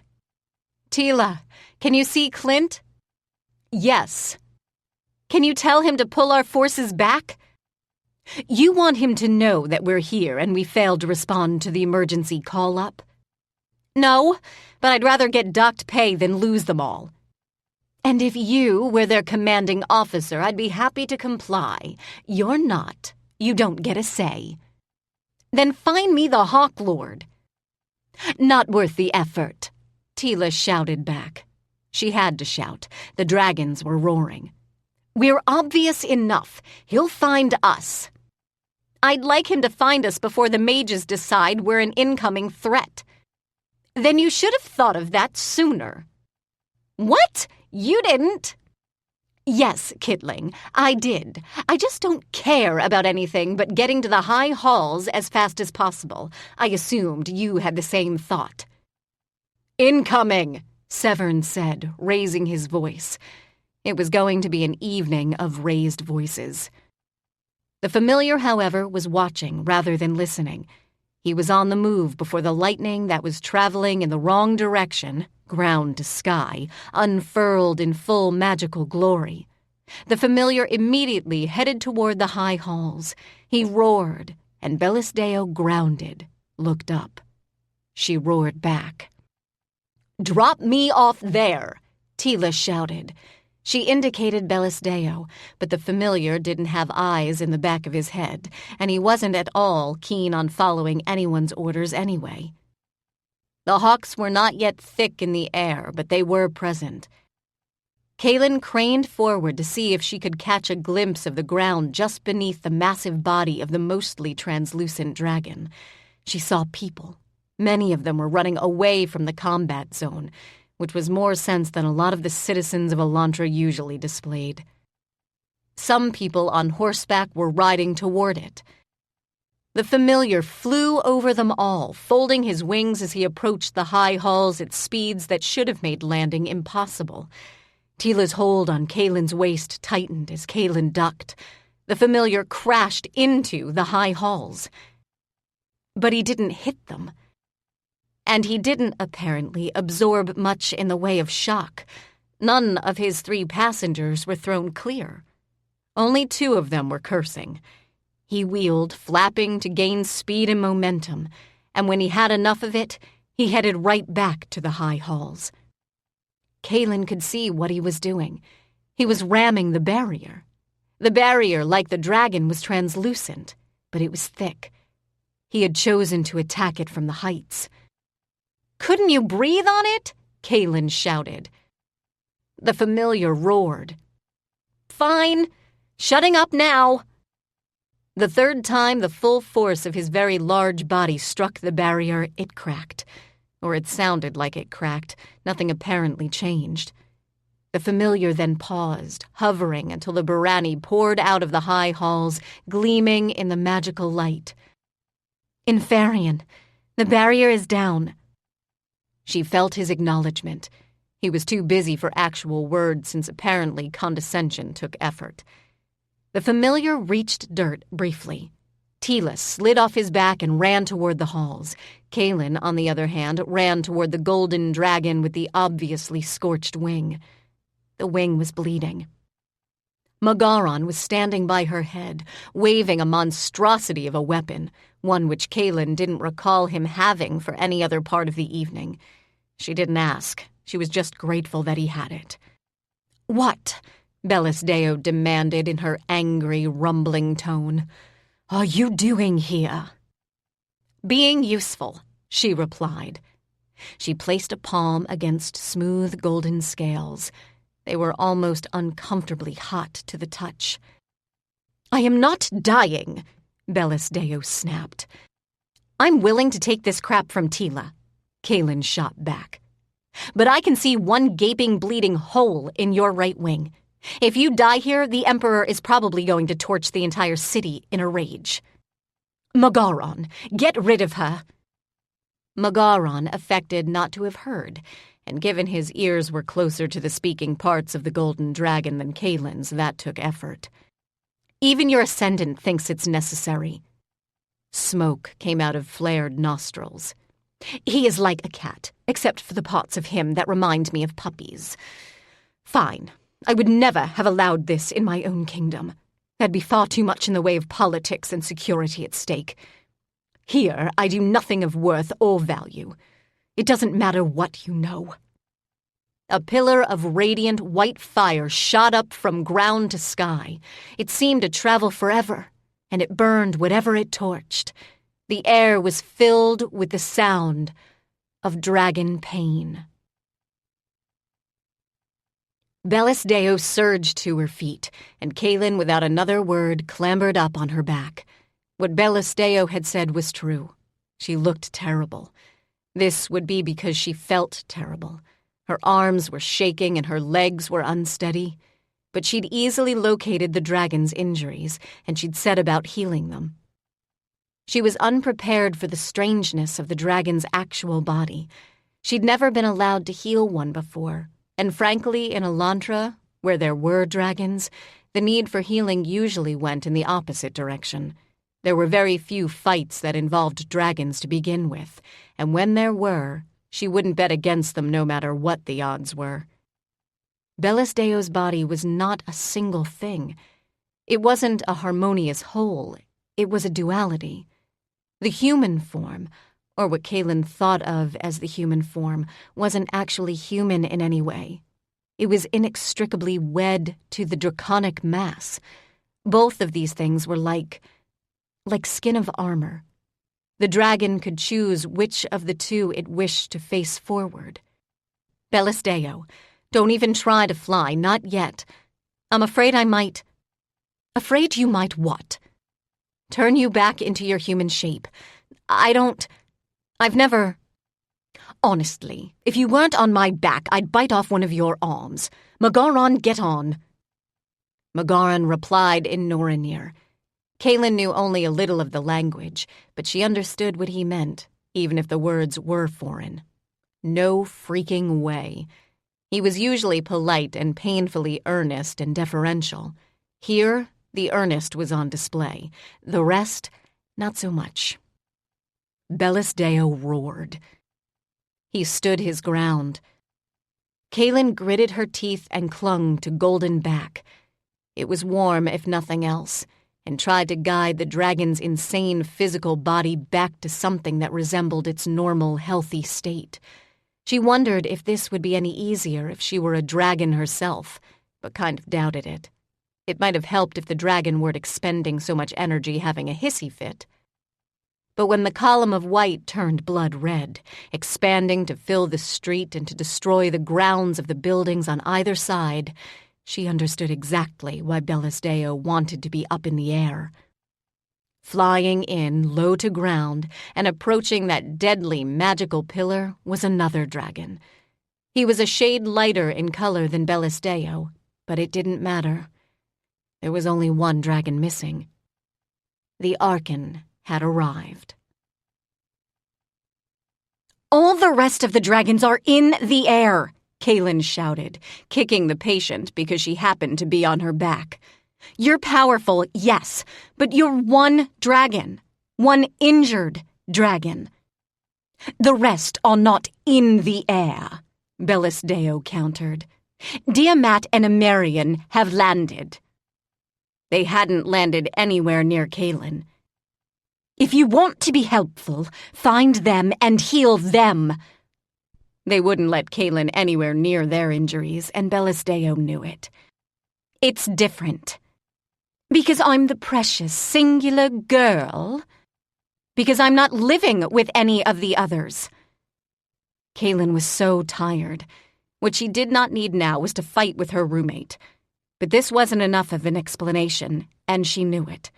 "Teela, can you see Clint?" "Yes." "Can you tell him to pull our forces back?" "You want him to know that we're here and we failed to respond to the emergency call-up?" "No, but I'd rather get docked pay than lose them all." "And if you were their commanding officer, I'd be happy to comply. You're not. You don't get a say." "Then find me the Hawk Lord." "Not worth the effort," Teela shouted back. She had to shout. The dragons were roaring. "We're obvious enough. He'll find us." "I'd like him to find us before the mages decide we're an incoming threat." "Then you should have thought of that sooner." "What? You didn't?" "Yes, Kidling, I did. I just don't care about anything but getting to the high halls as fast as possible. I assumed you had the same thought." "Incoming," Severn said, raising his voice. It was going to be an evening of raised voices. The familiar, however, was watching rather than listening. He was on the move before the lightning that was traveling in the wrong direction, ground to sky, unfurled in full magical glory. The familiar immediately headed toward the high halls. He roared, and Bellisdeo grounded, looked up. She roared back. "Drop me off there!" Teela shouted. She indicated Bellisdeo, but the familiar didn't have eyes in the back of his head, and he wasn't at all keen on following anyone's orders anyway. The hawks were not yet thick in the air, but they were present. Kaylin craned forward to see if she could catch a glimpse of the ground just beneath the massive body of the mostly translucent dragon. She saw people. Many of them were running away from the combat zone, which was more sense than a lot of the citizens of Elantra usually displayed. Some people on horseback were riding toward it. The familiar flew over them all, folding his wings as he approached the high halls at speeds that should have made landing impossible. Teela's hold on Kaylin's waist tightened as Kaylin ducked. The familiar crashed into the high halls. But he didn't hit them. And he didn't, apparently, absorb much in the way of shock. None of his 3 passengers were thrown clear. Only 2 of them were cursing. He wheeled, flapping to gain speed and momentum, and when he had enough of it, he headed right back to the high halls. Kaylin could see what he was doing. He was ramming the barrier. The barrier, like the dragon, was translucent, but it was thick. He had chosen to attack it from the heights. "Couldn't you breathe on it?" Kaylin shouted. The familiar roared. "Fine. Shutting up now." The 3rd time the full force of his very large body struck the barrier, it cracked. Or it sounded like it cracked. Nothing apparently changed. The familiar then paused, hovering until the Barani poured out of the high halls, gleaming in the magical light. "Inferion, the barrier is down." She felt his acknowledgement. He was too busy for actual words since apparently condescension took effort. The familiar reached dirt briefly. Teela slid off his back and ran toward the halls. Kaylin, on the other hand, ran toward the golden dragon with the obviously scorched wing. The wing was bleeding. Magaran was standing by her head, waving a monstrosity of a weapon, one which Kaylin didn't recall him having for any other part of the evening. She didn't ask. She was just grateful that he had it. "What?" Bellisdeo demanded in her angry, rumbling tone. "Are you doing here?" "Being useful," she replied. She placed a palm against smooth golden scales. They were almost uncomfortably hot to the touch. "I am not dying," Bellisdeo snapped. "I'm willing to take this crap from Teela," Kaylin shot back. "But I can see one gaping, bleeding hole in your right wing. If you die here, the Emperor is probably going to torch the entire city in a rage." "Magaran, get rid of her." Magaran affected not to have heard, and given his ears were closer to the speaking parts of the golden dragon than Kaylin's, that took effort. "Even your ascendant thinks it's necessary." Smoke came out of flared nostrils. "He is like a cat, except for the parts of him that remind me of puppies. Fine. I would never have allowed this in my own kingdom. There'd be far too much in the way of politics and security at stake. Here, I do nothing of worth or value. It doesn't matter what you know." A pillar of radiant white fire shot up from ground to sky. It seemed to travel forever, and it burned whatever it torched. The air was filled with the sound of dragon pain. Bellisdeo surged to her feet, and Kaylin, without another word, clambered up on her back. What Bellisdeo had said was true. She looked terrible. This would be because she felt terrible. Her arms were shaking and her legs were unsteady. But she'd easily located the dragon's injuries, and she'd set about healing them. She was unprepared for the strangeness of the dragon's actual body. She'd never been allowed to heal one before. And frankly, in Elantra, where there were dragons, the need for healing usually went in the opposite direction. There were very few fights that involved dragons to begin with, and when there were, she wouldn't bet against them no matter what the odds were. Bellisdeo's body was not a single thing. It wasn't a harmonious whole. It was a duality. The human form, or what Kaylin thought of as the human form, wasn't actually human in any way. It was inextricably wed to the draconic mass. Both of these things were like skin of armor. The dragon could choose which of the two it wished to face forward. "Bellisdeo, don't even try to fly, not yet. I'm afraid I might—" "Afraid you might what?" "Turn you back into your human shape. I've never—" "Honestly, if you weren't on my back, I'd bite off one of your arms. Magaran, get on." Magaran replied in Noranir. Kaylin knew only a little of the language, but she understood what he meant, even if the words were foreign. No freaking way. He was usually polite and painfully earnest and deferential. Here, the earnest was on display. The rest, not so much. Bellisdeo roared. He stood his ground. Kaylin gritted her teeth and clung to Golden back. It was warm, if nothing else, and tried to guide the dragon's insane physical body back to something that resembled its normal, healthy state. She wondered if this would be any easier if she were a dragon herself, but kind of doubted it. It might have helped if the dragon weren't expending so much energy having a hissy fit. But when the column of white turned blood red, expanding to fill the street and to destroy the grounds of the buildings on either side, she understood exactly why Bellisdeo wanted to be up in the air. Flying in, low to ground, and approaching that deadly magical pillar was another dragon. He was a shade lighter in color than Bellisdeo, but it didn't matter. There was only one dragon missing. The Archon had arrived. "All the rest of the dragons are in the air," Kaylin shouted, kicking the patient because she happened to be on her back. "You're powerful, yes, but you're one dragon. One injured dragon." "The rest are not in the air," Bellisdeo countered. "Diamat and Amarian have landed." They hadn't landed anywhere near Kaylin. "If you want to be helpful, find them and heal them." They wouldn't let Kaylin anywhere near their injuries, and Bellisdeo knew it. "It's different. Because I'm the precious, singular girl? Because I'm not living with any of the others?" Kaylin was so tired. What she did not need now was to fight with her roommate. But this wasn't enough of an explanation, and she knew it.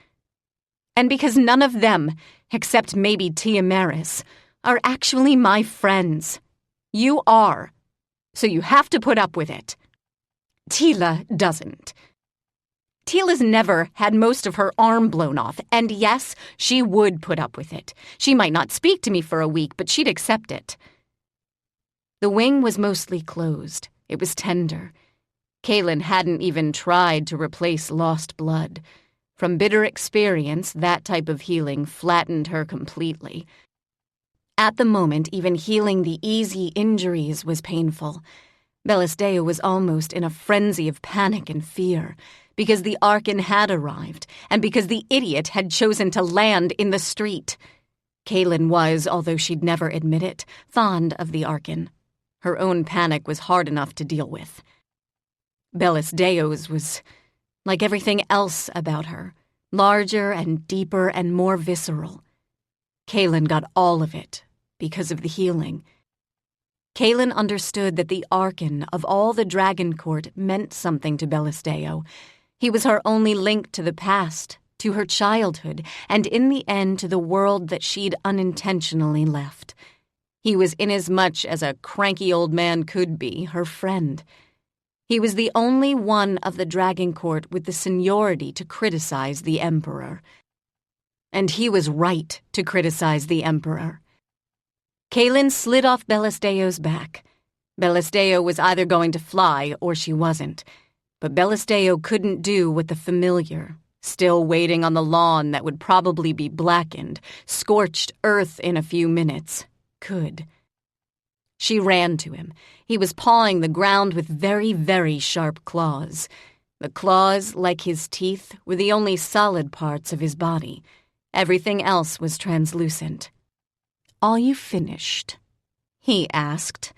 "And because none of them, except maybe Tiamaris, are actually my friends. You are. So you have to put up with it." "Teela doesn't. Teela's never had most of her arm blown off, and yes, she would put up with it. She might not speak to me for a week, but she'd accept it." The wing was mostly closed. It was tender. Kaylin hadn't even tried to replace lost blood. From bitter experience, that type of healing flattened her completely. At the moment, even healing the easy injuries was painful. Bellisdeo was almost in a frenzy of panic and fear, because the Archon had arrived, and because the idiot had chosen to land in the street. Kaylin was, although she'd never admit it, fond of the Archon. Her own panic was hard enough to deal with. Bellisdeo's was like everything else about her, larger and deeper and more visceral. Kaylin got all of it because of the healing. Kaylin understood that the Archon of all the Dragon Court meant something to Bellisdeo. He was her only link to the past, to her childhood, and in the end to the world that she'd unintentionally left. He was inasmuch as a cranky old man could be, her friend. He was the only one of the Dragon Court with the seniority to criticize the Emperor. And he was right to criticize the Emperor. Kaylin slid off Bellisdeo's back. Bellisdeo was either going to fly or she wasn't. But Bellisdeo couldn't do what the familiar, still waiting on the lawn that would probably be blackened, scorched earth in a few minutes, could. She ran to him. He was pawing the ground with very, very sharp claws. The claws, like his teeth, were the only solid parts of his body. Everything else was translucent. "Are you finished?" he asked.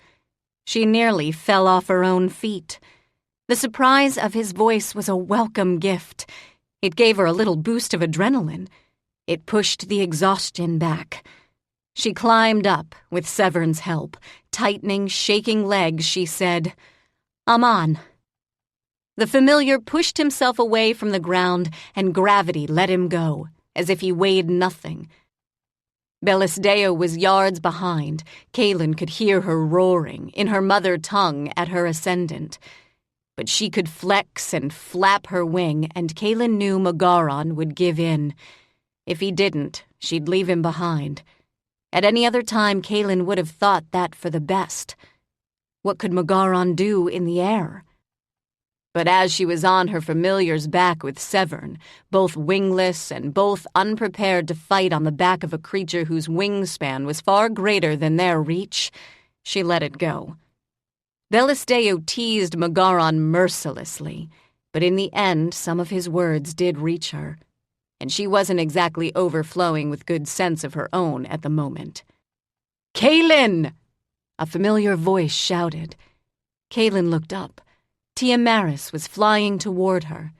She nearly fell off her own feet. The surprise of his voice was a welcome gift. It gave her a little boost of adrenaline. It pushed the exhaustion back. She climbed up, with Severn's help. Tightening, shaking legs, she said, "I'm on." The familiar pushed himself away from the ground, and gravity let him go, as if he weighed nothing. Bellisdeo was yards behind. Kaylin could hear her roaring, in her mother tongue, at her ascendant. but she could flex and flap her wing, and Kaylin knew Magaran would give in. If he didn't, she'd leave him behind. At any other time, Kaylin would have thought that for the best. What could Magaran do in the air? But as she was on her familiar's back with Severn, both wingless and both unprepared to fight on the back of a creature whose wingspan was far greater than their reach, she let it go. Bellisdeo teased Magaran mercilessly, but in the end some of his words did reach her, and she wasn't exactly overflowing with good sense of her own at the moment. "Kaylin!" a familiar voice shouted. Kaylin looked up. Tiamaris was flying toward her.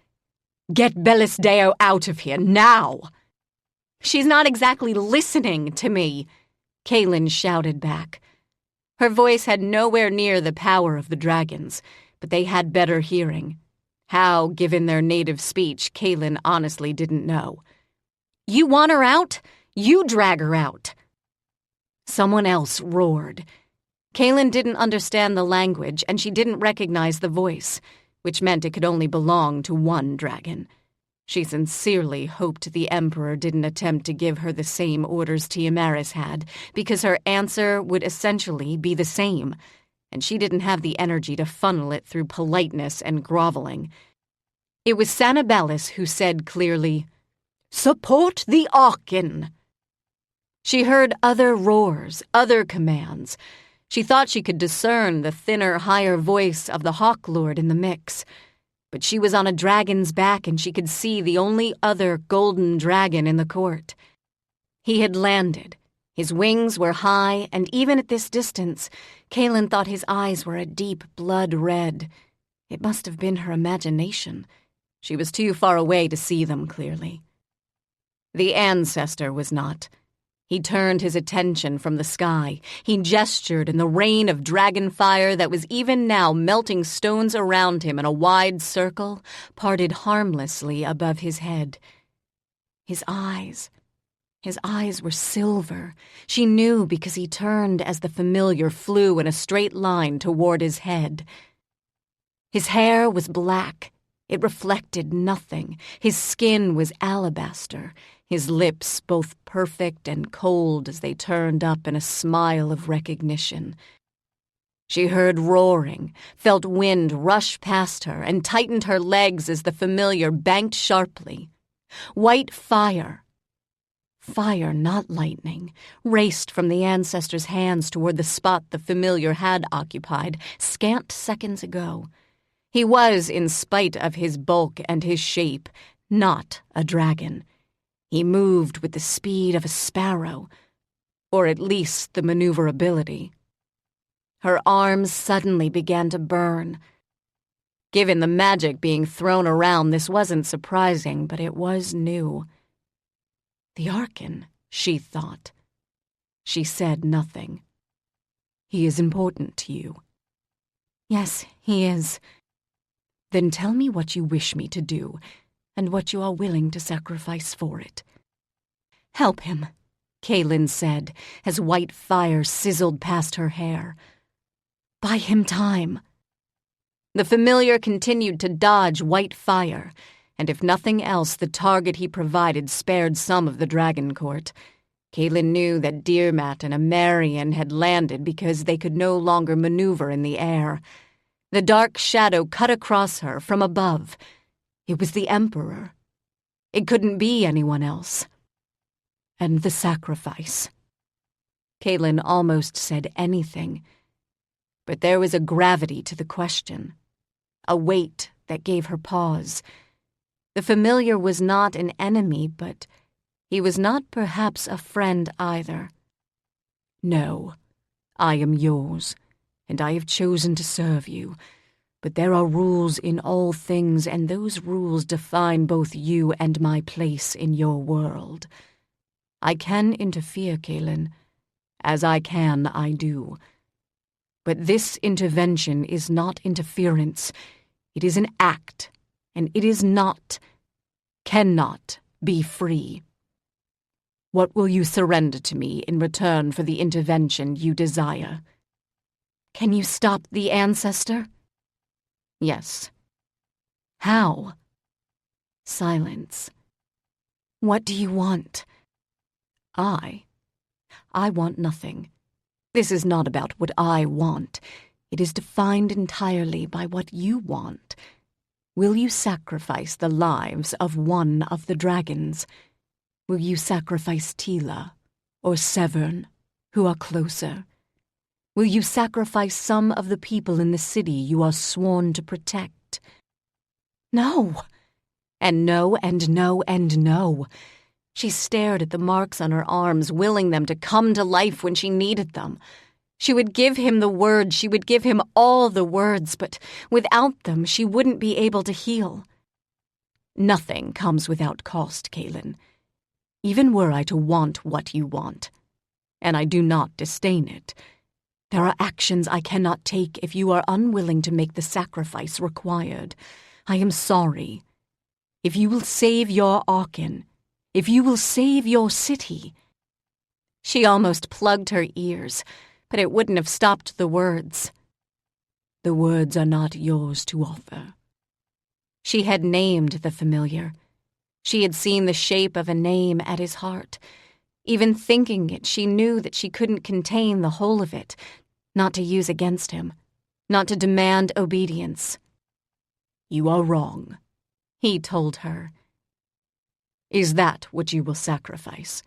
"Get Bellisdeo out of here, now!" "She's not exactly listening to me," Kaylin shouted back. Her voice had nowhere near the power of the dragons, but they had better hearing. How, given their native speech, Kaylin honestly didn't know. "You want her out? You drag her out!" Someone else roared. Kaylin didn't understand the language, and she didn't recognize the voice, which meant it could only belong to one dragon. She sincerely hoped the Emperor didn't attempt to give her the same orders Tiamaris had, because her answer would essentially be the same, and she didn't have the energy to funnel it through politeness and groveling. It was Sanabellis who said clearly, "Support the Archon!" She heard other roars, other commands. She thought she could discern the thinner, higher voice of the Hawk Lord in the mix. But she was on a dragon's back and she could see the only other golden dragon in the court. He had landed. His wings were high, and even at this distance, Kaylin thought his eyes were a deep blood red. It must have been her imagination. She was too far away to see them clearly. The ancestor was not. He turned his attention from the sky. He gestured, and the rain of dragon fire that was even now melting stones around him in a wide circle parted harmlessly above his head. His eyes were silver. She knew because he turned as the familiar flew in a straight line toward his head. His hair was black. It reflected nothing. His skin was alabaster. His lips both perfect and cold as they turned up in a smile of recognition. She heard roaring, felt wind rush past her, and tightened her legs as the familiar banked sharply. White fire, not lightning, raced from the ancestor's hands toward the spot the familiar had occupied scant seconds ago. He was, in spite of his bulk and his shape, not a dragon. He moved with the speed of a sparrow, or at least the maneuverability. Her arms suddenly began to burn. Given the magic being thrown around, this wasn't surprising, but it was new. The Archon, she thought. She said nothing. "He is important to you." "Yes, he is." "Then tell me what you wish me to do, and what you are willing to sacrifice for it." "Help him," Kaylin said, as white fire sizzled past her hair. "Buy him time." The familiar continued to dodge white fire, and if nothing else, the target he provided spared some of the dragon court. Kaylin knew that Dearmat and Amarian had landed because they could no longer maneuver in the air. The dark shadow cut across her from above. It was the Emperor. It couldn't be anyone else. And the sacrifice. Kaylin almost said anything. But there was a gravity to the question, a weight that gave her pause. The familiar was not an enemy, but he was not perhaps a friend either. "No, I am yours, and I have chosen to serve you. But there are rules in all things, and those rules define both you and my place in your world. I can interfere, Kaylin. As I can, I do. But this intervention is not interference. It is an act, and it is not, cannot be free. What will you surrender to me in return for the intervention you desire?" "Can you stop the ancestor?" Yes. How? Silence. What do you want? I want nothing. This is not about what I want. It is defined entirely by what you want. Will you sacrifice the lives of one of the dragons? Will you sacrifice Teela or Severn, who are closer? Will you sacrifice some of the people in the city you are sworn to protect? No. And no, and no, and no. She stared at the marks on her arms, willing them to come to life when she needed them. She would give him the words, she would give him all the words, but without them she wouldn't be able to heal. Nothing comes without cost, Kaylin. Even were I to want what you want, and I do not disdain it, there are actions I cannot take if you are unwilling to make the sacrifice required. I am sorry. If you will save your Archon, if you will save your city. She almost plugged her ears, but it wouldn't have stopped the words. The words are not yours to offer. She had named the familiar. She had seen the shape of a name at his heart. Even thinking it, she knew that she couldn't contain the whole of it, not to use against him, not to demand obedience. You are wrong, he told her. Is that what you will sacrifice?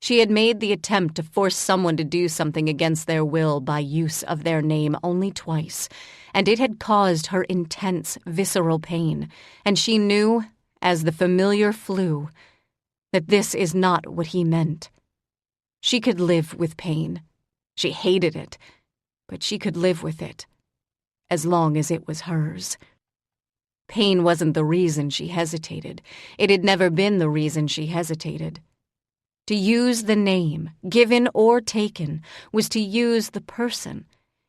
She had made the attempt to force someone to do something against their will by use of their name only twice, and it had caused her intense, visceral pain, and she knew, as the familiar flew, that this is not what he meant. She could live with pain. She hated it, but she could live with it, as long as it was hers. Pain wasn't the reason she hesitated. It had never been the reason she hesitated. To use the name, given or taken, was to use the person.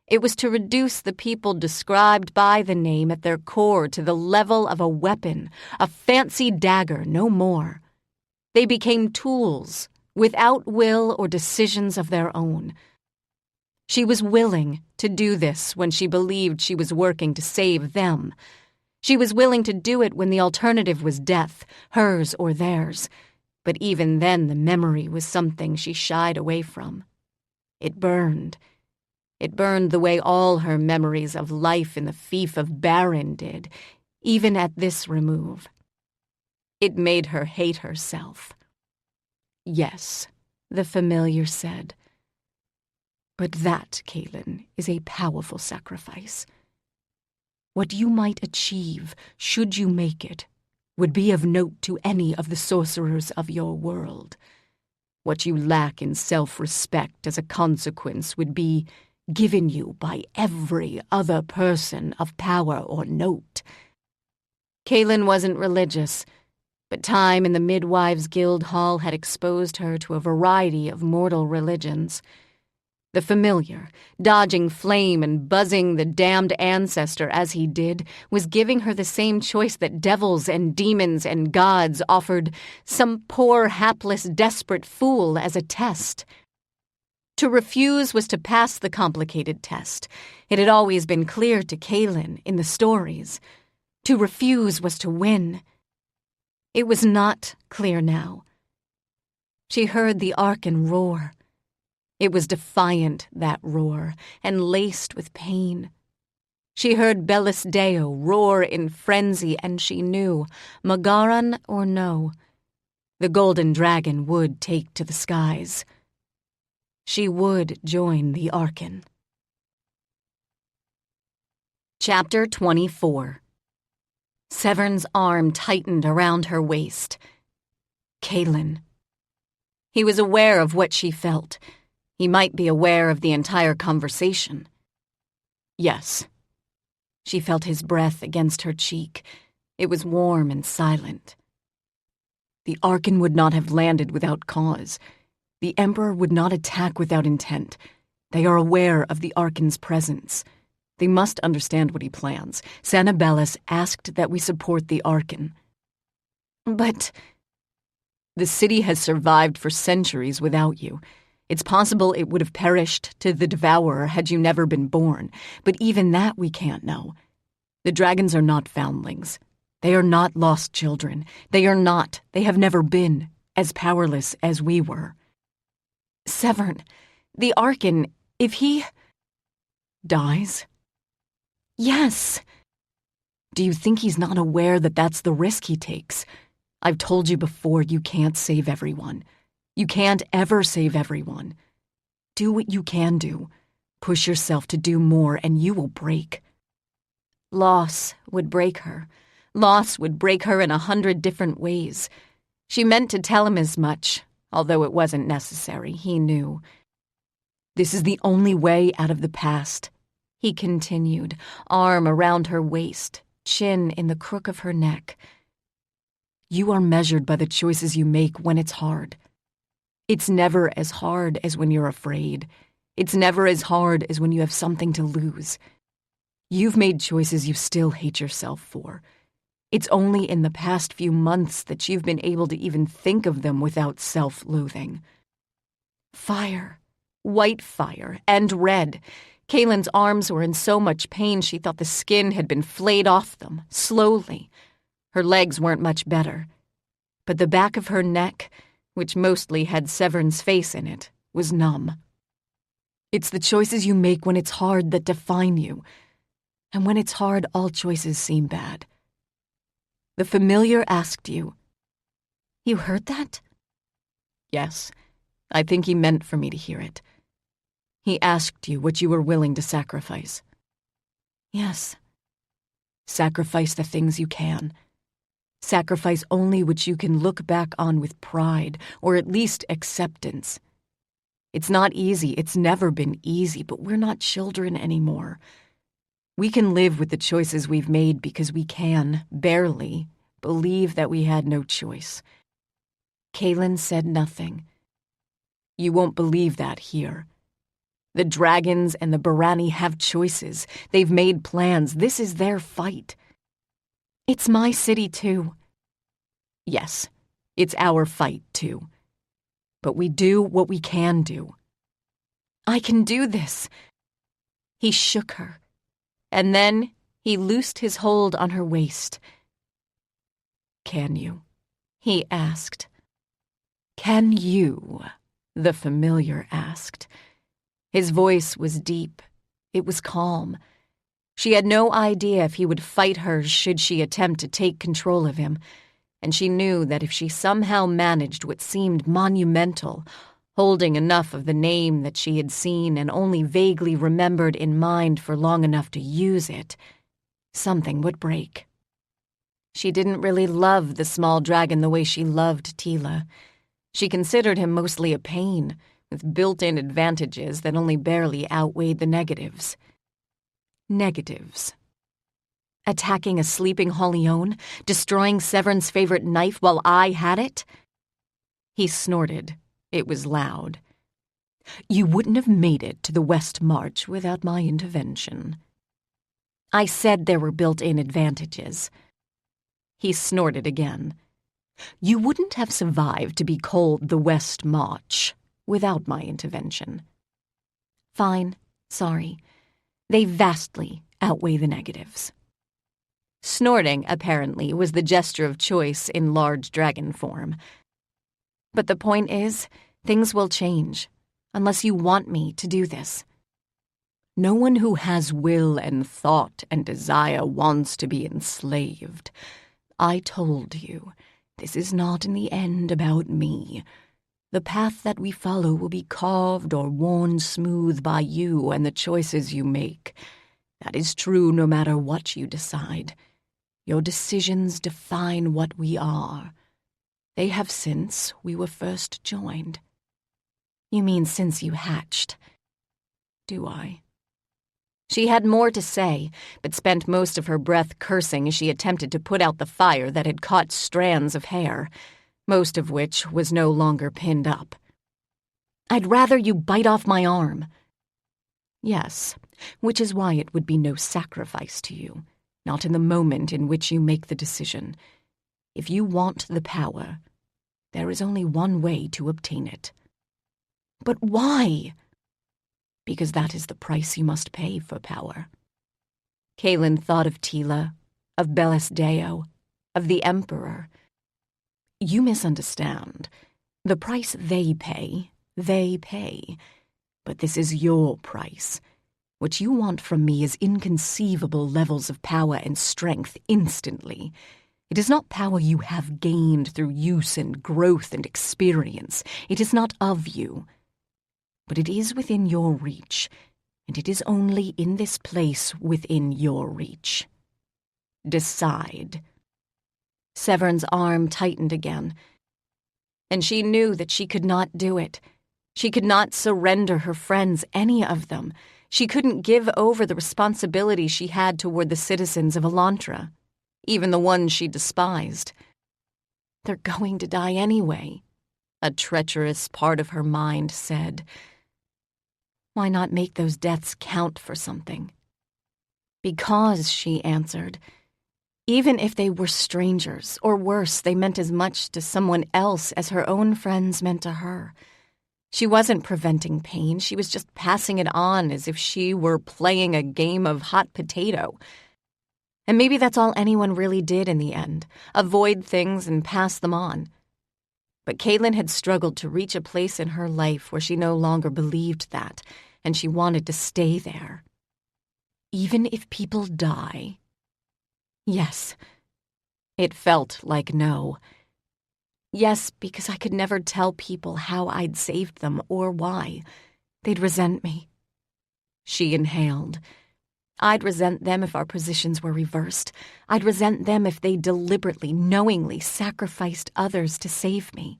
It was to reduce the people described by the name at their core to the level of a weapon, a fancy dagger, no more. They became tools, without will or decisions of their own. She was willing to do this when she believed she was working to save them. She was willing to do it when the alternative was death, hers or theirs. But even then the memory was something she shied away from. It burned. It burned the way all her memories of life in the fief of Baron did, even at this remove. It made her hate herself. Yes, the familiar said. But that, Kaylin, is a powerful sacrifice. What you might achieve, should you make it, would be of note to any of the sorcerers of your world. What you lack in self-respect as a consequence would be given you by every other person of power or note. Kaylin wasn't religious, but time in the Midwives' Guild Hall had exposed her to a variety of mortal religions. The familiar, dodging flame and buzzing the damned ancestor as he did, was giving her the same choice that devils and demons and gods offered some poor, hapless, desperate fool as a test. To refuse was to pass the complicated test. It had always been clear to Kaylin in the stories. To refuse was to win. It was not clear now. She heard the Archon roar. It was defiant, that roar, and laced with pain. She heard Bellis Deo roar in frenzy, and she knew, Magaran or no, the golden dragon would take to the skies. She would join the Archon. Chapter 24. Severn's arm tightened around her waist. Kaylin. He was aware of what she felt. He might be aware of the entire conversation. Yes. She felt his breath against her cheek. It was warm and silent. The Archon would not have landed without cause. The Emperor would not attack without intent. They are aware of the Archon's presence. They must understand what he plans. Sanabellis asked that we support the Archon. But the city has survived for centuries without you. It's possible it would have perished to the Devourer had you never been born, but even that we can't know. The dragons are not foundlings. They are not lost children. They have never been, as powerless as we were. Severn, the Archon, if he dies? Yes. Do you think he's not aware that that's the risk he takes? I've told you before, you can't save everyone. You can't ever save everyone. Do what you can do. Push yourself to do more, and you will break. Loss would break her. Loss would break her in 100 different ways. She meant to tell him as much, although it wasn't necessary, he knew. This is the only way out of the past, he continued, arm around her waist, chin in the crook of her neck. You are measured by the choices you make when it's hard. It's never as hard as when you're afraid. It's never as hard as when you have something to lose. You've made choices you still hate yourself for. It's only in the past few months that you've been able to even think of them without self-loathing. Fire. White fire. And red. Kaylin's arms were in so much pain she thought the skin had been flayed off them, slowly. Her legs weren't much better. But the back of her neck, which mostly had Severn's face in it, was numb. It's the choices you make when it's hard that define you. And when it's hard, all choices seem bad. The familiar asked you. You heard that? Yes. I think he meant for me to hear it. He asked you what you were willing to sacrifice. Yes. Sacrifice the things you can. Sacrifice only which you can look back on with pride, or at least acceptance. It's not easy, it's never been easy, but we're not children anymore. We can live with the choices we've made because we can, barely, believe that we had no choice. Kaylin said nothing. You won't believe that here. The dragons and the Barani have choices. They've made plans. This is their fight. It's my city, too. Yes, it's our fight, too. But we do what we can do. I can do this. He shook her, and then he loosed his hold on her waist. Can you? He asked. Can you? The familiar asked. His voice was deep. It was calm. She had no idea if he would fight her should she attempt to take control of him, and she knew that if she somehow managed what seemed monumental, holding enough of the name that she had seen and only vaguely remembered in mind for long enough to use it, something would break. She didn't really love the small dragon the way she loved Teela. She considered him mostly a pain, with built-in advantages that only barely outweighed the negatives. Negatives. Attacking a sleeping Hollione, destroying Severn's favorite knife while I had it? He snorted. It was loud. You wouldn't have made it to the West March without my intervention. I said there were built-in advantages. He snorted again. You wouldn't have survived to be called the West March without my intervention. Fine, sorry. They vastly outweigh the negatives. Snorting, apparently, was the gesture of choice in large dragon form. But the point is, things will change, unless you want me to do this. No one who has will and thought and desire wants to be enslaved. I told you, this is not in the end about me. The path that we follow will be carved or worn smooth by you and the choices you make. That is true no matter what you decide. Your decisions define what we are. They have since we were first joined. You mean since you hatched? Do I? She had more to say, but spent most of her breath cursing as she attempted to put out the fire that had caught strands of hair, most of which was no longer pinned up. I'd rather you bite off my arm. Yes, which is why it would be no sacrifice to you, not in the moment in which you make the decision. If you want the power, there is only one way to obtain it. But why? Because that is the price you must pay for power. Kaylin thought of Teela, of Bellasdeo, of the Emperor. You misunderstand. The price they pay. But this is your price. What you want from me is inconceivable levels of power and strength instantly. It is not power you have gained through use and growth and experience. It is not of you. But it is within your reach, and it is only in this place within your reach. Decide. Severn's arm tightened again, and she knew that she could not do it. She could not surrender her friends, any of them. She couldn't give over the responsibility she had toward the citizens of Elantra, even the ones she despised. They're going to die anyway, a treacherous part of her mind said. Why not make those deaths count for something? Because, she answered, even if they were strangers, or worse, they meant as much to someone else as her own friends meant to her. She wasn't preventing pain, she was just passing it on as if she were playing a game of hot potato. And maybe that's all anyone really did in the end, avoid things and pass them on. But Kaylin had struggled to reach a place in her life where she no longer believed that, and she wanted to stay there. Even if people die. Yes. It felt like no. Yes, because I could never tell people how I'd saved them or why. They'd resent me. She inhaled. I'd resent them if our positions were reversed. I'd resent them if they deliberately, knowingly sacrificed others to save me.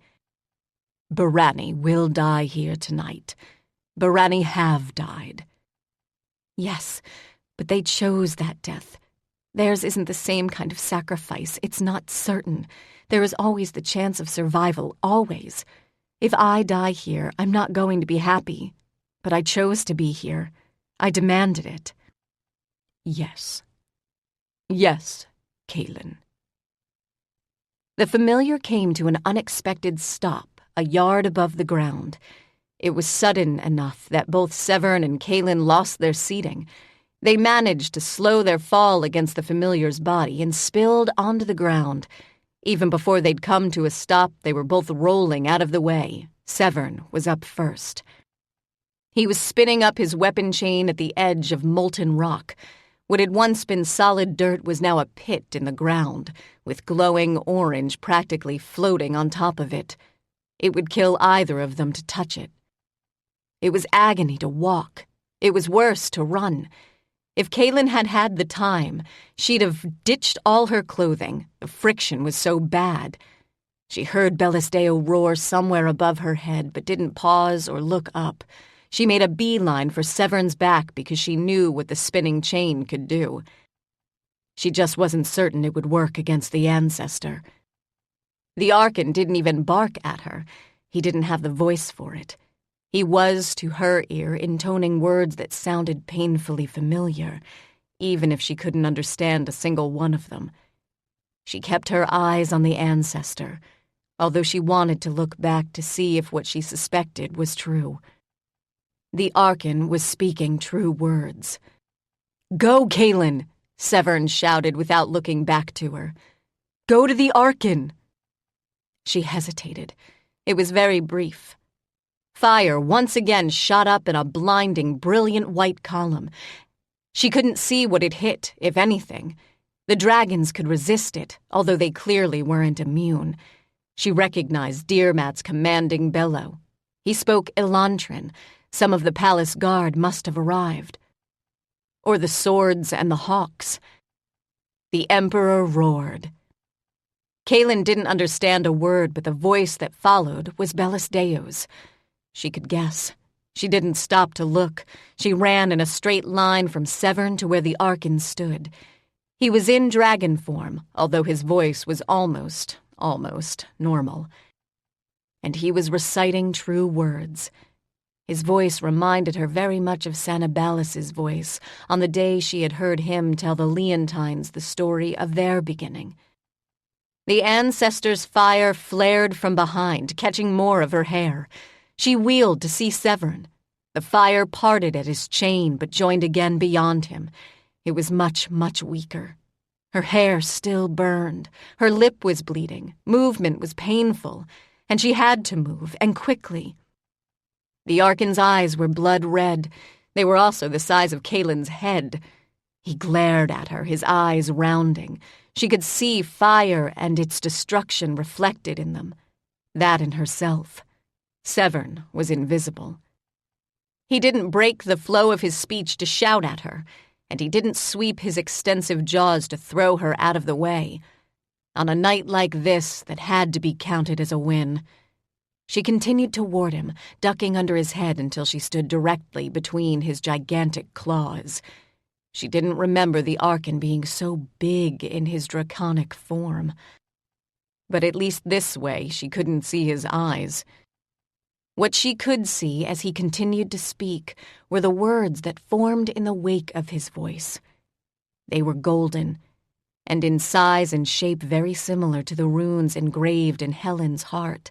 Barani will die here tonight. Barani have died. Yes, but they chose that death. Theirs isn't the same kind of sacrifice. It's not certain. There is always the chance of survival, always. If I die here, I'm not going to be happy. But I chose to be here. I demanded it. Yes. Yes, Kaylin. The familiar came to an unexpected stop, a yard above the ground. It was sudden enough that both Severn and Kaylin lost their seating. They managed to slow their fall against the familiar's body and spilled onto the ground. Even before they'd come to a stop, they were both rolling out of the way. Severn was up first. He was spinning up his weapon chain at the edge of molten rock. What had once been solid dirt was now a pit in the ground, with glowing orange practically floating on top of it. It would kill either of them to touch it. It was agony to walk. It was worse to run. If Kaylin had had the time, she'd have ditched all her clothing. The friction was so bad. She heard Bellasdeo roar somewhere above her head, but didn't pause or look up. She made a beeline for Severn's back because she knew what the spinning chain could do. She just wasn't certain it would work against the ancestor. The Archon didn't even bark at her. He didn't have the voice for it. He was, to her ear, intoning words that sounded painfully familiar, even if she couldn't understand a single one of them. She kept her eyes on the ancestor, although she wanted to look back to see if what she suspected was true. The Archon was speaking true words. "Go, Kaylin!" Severn shouted without looking back to her. "Go to the Archon!" She hesitated. It was very brief. Fire once again shot up in a blinding, brilliant white column. She couldn't see what it hit, if anything. The dragons could resist it, although they clearly weren't immune. She recognized Dearmat's commanding bellow. He spoke Elantran. Some of the palace guard must have arrived. Or the swords and the hawks. The Emperor roared. Kaylin didn't understand a word, but the voice that followed was Bellasdeo's. She could guess. She didn't stop to look. She ran in a straight line from Severn to where the Archon stood. He was in dragon form, although his voice was almost normal. And he was reciting true words. His voice reminded her very much of Sanabalis's voice on the day she had heard him tell the Leontines the story of their beginning. The ancestor's fire flared from behind, catching more of her hair. She wheeled to see Severn. The fire parted at his chain but joined again beyond him. It was much, much weaker. Her hair still burned, her lip was bleeding, movement was painful, and she had to move, and quickly. The Arkan's eyes were blood red. They were also the size of Kaylin's head. He glared at her, his eyes rounding. She could see fire and its destruction reflected in them. That in herself. Severn was invisible. He didn't break the flow of his speech to shout at her, and he didn't sweep his extensive jaws to throw her out of the way. On a night like this that had to be counted as a win. She continued toward him, ducking under his head until she stood directly between his gigantic claws. She didn't remember the Arkan being so big in his draconic form. But at least this way she couldn't see his eyes. What she could see as he continued to speak were the words that formed in the wake of his voice. They were golden, and in size and shape very similar to the runes engraved in Helen's heart,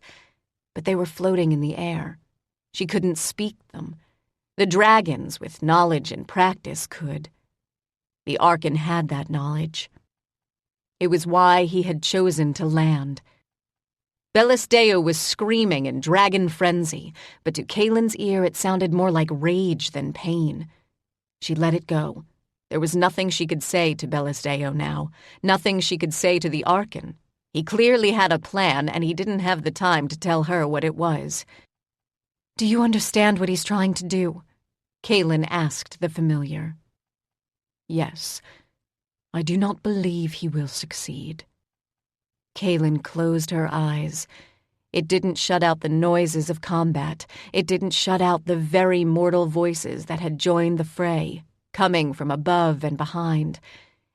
but they were floating in the air. She couldn't speak them. The dragons, with knowledge and practice, could. The Arkan had that knowledge. It was why he had chosen to land. Bellisdeo was screaming in dragon frenzy, but to Kaylin's ear it sounded more like rage than pain. She let it go. There was nothing she could say to Bellisdeo now, nothing she could say to the Arkan. He clearly had a plan, and he didn't have the time to tell her what it was. "Do you understand what he's trying to do?" Kaylin asked the familiar. "Yes. I do not believe he will succeed." Kaylin closed her eyes. It didn't shut out the noises of combat. It didn't shut out the very mortal voices that had joined the fray, coming from above and behind.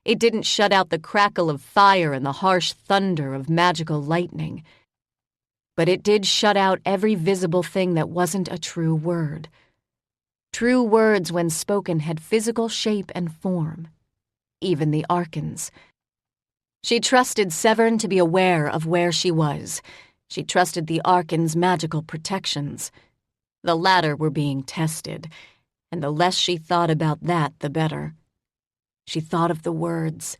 It didn't shut out the crackle of fire and the harsh thunder of magical lightning. But it did shut out every visible thing that wasn't a true word. True words, when spoken, had physical shape and form. Even the Arkan's. She trusted Severn to be aware of where she was. She trusted the Arkan's magical protections. The latter were being tested, and the less she thought about that, the better. She thought of the words.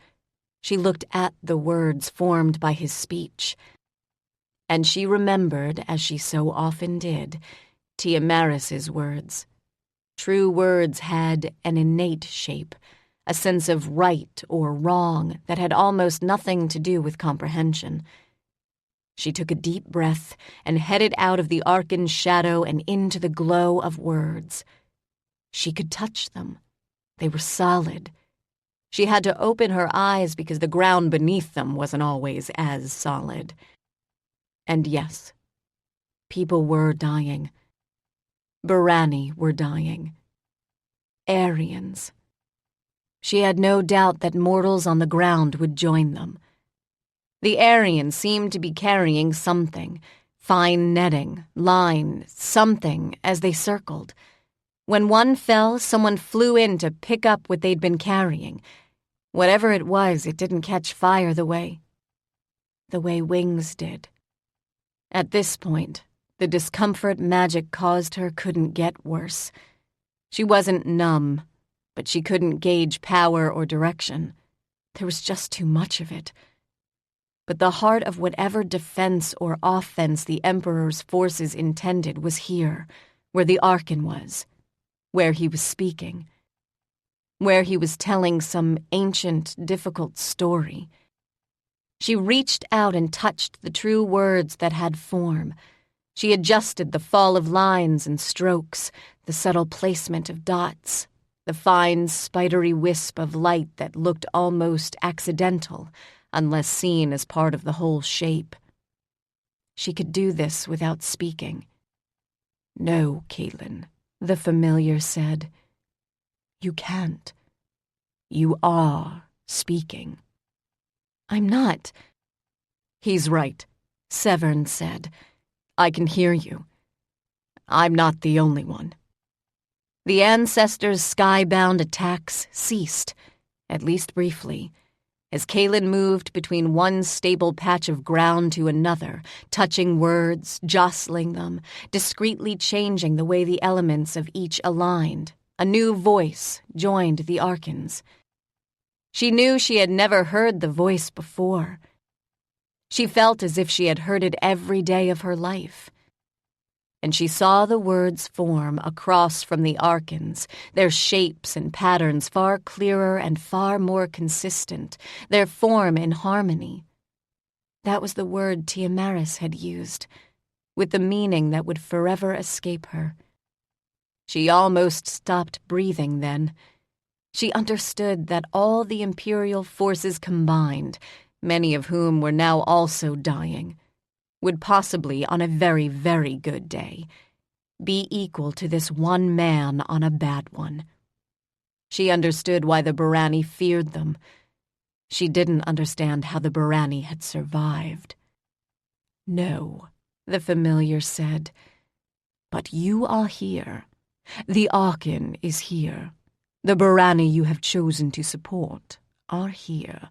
She looked at the words formed by his speech. And she remembered, as she so often did, Tiamaris's words. True words had an innate shape, a sense of right or wrong that had almost nothing to do with comprehension. She took a deep breath and headed out of the Arkan's shadow and into the glow of words. She could touch them. They were solid. She had to open her eyes because the ground beneath them wasn't always as solid. And yes, people were dying. Barani were dying. Aryans. She had no doubt that mortals on the ground would join them. The Aryans seemed to be carrying something, fine netting, line, something, as they circled. When one fell, someone flew in to pick up what they'd been carrying. Whatever it was, it didn't catch fire the way wings did. At this point, the discomfort magic caused her couldn't get worse. She wasn't numb, but she couldn't gauge power or direction. There was just too much of it. But the heart of whatever defense or offense the Emperor's forces intended was here, where the Arkan was, where he was speaking, where he was telling some ancient, difficult story. She reached out and touched the true words that had form. She adjusted the fall of lines and strokes, the subtle placement of dots, the fine, spidery wisp of light that looked almost accidental, unless seen as part of the whole shape. She could do this without speaking. "No, Kaylin," the familiar said. "You can't. You are speaking." "I'm not." "He's right," Severn said. "I can hear you. I'm not the only one." The ancestors' sky-bound attacks ceased, at least briefly, as Kaylin moved between one stable patch of ground to another, touching words, jostling them, discreetly changing the way the elements of each aligned. A new voice joined the Arkan's. She knew she had never heard the voice before. She felt as if she had heard it every day of her life. And she saw the words form across from the archons, their shapes and patterns far clearer and far more consistent, their form in harmony. That was the word Tiamaris had used, with the meaning that would forever escape her. She almost stopped breathing then. She understood that all the Imperial forces combined, many of whom were now also dying, would possibly, on a very, very good day, be equal to this one man on a bad one. She understood why the Barani feared them. She didn't understand how the Barani had survived. "No," the familiar said, "but you are here. The Archon is here. The Barani you have chosen to support are here.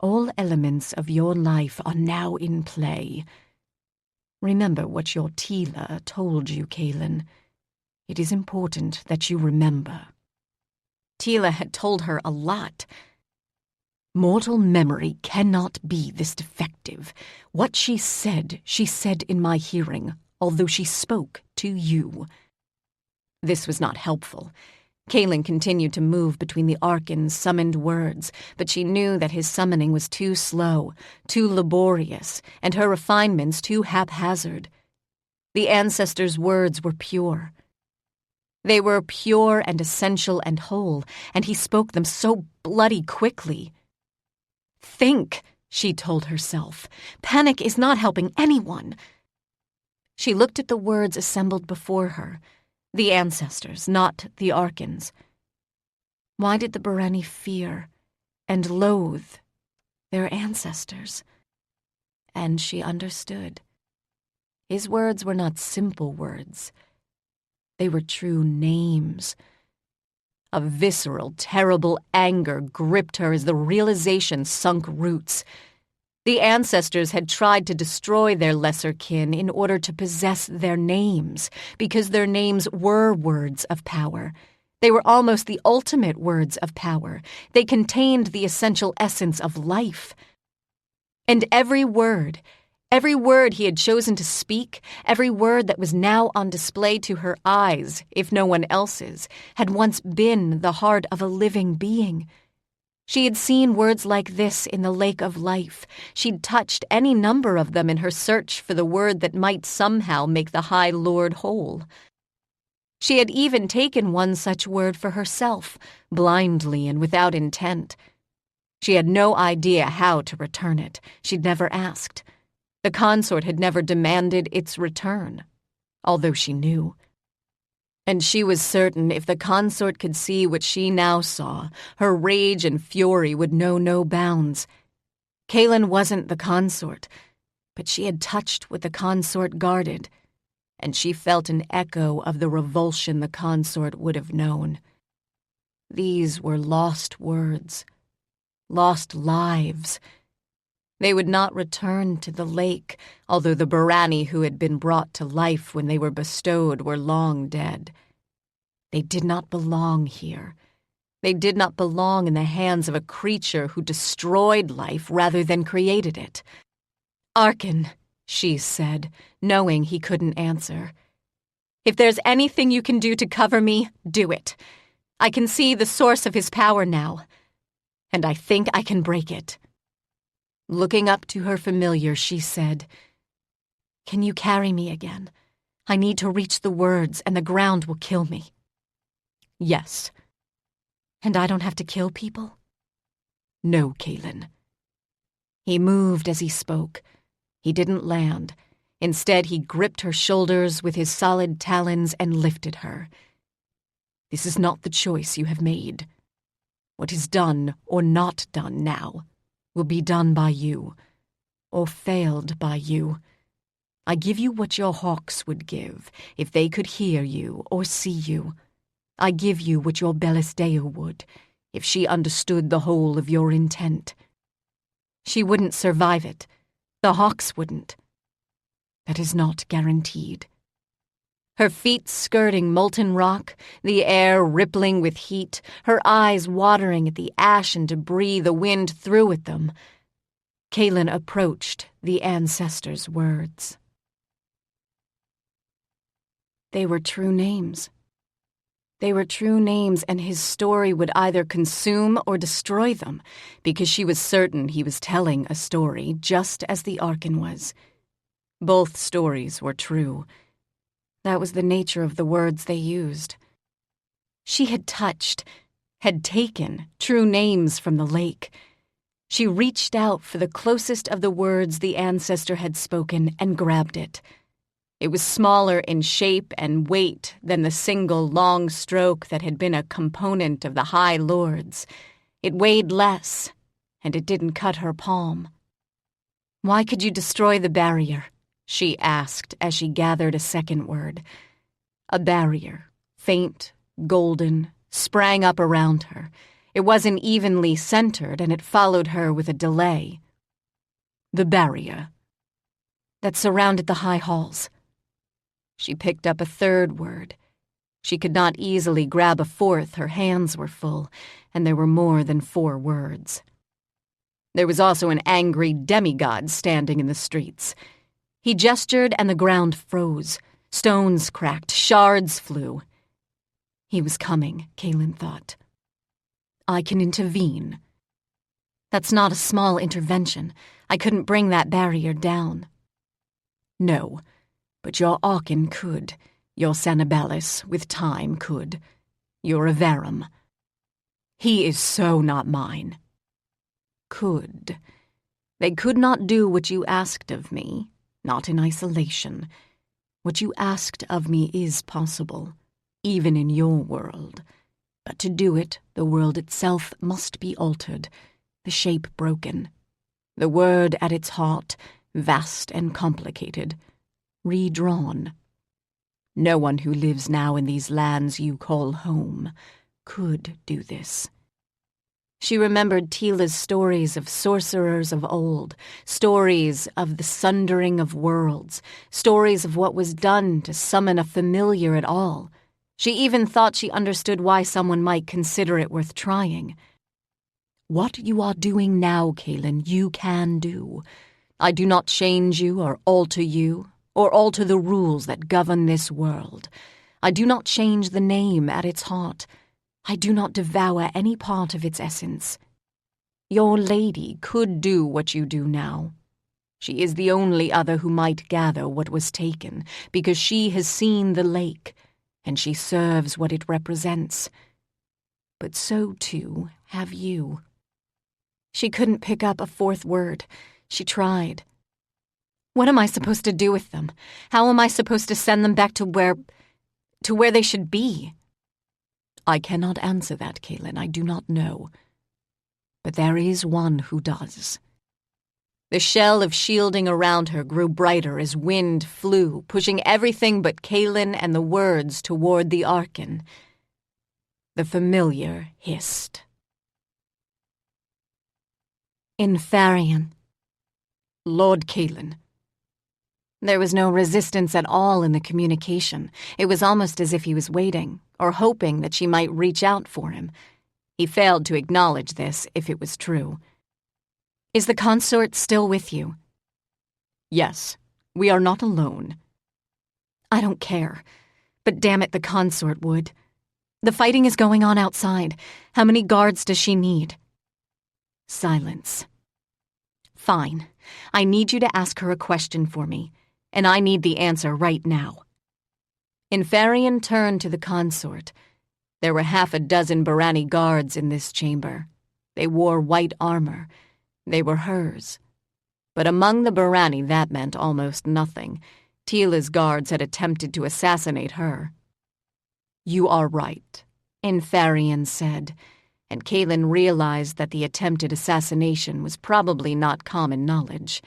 All elements of your life are now in play. Remember what your Teela told you, Kaylin. It is important that you remember." Teela had told her a lot. "Mortal memory cannot be this defective. What she said in my hearing, although she spoke to you." This was not helpful. Kaylin continued to move between the Archon's summoned words, but she knew that his summoning was too slow, too laborious, and her refinements too haphazard. The ancestors' words were pure. They were pure and essential and whole, and he spoke them so bloody quickly. "Think," she told herself. "Panic is not helping anyone." She looked at the words assembled before her. The ancestors, not the Archons. Why did the Barani fear and loathe their ancestors? And she understood. His words were not simple words. They were true names. A visceral, terrible anger gripped her as the realization sunk roots. The ancestors had tried to destroy their lesser kin in order to possess their names, because their names were words of power. They were almost the ultimate words of power. They contained the essential essence of life. And every word he had chosen to speak, every word that was now on display to her eyes, if no one else's, had once been the heart of a living being. She had seen words like this in the lake of life. She'd touched any number of them in her search for the word that might somehow make the High Lord whole. She had even taken one such word for herself, blindly and without intent. She had no idea how to return it. She'd never asked. The consort had never demanded its return, although she knew. And she was certain if the consort could see what she now saw, her rage and fury would know no bounds. Kaylin wasn't the consort, but she had touched what the consort guarded, and she felt an echo of the revulsion the consort would have known. These were lost words, lost lives. They would not return to the lake, although the Barani who had been brought to life when they were bestowed were long dead. They did not belong here. They did not belong in the hands of a creature who destroyed life rather than created it. "Archon," she said, knowing he couldn't answer. "If there's anything you can do to cover me, do it. I can see the source of his power now, and I think I can break it." Looking up to her familiar, she said, "Can you carry me again? I need to reach the words, and the ground will kill me." "Yes." "And I don't have to kill people?" "No, Kaylin." He moved as he spoke. He didn't land. Instead, he gripped her shoulders with his solid talons and lifted her. "This is not the choice you have made. What is done or not done now will be done by you, or failed by you. I give you what your hawks would give if they could hear you or see you. I give you what your Bellisdea would if she understood the whole of your intent. She wouldn't survive it. The hawks wouldn't. That is not guaranteed. Her feet skirting molten rock, the air rippling with heat, her eyes watering at the ash and debris the wind threw at them. Kaylin approached the ancestors' words. They were true names. They were true names, and his story would either consume or destroy them, because she was certain he was telling a story just as the Archon was. Both stories were true. That was the nature of the words they used. She had taken true names from the lake. She reached out for the closest of the words the ancestor had spoken and grabbed it. It was smaller in shape and weight than the single long stroke that had been a component of the High Lords. It weighed less, and it didn't cut her palm. "Why could you destroy the barrier?" she asked as she gathered a second word. A barrier, faint, golden, sprang up around her. It wasn't evenly centered, and it followed her with a delay. The barrier that surrounded the high halls. She picked up a third word. She could not easily grab a fourth. Her hands were full, and there were more than 4 words. There was also an angry demigod standing in the streets. He gestured, and the ground froze. Stones cracked, shards flew. He was coming, Kaylin thought. I can intervene. That's not a small intervention. I couldn't bring that barrier down. No, but your Archon could. Your Sannibalis, with time, could. Your Avarum. He is so not mine. Could. They could not do what you asked of me, not in isolation. What you asked of me is possible, even in your world. But to do it, the world itself must be altered, the shape broken. The word at its heart, vast and complicated, redrawn. No one who lives now in these lands you call home could do this. She remembered Teela's stories of sorcerers of old, stories of the sundering of worlds, stories of what was done to summon a familiar at all. She even thought she understood why someone might consider it worth trying. What you are doing now, Kaylin, you can do. I do not change you or alter the rules that govern this world. I do not change the name at its heart. I do not devour any part of its essence. Your lady could do what you do now. She is the only other who might gather what was taken, because she has seen the lake, and she serves what it represents. But so, too, have you. She couldn't pick up a fourth word. She tried. What am I supposed to do with them? How am I supposed to send them back to where they should be? I cannot answer that, Kaylin. I do not know. But there is one who does. The shell of shielding around her grew brighter as wind flew, pushing everything but Kaylin and the words toward the Archon. The familiar hissed. Infarian. Lord Kaylin. There was no resistance at all in the communication. It was almost as if he was waiting, or hoping that she might reach out for him. He failed to acknowledge this, if it was true. Is the consort still with you? Yes, we are not alone. I don't care, but damn it, the consort would. The fighting is going on outside. How many guards does she need? Silence. Fine. I need you to ask her a question for me, and I need the answer right now. Infarian turned to the consort. There were 6 Barani guards in this chamber. They wore white armor. They were hers. But among the Barani, that meant almost nothing. Teela's guards had attempted to assassinate her. You are right, Infarian said, and Kaylin realized that the attempted assassination was probably not common knowledge.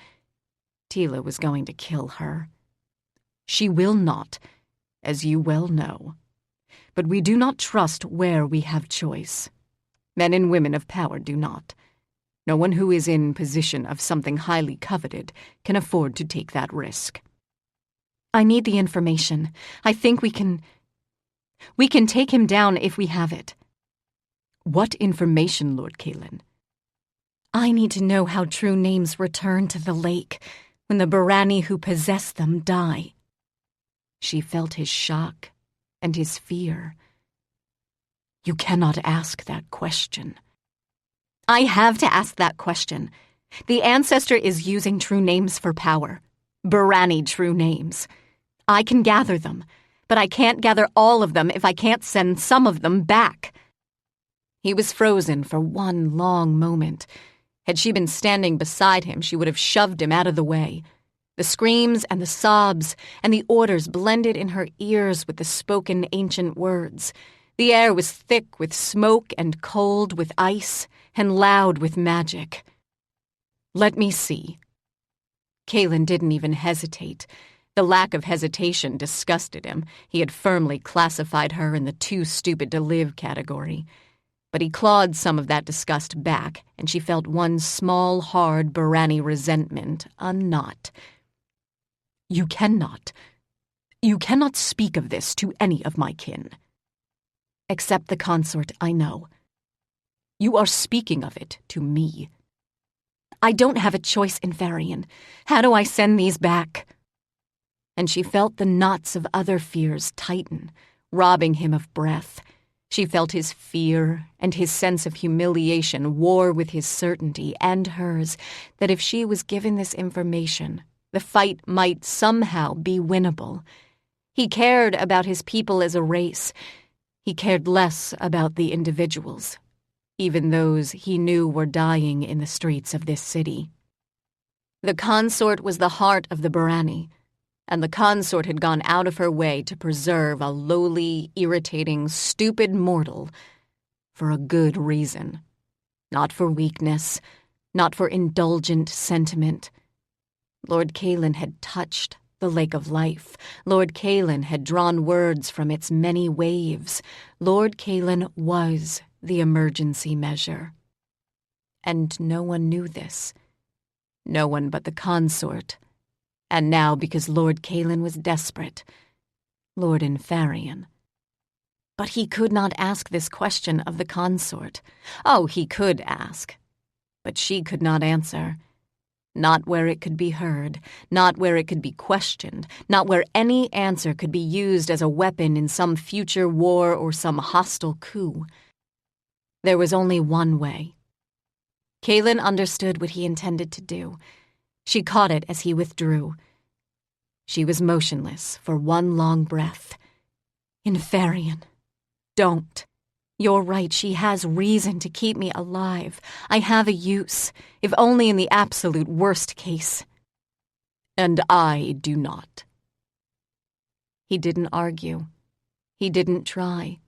Teela was going to kill her. She will not, as you well know. But we do not trust where we have choice. Men and women of power do not. No one who is in possession of something highly coveted can afford to take that risk. I need the information. I think we can take him down if we have it. What information, Lord Kaylin? I need to know how true names return to the lake when the Barani who possess them die. She felt his shock and his fear. You cannot ask that question. I have to ask that question. The ancestor is using true names for power. Barani true names. I can gather them, but I can't gather all of them if I can't send some of them back. He was frozen for one long moment. Had she been standing beside him, she would have shoved him out of the way. The screams and the sobs and the orders blended in her ears with the spoken ancient words. The air was thick with smoke and cold with ice and loud with magic. Let me see. Kaylin didn't even hesitate. The lack of hesitation disgusted him. He had firmly classified her in the too stupid to live category. But he clawed some of that disgust back, and she felt one small, hard Barani resentment unknot. You cannot speak of this to any of my kin. Except the consort, I know. You are speaking of it to me. I don't have a choice in Varian. How do I send these back? And she felt the knots of other fears tighten, robbing him of breath. She felt his fear and his sense of humiliation war with his certainty and hers that if she was given this information, the fight might somehow be winnable. He cared about his people as a race. He cared less about the individuals, even those he knew were dying in the streets of this city. The consort was the heart of the Barani, and the consort had gone out of her way to preserve a lowly, irritating, stupid mortal for a good reason. Not for weakness, not for indulgent sentiment. Lord Kaylin had touched the lake of life. Lord Kaylin had drawn words from its many waves. Lord Kaylin was the emergency measure. And no one knew this. No one but the consort. And now, because Lord Kaylin was desperate, Lord Infarian. But he could not ask this question of the consort. Oh, he could ask. But she could not answer. Not where it could be heard, not where it could be questioned, not where any answer could be used as a weapon in some future war or some hostile coup. There was only one way. Kaylin understood what he intended to do. She caught it as he withdrew. She was motionless for one long breath. Infarian, don't. You're right, she has reason to keep me alive. I have a use, if only in the absolute worst case. And I do not. He didn't argue. He didn't try.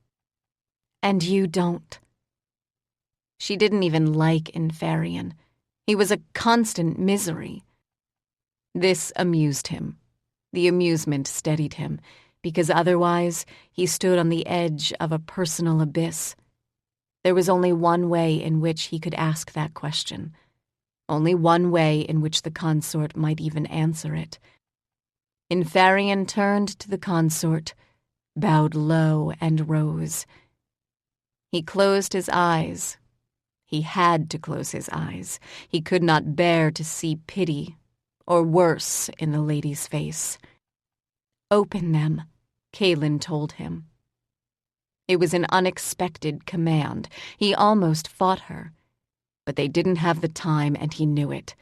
And you don't. She didn't even like Infarian. He was a constant misery. This amused him. The amusement steadied him, because otherwise he stood on the edge of a personal abyss. There was only one way in which he could ask that question. Only one way in which the consort might even answer it. Infarian turned to the consort, bowed low and rose. He closed his eyes. He had to close his eyes. He could not bear to see pity, or worse, in the lady's face. Open them, Kaylin told him. It was an unexpected command. He almost fought her. But they didn't have the time, and he knew it.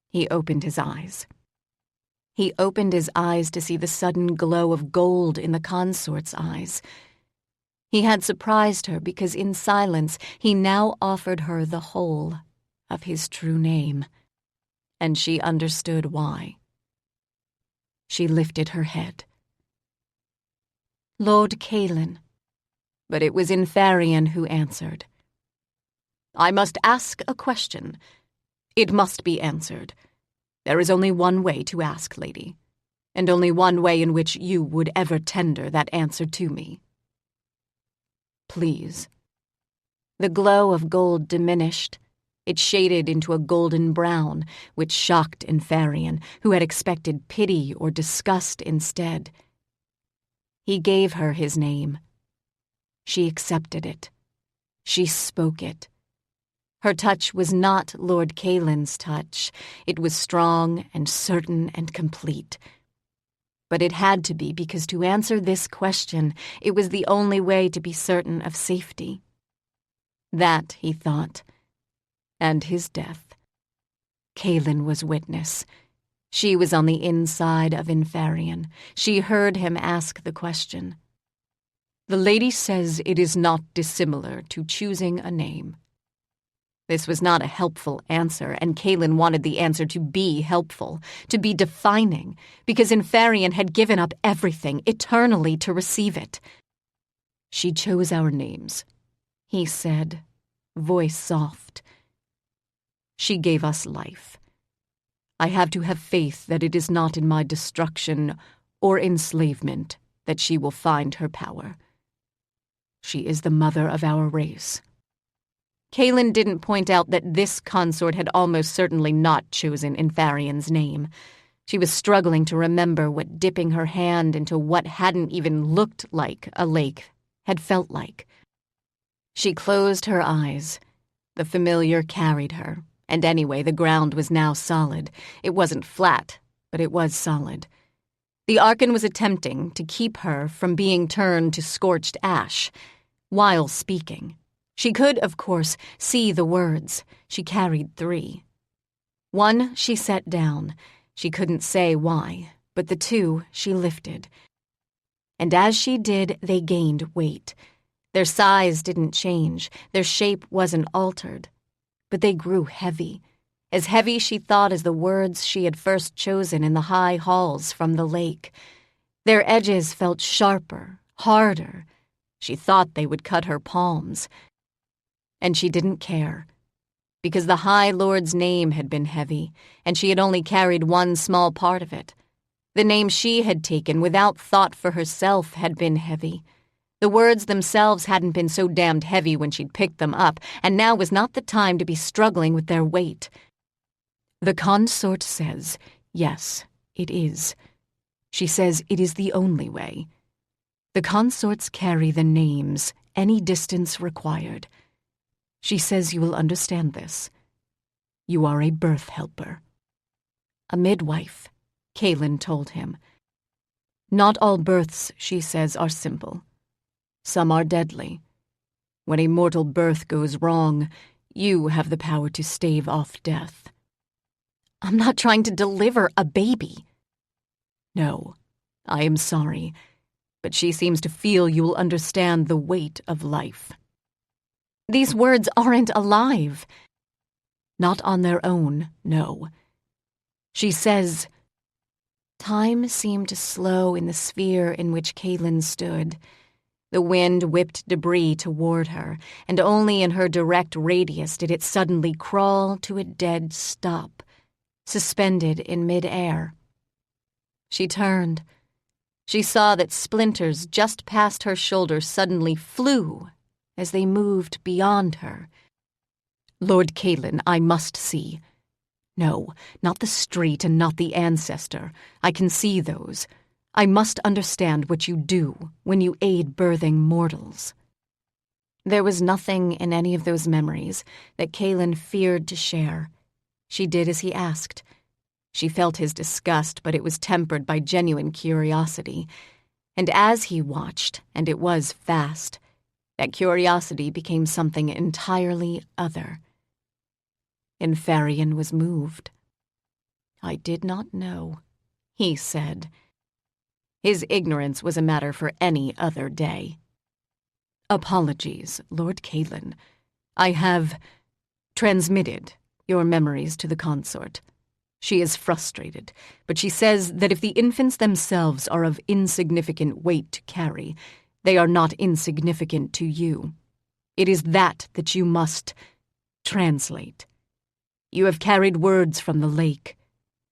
He opened his eyes. He opened his eyes to see the sudden glow of gold in the consort's eyes. He had surprised her because in silence he now offered her the whole of his true name. And she understood why. She lifted her head. Lord Kaylin. But it was Infarian who answered. I must ask a question. It must be answered. There is only one way to ask, lady, and only one way in which you would ever tender that answer to me. Please. The glow of gold diminished, It shaded into a golden brown, which shocked Inferion, who had expected pity or disgust instead. He gave her his name. She accepted it. She spoke it. Her touch was not Lord Kaylin's touch. It was strong and certain and complete. But it had to be, because to answer this question, it was the only way to be certain of safety. That, he thought, and his death. Kaylin was witness. She was on the inside of Inferion. She heard him ask the question. "The lady says it is not dissimilar to choosing a name." This was not a helpful answer, and Kaylin wanted the answer to be helpful, to be defining, because Inferion had given up everything eternally to receive it. "She chose our names," he said, voice soft. "She gave us life. I have to have faith that it is not in my destruction or enslavement that she will find her power. She is the mother of our race." Kaylin didn't point out that this consort had almost certainly not chosen Inferion's name. She was struggling to remember what dipping her hand into what hadn't even looked like a lake had felt like. She closed her eyes. The familiar carried her, and anyway, the ground was now solid. It wasn't flat, but it was solid. The Archon was attempting to keep her from being turned to scorched ash while speaking. She could, of course, see the words. She carried 3. One she set down. She couldn't say why, but the 2 she lifted. And as she did, they gained weight. Their size didn't change, their shape wasn't altered. But they grew heavy, as heavy she thought as the words she had first chosen in the high halls from the lake. Their edges felt sharper, harder. She thought they would cut her palms. And she didn't care, because the High Lord's name had been heavy, and she had only carried one small part of it. The name she had taken without thought for herself had been heavy. The words themselves hadn't been so damned heavy when she'd picked them up, and now was not the time to be struggling with their weight. "The consort says, yes, it is. She says it is the only way. The consorts carry the names, any distance required. She says you will understand this. You are a birth helper." "A midwife," Kaylin told him. "Not all births," she says, "are simple. Some are deadly. When a mortal birth goes wrong, you have the power to stave off death." "I'm not trying to deliver a baby." "No, I am sorry, but she seems to feel you will understand the weight of life." "These words aren't alive." "Not on their own, no. She says—" Time seemed to slow in the sphere in which Kaylin stood. The wind whipped debris toward her, and only in her direct radius did it suddenly crawl to a dead stop, suspended in mid-air. She turned. She saw that splinters just past her shoulder suddenly flew as they moved beyond her. "Lord Kaylin, I must see. No, not the street and not the ancestor. I can see those. I must understand what you do when you aid birthing mortals." There was nothing in any of those memories that Kaylin feared to share. She did as he asked. She felt his disgust, but it was tempered by genuine curiosity. And as he watched, and it was fast, that curiosity became something entirely other. Inferion was moved. "I did not know," he said. His ignorance was a matter for any other day. "Apologies, Lord Kaylin. I have transmitted your memories to the consort. She is frustrated, but she says that if the infants themselves are of insignificant weight to carry, they are not insignificant to you. It is that you must translate. You have carried words from the lake.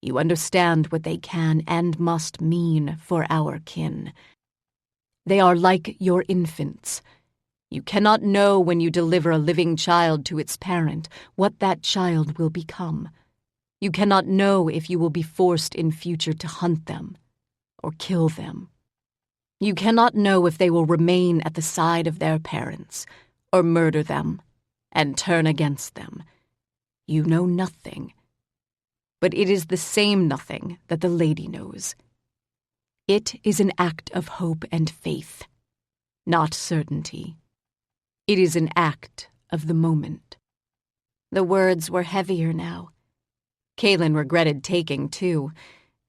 You understand what they can and must mean for our kin. They are like your infants. You cannot know when you deliver a living child to its parent what that child will become. You cannot know if you will be forced in future to hunt them or kill them. You cannot know if they will remain at the side of their parents or murder them and turn against them. You know nothing. But it is the same nothing that the lady knows. It is an act of hope and faith, not certainty. It is an act of the moment. The words were heavier now. Kaylin regretted taking two.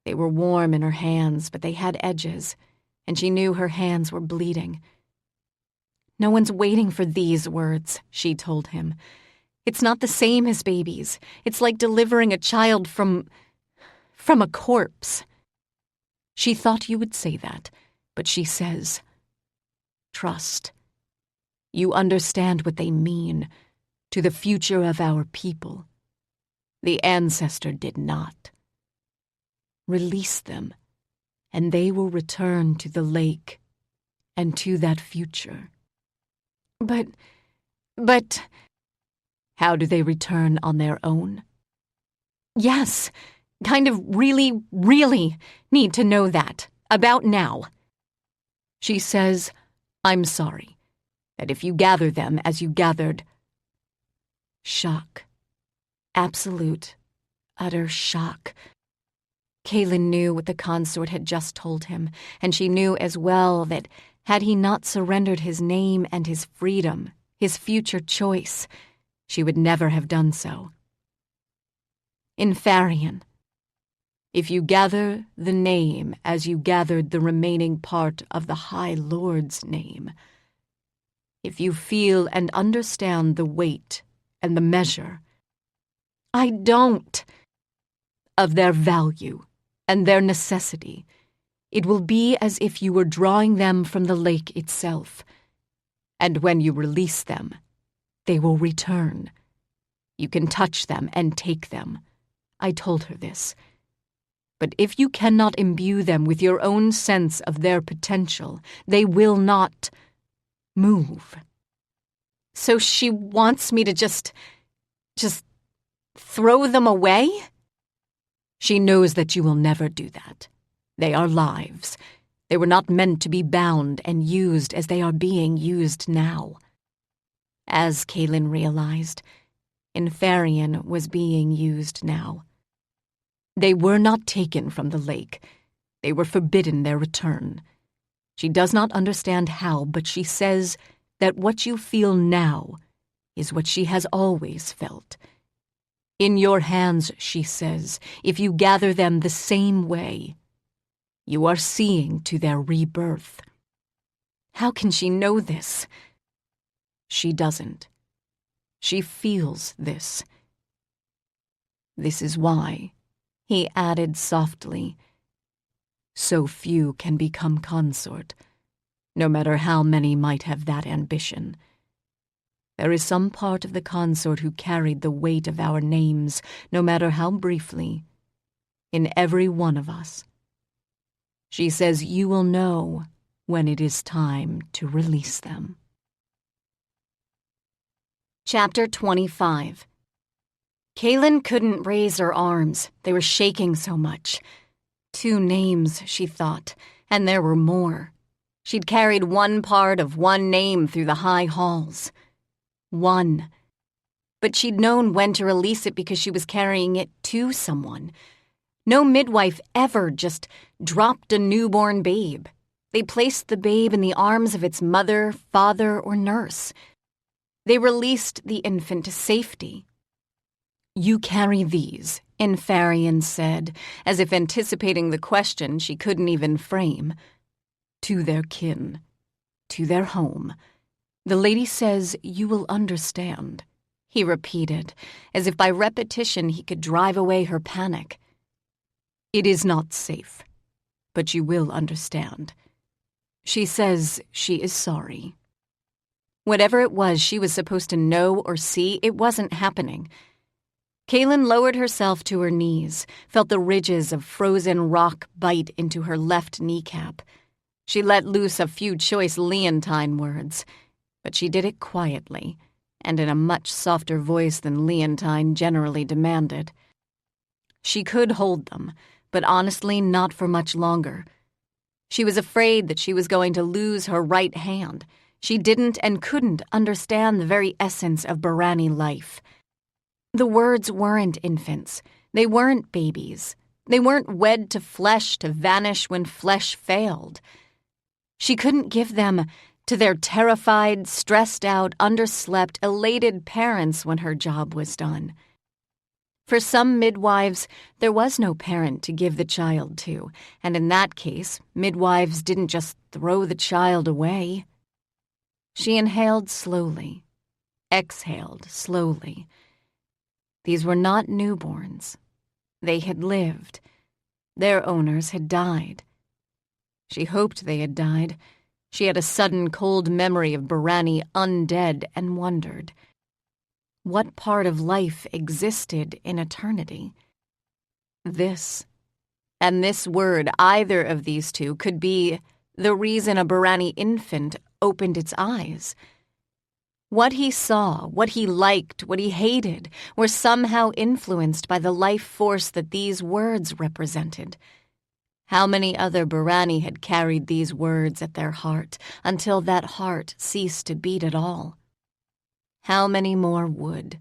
They were warm in her hands, but they had edges, and she knew her hands were bleeding. No one's waiting for these words, she told him. It's not the same as babies. It's like delivering a child from a corpse. She thought you would say that, but she says, trust. You understand what they mean to the future of our people. The ancestor did not. Release them, and they will return to the lake and to that future. But... How do they return on their own? Yes, kind of really, really need to know that, about now. She says, I'm sorry, that if you gather them as you gathered... Shock. Absolute, utter shock. Kaylin knew what the consort had just told him, and she knew as well that had he not surrendered his name and his freedom, his future choice, she would never have done so. In Farrian, if you gather the name as you gathered the remaining part of the High Lord's name, if you feel and understand the weight and the measure, I don't, of their value and their necessity, it will be as if you were drawing them from the lake itself, and when you release them, they will return. You can touch them and take them. I told her this. But if you cannot imbue them with your own sense of their potential, they will not move. So she wants me to just throw them away? She knows that you will never do that. They are lives. They were not meant to be bound and used as they are being used now. As Kaylin realized, Inferian was being used now. They were not taken from the lake. They were forbidden their return. She does not understand how, but she says that what you feel now is what she has always felt. In your hands, she says, if you gather them the same way, you are seeing to their rebirth. How can she know this? She doesn't. She feels this. This is why, he added softly, so few can become consort, no matter how many might have that ambition. There is some part of the consort who carried the weight of our names, no matter how briefly, in every one of us. She says you will know when it is time to release them. Chapter 25. Kaylin couldn't raise her arms. They were shaking so much. 2 names, she thought, and there were more. She'd carried one part of one name through the high halls. One. But she'd known when to release it because she was carrying it to someone. No midwife ever just dropped a newborn babe. They placed the babe in the arms of its mother, father, or nurse. They released the infant to safety. You carry these, Inferian said, as if anticipating the question she couldn't even frame. To their kin, to their home. The lady says you will understand, he repeated, as if by repetition he could drive away her panic. It is not safe, but you will understand. She says she is sorry. Whatever it was she was supposed to know or see, it wasn't happening. Kaylin lowered herself to her knees, felt the ridges of frozen rock bite into her left kneecap. She let loose a few choice Leontine words, But she did it quietly, and in a much softer voice than Leontine generally demanded. She could hold them, but honestly not for much longer. She was afraid that she was going to lose her right hand. She didn't and couldn't understand the very essence of Barani life. The words weren't infants. They weren't babies. They weren't wed to flesh to vanish when flesh failed. She couldn't give them to their terrified, stressed-out, underslept, elated parents when her job was done. For some midwives, there was no parent to give the child to, and in that case, midwives didn't just throw the child away. She inhaled slowly, exhaled slowly. These were not newborns. They had lived. Their owners had died. She hoped they had died. She had a sudden cold memory of Barani undead and wondered, what part of life existed in eternity? This. And this word, either of these two, could be the reason a Barani infant opened its eyes. What he saw, what he liked, what he hated, were somehow influenced by the life force that these words represented. How many other Barani had carried these words at their heart until that heart ceased to beat at all? How many more would?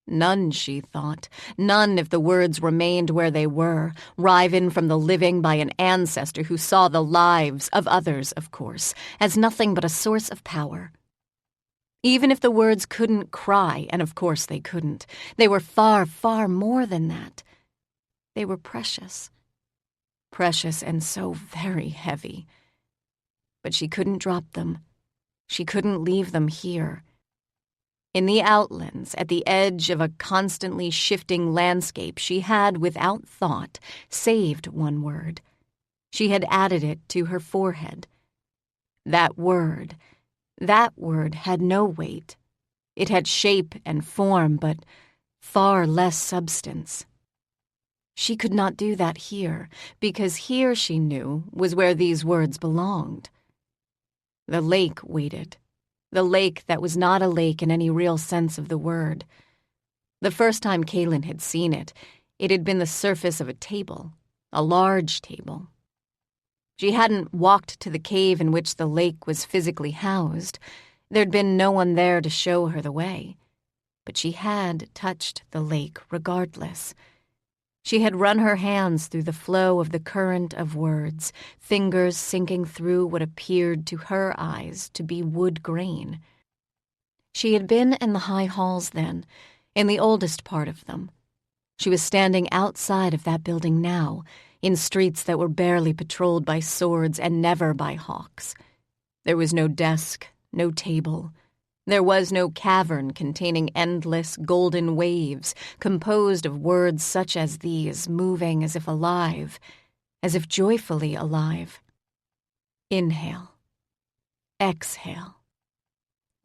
None, she thought. None if the words remained where they were, riven from the living by an ancestor who saw the lives of others, of course, as nothing but a source of power. Even if the words couldn't cry, and of course they couldn't, they were far, far more than that. They were precious. Precious and so very heavy. But she couldn't drop them. She couldn't leave them here. In the outlands, at the edge of a constantly shifting landscape, she had, without thought, saved one word. She had added it to her forehead. That word had no weight. It had shape and form, but far less substance. She could not do that here, because here, she knew, was where these words belonged. The lake waited. The lake that was not a lake in any real sense of the word. The first time Kaylin had seen it, it had been the surface of a table, a large table. She hadn't walked to the cave in which the lake was physically housed. There'd been no one there to show her the way. But she had touched the lake regardless. She had run her hands through the flow of the current of words, fingers sinking through what appeared to her eyes to be wood grain. She had been in the high halls then, in the oldest part of them. She was standing outside of that building now, in streets that were barely patrolled by swords and never by hawks. There was no desk, no table. There was no cavern containing endless golden waves composed of words such as these, moving as if alive, as if joyfully alive. Inhale. Exhale.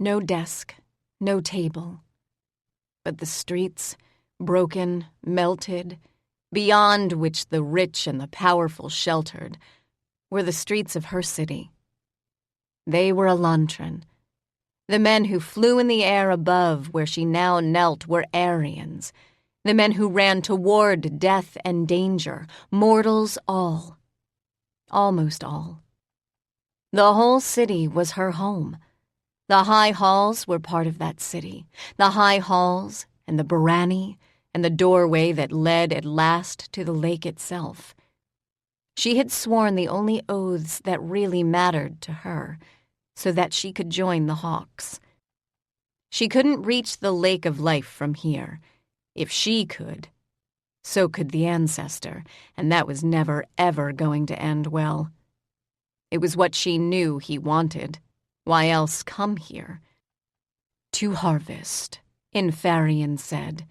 No desk, no table. But the streets, broken, melted, beyond which the rich and the powerful sheltered, were the streets of her city. They were Elantran. The men who flew in the air above where she now knelt were Aryans. The men who ran toward death and danger, mortals all. Almost all. The whole city was her home. The high halls were part of that city. The high halls and the Barani and the doorway that led at last to the lake itself. She had sworn the only oaths that really mattered to her, so that she could join the hawks. She couldn't reach the lake of life from here. If she could, so could the ancestor, and that was never, ever going to end well. It was what she knew he wanted. Why else come here? To harvest, Infarian said.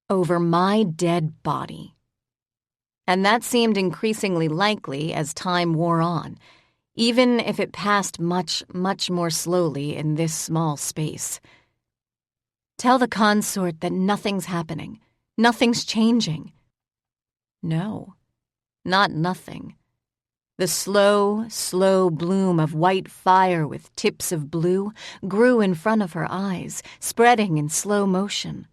Over my dead body. And that seemed increasingly likely as time wore on, even if it passed much, much more slowly in this small space. Tell the consort that nothing's happening. Nothing's changing. No, not nothing. The slow, slow bloom of white fire with tips of blue grew in front of her eyes, spreading in slow motion.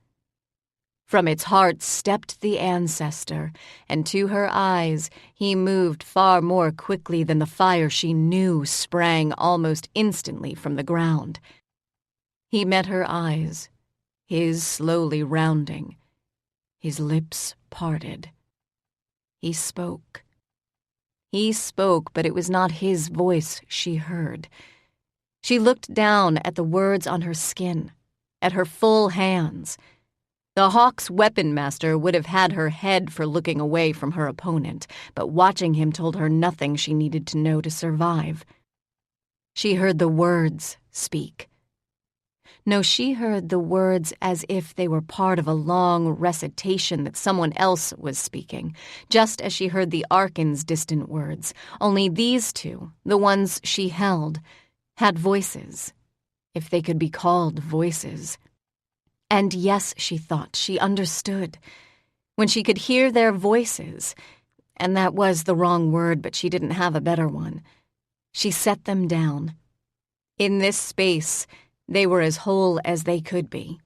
From its heart stepped the ancestor, and to her eyes he moved far more quickly than the fire she knew sprang almost instantly from the ground. He met her eyes, his slowly rounding. His lips parted. He spoke. He spoke, but it was not his voice she heard. She looked down at the words on her skin, at her full hands. The Hawk's weapon master would have had her head for looking away from her opponent, but watching him told her nothing she needed to know to survive. She heard the words speak. No, she heard the words as if they were part of a long recitation that someone else was speaking, just as she heard the Arkan's distant words. Only these two, the ones she held, had voices, if they could be called voices. And yes, she thought, she understood. When she could hear their voices, and that was the wrong word, but she didn't have a better one, she set them down. In this space, they were as whole as they could be.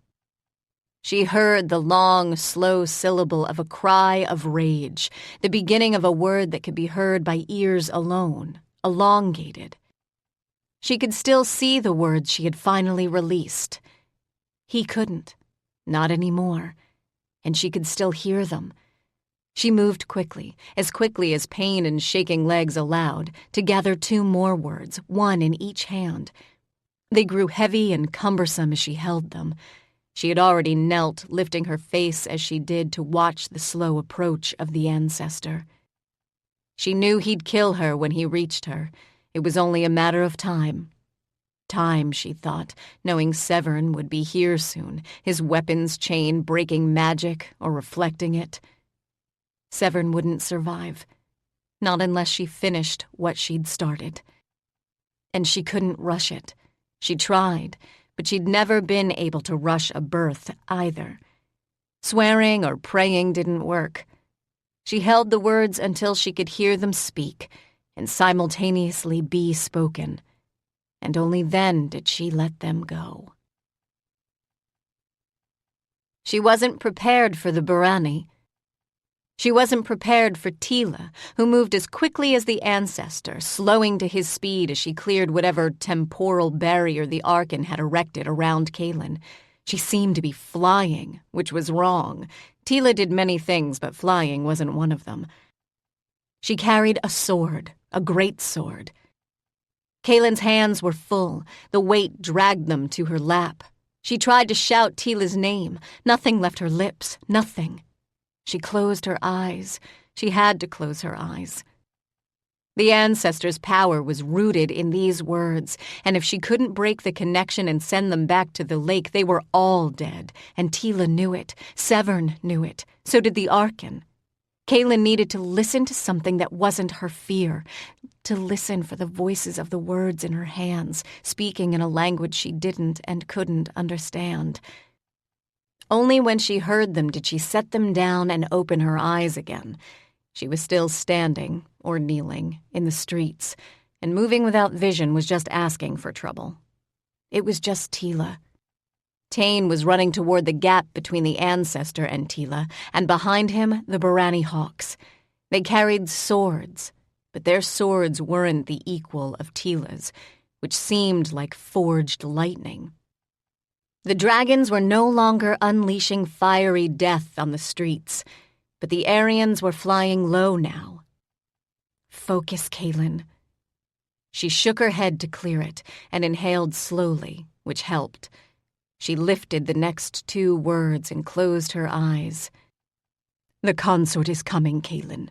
She heard the long, slow syllable of a cry of rage, the beginning of a word that could be heard by ears alone, elongated. She could still see the words she had finally released. He couldn't, not anymore, and she could still hear them. She moved quickly as pain and shaking legs allowed, to gather two more words, one in each hand. They grew heavy and cumbersome as she held them. She had already knelt, lifting her face as she did to watch the slow approach of the ancestor. She knew he'd kill her when he reached her. It was only a matter of time. Time, she thought, knowing Severn would be here soon, his weapons chain breaking magic or reflecting it. Severn wouldn't survive, not unless she finished what she'd started. And she couldn't rush it. She tried, but she'd never been able to rush a birth either. Swearing or praying didn't work. She held the words until she could hear them speak and simultaneously be spoken. And only then did she let them go. She wasn't prepared for the Barani. She wasn't prepared for Teela, who moved as quickly as the ancestor, slowing to his speed as she cleared whatever temporal barrier the Arkan had erected around Kaylin. She seemed to be flying, which was wrong. Teela did many things, but flying wasn't one of them. She carried a sword, a great sword. Kaylin's hands were full. The weight dragged them to her lap. She tried to shout Teela's name. Nothing left her lips, nothing. She closed her eyes. She had to close her eyes. The ancestors' power was rooted in these words, and if she couldn't break the connection and send them back to the lake, they were all dead, and Teela knew it. Severn knew it. So did the Arkan. Kaylin needed to listen to something that wasn't her fear, to listen for the voices of the words in her hands, speaking in a language she didn't and couldn't understand. Only when she heard them did she set them down and open her eyes again. She was still standing, or kneeling, in the streets, and moving without vision was just asking for trouble. It was just Teela. Tane was running toward the gap between the ancestor and Teela, and behind him the Barani Hawks. They carried swords, but their swords weren't the equal of Teela's, which seemed like forged lightning. The dragons were no longer unleashing fiery death on the streets, but the Aryans were flying low now. Focus, Kaylin. She shook her head to clear it and inhaled slowly, which helped. She lifted the next two words and closed her eyes. The consort is coming, Kaylin.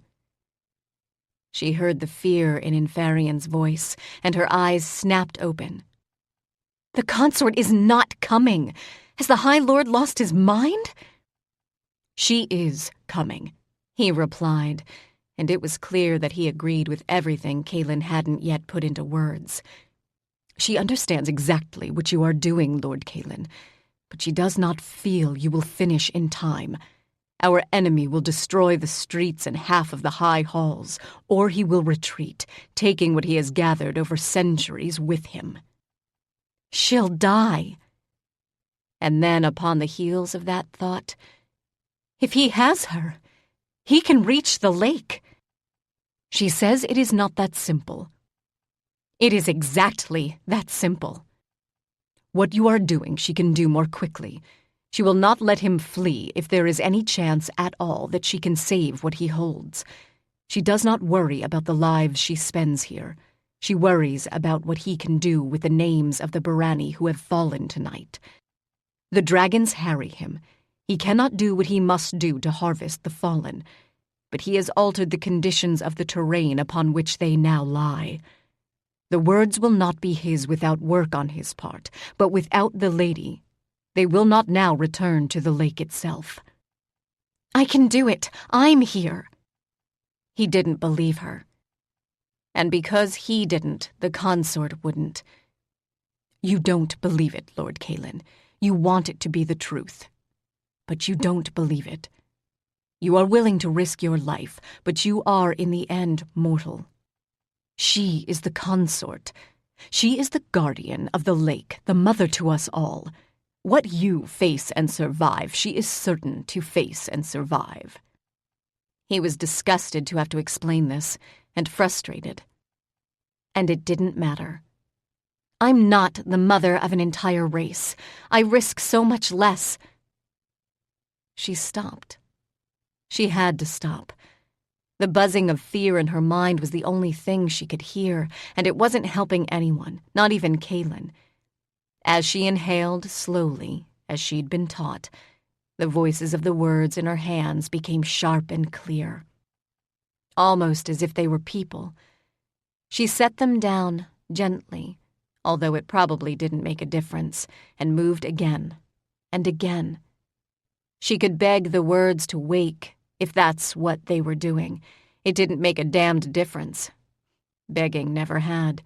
She heard the fear in Infarian's voice, and her eyes snapped open. The consort is not coming. Has the High Lord lost his mind? She is coming, he replied, and it was clear that he agreed with everything Kaylin hadn't yet put into words. She understands exactly what you are doing, Lord Kaylin, but she does not feel you will finish in time. Our enemy will destroy the streets and half of the high halls, or he will retreat, taking what he has gathered over centuries with him. She'll die. And then, upon the heels of that thought, if he has her, he can reach the lake. She says it is not that simple. It is exactly that simple. What you are doing she can do more quickly. She will not let him flee if there is any chance at all that she can save what he holds. She does not worry about the lives she spends here. She worries about what he can do with the names of the Barani who have fallen tonight. The dragons harry him. He cannot do what he must do to harvest the fallen, but he has altered the conditions of the terrain upon which they now lie. The words will not be his without work on his part, but without the lady, they will not now return to the lake itself. I can do it. I'm here. He didn't believe her. And because he didn't, the consort wouldn't. You don't believe it, Lord Kaylin. You want it to be the truth. But you don't believe it. You are willing to risk your life, but you are, in the end, mortal. She is the consort. She is the guardian of the lake, the mother to us all. What you face and survive, she is certain to face and survive. He was disgusted to have to explain this, and frustrated. And it didn't matter. I'm not the mother of an entire race. I risk so much less. She stopped. She had to stop. The buzzing of fear in her mind was the only thing she could hear, and it wasn't helping anyone, not even Kaylin. As she inhaled slowly, as she'd been taught, the voices of the words in her hands became sharp and clear, almost as if they were people. She set them down gently, although it probably didn't make a difference, and moved again and again. She could beg the words to wake, if that's what they were doing. It didn't make a damned difference. Begging never had.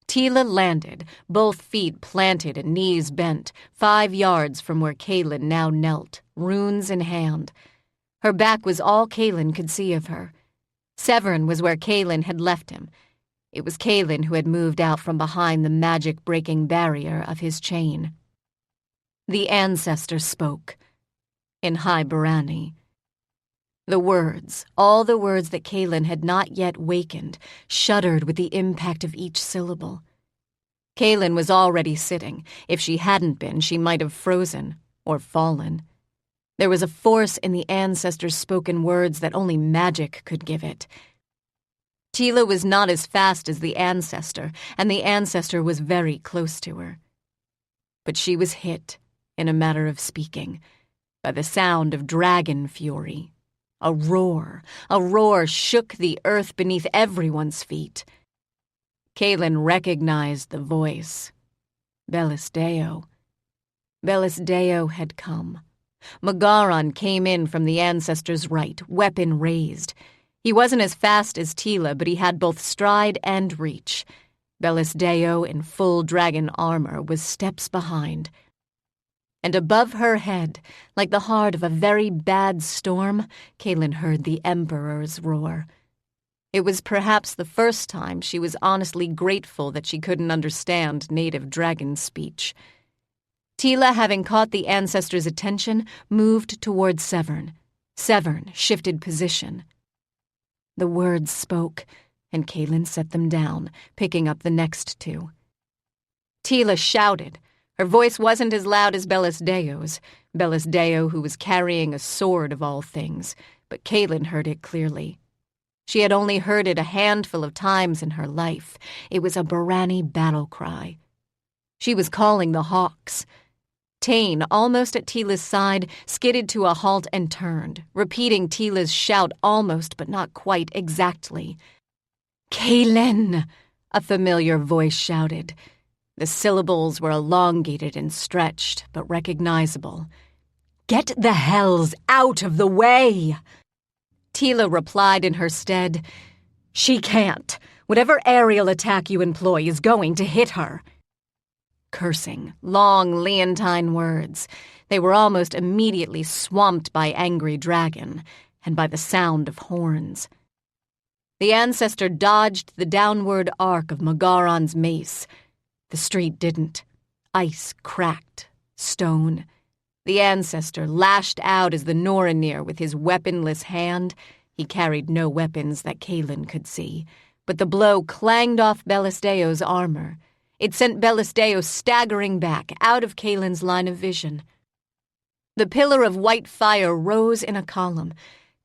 Teela landed, both feet planted and knees bent, 5 yards from where Kaylin now knelt, runes in hand. Her back was all Kaylin could see of her. Severn was where Kaylin had left him. It was Kaylin who had moved out from behind the magic-breaking barrier of his chain. The ancestor spoke, in High Barani. The words, all the words that Kaylin had not yet wakened, shuddered with the impact of each syllable. Kaylin was already sitting. If she hadn't been, she might have frozen, or fallen. There was a force in the ancestor's spoken words that only magic could give it. Teela was not as fast as the ancestor, and the ancestor was very close to her. But she was hit, in a matter of speaking, by the sound of dragon fury. A roar shook the earth beneath everyone's feet. Kaylin recognized the voice. Bellis Deo. Bellis Deo had come. Magaran came in from the ancestor's right, weapon raised. He wasn't as fast as Teela, but he had both stride and reach. Bellis Deo, in full dragon armor, was steps behind. And above her head, like the heart of a very bad storm, Kaylin heard the Emperor's roar. It was perhaps the first time she was honestly grateful that she couldn't understand native dragon speech. Teela, having caught the ancestor's attention, moved toward Severn. Severn shifted position. The words spoke, and Kaylin set them down, picking up the next 2. Teela shouted. Her voice wasn't as loud as Bellis Deo's, Bellis Deo who was carrying a sword of all things, but Kaylin heard it clearly. She had only heard it a handful of times in her life. It was a Barani battle cry. She was calling the hawks. Tane, almost at Teela's side, skidded to a halt and turned, repeating Teela's shout almost but not quite exactly. Kaylin! A familiar voice shouted. The syllables were elongated and stretched, but recognizable. Get the hells out of the way! Teela replied in her stead, She can't. Whatever aerial attack you employ is going to hit her. cursing, long Leontine words. They were almost immediately swamped by angry dragon and by the sound of horns. The ancestor dodged the downward arc of Magaron's mace. The street didn't. Ice cracked. Stone. The ancestor lashed out as the Norinir with his weaponless hand. He carried no weapons that Kaylin could see, but the blow clanged off Bellisdeo's armor. It sent Bellisdeo staggering back, out of Kaylin's line of vision. The pillar of white fire rose in a column.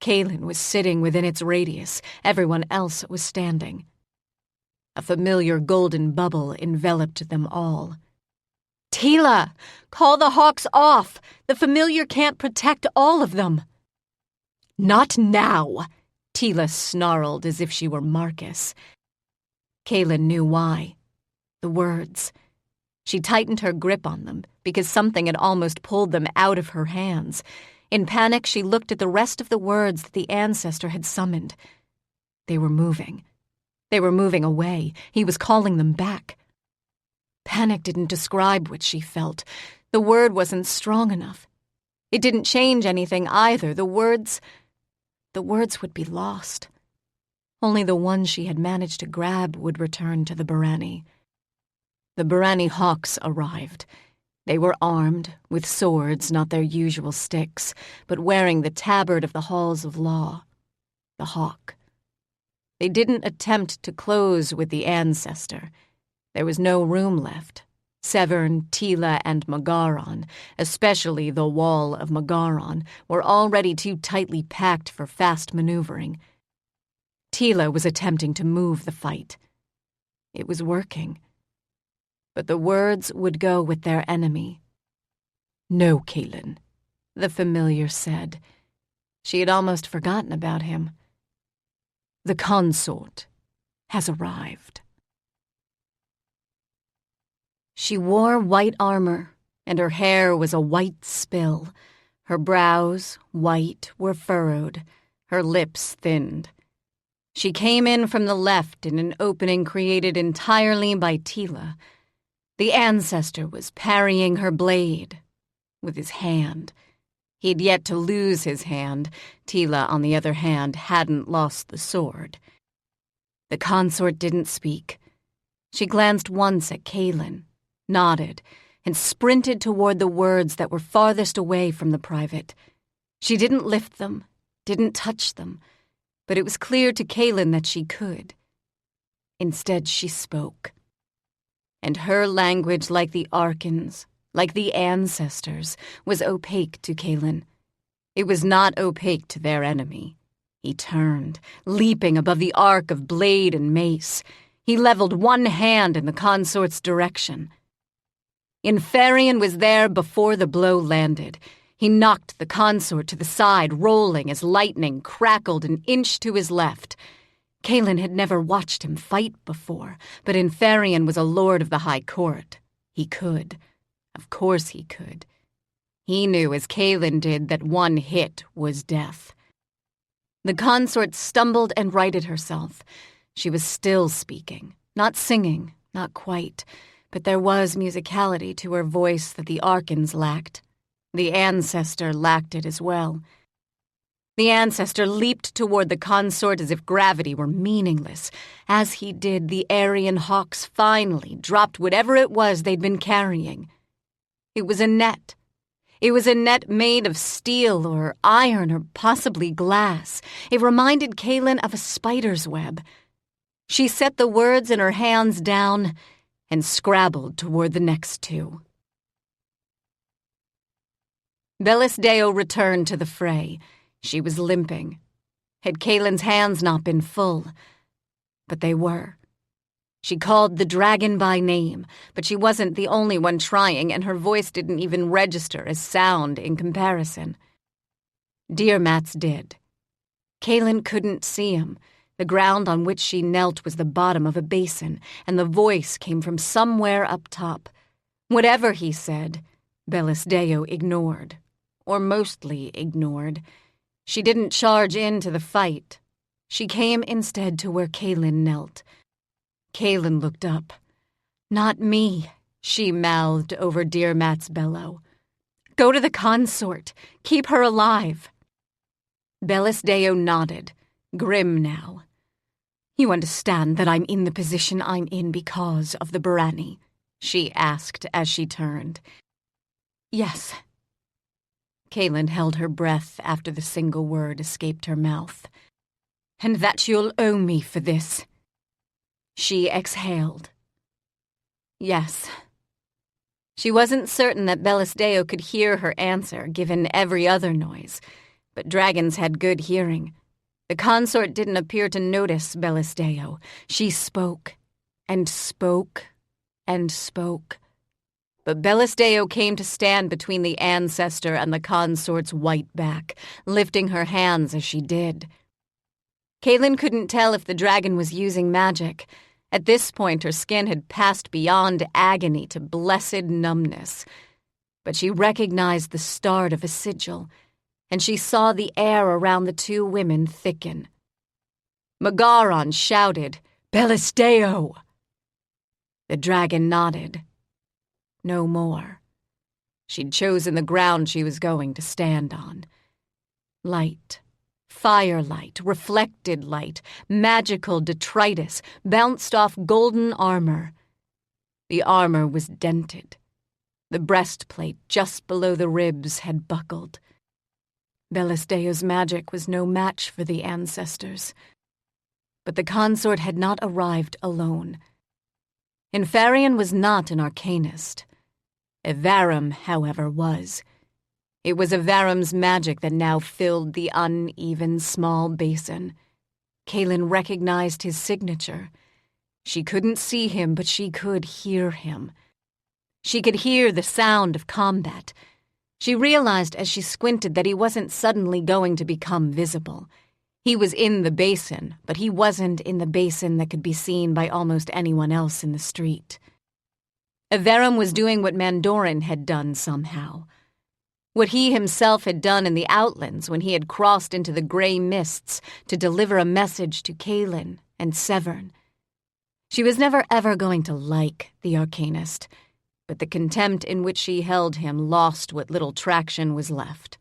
Kaylin was sitting within its radius. Everyone else was standing. A familiar golden bubble enveloped them all. "Teela! Call the hawks off! The familiar can't protect all of them!" "Not now!" Teela snarled as if she were Marcus. Kaylin knew why. The words. She tightened her grip on them because something had almost pulled them out of her hands. In panic, she looked at the rest of the words that the ancestor had summoned. They were moving. They were moving away. He was calling them back. Panic didn't describe what she felt. The word wasn't strong enough. It didn't change anything either. The words would be lost. Only the ones she had managed to grab would return to the Barani. The Barani hawks arrived. They were armed, with swords, not their usual sticks, but wearing the tabard of the halls of law. The hawk. They didn't attempt to close with the ancestor. There was no room left. Severn, Teela, and Magaron, especially the wall of Magaron, were already too tightly packed for fast maneuvering. Teela was attempting to move the fight. It was working. But the words would go with their enemy. "No, Kaylin," the familiar said. She had almost forgotten about him. "The consort has arrived." She wore white armor, and her hair was a white spill. Her brows, white, were furrowed, her lips thinned. She came in from the left in an opening created entirely by Teela. The ancestor was parrying her blade with his hand. He'd yet to lose his hand. Teela, on the other hand, hadn't lost the sword. The consort didn't speak. She glanced once at Kaylin, nodded, and sprinted toward the words that were farthest away from the private. She didn't lift them, didn't touch them, but it was clear to Kaylin that she could. Instead, she spoke. And her language, like the Arkans, like the ancestors, was opaque to Kaylin. It was not opaque to their enemy. He turned, leaping above the arc of blade and mace. He leveled one hand in the consort's direction. Inferion was there before the blow landed. He knocked the consort to the side, rolling as lightning crackled an inch to his left. Kaylin had never watched him fight before, but Inferion was a lord of the High Court. He could. Of course he could. He knew, as Kaylin did, that one hit was death. The consort stumbled and righted herself. She was still speaking, not singing, not quite, but there was musicality to her voice that the Arkans lacked. The ancestor lacked it as well. The ancestor leaped toward the consort as if gravity were meaningless. As he did, the Aryan hawks finally dropped whatever it was they'd been carrying. It was a net. It was a net made of steel or iron or possibly glass. It reminded Kaylin of a spider's web. She set the words in her hands down and scrabbled toward the next two. Bellisdeo returned to the fray. She was limping. Had Kaylin's hands not been full? But they were. She called the dragon by name, but she wasn't the only one trying, and her voice didn't even register as sound in comparison. Dearmat's did. Kaylin couldn't see him. The ground on which she knelt was the bottom of a basin, and the voice came from somewhere up top. Whatever he said, Bellisdeo ignored, or mostly ignored. She didn't charge into the fight. She came instead to where Kaylin knelt. Kaylin looked up. "Not me. she mouthed over Dear Matt's bellow. "Go to the consort. Keep her alive." Bellisdeo nodded, grim now. "You understand that I'm in the position I'm in because of the Barani?" she asked as she turned. "Yes." Kaylin held her breath after the single word escaped her mouth. "And that you'll owe me for this?" She exhaled. "Yes." She wasn't certain that Bellisdeo could hear her answer, given every other noise, but dragons had good hearing. The consort didn't appear to notice Bellisdeo. She spoke, and spoke, and spoke. But Bellisdeo came to stand between the ancestor and the consort's white back, lifting her hands as she did. Kaylin couldn't tell if the dragon was using magic. At this point, her skin had passed beyond agony to blessed numbness. But she recognized the start of a sigil, and she saw the air around the two women thicken. Magaron shouted, "Bellisdeo!" The dragon nodded. No more. She'd chosen the ground she was going to stand on. Light. Firelight, reflected light, magical detritus, bounced off golden armor. The armor was dented. The breastplate just below the ribs had buckled. Bellisdeo's magic was no match for the ancestors. But the consort had not arrived alone. Infarian was not an arcanist. Evarum, however, was. It was Evarum's magic that now filled the uneven small basin. Kaylin recognized his signature. She couldn't see him, but she could hear him. She could hear the sound of combat. She realized as she squinted that he wasn't suddenly going to become visible. He was in the basin, but he wasn't in the basin that could be seen by almost anyone else in the street. Evarum was doing what Mandorin had done somehow. What he himself had done in the Outlands when he had crossed into the gray mists to deliver a message to Kaylin and Severn. She was never ever going to like the Arcanist, but the contempt in which she held him lost what little traction was left.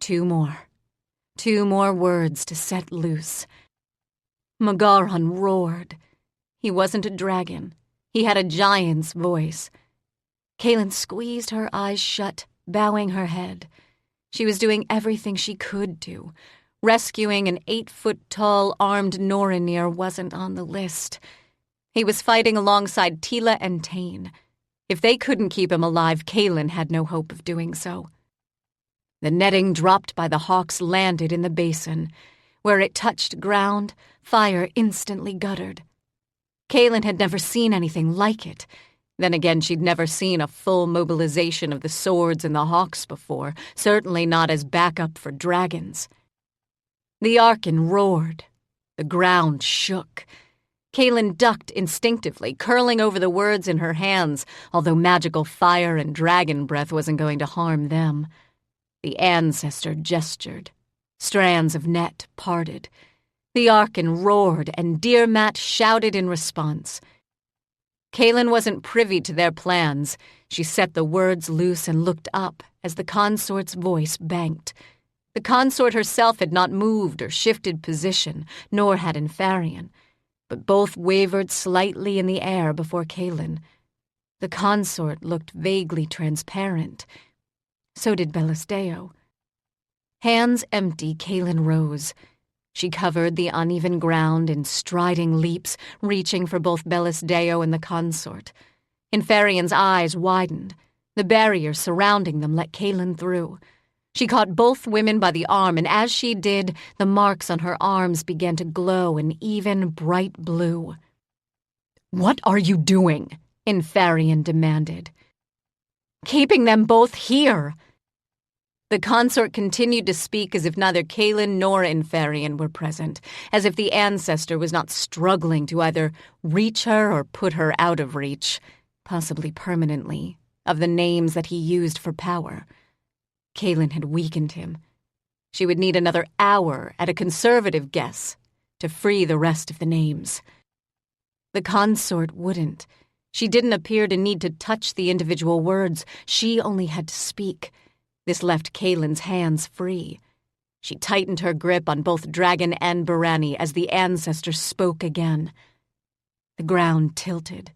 Two more words to set loose. Magaron roared. He wasn't a dragon. He had a giant's voice. Kaylin squeezed her eyes shut, bowing her head. She was doing everything she could do. Rescuing an 8-foot-tall armed Norinir wasn't on the list. He was fighting alongside Teela and Tane. If they couldn't keep him alive, Kaylin had no hope of doing so. The netting dropped by the hawks landed in the basin. Where it touched ground, fire instantly guttered. Kaylin had never seen anything like it. Then again, she'd never seen a full mobilization of the swords and the hawks before, certainly not as backup for dragons. The Archon roared. The ground shook. Kaylin ducked instinctively, curling over the words in her hands, although magical fire and dragon breath wasn't going to harm them. The ancestor gestured. Strands of net parted. The Archon roared, and Dear Matt shouted in response. Kaylin wasn't privy to their plans. She set the words loose and looked up as the consort's voice banked. The consort herself had not moved or shifted position, nor had Infarian, but both wavered slightly in the air before Kaylin. The consort looked vaguely transparent. So did Bellisdeo. Hands empty, Kaylin rose. She covered the uneven ground in striding leaps, reaching for both Bellisdeo and the consort. Infarian's eyes widened. The barrier surrounding them let Kaylin through. She caught both women by the arm, and as she did, the marks on her arms began to glow an even, bright blue. "What are you doing?" Infarian demanded. "Keeping them both here." The consort continued to speak as if neither Kaylin nor Infarian were present, as if the ancestor was not struggling to either reach her or put her out of reach, possibly permanently, of the names that he used for power. Kaylin had weakened him. She would need another hour, at a conservative guess, to free the rest of the names. The consort wouldn't. She didn't appear to need to touch the individual words. She only had to speak. This left Kaylin's hands free. She tightened her grip on both Dragon and Barani as the ancestor spoke again. The ground tilted.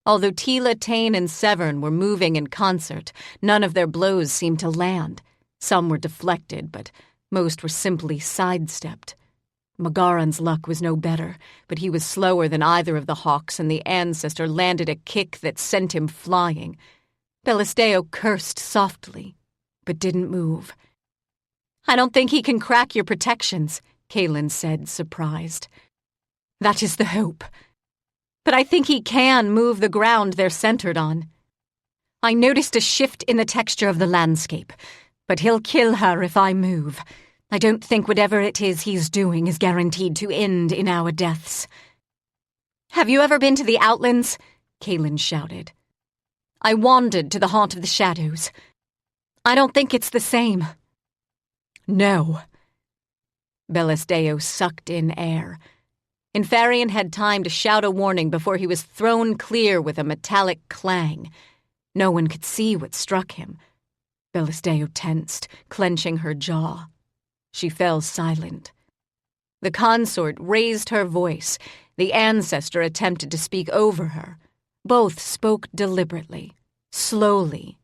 Although Teela, Tane, and Severn were moving in concert, none of their blows seemed to land. Some were deflected, but most were simply sidestepped. Magaran's luck was no better, but he was slower than either of the hawks, and the ancestor landed a kick that sent him flying. Belisteo cursed softly, but didn't move. "I don't think he can crack your protections," Kaylin said, surprised. "That is the hope. But I think he can move the ground they're centered on. I noticed a shift in the texture of the landscape, but he'll kill her if I move. I don't think whatever it is he's doing is guaranteed to end in our deaths." "Have you ever been to the Outlands?" Kaylin shouted. "I wandered to the Haunt of the Shadows. I don't think it's the same." "No." Belisteo sucked in air. Infarian had time to shout a warning before he was thrown clear with a metallic clang. No one could see what struck him. Belisteo tensed, clenching her jaw. She fell silent. The consort raised her voice. The ancestor attempted to speak over her. Both spoke deliberately, slowly,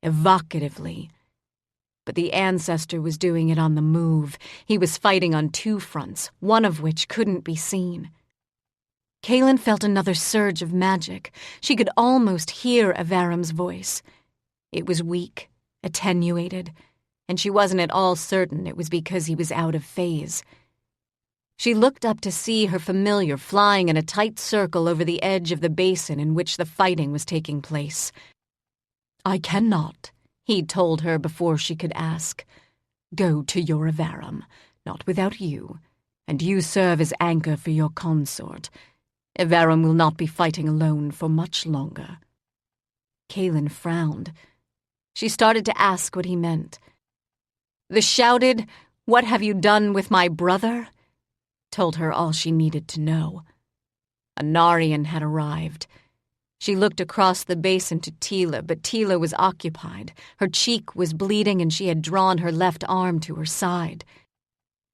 evocatively. But the ancestor was doing it on the move. He was fighting on two fronts, one of which couldn't be seen. Kaylin felt another surge of magic. She could almost hear Avaram's voice. It was weak, attenuated, and she wasn't at all certain it was because he was out of phase. She looked up to see her familiar flying in a tight circle over the edge of the basin in which the fighting was taking place. "I cannot," he'd told her before she could ask. "Go to your Avaram, not without you, and you serve as anchor for your consort. Avaram will not be fighting alone for much longer." Kaylin frowned. She started to ask what he meant. The shouted, "What have you done with my brother?" told her all she needed to know. A Narian had arrived. She looked across the basin to Teela, but Teela was occupied. Her cheek was bleeding, and she had drawn her left arm to her side.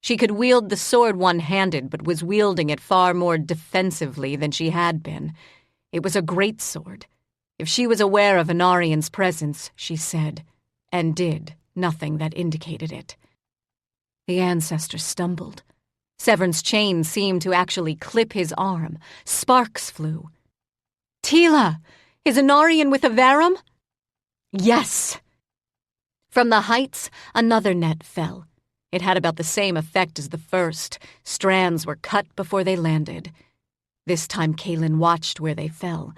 She could wield the sword one-handed, but was wielding it far more defensively than she had been. It was a great sword. If she was aware of Anarian's presence, she said, and did nothing that indicated it. The ancestor stumbled. Severn's chain seemed to actually clip his arm. Sparks flew. "Teela! Is Anarian with Avaram?" "Yes!" From the heights, another net fell. It had about the same effect as the first. Strands were cut before they landed. This time Kaylin watched where they fell.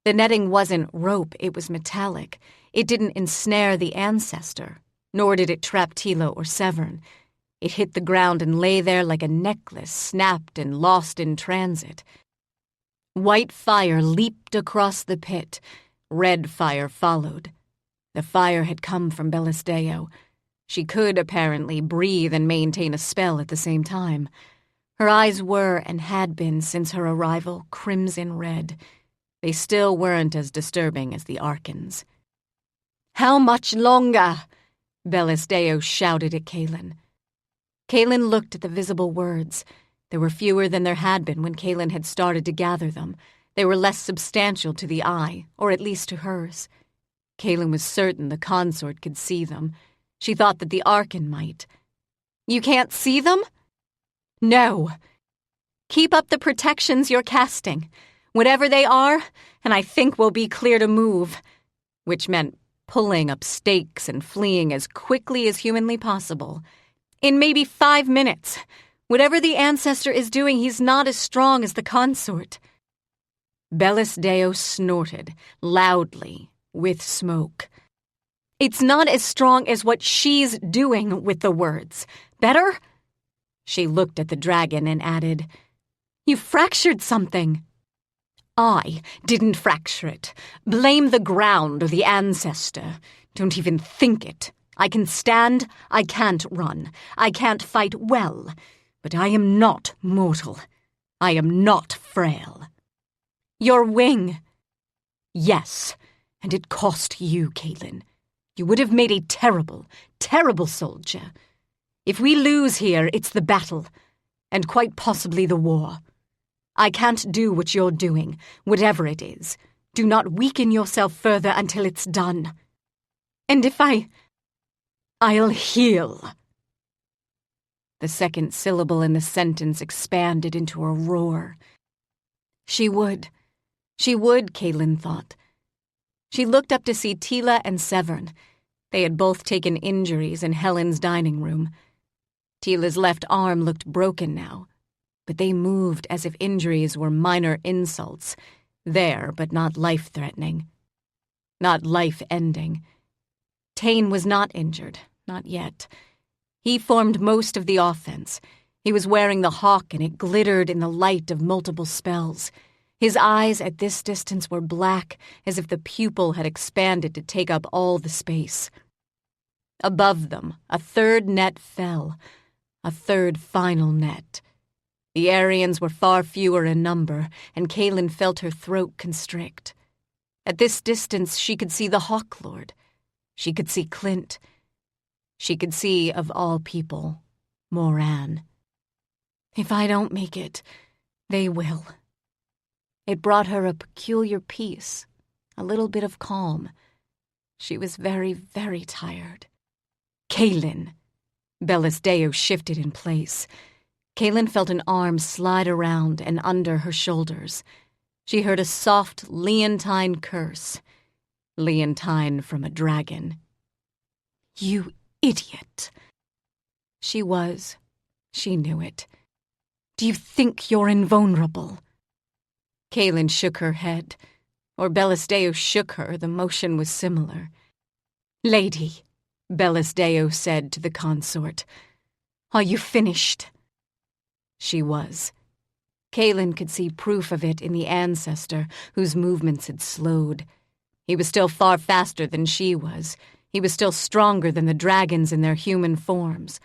The netting wasn't rope, it was metallic. It didn't ensnare the ancestor, nor did it trap Teela or Severn. It hit the ground and lay there like a necklace, snapped and lost in transit. White fire leaped across the pit. Red fire followed. The fire had come from Belisteo. She could, apparently, breathe and maintain a spell at the same time. Her eyes were, and had been since her arrival, crimson red. They still weren't as disturbing as the Arkans. "How much longer?" Belisteo shouted at Kaylin. Kaylin looked at the visible words. There were fewer than there had been when Kaylin had started to gather them. They were less substantial to the eye, or at least to hers. Kaylin was certain the consort could see them. She thought that the Arkan might. "You can't see them?" "No. Keep up the protections you're casting. Whatever they are, and I think we'll be clear to move." Which meant pulling up stakes and fleeing as quickly as humanly possible. "In maybe 5 minutes. Whatever the ancestor is doing, he's not as strong as the consort." Belisteo snorted, loudly, with smoke. "It's not as strong as what she's doing with the words. Better?" She looked at the dragon and added, "You fractured something." "I didn't fracture it. Blame the ground or the ancestor. Don't even think it. I can stand, I can't run. I can't fight well. But I am not mortal. I am not frail." Your wing. Yes, and it cost you, Kaylin. You would have made a terrible, terrible soldier. If we lose here, it's the battle, and quite possibly the war. I can't do what you're doing, whatever it is. Do not weaken yourself further until it's done. And if I'll heal. The second syllable in the sentence expanded into a roar. She would, Kaylin thought. She looked up to see Teela and Severn. They had both taken injuries in Helen's dining room. Teela's left arm looked broken now, but they moved as if injuries were minor insults, there but not life-threatening. Not life-ending. Tane was not injured, not yet. He formed most of the offense. He was wearing the hawk, and it glittered in the light of multiple spells. His eyes at this distance were black, as if the pupil had expanded to take up all the space. Above them, a third net fell, a third final net. The Aryans were far fewer in number, and Kaylin felt her throat constrict. At this distance, she could see the Hawk Lord. She could see Clint. She could see, of all people, Moran. If I don't make it, they will. It brought her a peculiar peace, a little bit of calm. She was very, very tired. Kaylin. Bellisdeo shifted in place. Kaylin felt an arm slide around and under her shoulders. She heard a soft Leontine curse. Leontine from a dragon. You idiot. She was. She knew it. Do you think you're invulnerable? Kaylin shook her head. Or Bellisdeo shook her, the motion was similar. Lady, Bellisdeo said to the consort, are you finished? She was. Kaylin could see proof of it in the ancestor, whose movements had slowed. He was still far faster than she was. He was still stronger than the dragons in their human forms.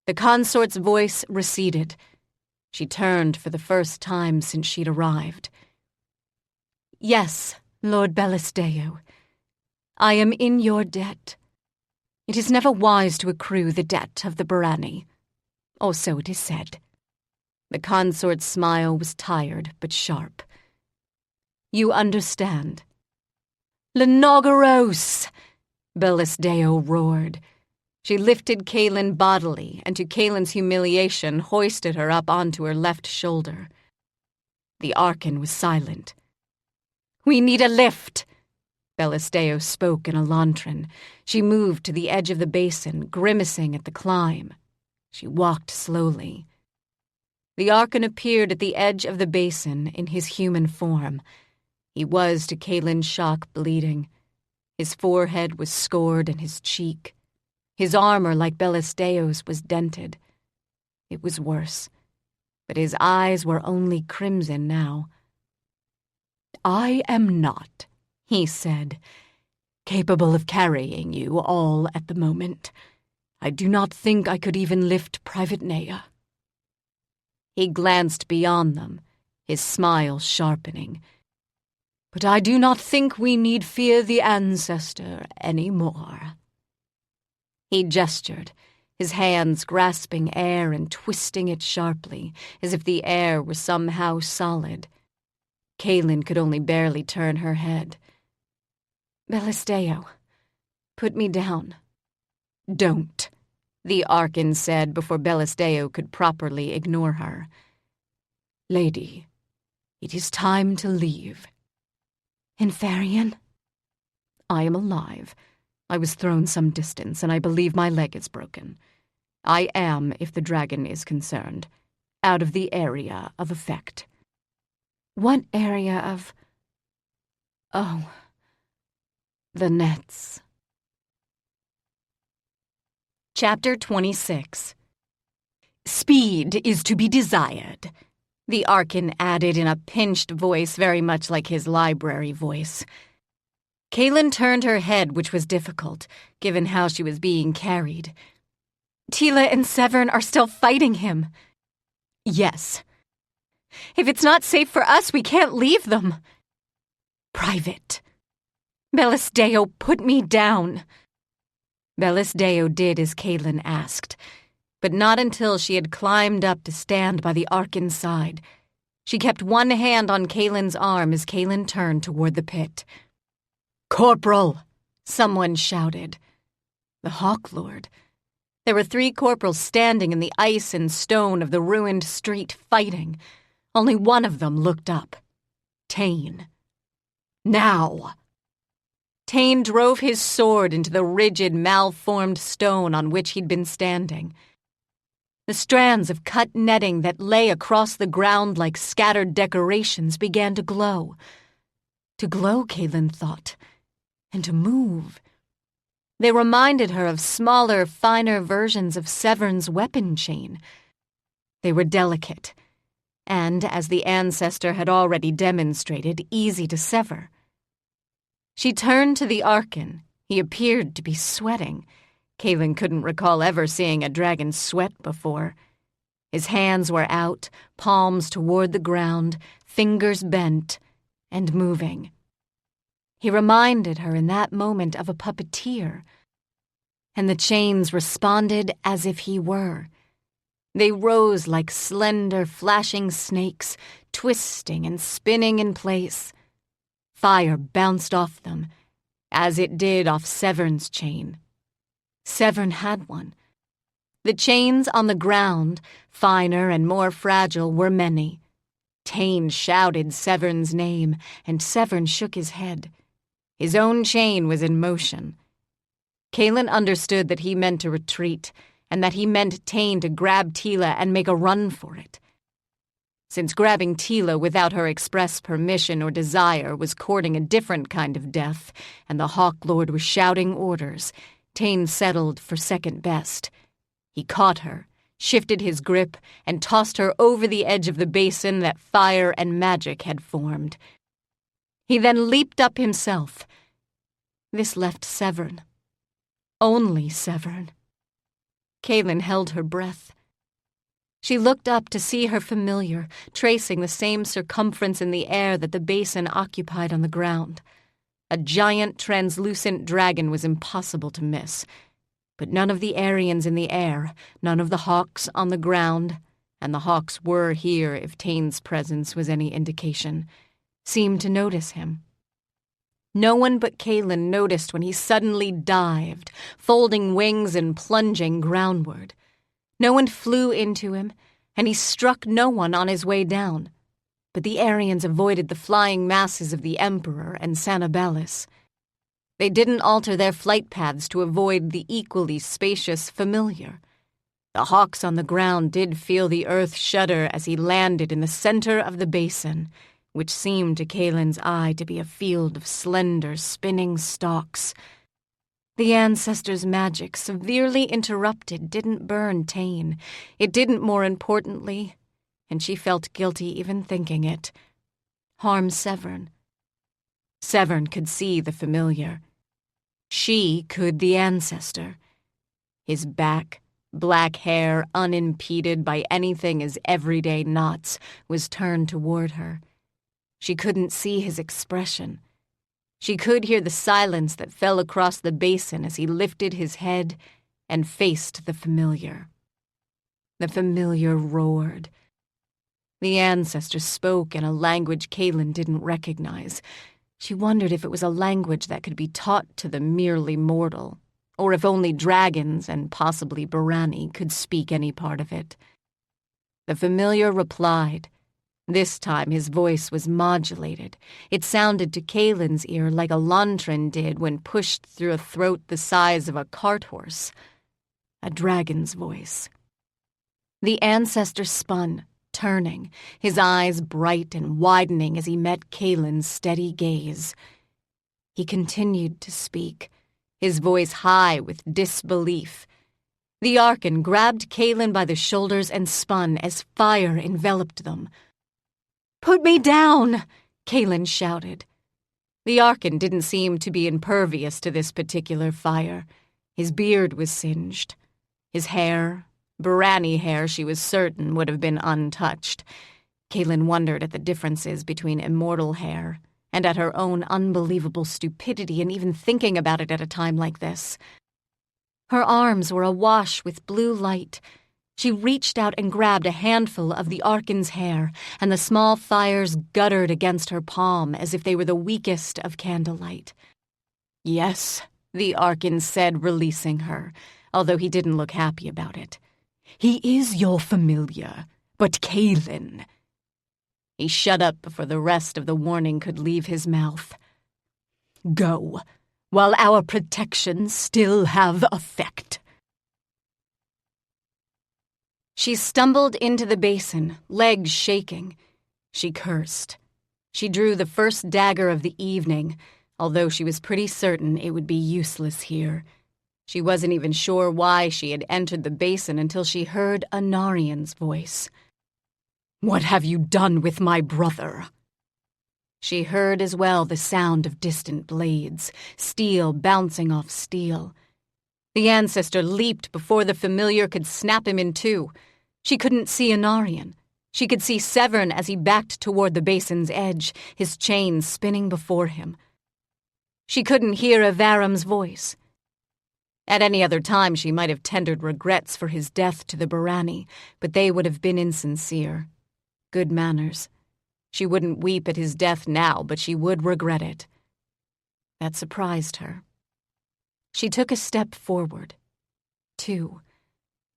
The consort's voice receded. She turned for the first time since she'd arrived. Yes, Lord Bellisdeo. I am in your debt. It is never wise to accrue the debt of the Barani. Or so it is said. The consort's smile was tired but sharp. You understand. Lenogaros! Bellisdeo roared. She lifted Kaylin bodily, and to Kaylin's humiliation hoisted her up onto her left shoulder. The Archon was silent. We need a lift! Bellisdeo spoke in Elantran. She moved to the edge of the basin, grimacing at the climb. She walked slowly. The Archon appeared at the edge of the basin in his human form. He was, to Kaylin's shock, bleeding. His forehead was scored and his cheek. His armor, like Bellisdeo's, was dented. It was worse, but his eyes were only crimson now. I am not, he said, capable of carrying you all at the moment. I do not think I could even lift Private Nea. He glanced beyond them, his smile sharpening. But I do not think we need fear the ancestor any more. He gestured, his hands grasping air and twisting it sharply, as if the air were somehow solid. Kaylin could only barely turn her head. Bellisdeo, put me down. Don't, the Archon said before Bellisdeo could properly ignore her. Lady, it is time to leave. Inferian? I am alive. I was thrown some distance, and I believe my leg is broken. I am, if the dragon is concerned, out of the area of effect. What area of... Oh, the nets. Chapter 26. Speed is to be desired, the Archon added in a pinched voice very much like his library voice. Kaylin turned her head, which was difficult, given how she was being carried. Teela and Severn are still fighting him. Yes. If it's not safe for us, we can't leave them. Private. Melisdeo, put me down. Melisdeo did as Kaylin asked, but not until she had climbed up to stand by the Arkan's side. She kept one hand on Kaylin's arm as Kaylin turned toward the pit. "Corporal!" someone shouted. The Hawk Lord. There were 3 corporals standing in the ice and stone of the ruined street fighting. Only one of them looked up. Tane. "Now!" Tane drove his sword into the rigid, malformed stone on which he'd been standing. The strands of cut netting that lay across the ground like scattered decorations began to glow. To glow, Kaylin thought, and to move. They reminded her of smaller, finer versions of Severn's weapon chain. They were delicate, and, as the ancestor had already demonstrated, easy to sever. She turned to the Arkan. He appeared to be sweating. Kaylin couldn't recall ever seeing a dragon sweat before. His hands were out, palms toward the ground, fingers bent, and moving. He reminded her in that moment of a puppeteer, and the chains responded as if he were. They rose like slender, flashing snakes, twisting and spinning in place. Fire bounced off them, as it did off Severn's chain. Severn had one. The chains on the ground, finer and more fragile, were many. Tane shouted Severn's name, and Severn shook his head. His own chain was in motion. Kaylin understood that he meant to retreat, and that he meant Tane to grab Teela and make a run for it. Since grabbing Teela without her express permission or desire was courting a different kind of death, and the Hawk Lord was shouting orders, Tane settled for second best. He caught her, shifted his grip, and tossed her over the edge of the basin that fire and magic had formed. He then leaped up himself. This left Severn. Only Severn. Kaylin held her breath. She looked up to see her familiar, tracing the same circumference in the air that the basin occupied on the ground. A giant, translucent dragon was impossible to miss. But none of the Aryans in the air, none of the hawks on the ground, and the hawks were here if Tane's presence was any indication, seemed to notice him. No one but Kaylin noticed when he suddenly dived, folding wings and plunging groundward. No one flew into him, and he struck no one on his way down. But the Aryans avoided the flying masses of the Emperor and Sanabalis. They didn't alter their flight paths to avoid the equally spacious familiar. The hawks on the ground did feel the earth shudder as he landed in the center of the basin, which seemed to Kaylin's eye to be a field of slender, spinning stalks. The ancestors' magic, severely interrupted, didn't burn Tane. It didn't, more importantly, and she felt guilty even thinking it, harm Severn. Severn could see the familiar. She could the ancestor. His back, black hair, unimpeded by anything as everyday knots, was turned toward her. She couldn't see his expression. She could hear the silence that fell across the basin as he lifted his head and faced the familiar. The familiar roared. The ancestor spoke in a language Kaylin didn't recognize. She wondered if it was a language that could be taught to the merely mortal, or if only dragons and possibly Barani could speak any part of it. The familiar replied. This time his voice was modulated. It sounded to Kaylin's ear like a lantern did when pushed through a throat the size of a cart horse. A dragon's voice. The ancestor spun, turning, his eyes bright and widening as he met Kaylin's steady gaze. He continued to speak, his voice high with disbelief. The Arkan grabbed Kaylin by the shoulders and spun as fire enveloped them. "Put me down!" Kaylin shouted. The Arkan didn't seem to be impervious to this particular fire. His beard was singed. His hair, Barani hair she was certain, would have been untouched. Kaylin wondered at the differences between immortal hair and at her own unbelievable stupidity in even thinking about it at a time like this. Her arms were awash with blue light. She reached out and grabbed a handful of the Arkan's hair, and the small fires guttered against her palm as if they were the weakest of candlelight. "Yes," the Arkan said, releasing her, although he didn't look happy about it. "He is your familiar, but Kaylin." He shut up before the rest of the warning could leave his mouth. "Go, while our protections still have effect." She stumbled into the basin, legs shaking. She cursed. She drew the first dagger of the evening, although she was pretty certain it would be useless here. She wasn't even sure why she had entered the basin until she heard Anarian's voice. "What have you done with my brother?" She heard as well the sound of distant blades, steel bouncing off steel. The ancestor leaped before the familiar could snap him in two. She couldn't see Anarian. She could see Severn as he backed toward the basin's edge, his chains spinning before him. She couldn't hear Avaram's voice. At any other time she might have tendered regrets for his death to the Barani, but they would have been insincere. Good manners. She wouldn't weep at his death now, but she would regret it. That surprised her. She took a step forward. 2.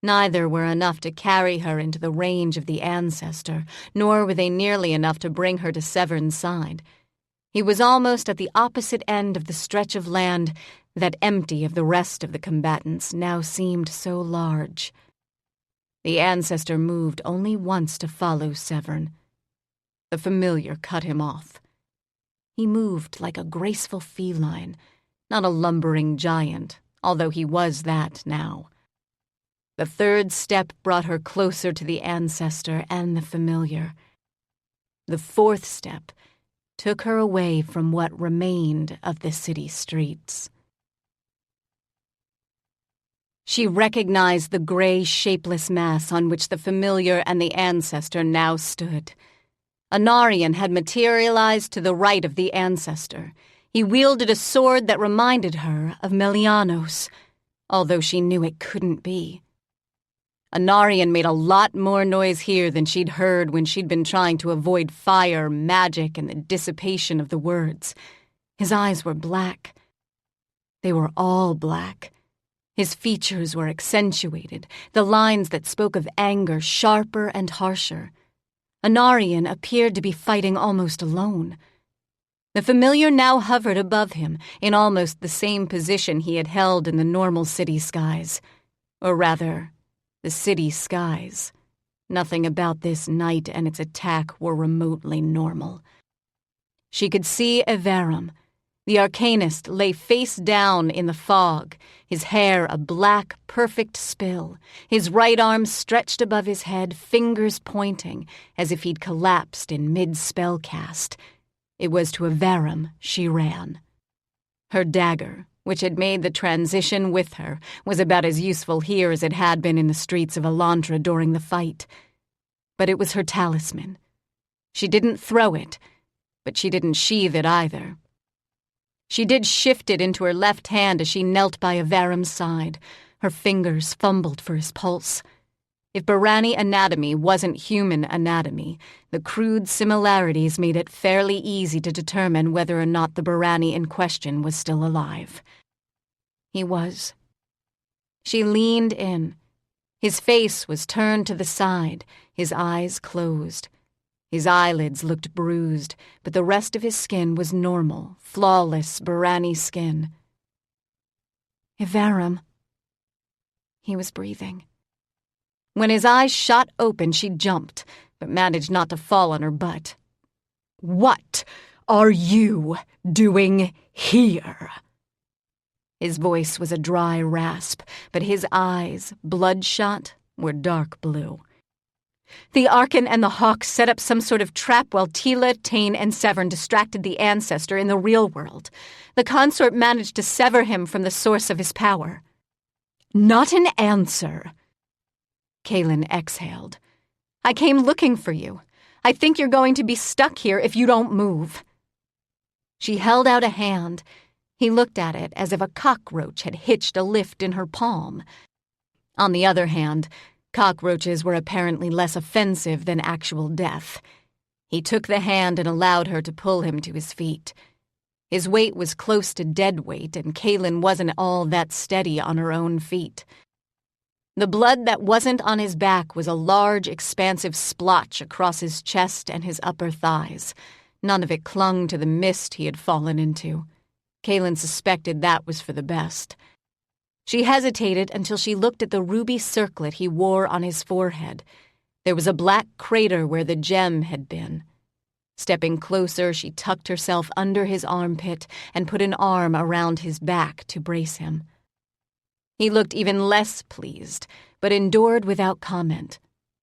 Neither were enough to carry her into the range of the ancestor, nor were they nearly enough to bring her to Severn's side. He was almost at the opposite end of the stretch of land that, empty of the rest of the combatants, now seemed so large. The ancestor moved only once to follow Severn. The familiar cut him off. He moved like a graceful feline, not a lumbering giant, although he was that now. The third step brought her closer to the ancestor and the familiar. The fourth step took her away from what remained of the city streets. She recognized the gray, shapeless mass on which the familiar and the ancestor now stood. Anarian had materialized to the right of the ancestor. He wielded a sword that reminded her of Melianos, although she knew it couldn't be. Anarian made a lot more noise here than she'd heard when she'd been trying to avoid fire, magic, and the dissipation of the words. His eyes were black. They were all black. His features were accentuated, the lines that spoke of anger sharper and harsher. Anarian appeared to be fighting almost alone. The familiar now hovered above him, in almost the same position he had held in the normal city skies. Or rather, the city skies. Nothing about this night and its attack were remotely normal. She could see Avaram. The arcanist lay face down in the fog, his hair a black, perfect spill, his right arm stretched above his head, fingers pointing, as if he'd collapsed in mid-spell cast. It was to Avaram she ran. Her dagger, which had made the transition with her, was about as useful here as it had been in the streets of Elantra during the fight. But it was her talisman. She didn't throw it, but she didn't sheathe it either. She did shift it into her left hand as she knelt by Avaram's side. Her fingers fumbled for his pulse. If Barani anatomy wasn't human anatomy, the crude similarities made it fairly easy to determine whether or not the Barani in question was still alive. He was. She leaned in. His face was turned to the side, his eyes closed. His eyelids looked bruised, but the rest of his skin was normal, flawless Barani skin. Avaram. He was breathing. When his eyes shot open, she jumped, but managed not to fall on her butt. "What are you doing here?" His voice was a dry rasp, but his eyes, bloodshot, were dark blue. The Arkan and the Hawk set up some sort of trap while Teela, Tane, and Severn distracted the ancestor in the real world. The consort managed to sever him from the source of his power. "Not an answer." Kaylin exhaled. "I came looking for you. I think you're going to be stuck here if you don't move." She held out a hand. He looked at it as if a cockroach had hitched a lift in her palm. On the other hand, cockroaches were apparently less offensive than actual death. He took the hand and allowed her to pull him to his feet. His weight was close to dead weight, and Kaylin wasn't all that steady on her own feet. The blood that wasn't on his back was a large, expansive splotch across his chest and his upper thighs. None of it clung to the mist he had fallen into. Kaylin suspected that was for the best. She hesitated until she looked at the ruby circlet he wore on his forehead. There was a black crater where the gem had been. Stepping closer, she tucked herself under his armpit and put an arm around his back to brace him. He looked even less pleased, but endured without comment.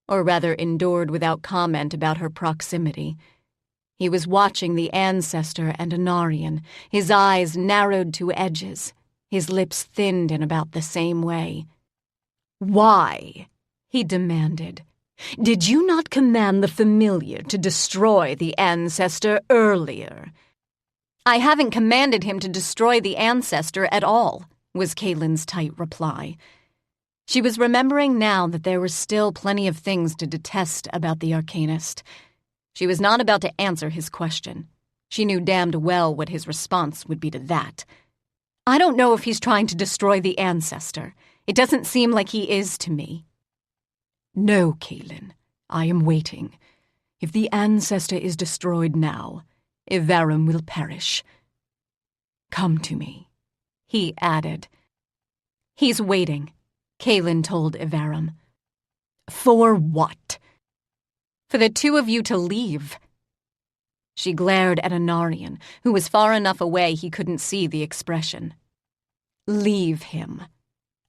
Or rather, endured without comment about her proximity. He was watching the ancestor and Anarian, his eyes narrowed to edges, his lips thinned in about the same way. "Why?" he demanded. "Did you not command the familiar to destroy the ancestor earlier?" "I haven't commanded him to destroy the ancestor at all," was Kaylin's tight reply. She was remembering now that there were still plenty of things to detest about the Arcanist. She was not about to answer his question. She knew damned well what his response would be to that. "I don't know if he's trying to destroy the ancestor. It doesn't seem like he is to me." "No, Kaylin. I am waiting. If the ancestor is destroyed now, Evarum will perish. Come to me," he added. "He's waiting," Kaylin told Evarum. "For what?" "For the two of you to leave." She glared at Anarian, who was far enough away he couldn't see the expression. "Leave him,"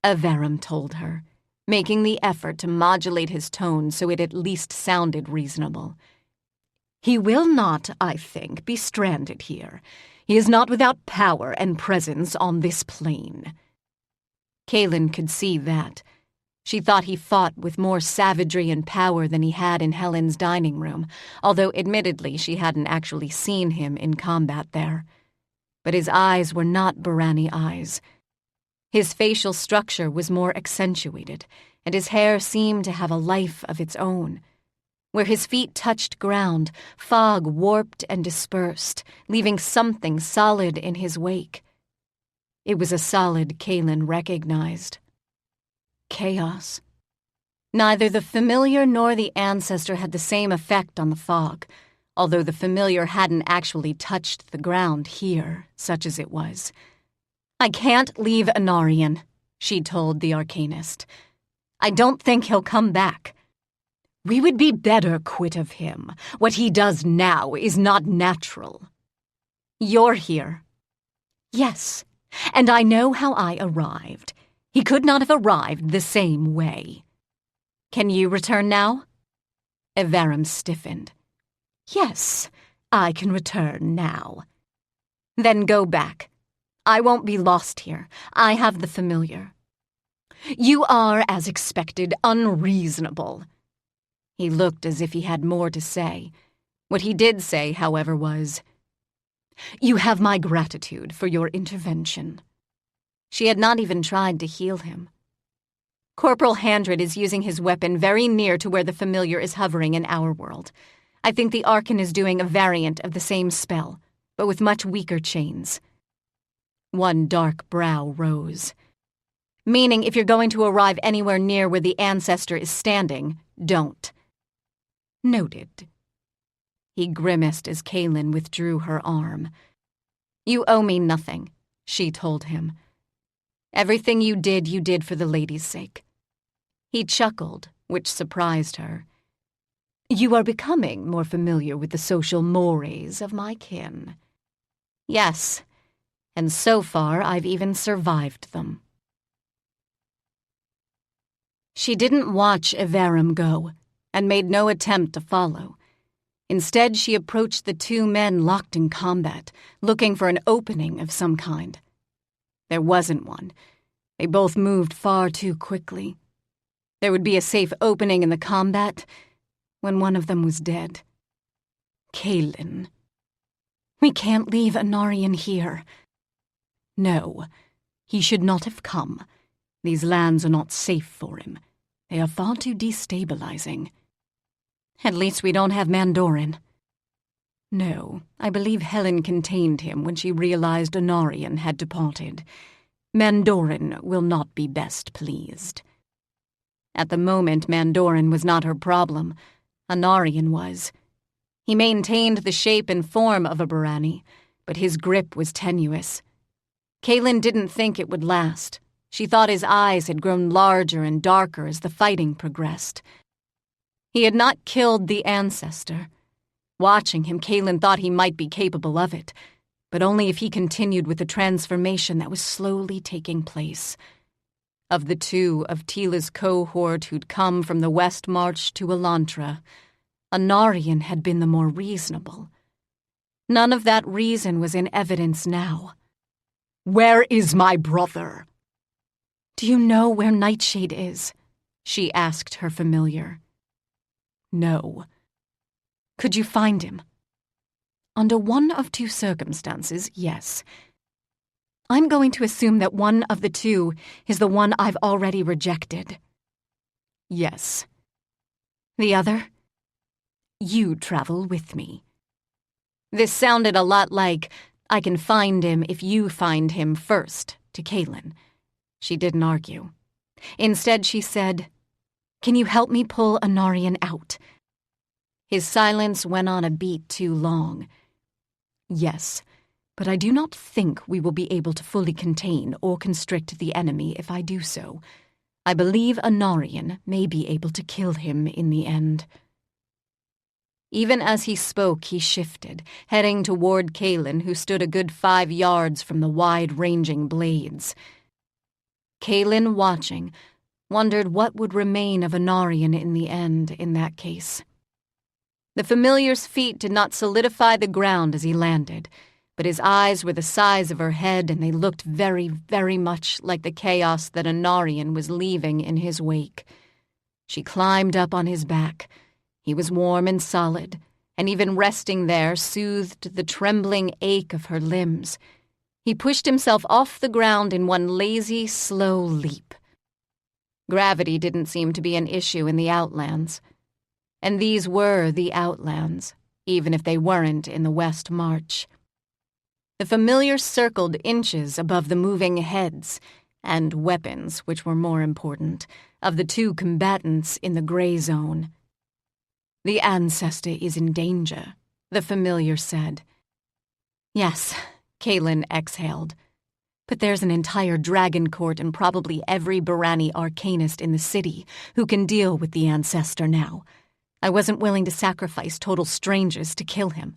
Evarum told her, making the effort to modulate his tone so it at least sounded reasonable. "He will not, I think, be stranded here. He is not without power and presence on this plane." Kaylin could see that. She thought he fought with more savagery and power than he had in Helen's dining room, although admittedly she hadn't actually seen him in combat there. But his eyes were not Barani eyes. His facial structure was more accentuated, and his hair seemed to have a life of its own. Where his feet touched ground, fog warped and dispersed, leaving something solid in his wake. It was a solid Kaylin recognized. Chaos. Neither the familiar nor the ancestor had the same effect on the fog, although the familiar hadn't actually touched the ground here, such as it was. "I can't leave Anarian," she told the Arcanist. "I don't think he'll come back." "We would be better quit of him. What he does now is not natural." "You're here." "Yes, and I know how I arrived. He could not have arrived the same way." "Can you return now?" Evarum stiffened. "Yes, I can return now." "Then go back. I won't be lost here. I have the familiar." "You are, as expected, unreasonable." He looked as if he had more to say. What he did say, however, was, "You have my gratitude for your intervention." She had not even tried to heal him. "Corporal Handred is using his weapon very near to where the familiar is hovering in our world. I think the Archon is doing a variant of the same spell, but with much weaker chains." One dark brow rose. "Meaning if you're going to arrive anywhere near where the ancestor is standing, don't." "Noted." He grimaced as Kaylin withdrew her arm. "You owe me nothing," she told him. "Everything you did for the lady's sake." He chuckled, which surprised her. "You are becoming more familiar with the social mores of my kin." "Yes, and so far I've even survived them." She didn't watch Evarum go, and made no attempt to follow. Instead, she approached the two men locked in combat, looking for an opening of some kind. There wasn't one. They both moved far too quickly. There would be a safe opening in the combat when one of them was dead. Kaylin. We can't leave Anarian here. No, he should not have come. These lands are not safe for him. They are far too destabilizing. At least we don't have Mandorin. No, I believe Helen contained him when she realized Anarian had departed. Mandorin will not be best pleased. At the moment, Mandorin was not her problem. Anarian was. He maintained the shape and form of a Barani, but his grip was tenuous. Kaylin didn't think it would last. She thought his eyes had grown larger and darker as the fighting progressed. He had not killed the ancestor. Watching him, Kaylin thought he might be capable of it, but only if he continued with the transformation that was slowly taking place. Of the two of Teela's cohort who'd come from the West March to Elantra, Anarian had been the more reasonable. None of that reason was in evidence now. "Where is my brother?" "Do you know where Nightshade is?" she asked her familiar. "No." "Could you find him?" "Under one of two circumstances, yes. I'm going to assume that one of the two is the one I've already rejected." "Yes." "The other?" "You travel with me." This sounded a lot like, "I can find him if you find him first," to Kaylin. She didn't argue. Instead, she said, "Can you help me pull Anarian out?" His silence went on a beat too long. "Yes, but I do not think we will be able to fully contain or constrict the enemy if I do so. I believe Anarian may be able to kill him in the end." Even as he spoke, he shifted, heading toward Kaylin, who stood a good 5 yards from the wide-ranging blades. Kaylin, watching, wondered what would remain of Anarian in the end in that case. The familiar's feet did not solidify the ground as he landed, but his eyes were the size of her head and they looked very, very much like the chaos that Anarian was leaving in his wake. She climbed up on his back. He was warm and solid, and even resting there soothed the trembling ache of her limbs. He pushed himself off the ground in one lazy, slow leap. Gravity didn't seem to be an issue in the Outlands. And these were the Outlands, even if they weren't in the West March. The familiar circled inches above the moving heads, and weapons, which were more important, of the two combatants in the gray zone. "The ancestor is in danger," the familiar said. "Yes," Kaylin exhaled. "But there's an entire dragon court and probably every Barani arcanist in the city who can deal with the ancestor now. I wasn't willing to sacrifice total strangers to kill him.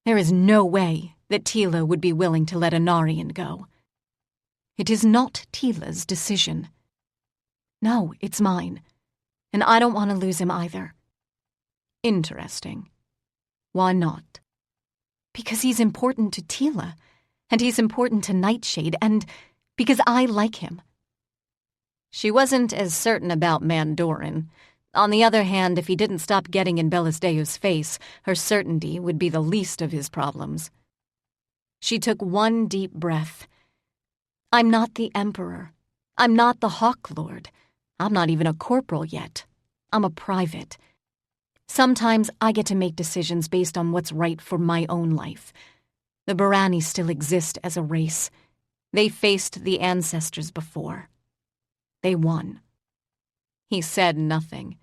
There is no way that Teela would be willing to let Anarian go." "It is not Teela's decision." "No, it's mine. And I don't want to lose him either." "Interesting. Why not?" "Because he's important to Teela, and he's important to Nightshade, and because I like him." She wasn't as certain about Mandorin. On the other hand, if he didn't stop getting in Bellisdeo's face, her certainty would be the least of his problems. She took one deep breath. "I'm not the Emperor. I'm not the Hawk Lord. I'm not even a corporal yet. I'm a private. Sometimes I get to make decisions based on what's right for my own life. The Barani still exist as a race. They faced the ancestors before. They won." He said nothing.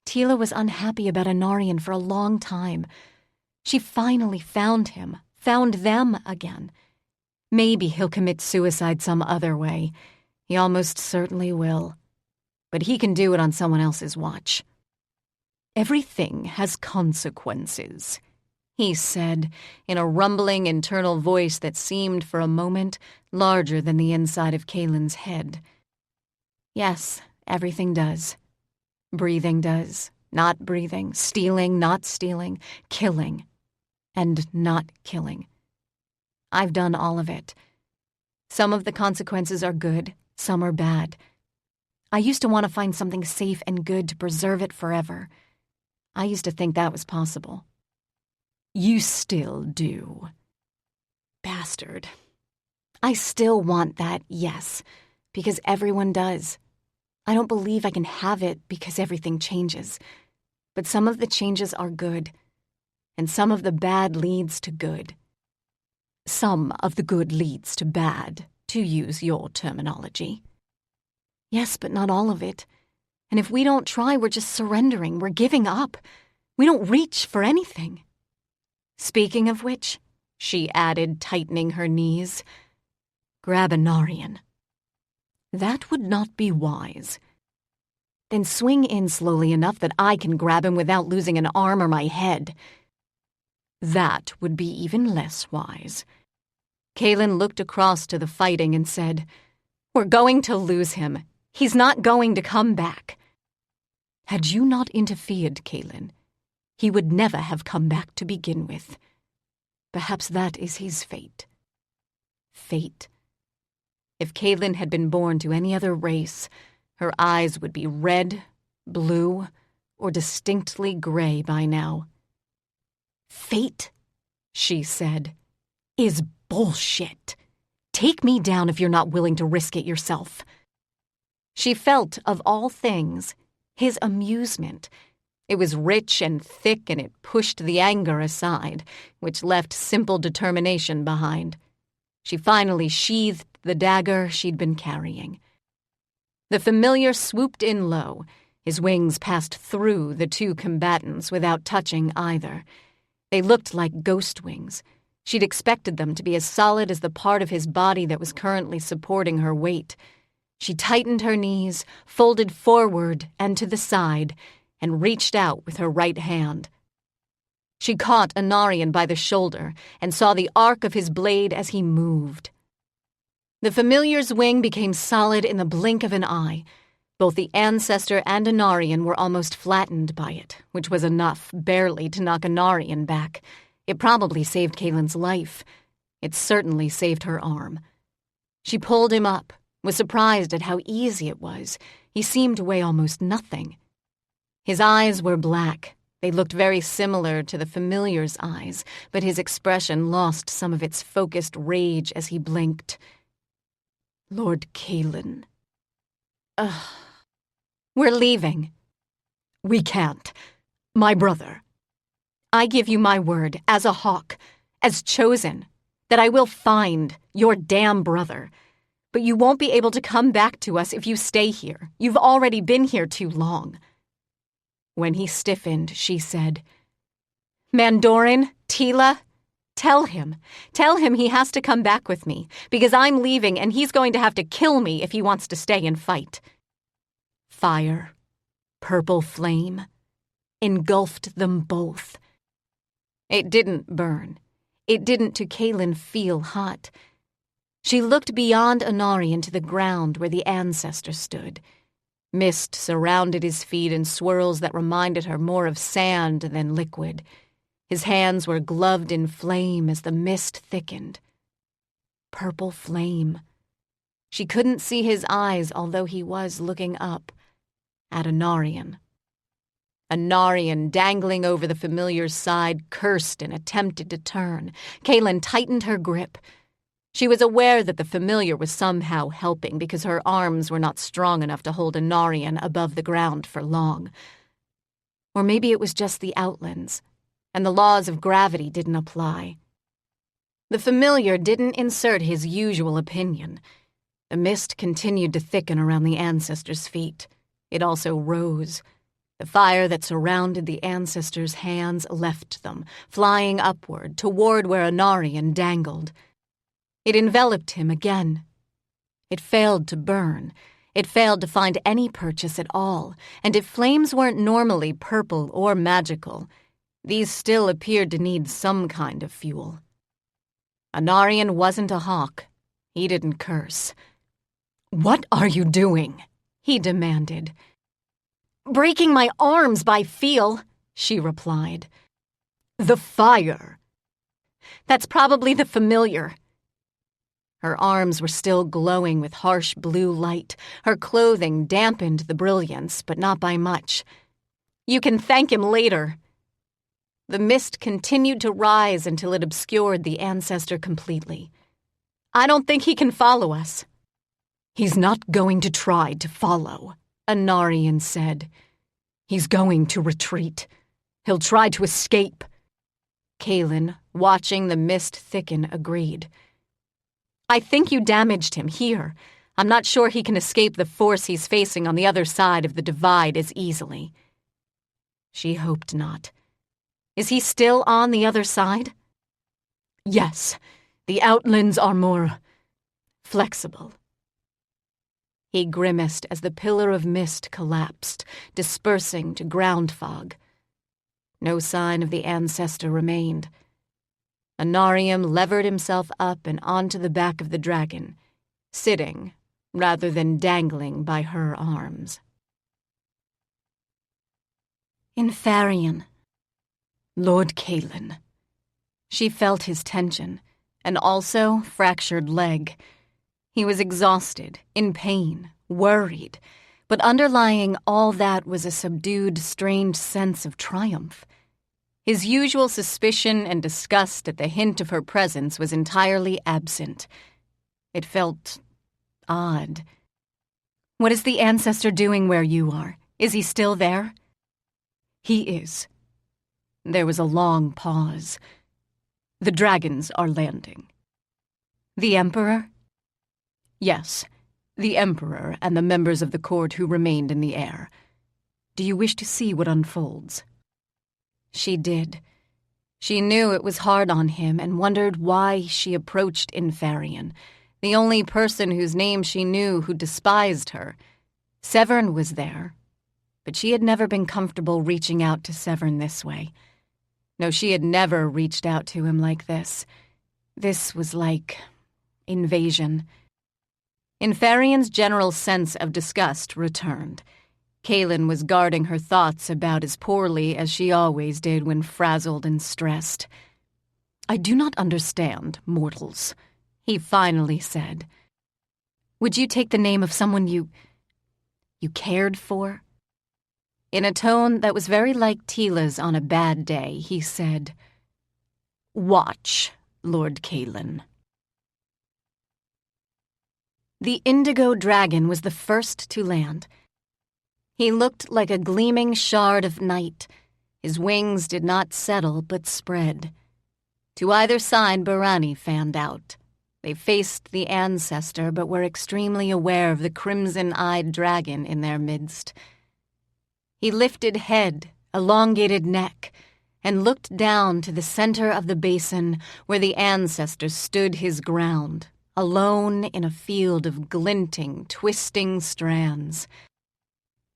Teela was unhappy about Anarian for a long time. She finally found him, found them again. Maybe he'll commit suicide some other way. He almost certainly will. But he can do it on someone else's watch. "Everything has consequences," he said, in a rumbling internal voice that seemed for a moment larger than the inside of Kaylin's head. "Yes, everything does. Breathing does, not breathing, stealing, not stealing, killing, and not killing. I've done all of it. Some of the consequences are good, some are bad. I used to want to find something safe and good to preserve it forever. I used to think that was possible. You still do. Bastard. I still want that, yes, because everyone does. I don't believe I can have it because everything changes. But some of the changes are good, and some of the bad leads to good. Some of the good leads to bad, to use your terminology. Yes, but not all of it. And if we don't try, we're just surrendering. We're giving up. We don't reach for anything. Speaking of which, she added, tightening her knees, grab Anarian. That would not be wise. Then swing in slowly enough that I can grab him without losing an arm or my head. That would be even less wise. Kaylin looked across to the fighting and said, We're going to lose him. He's not going to come back. Had you not interfered, Kaylin, he would never have come back to begin with. Perhaps that is his fate. Fate. If Kaylin had been born to any other race, her eyes would be red, blue, or distinctly gray by now. Fate, she said, is bullshit. Take me down if you're not willing to risk it yourself. She felt, of all things, his amusement. It was rich and thick, and it pushed the anger aside, which left simple determination behind. She finally sheathed the dagger she'd been carrying. The familiar swooped in low. His wings passed through the two combatants without touching either. They looked like ghost wings. She'd expected them to be as solid as the part of his body that was currently supporting her weight. She tightened her knees, folded forward and to the side, and reached out with her right hand. She caught Anarian by the shoulder and saw the arc of his blade as he moved. The familiar's wing became solid in the blink of an eye. Both the ancestor and Anarian were almost flattened by it, which was enough, barely, to knock Anarian back. It probably saved Kaylin's life. It certainly saved her arm. She pulled him up, was surprised at how easy it was. He seemed to weigh almost nothing. His eyes were black. They looked very similar to the familiar's eyes, but his expression lost some of its focused rage as he blinked. Lord Kaylin. Ugh. We're leaving. We can't. My brother. I give you my word, as a hawk, as chosen, that I will find your damn brother. But you won't be able to come back to us if you stay here. You've already been here too long. When he stiffened, she said, Mandorin, Teela, tell him he has to come back with me, because I'm leaving and he's going to have to kill me if he wants to stay and fight. Fire, purple flame, engulfed them both. It didn't burn. It didn't to Kaylin feel hot. She looked beyond Anarian to the ground where the ancestor stood. Mist surrounded his feet in swirls that reminded her more of sand than liquid. His hands were gloved in flame as the mist thickened. Purple flame. She couldn't see his eyes, although he was looking up at Anarian. Anarian, dangling over the familiar's side, cursed and attempted to turn. Kaylin tightened her grip. She was aware that the familiar was somehow helping because her arms were not strong enough to hold Anarian above the ground for long. Or maybe it was just the outlands, and the laws of gravity didn't apply. The familiar didn't insert his usual opinion. The mist continued to thicken around the ancestor's feet. It also rose. The fire that surrounded the ancestor's hands left them, flying upward toward where Anarian dangled. It enveloped him again. It failed to burn. It failed to find any purchase at all, and if flames weren't normally purple or magical, these still appeared to need some kind of fuel. Anarian wasn't a hawk. He didn't curse. "What are you doing?" he demanded. "Breaking my arms by feel," she replied. "The fire." "That's probably the familiar." Her arms were still glowing with harsh blue light. Her clothing dampened the brilliance, but not by much. "You can thank him later." The mist continued to rise until it obscured the ancestor completely. "I don't think he can follow us." "He's not going to try to follow," Anarian said. "He's going to retreat. He'll try to escape." Kaylin, watching the mist thicken, agreed. "I think you damaged him here. I'm not sure he can escape the force he's facing on the other side of the divide as easily." She hoped not. "Is he still on the other side?" "Yes, the outlands are more flexible." He grimaced as the pillar of mist collapsed, dispersing to ground fog. No sign of the ancestor remained. Anarium levered himself up and onto the back of the dragon, sitting rather than dangling by her arms. Infarian. Lord Kaylin. She felt his tension, and also fractured leg. He was exhausted, in pain, worried, but underlying all that was a subdued, strange sense of triumph. His usual suspicion and disgust at the hint of her presence was entirely absent. It felt odd. "What is the ancestor doing where you are? Is he still there?" "He is." There was a long pause. "The dragons are landing." "The Emperor?" "Yes, the Emperor and the members of the court who remained in the air. Do you wish to see what unfolds?" She did. She knew it was hard on him and wondered why she approached Infarian, the only person whose name she knew who despised her. Severn was there, but she had never been comfortable reaching out to Severn this way. No, she had never reached out to him like this. This was like invasion. Infarian's general sense of disgust returned. Kaylin was guarding her thoughts about as poorly as she always did when frazzled and stressed. "I do not understand, mortals," he finally said. "Would you take the name of someone you cared for?" In a tone that was very like Teela's on a bad day, he said, "Watch, Lord Kaylin." The indigo dragon was the first to land. He looked like a gleaming shard of night. His wings did not settle but spread. To either side, Barani fanned out. They faced the ancestor but were extremely aware of the crimson-eyed dragon in their midst. He lifted head, elongated neck, and looked down to the center of the basin where the ancestor stood his ground, alone in a field of glinting, twisting strands.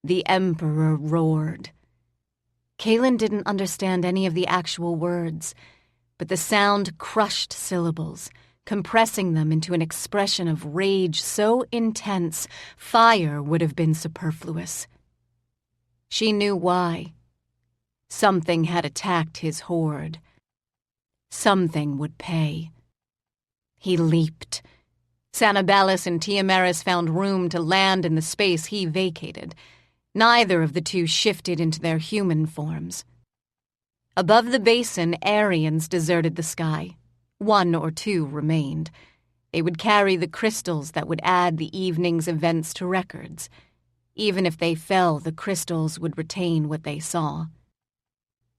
The Emperor roared. Kaylin didn't understand any of the actual words, but the sound crushed syllables, compressing them into an expression of rage so intense fire would have been superfluous. She knew why. Something had attacked his horde. Something would pay. He leaped. Sanabalis and Tiamaris found room to land in the space he vacated. Neither of the two shifted into their human forms. Above the basin, Aryans deserted the sky. One or two remained. They would carry the crystals that would add the evening's events to records. Even if they fell, the crystals would retain what they saw.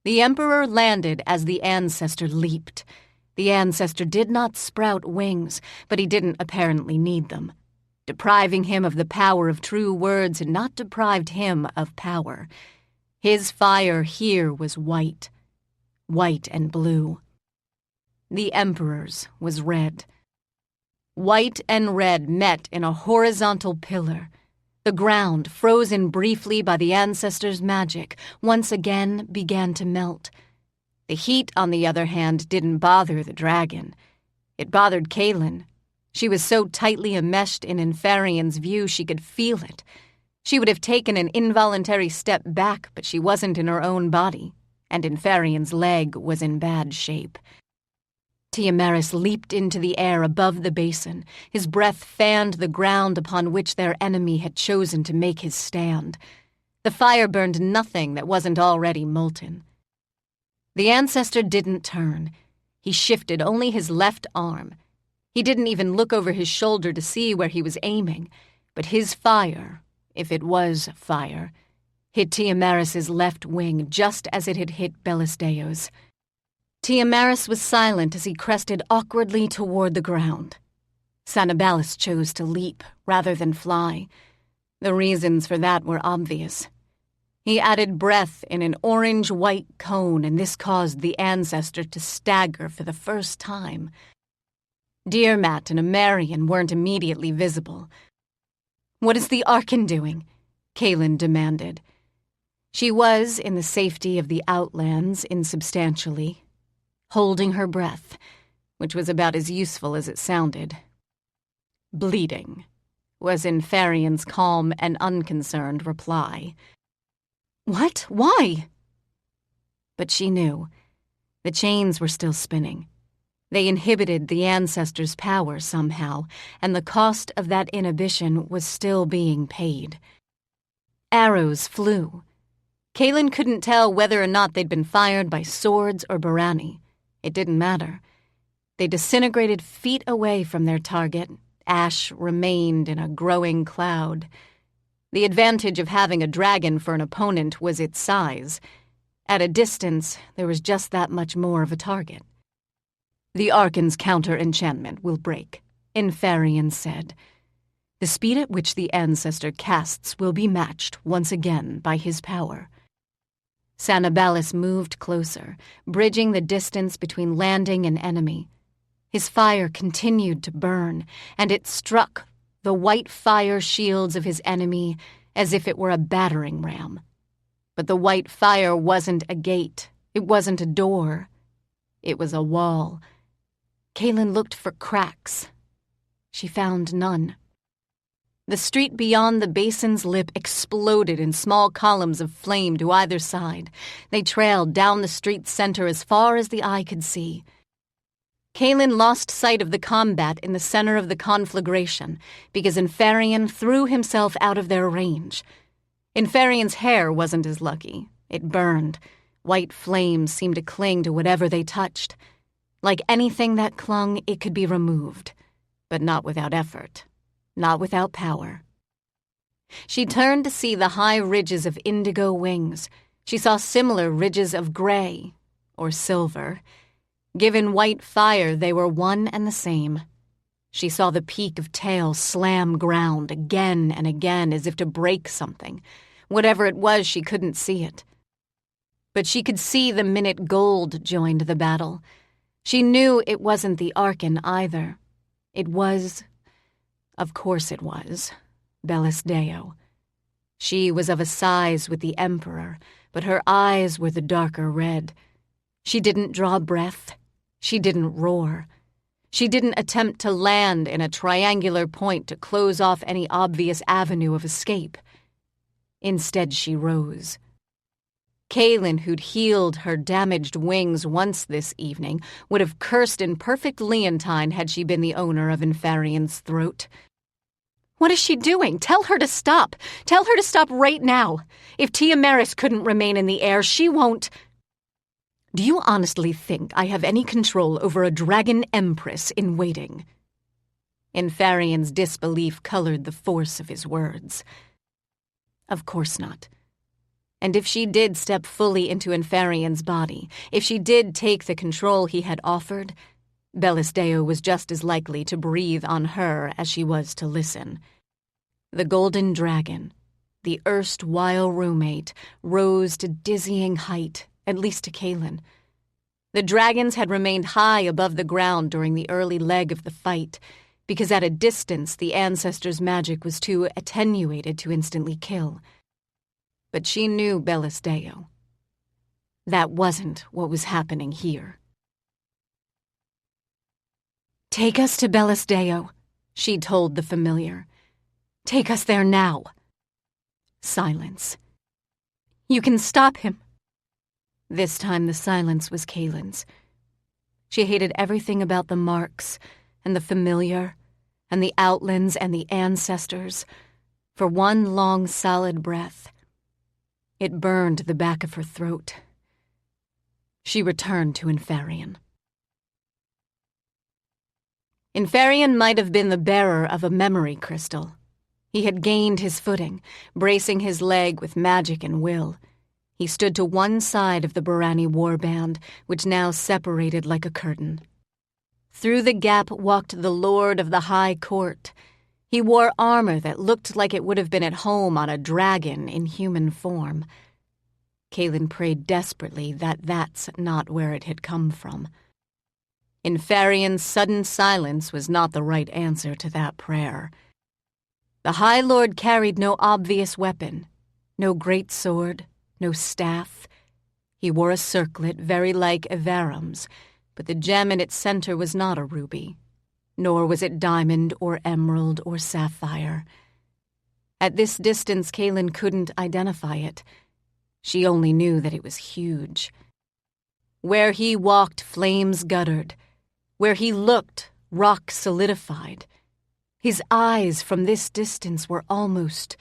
The Emperor landed as the ancestor leaped. The ancestor did not sprout wings, but he didn't apparently need them. Depriving him of the power of true words had not deprived him of power. His fire here was white and blue. The Emperor's was red. White and red met in a horizontal pillar. The ground, frozen briefly by the ancestor's magic, once again began to melt. The heat, on the other hand, didn't bother the dragon. It bothered Kaylin. She was so tightly enmeshed in Infarian's view she could feel it. She would have taken an involuntary step back, but she wasn't in her own body, and Infarian's leg was in bad shape. Tiamaris leaped into the air above the basin. His breath fanned the ground upon which their enemy had chosen to make his stand. The fire burned nothing that wasn't already molten. The ancestor didn't turn. He shifted only his left arm. He didn't even look over his shoulder to see where he was aiming, but his fire, if it was fire, hit Tiamaris's left wing just as it had hit Bellisdeo's. Tiamaris was silent as he crested awkwardly toward the ground. Sanabalis chose to leap rather than fly. The reasons for that were obvious. He added breath in an orange-white cone, and this caused the ancestor to stagger for the first time. Dearmat and Amarian weren't immediately visible. "What is the Archon doing?" Kaylin demanded. She was, in the safety of the Outlands, insubstantially, holding her breath, which was about as useful as it sounded. "Bleeding," was Inferian's calm and unconcerned reply. "What? Why?" But she knew. The chains were still spinning. They inhibited the ancestor's power somehow, and the cost of that inhibition was still being paid. Arrows flew. Kaylin couldn't tell whether or not they'd been fired by swords or Barani. It didn't matter. They disintegrated feet away from their target. Ash remained in a growing cloud. The advantage of having a dragon for an opponent was its size. At a distance, there was just that much more of a target. "The Archon's counter-enchantment will break," Inferian said. "The speed at which the ancestor casts will be matched once again by his power." Sanabalis moved closer, bridging the distance between landing and enemy. His fire continued to burn, and it struck the white fire shields of his enemy as if it were a battering ram. But the white fire wasn't a gate. It wasn't a door. It was a wall. Kaylin looked for cracks. She found none. The street beyond the basin's lip exploded in small columns of flame to either side. They trailed down the street's center as far as the eye could see. Kaylin lost sight of the combat in the center of the conflagration because Inferian threw himself out of their range. Inferian's hair wasn't as lucky. It burned. White flames seemed to cling to whatever they touched. Like anything that clung, it could be removed, but not without effort. Not without power. She turned to see the high ridges of indigo wings. She saw similar ridges of gray, or silver. Given white fire, they were one and the same. She saw the peak of tail slam ground again and again as if to break something. Whatever it was, she couldn't see it. But she could see the minute gold joined the battle. She knew it wasn't the Archon either. It was... Of course it was. Bellisdeo. She was of a size with the Emperor, but her eyes were the darker red. She didn't draw breath. She didn't roar. She didn't attempt to land in a triangular point to close off any obvious avenue of escape. Instead, she rose. Kaylin, who'd healed her damaged wings once this evening, would have cursed in perfect Leontine had she been the owner of Inferian's throat. "What is she doing? Tell her to stop. Tell her to stop right now. If Tiamaris couldn't remain in the air, she won't." "Do you honestly think I have any control over a dragon empress in waiting?" Inferian's disbelief colored the force of his words. Of course not. And if she did step fully into Inferian's body, if she did take the control he had offered, Bellisdeo was just as likely to breathe on her as she was to listen. The golden dragon, the erstwhile roommate, rose to dizzying height, at least to Kaylin. The dragons had remained high above the ground during the early leg of the fight, because at a distance the ancestors' magic was too attenuated to instantly kill. But she knew Bellisdeo. That wasn't what was happening here. "Take us to Bellisdeo," she told the familiar. "Take us there now." Silence. "You can stop him." This time the silence was Kaylin's. She hated everything about the marks, and the familiar, and the outlands and the ancestors, for one long solid breath. It burned the back of her throat. She returned to Inferion. Inferion might have been the bearer of a memory crystal. He had gained his footing, bracing his leg with magic and will. He stood to one side of the Barani warband, which now separated like a curtain. Through the gap walked the Lord of the High Court. He wore armor that looked like it would have been at home on a dragon in human form. Kaylin prayed desperately that that's not where it had come from. Inferion's sudden silence was not the right answer to that prayer. The High Lord carried no obvious weapon, no great sword, no staff. He wore a circlet very like Evaram's, but the gem in its center was not a ruby, nor was it diamond or emerald or sapphire. At this distance, Kaylin couldn't identify it. She only knew that it was huge. Where he walked, flames guttered. Where he looked, rock solidified. His eyes from this distance were almost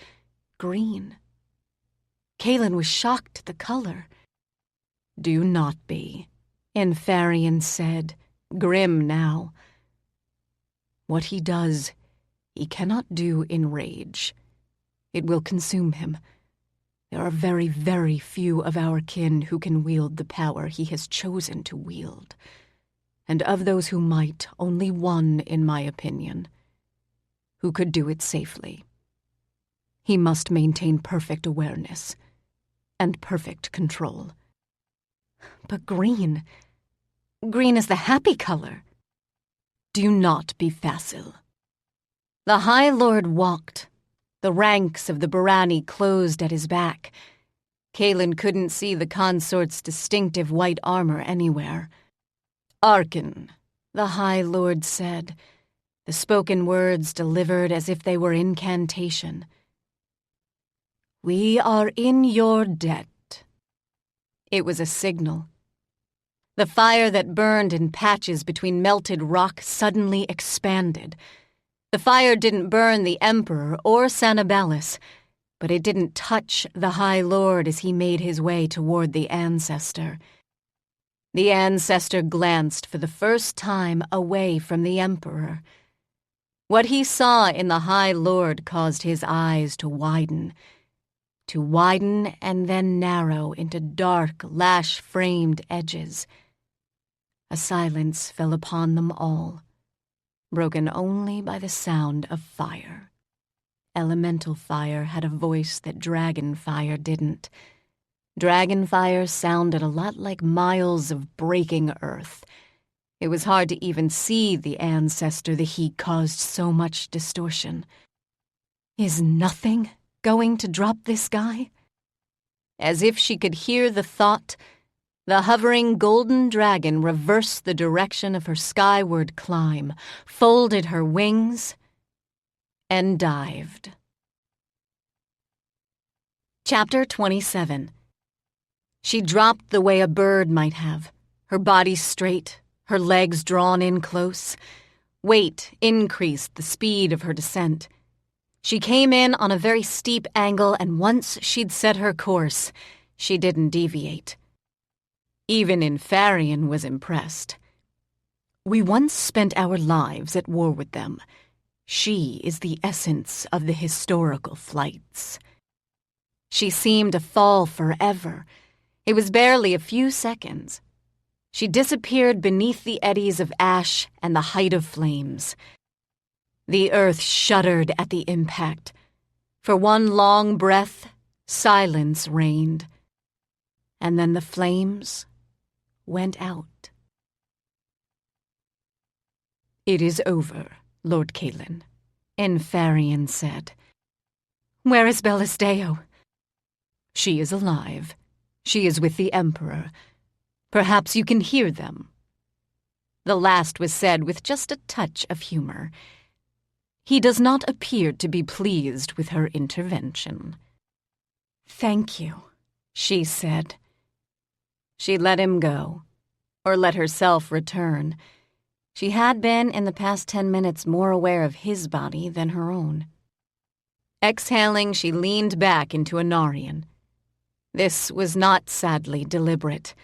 green. Kaylin was shocked at the color. "Do not be," Inferion said, grim now. "What he does, he cannot do in rage. It will consume him. There are very, very few of our kin who can wield the power he has chosen to wield. And of those who might, only one, in my opinion, who could do it safely. He must maintain perfect awareness and perfect control." "But green is the happy color." "Do not be facile." The High Lord walked. The ranks of the Barani closed at his back. Kaylin couldn't see the consort's distinctive white armor anywhere. "Arkan," the High Lord said, the spoken words delivered as if they were incantation. "We are in your debt." It was a signal. The fire that burned in patches between melted rock suddenly expanded. The fire didn't burn the Emperor or Sanabalis, but it didn't touch the High Lord as he made his way toward the Ancestor. The Ancestor glanced for the first time away from the Emperor. What he saw in the High Lord caused his eyes to widen and then narrow into dark, lash-framed edges. A silence fell upon them all, broken only by the sound of fire. Elemental fire had a voice that dragon fire didn't. Dragon fire sounded a lot like miles of breaking earth. It was hard to even see the Ancestor the heat caused so much distortion. Is nothing going to drop this guy? As if she could hear the thought, the hovering golden dragon reversed the direction of her skyward climb, folded her wings, and dived. Chapter 27. She dropped the way a bird might have, her body straight, her legs drawn in close. Weight increased the speed of her descent. She came in on a very steep angle, and once she'd set her course, she didn't deviate. Even Inferion was impressed. "We once spent our lives at war with them. She is the essence of the historical flights." She seemed to fall forever. It was barely a few seconds. She disappeared beneath the eddies of ash and the height of flames. The earth shuddered at the impact. For one long breath, silence reigned. And then the flames went out. "It is over, Lord Kaylin," Inferion said. "Where is Bellisdeo?" "She is alive. She is with the Emperor. Perhaps you can hear them." The last was said with just a touch of humor. "He does not appear to be pleased with her intervention." "Thank you," she said. She let him go, or let herself return. She had been, in the past 10 minutes, more aware of his body than her own. Exhaling, she leaned back into Anarian. This was not sadly deliberate.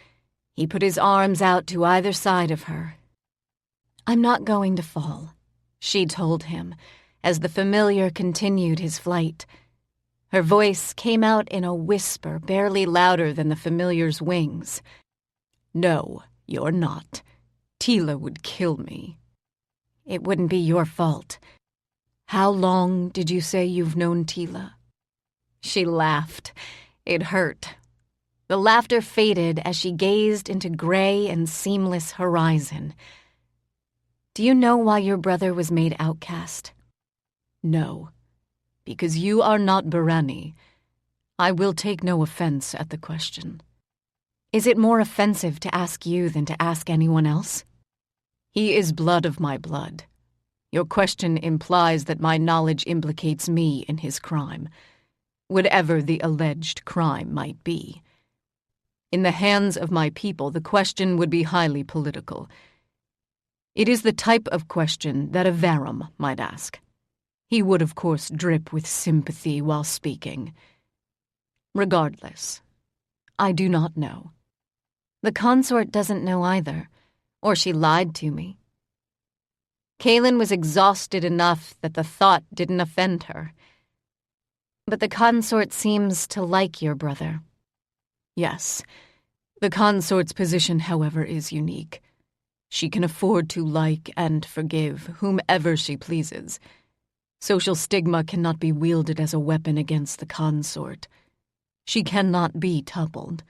He put his arms out to either side of her. "I'm not going to fall," she told him, as the familiar continued his flight. Her voice came out in a whisper barely louder than the familiar's wings. "No, you're not. Teela would kill me." "It wouldn't be your fault." "How long did you say you've known Teela?" She laughed. It hurt. The laughter faded as she gazed into gray and seamless horizon. "Do you know why your brother was made outcast?" "No, because you are not Barani. I will take no offense at the question." "Is it more offensive to ask you than to ask anyone else?" "He is blood of my blood. Your question implies that my knowledge implicates me in his crime, whatever the alleged crime might be. In the hands of my people, the question would be highly political. It is the type of question that a Varum might ask. He would, of course, drip with sympathy while speaking. Regardless, I do not know." "The consort doesn't know either, or she lied to me." Kaylin was exhausted enough that the thought didn't offend her. "But the consort seems to like your brother." "Yes. The consort's position, however, is unique. She can afford to like and forgive whomever she pleases. Social stigma cannot be wielded as a weapon against the consort. She cannot be toppled.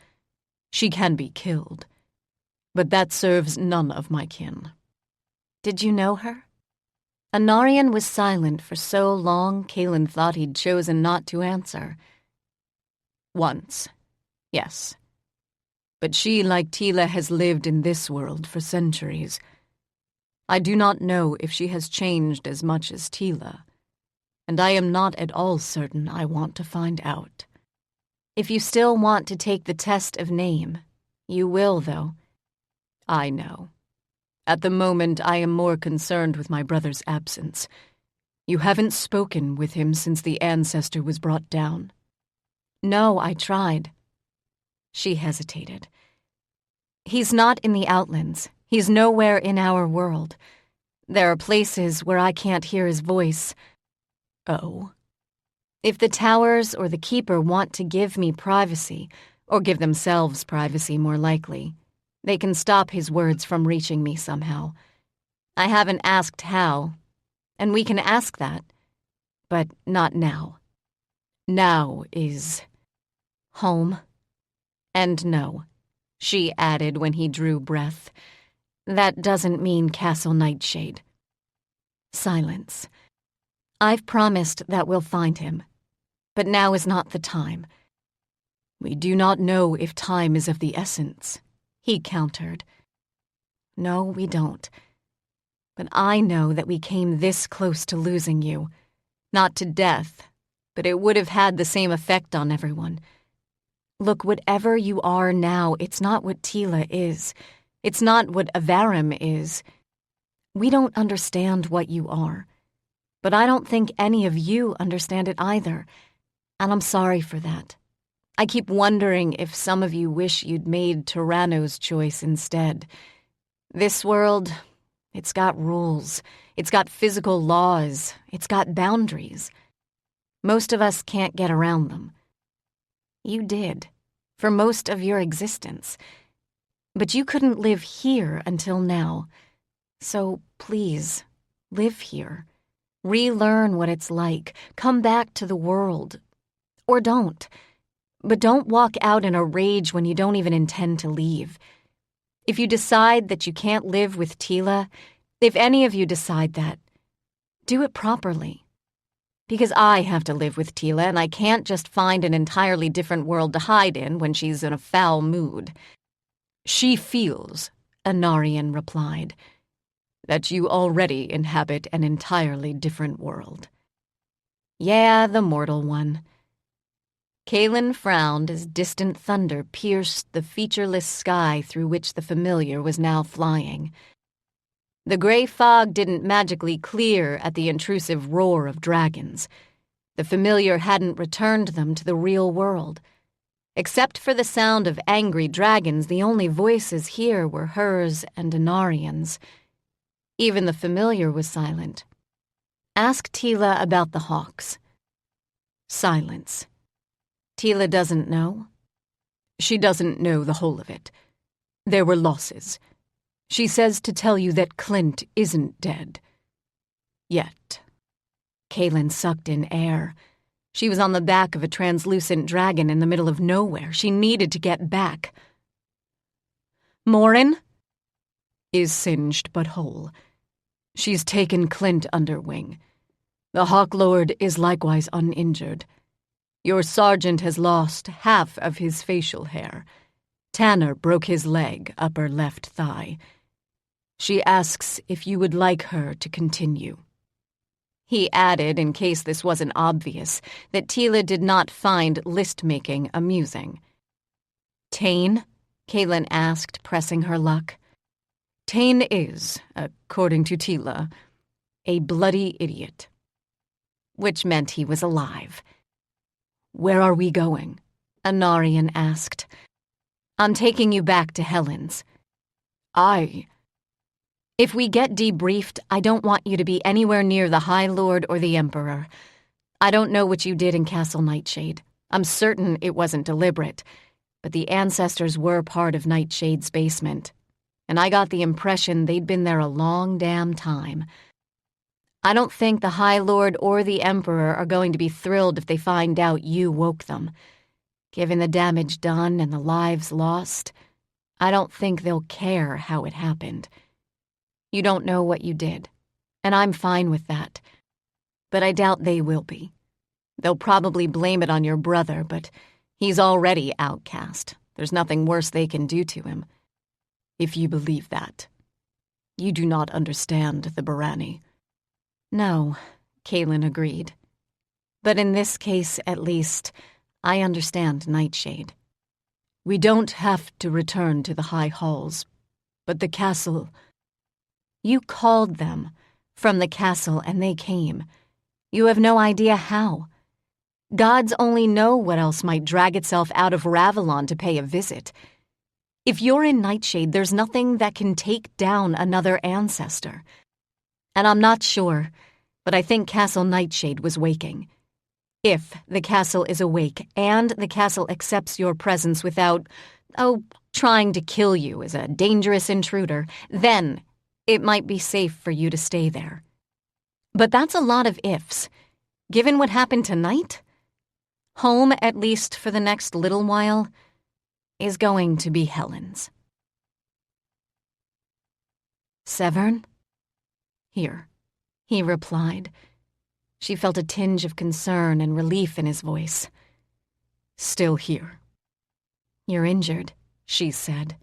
She can be killed. But that serves none of my kin." "Did you know her?" Anarian was silent for so long Kaylin thought he'd chosen not to answer. "Once, yes. But she, like Teela, has lived in this world for centuries. I do not know if she has changed as much as Teela, and I am not at all certain I want to find out." "If you still want to take the test of name, you will, though." "I know. At the moment, I am more concerned with my brother's absence. You haven't spoken with him since the ancestor was brought down?" "No, I tried." She hesitated. "He's not in the Outlands. He's nowhere in our world. There are places where I can't hear his voice." "Oh?" "If the Towers or the Keeper want to give me privacy, or give themselves privacy more likely, they can stop his words from reaching me somehow. I haven't asked how, and we can ask that, but not now. Now is home. And no," she added when he drew breath, "that doesn't mean Castle Nightshade." Silence. "I've promised that we'll find him, but now is not the time." "We do not know if time is of the essence," he countered. "No, we don't. But I know that we came this close to losing you. Not to death, but it would have had the same effect on everyone. Look, whatever you are now, it's not what Teela is. It's not what a Varum is. We don't understand what you are. But I don't think any of you understand it either, and I'm sorry for that. I keep wondering if some of you wish you'd made Tyranno's choice instead. This world, it's got rules. It's got physical laws. It's got boundaries. Most of us can't get around them. You did, for most of your existence. But you couldn't live here until now. So please, live here. Relearn what it's like. Come back to the world. Or don't. But don't walk out in a rage when you don't even intend to leave. If you decide that you can't live with Teela, if any of you decide that, do it properly. Because I have to live with Teela, and I can't just find an entirely different world to hide in when she's in a foul mood." "She feels," Anarian replied, "that you already inhabit an entirely different world." "Yeah, the mortal one." Kaylin frowned as distant thunder pierced the featureless sky through which the familiar was now flying. The gray fog didn't magically clear at the intrusive roar of dragons. The familiar hadn't returned them to the real world. Except for the sound of angry dragons, the only voices here were hers and Anarian's. Even the familiar was silent. Ask Teela about the hawks. Silence. Teela doesn't know? She doesn't know the whole of it. There were losses. She says to tell you that Clint isn't dead. Yet. Kaylin sucked in air. She was on the back of a translucent dragon in the middle of nowhere. She needed to get back. Morin is singed but whole. She's taken Clint under wing. The Hawk Lord is likewise uninjured. Your sergeant has lost half of his facial hair. Tanner broke his leg, upper left thigh. She asks if you would like her to continue. He added, in case this wasn't obvious, that Teela did not find list-making amusing. Tane? Kaylin asked, pressing her luck. Tane is, according to Teela, a bloody idiot. Which meant he was alive. Where are we going? Anarian asked. I'm taking you back to Helen's. If we get debriefed, I don't want you to be anywhere near the High Lord or the Emperor. I don't know what you did in Castle Nightshade. I'm certain it wasn't deliberate, but the ancestors were part of Nightshade's basement, and I got the impression they'd been there a long damn time. I don't think the High Lord or the Emperor are going to be thrilled if they find out you woke them. Given the damage done and the lives lost, I don't think they'll care how it happened. You don't know what you did, and I'm fine with that. But I doubt they will be. They'll probably blame it on your brother, but he's already outcast. There's nothing worse they can do to him. If you believe that. You do not understand the Barani. No, Kaylin agreed. But in this case, at least, I understand Nightshade. We don't have to return to the high halls, but the castle... You called them from the castle and they came. You have no idea how. Gods only know what else might drag itself out of Ravelon to pay a visit. If you're in Nightshade, there's nothing that can take down another ancestor. And I'm not sure, but I think Castle Nightshade was waking. If the castle is awake and the castle accepts your presence without, trying to kill you as a dangerous intruder, then it might be safe for you to stay there. But that's a lot of ifs. Given what happened tonight, home, at least for the next little while, is going to be Helen's. Severn? Here, he replied. She felt a tinge of concern and relief in his voice. Still here. You're injured, she said.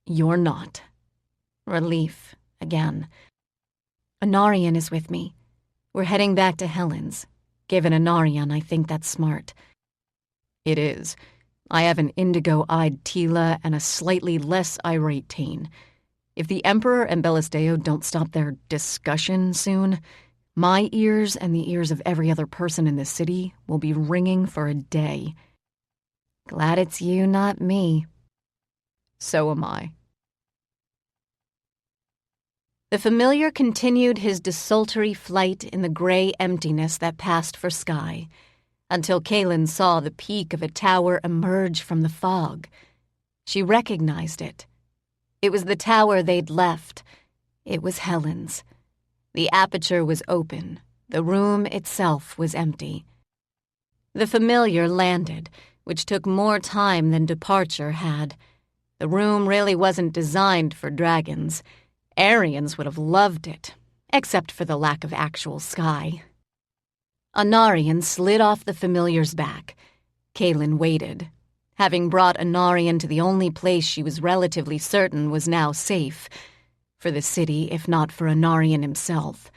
You're not. Relief, again. Anarian is with me. We're heading back to Helen's. Given Anarian, I think that's smart. It is. I have an indigo-eyed Teela and a slightly less irate Tane. If the Emperor and Bellisdeo don't stop their discussion soon, my ears and the ears of every other person in this city will be ringing for a day. Glad it's you, not me. So am I. The familiar continued his desultory flight in the gray emptiness that passed for sky, until Kaylin saw the peak of a tower emerge from the fog. She recognized it. It was the tower they'd left. It was Helen's. The aperture was open. The room itself was empty. The familiar landed, which took more time than departure had. The room really wasn't designed for dragons. Aryans would have loved it, except for the lack of actual sky. Anarian slid off the familiar's back. Kaylin waited. Having brought Anarian to the only place she was relatively certain was now safe, for the city, if not for Anarian himself,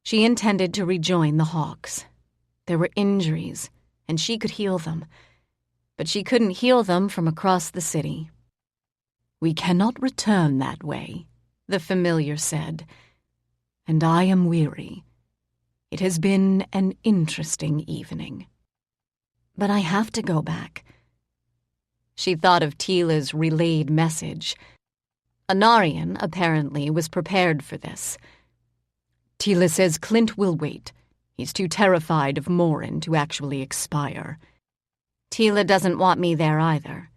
she intended to rejoin the Hawks. There were injuries, and she could heal them, but she couldn't heal them from across the city. We cannot return that way, the familiar said, and I am weary. It has been an interesting evening. But I have to go back. She thought of Teela's relayed message. Anarian, apparently, was prepared for this. Teela says Clint will wait. He's too terrified of Morin to actually expire. Teela doesn't want me there either.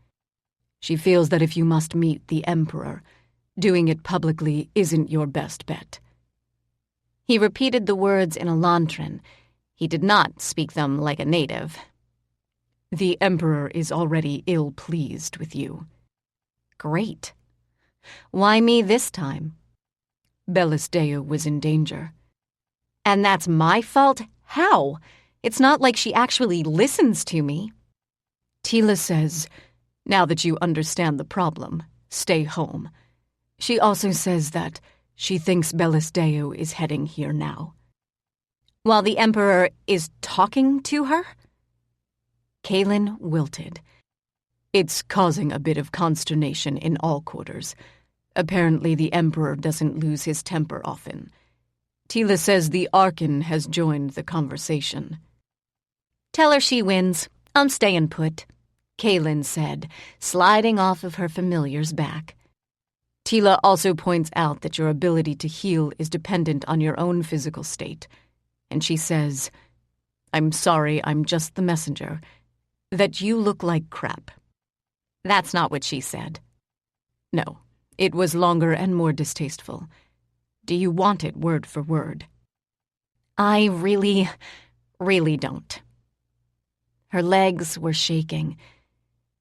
She feels that if you must meet the Emperor, doing it publicly isn't your best bet. He repeated the words in Elantran. He did not speak them like a native. The Emperor is already ill-pleased with you. Great. Why me this time? Bellisdeo was in danger. And that's my fault? How? It's not like she actually listens to me. Teela says, now that you understand the problem, stay home. She also says that she thinks Bellisdeo is heading here now. While the Emperor is talking to her? Kaylin wilted. It's causing a bit of consternation in all quarters. Apparently the Emperor doesn't lose his temper often. Teela says the Archon has joined the conversation. Tell her she wins. I'm staying put, Kaylin said, sliding off of her familiar's back. Teela also points out that your ability to heal is dependent on your own physical state. And she says, I'm sorry, I'm just the messenger, that you look like crap. That's not what she said. No, it was longer and more distasteful. Do you want it word for word? I really don't. Her legs were shaking.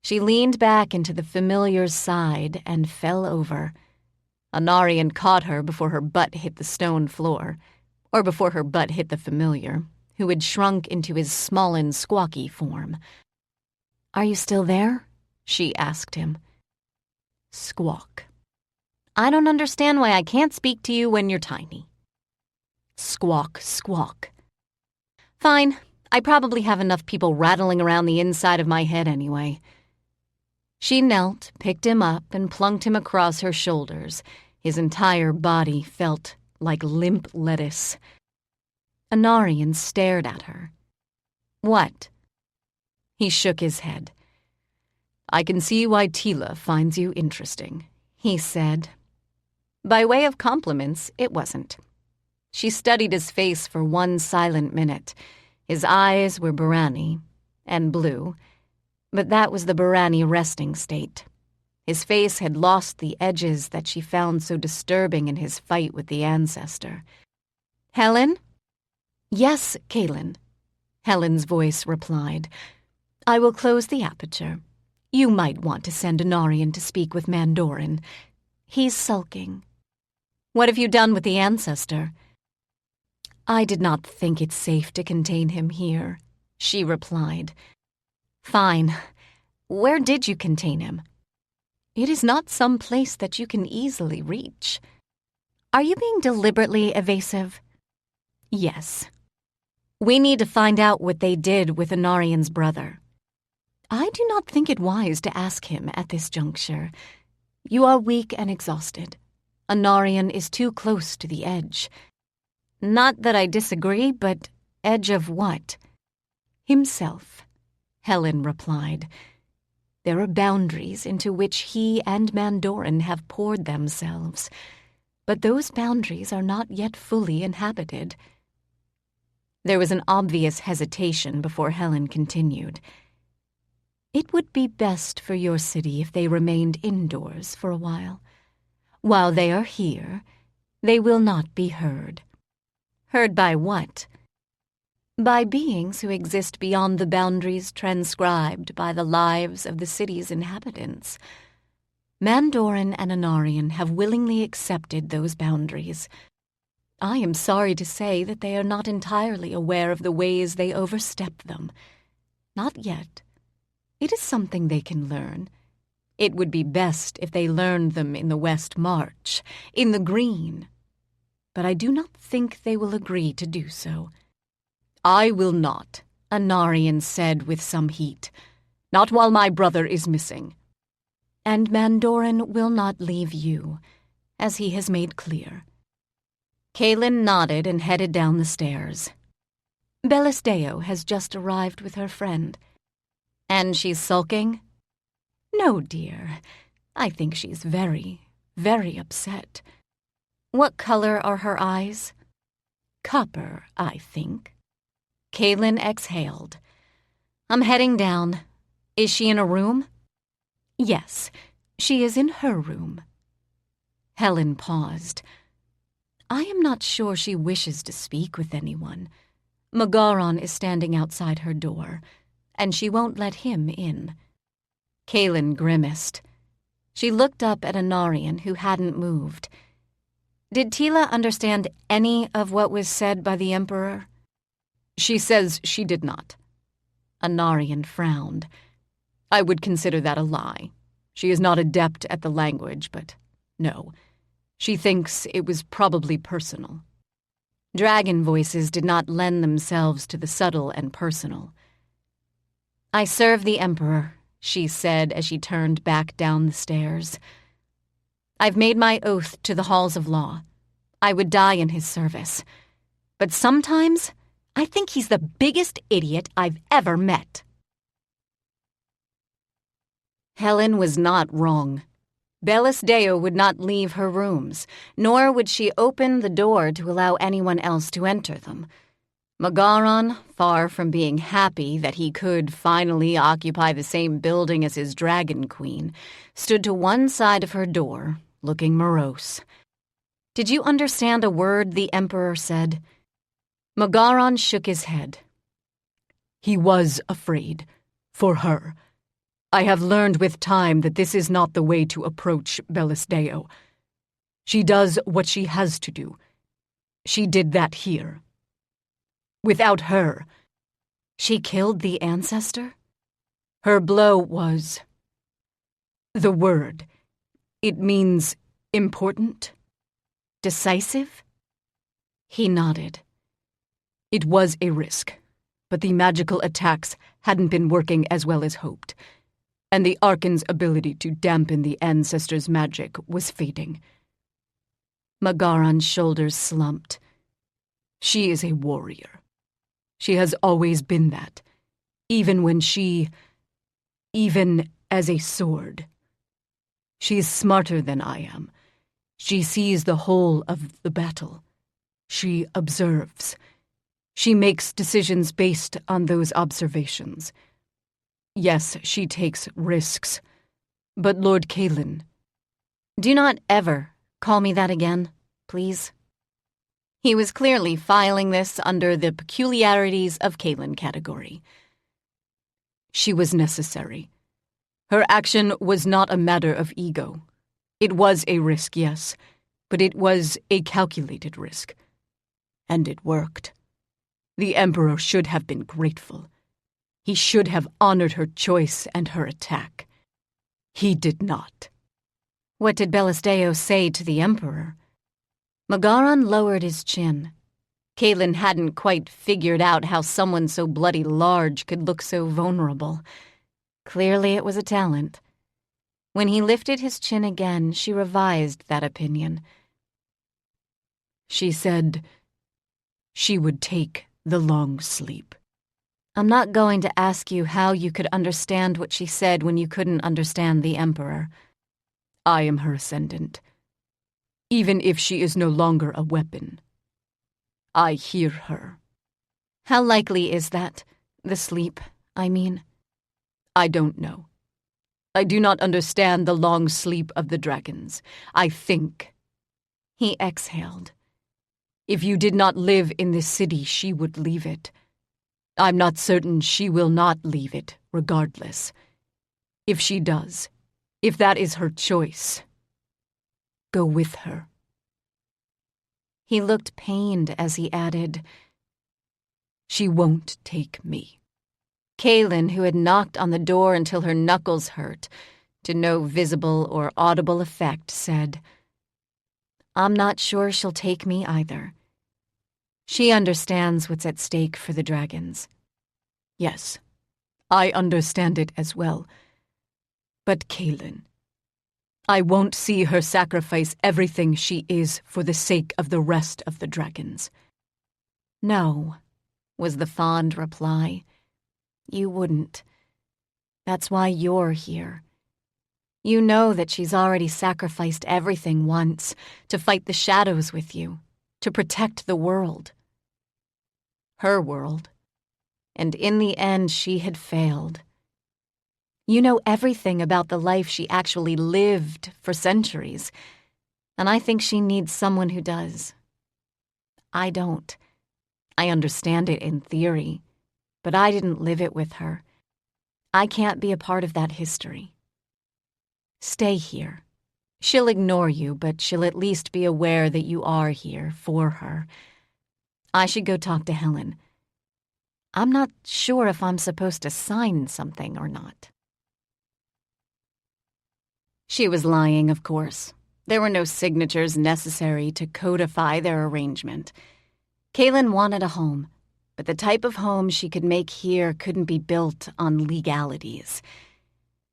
She leaned back into the familiar's side and fell over. Anarian caught her before her butt hit the stone floor, or before her butt hit the familiar, who had shrunk into his small squawky form. Are you still there? She asked him. Squawk. I don't understand why I can't speak to you when you're tiny. Squawk, squawk. Fine. I probably have enough people rattling around the inside of my head anyway. She knelt, picked him up, and plunked him across her shoulders. His entire body felt like limp lettuce. Anarian stared at her. What? He shook his head. I can see why Teela finds you interesting, he said. By way of compliments, it wasn't. She studied his face for one silent minute. His eyes were Barani, and blue, but that was the Barani resting state. His face had lost the edges that she found so disturbing in his fight with the ancestor. Helen? Yes, Kaylin, Helen's voice replied. I will close the aperture. You might want to send Anarian to speak with Mandorin. He's sulking. What have you done with the ancestor? I did not think it safe to contain him here, she replied. Fine. Where did you contain him? It is not some place that you can easily reach. Are you being deliberately evasive? Yes. We need to find out what they did with Anarian's brother. I do not think it wise to ask him at this juncture. You are weak and exhausted. Anarian is too close to the edge. Not that I disagree, but edge of what? Himself, Helen replied. There are boundaries into which he and Mandorin have poured themselves, but those boundaries are not yet fully inhabited. There was an obvious hesitation before Helen continued. It would be best for your city if they remained indoors for a while. While they are here, they will not be heard. Heard by what? By beings who exist beyond the boundaries transcribed by the lives of the city's inhabitants. Mandorin and Anarian have willingly accepted those boundaries. I am sorry to say that they are not entirely aware of the ways they overstep them. Not yet. It is something they can learn. It would be best if they learned them in the West March, in the Green. But I do not think they will agree to do so. I will not, Anarian said with some heat. Not while my brother is missing. And Mandorin will not leave you, as he has made clear. Kaylin nodded and headed down the stairs. Bellisdeo has just arrived with her friend. And she's sulking? No, dear. I think she's very, very upset. What color are her eyes? Copper, I think. Kaylin exhaled. I'm heading down. Is she in a room? Yes, she is in her room. Helen paused. I am not sure she wishes to speak with anyone. Magaran is standing outside her door, and she won't let him in. Kaylin grimaced. She looked up at Anarian, who hadn't moved. Did Teela understand any of what was said by the Emperor? She says she did not. Anarian frowned. I would consider that a lie. She is not adept at the language, but no. She thinks it was probably personal. Dragon voices did not lend themselves to the subtle and personal. I serve the Emperor, she said as she turned back down the stairs. I've made my oath to the halls of law. I would die in his service. But sometimes, I think he's the biggest idiot I've ever met. Helen was not wrong. Bellis Deo would not leave her rooms, nor would she open the door to allow anyone else to enter them. Magaran, far from being happy that he could finally occupy the same building as his dragon queen, stood to one side of her door, looking morose. Did you understand a word the Emperor said? Magaran shook his head. He was afraid. For her. I have learned with time that this is not the way to approach Bellis Deo. She does what she has to do. She did that here. Without her, she killed the ancestor? Her blow was the word. It means important? Decisive? He nodded. It was a risk, but the magical attacks hadn't been working as well as hoped, and the Archon's ability to dampen the ancestor's magic was fading. Magaran's shoulders slumped. She is a warrior. She has always been that, even as a sword. She is smarter than I am. She sees the whole of the battle. She observes. She makes decisions based on those observations. Yes, she takes risks. But Lord Kaylin... Do not ever call me that again, please. He was clearly filing this under the peculiarities of Kaylin category. She was necessary. Her action was not a matter of ego. It was a risk, yes, but it was a calculated risk. And it worked. The Emperor should have been grateful. He should have honored her choice and her attack. He did not. What did Bellis Deo say to the Emperor? Magaran lowered his chin. Kaylin hadn't quite figured out how someone so bloody large could look so vulnerable. Clearly it was a talent. When he lifted his chin again, she revised that opinion. She said she would take the long sleep. I'm not going to ask you how you could understand what she said when you couldn't understand the Emperor. I am her ascendant. Even if she is no longer a weapon. I hear her. How likely is that? The sleep, I mean? I don't know. I do not understand the long sleep of the dragons. I think. He exhaled. If you did not live in this city, she would leave it. I'm not certain she will not leave it, regardless. If she does, if that is her choice, go with her. He looked pained as he added, she won't take me. Kaylin, who had knocked on the door until her knuckles hurt, to no visible or audible effect, said, I'm not sure she'll take me either. She understands what's at stake for the dragons. Yes, I understand it as well. But Kaylin, I won't see her sacrifice everything she is for the sake of the rest of the dragons. No, was the fond reply. You wouldn't. That's why you're here. You know that she's already sacrificed everything once to fight the shadows with you, to protect the world. Her world. And in the end, she had failed. You know everything about the life she actually lived for centuries, and I think she needs someone who does. I don't. I understand it in theory, but I didn't live it with her. I can't be a part of that history. Stay here. She'll ignore you, but she'll at least be aware that you are here for her. I should go talk to Helen. I'm not sure if I'm supposed to sign something or not. She was lying, of course. There were no signatures necessary to codify their arrangement. Kaylin wanted a home, but the type of home she could make here couldn't be built on legalities.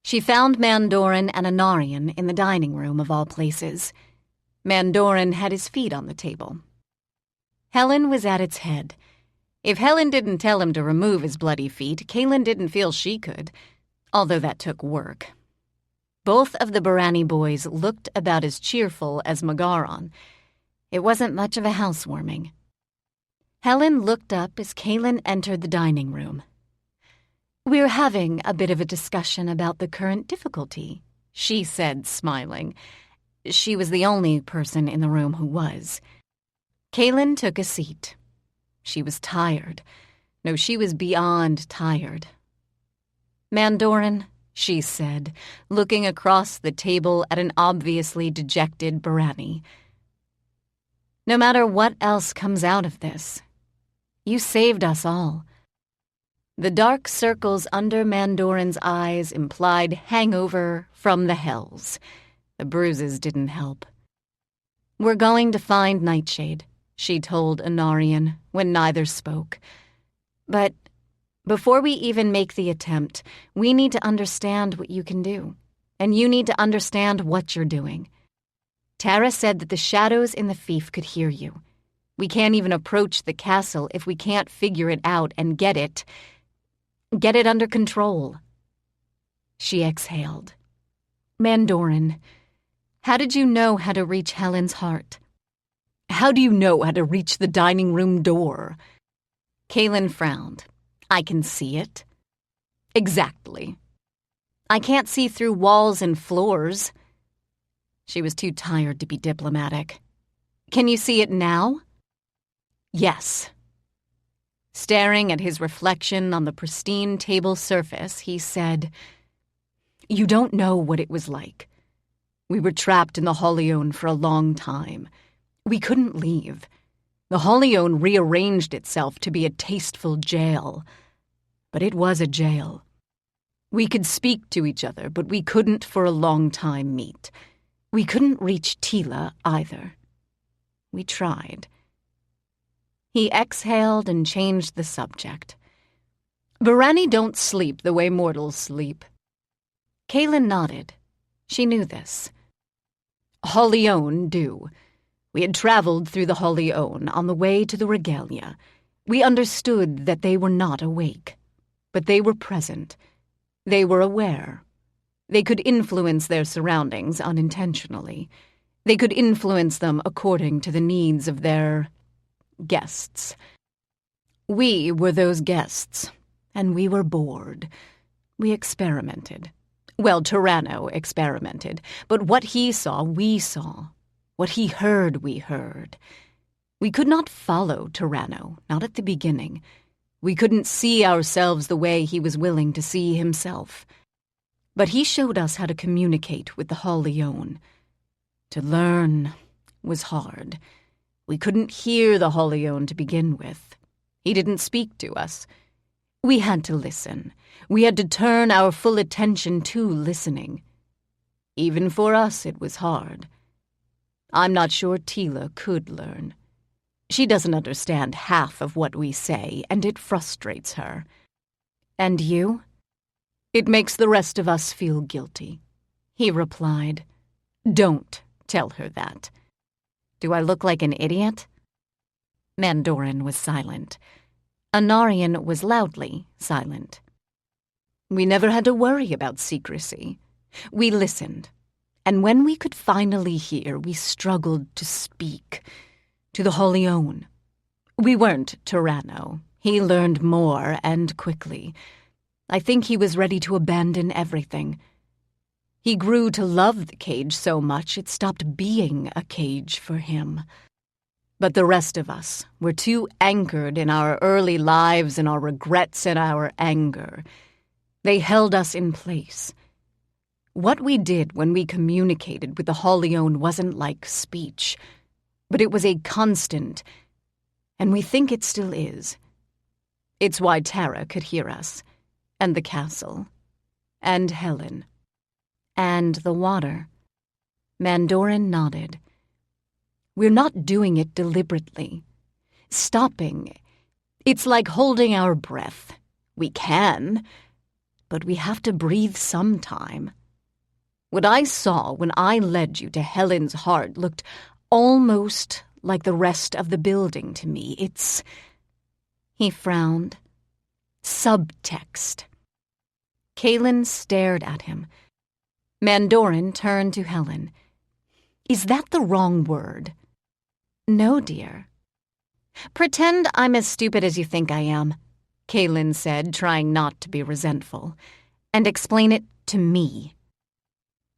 She found Mandorin and Anarian in the dining room of all places. Mandorin had his feet on the table. Helen was at its head. If Helen didn't tell him to remove his bloody feet, Kaylin didn't feel she could, although that took work. Both of the Barani boys looked about as cheerful as Magaron. It wasn't much of a housewarming. Helen looked up as Kaylin entered the dining room. "We're having a bit of a discussion about the current difficulty," she said, smiling. She was the only person in the room who was. Kaylin took a seat. She was tired. No, she was beyond tired. "Mandorin," she said, looking across the table at an obviously dejected Barani. "No matter what else comes out of this, you saved us all." The dark circles under Mandorin's eyes implied hangover from the hells. The bruises didn't help. "We're going to find Nightshade," she told Anarian when neither spoke. "But before we even make the attempt, we need to understand what you can do, and you need to understand what you're doing. Tara said that the shadows in the fief could hear you. We can't even approach the castle if we can't figure it out and get it under control." She exhaled. "Mandorin, how did you know how to reach Helen's heart? How do you know how to reach the dining room door?" Kaylin frowned. "I can see it." "Exactly. I can't see through walls and floors." She was too tired to be diplomatic. "Can you see it now?" "Yes." Staring at his reflection on the pristine table surface, he said, "You don't know what it was like. We were trapped in the Holione for a long time. We couldn't leave. The Holione rearranged itself to be a tasteful jail. But it was a jail. We could speak to each other, but we couldn't for a long time meet. We couldn't reach Teela either. We tried." He exhaled and changed the subject. "Barani don't sleep the way mortals sleep." Kaylin nodded. She knew this. "Holione do. We had traveled through the Holione on the way to the Regalia. We understood that they were not awake, but they were present. They were aware. They could influence their surroundings unintentionally. They could influence them according to the needs of their guests. We were those guests, and we were bored. We experimented. Well, Tyranno experimented, but what he saw, we saw. What he heard, we heard. We could not follow Tyranno, not at the beginning. We couldn't see ourselves the way he was willing to see himself. But he showed us how to communicate with the Holione. To learn was hard. We couldn't hear the Holione to begin with. He didn't speak to us. We had to listen. We had to turn our full attention to listening. Even for us, it was hard. I'm not sure Teela could learn. She doesn't understand half of what we say, and it frustrates her. And you? It makes the rest of us feel guilty," he replied. "Don't tell her that." "Do I look like an idiot?" Mandorin was silent. Anarian was loudly silent. "We never had to worry about secrecy," We listened, and when we could finally hear, we struggled to speak, to the Holy One. We weren't Tyranno. He learned more, and quickly. I think he was ready to abandon everything. He grew to love the cage so much it stopped being a cage for him. But the rest of us were too anchored in our early lives and our regrets and our anger. They held us in place. What we did when we communicated with the Holione wasn't like speech, but it was a constant, and we think it still is. It's why Tara could hear us, and the castle, and Helen, and the water. Mandorin nodded. We're not doing it deliberately. Stopping. It's like holding our breath. We can, but we have to breathe sometime. What I saw when I led you to Helen's heart looked almost like the rest of the building to me. It's... He frowned. Subtext. Kaylin stared at him. Mandorin turned to Helen. Is that the wrong word? No, dear. Pretend I'm as stupid as you think I am, Kaylin said, trying not to be resentful, and explain it to me.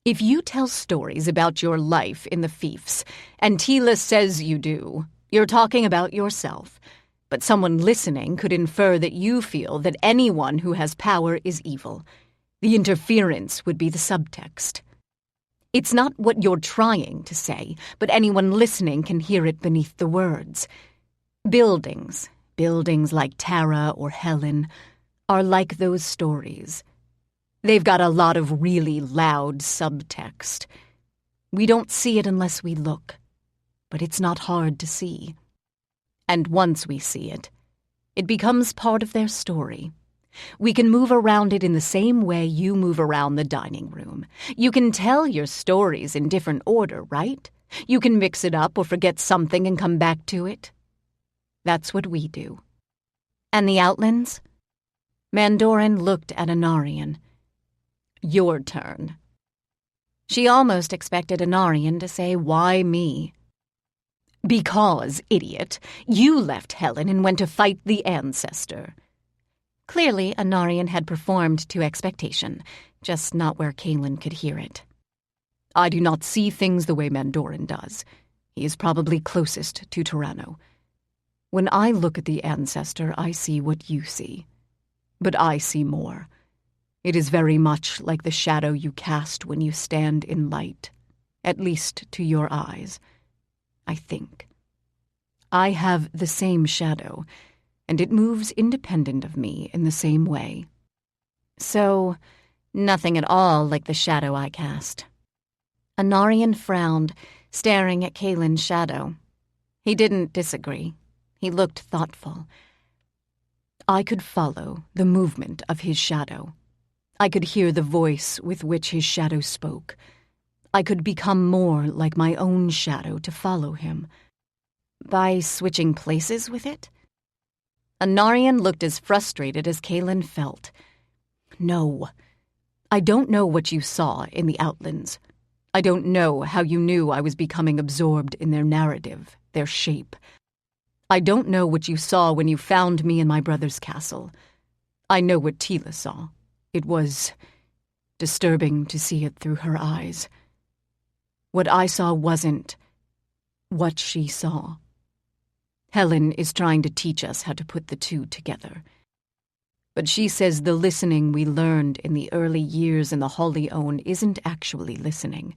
If you tell stories about your life in the fiefs, and Teela says you do, you're talking about yourself, but someone listening could infer that you feel that anyone who has power is evil. The interference would be the subtext. It's not what you're trying to say, but anyone listening can hear it beneath the words. Buildings like Tara or Helen, are like those stories. They've got a lot of really loud subtext. We don't see it unless we look, but it's not hard to see. And once we see it, it becomes part of their story. We can move around it in the same way you move around the dining room. You can tell your stories in different order, right? You can mix it up or forget something and come back to it. That's what we do. And the Outlands? Mandorin looked at Anarian. Your turn. She almost expected Anarian to say, why me? Because, idiot, you left Helen and went to fight the ancestor. Clearly, Anarian had performed to expectation, just not where Kaylin could hear it. I do not see things the way Mandorin does. He is probably closest to Tyranno. When I look at the ancestor, I see what you see. But I see more. It is very much like the shadow you cast when you stand in light, at least to your eyes, I think. I have the same shadow, and it moves independent of me in the same way. So, nothing at all like the shadow I cast. Anarian frowned, staring at Kaylin's shadow. He didn't disagree. He looked thoughtful. I could follow the movement of his shadow. I could hear the voice with which his shadow spoke. I could become more like my own shadow to follow him. By switching places with it? Anarian looked as frustrated as Kaylin felt. No. I don't know what you saw in the Outlands. I don't know how you knew I was becoming absorbed in their narrative, their shape. I don't know what you saw when you found me in my brother's castle. I know what Teela saw. It was disturbing to see it through her eyes. What I saw wasn't what she saw. Helen is trying to teach us how to put the two together. But she says the listening we learned in the early years in the Holy One isn't actually listening.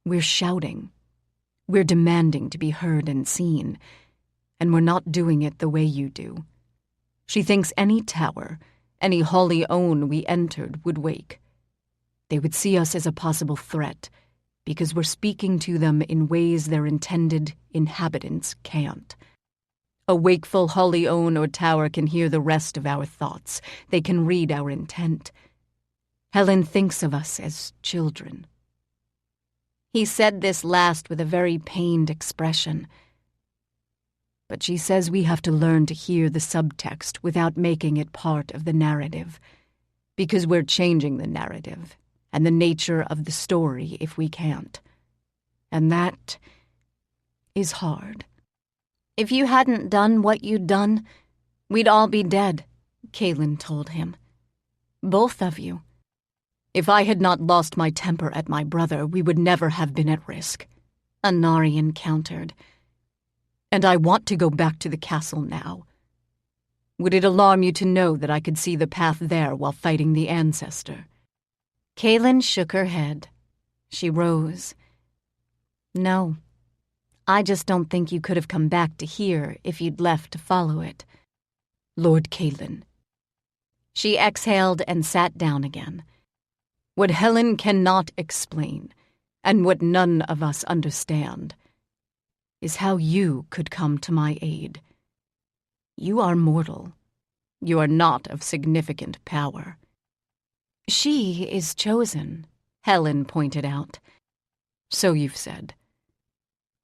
We're shouting. We're demanding to be heard and seen, and we're not doing it the way you do. She thinks any tower, any Holy One we entered would wake. They would see us as a possible threat, because we're speaking to them in ways their intended inhabitants can't. A wakeful Holy One or tower can hear the rest of our thoughts. They can read our intent. Helen thinks of us as children. He said this last with a very pained expression. But she says we have to learn to hear the subtext without making it part of the narrative, because we're changing the narrative, and the nature of the story if we can't. And that is hard. If you hadn't done what you'd done, we'd all be dead, Kaylin told him. Both of you. If I had not lost my temper at my brother, we would never have been at risk, Anarian countered. And I want to go back to the castle now. Would it alarm you to know that I could see the path there while fighting the ancestor? Kaylin shook her head. She rose. No, I just don't think you could have come back to here if you'd left to follow it. Lord Kaylin. She exhaled and sat down again. What Helen cannot explain, and what none of us understand, is how you could come to my aid. You are mortal. You are not of significant power. She is chosen, Helen pointed out. So you've said.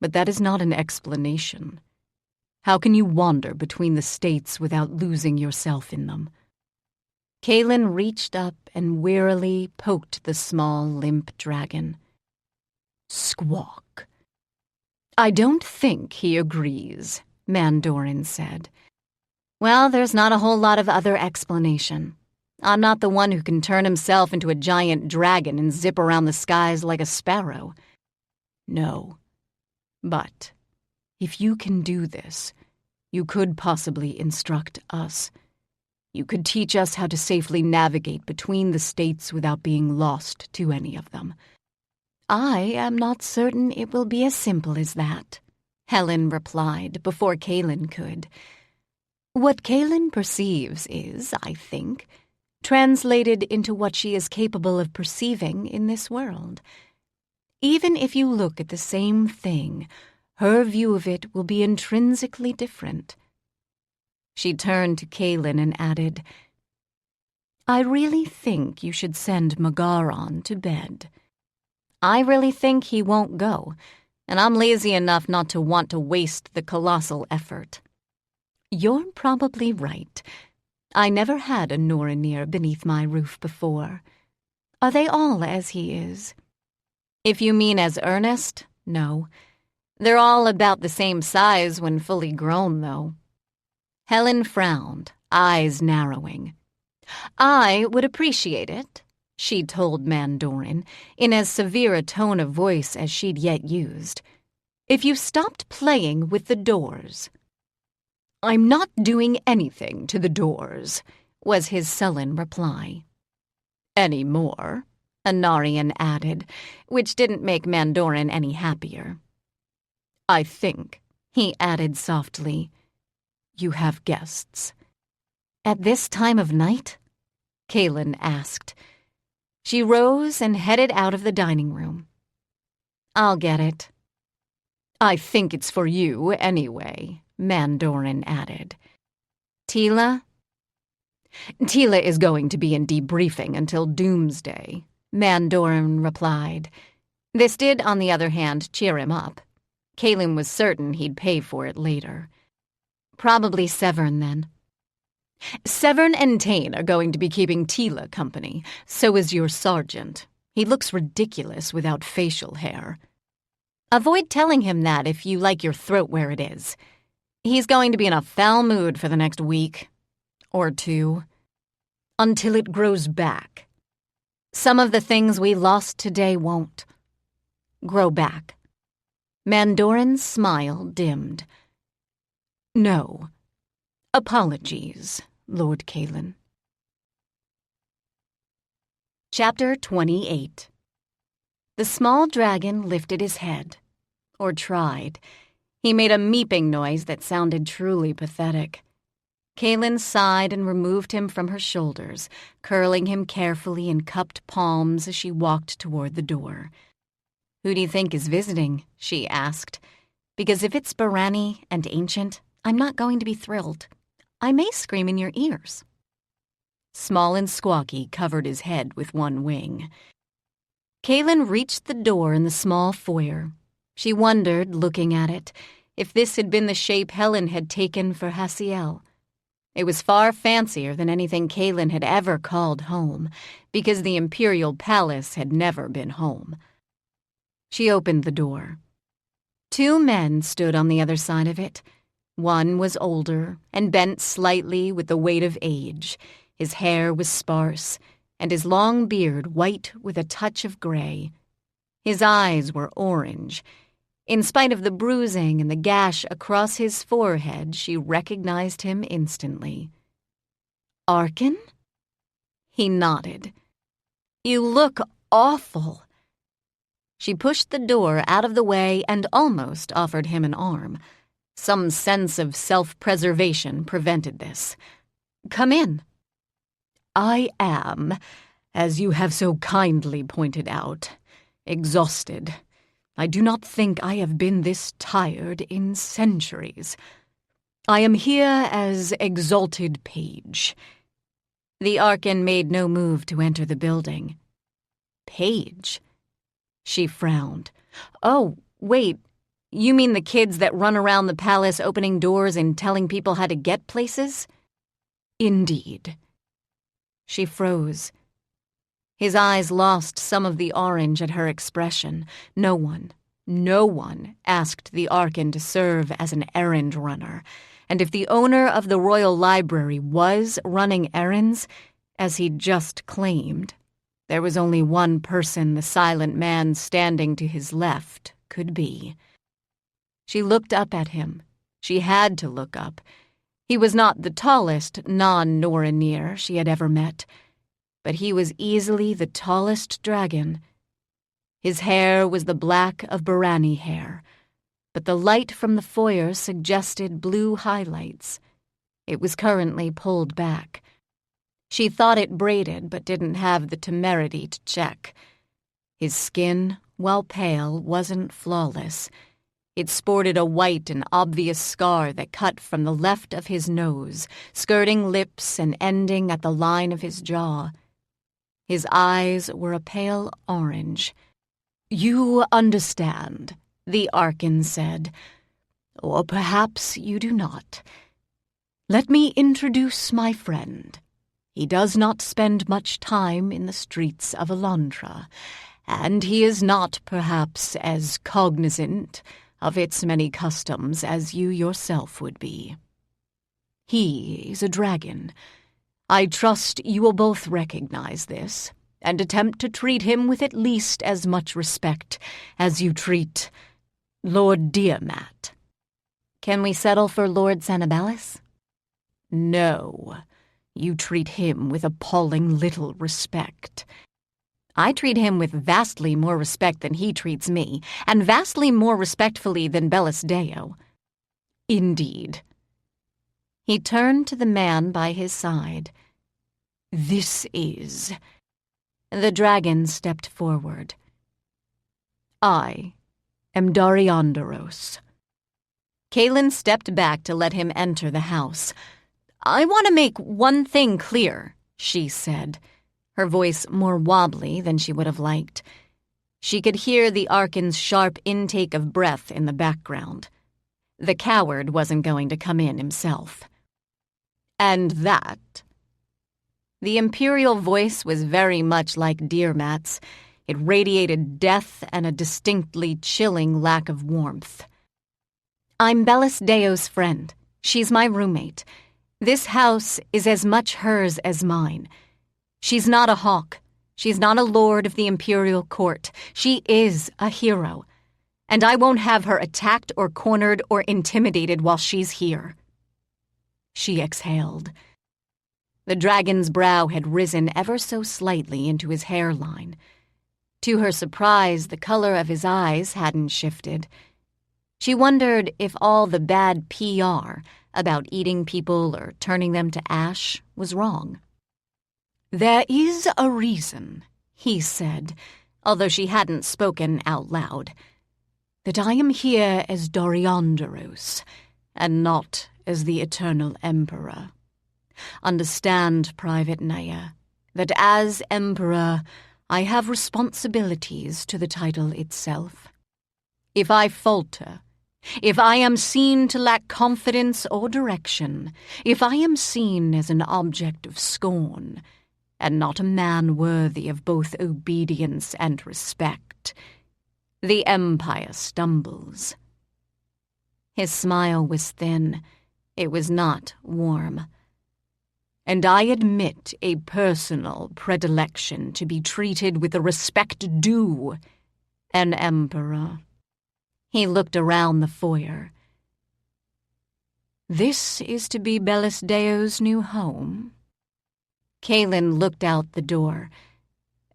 But that is not an explanation. How can you wander between the states without losing yourself in them? Kaylin reached up and wearily poked the small, limp dragon. Squawk. I don't think he agrees, Mandorin said. Well, there's not a whole lot of other explanation. I'm not the one who can turn himself into a giant dragon and zip around the skies like a sparrow. No. But if you can do this, you could possibly instruct us. You could teach us how to safely navigate between the states without being lost to any of them. I am not certain it will be as simple as that, Helen replied before Kaylin could. What Kaylin perceives is, I think, translated into what she is capable of perceiving in this world. Even if you look at the same thing, her view of it will be intrinsically different. She turned to Kaylin and added, I really think you should send Magaran to bed. I really think he won't go, and I'm lazy enough not to want to waste the colossal effort. You're probably right. I never had a Norinir beneath my roof before. Are they all as he is? If you mean as earnest, no. They're all about the same size when fully grown, though. Helen frowned, eyes narrowing. I would appreciate it, she told Mandorin, in as severe a tone of voice as she'd yet used, if you stopped playing with the doors. I'm not doing anything to the doors, was his sullen reply. Any more, Anarian added, which didn't make Mandorin any happier. I think, he added softly, you have guests. At this time of night? Kaylin asked. She rose and headed out of the dining room. I'll get it. I think it's for you anyway, Mandorin added. Teela? Teela is going to be in debriefing until doomsday, Mandorin replied. This did, on the other hand, cheer him up. Kaylin was certain he'd pay for it later. Probably Severn, then. Severn and Tane are going to be keeping Teela company. So is your sergeant. He looks ridiculous without facial hair. Avoid telling him that if you like your throat where it is. He's going to be in a foul mood for the next week. Or two. Until it grows back. Some of the things we lost today won't. Grow back. Mandorin's smile dimmed. No. Apologies, Lord Kaylin. Chapter 28. The small dragon lifted his head. Or tried. He made a meeping noise that sounded truly pathetic. Kaylin sighed and removed him from her shoulders, curling him carefully in cupped palms as she walked toward the door. Who do you think is visiting? She asked. Because if it's Barani and ancient, I'm not going to be thrilled. I may scream in your ears. Small and Squawky covered his head with one wing. Kaylin reached the door in the small foyer. She wondered, looking at it, if this had been the shape Helen had taken for Hasiel. It was far fancier than anything Kaylin had ever called home, because the Imperial Palace had never been home. She opened the door. 2 men stood on the other side of it. One was older and bent slightly with the weight of age. His hair was sparse, and his long beard white with a touch of gray. His eyes were orange. In spite of the bruising and the gash across his forehead, she recognized him instantly. "Arkin?" He nodded. "You look awful." She pushed the door out of the way and almost offered him an arm. Some sense of self-preservation prevented this. "Come in." "I am, as you have so kindly pointed out, exhausted. I do not think I have been this tired in centuries. I am here as exalted page." The Arkin made no move to enter the building. "Page?" She frowned. "Oh, wait, you mean the kids that run around the palace opening doors and telling people how to get places?" "Indeed." She froze. His eyes lost some of the orange at her expression. No one asked the Arkin to serve as an errand runner, and if the owner of the royal library was running errands, as he'd just claimed, there was only one person the silent man standing to his left could be. She looked up at him. She had to look up. He was not the tallest non-Norinir she had ever met, but he was easily the tallest dragon. His hair was the black of Barani hair, but the light from the foyer suggested blue highlights. It was currently pulled back. She thought it braided, but didn't have the temerity to check. His skin, while pale, wasn't flawless. It sported a white and obvious scar that cut from the left of his nose, skirting lips and ending at the line of his jaw. His eyes were a pale orange. "You understand," the Arkin said. "Or perhaps you do not. Let me introduce my friend. He does not spend much time in the streets of Elantra, and he is not perhaps as cognizant of its many customs as you yourself would be. He is a dragon. I trust you will both recognize this, and attempt to treat him with at least as much respect as you treat Lord Diamat." "Can we settle for Lord Sanabellis?" "No. You treat him with appalling little respect." "I treat him with vastly more respect than he treats me, and vastly more respectfully than Bellis Deo." "Indeed." He turned to the man by his side. "This is..." The dragon stepped forward. "I am Dariandaros." Kaylin stepped back to let him enter the house. "I want to make one thing clear," she said, her voice more wobbly than she would have liked. She could hear the Arkin's sharp intake of breath in the background. The coward wasn't going to come in himself. "And that..." The Imperial voice was very much like Diarmat's. It radiated death and a distinctly chilling lack of warmth. "I'm Bellis Deo's friend. She's my roommate. This house is as much hers as mine. She's not a hawk. She's not a lord of the Imperial court. She is a hero. And I won't have her attacked or cornered or intimidated while she's here." She exhaled. The dragon's brow had risen ever so slightly into his hairline. To her surprise, the color of his eyes hadn't shifted. She wondered if all the bad PR about eating people or turning them to ash was wrong. "There is a reason," he said, although she hadn't spoken out loud, "that I am here as Dariandaros, and not as the Eternal Emperor. Understand, Private Naya, that as Emperor, I have responsibilities to the title itself. If I falter, If I am seen to lack confidence or direction, if I am seen as an object of scorn, and not a man worthy of both obedience and respect, the Empire stumbles." His smile was thin. It was not warm. "And I admit a personal predilection to be treated with the respect due an emperor." He looked around the foyer. "This is to be Bellisdeo's new home?" Kaylin looked out the door.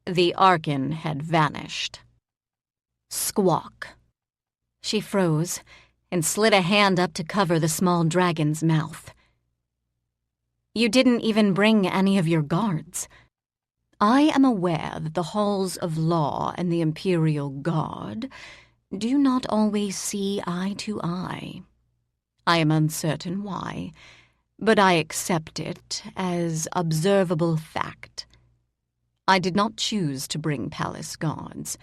The Archon had vanished. Squawk. She froze and slid a hand up to cover the small dragon's mouth. "You didn't even bring any of your guards." "I am aware that the halls of law and the Imperial Guard do not always see eye to eye. I am uncertain why, but I accept it as observable fact. I did not choose to bring palace guards.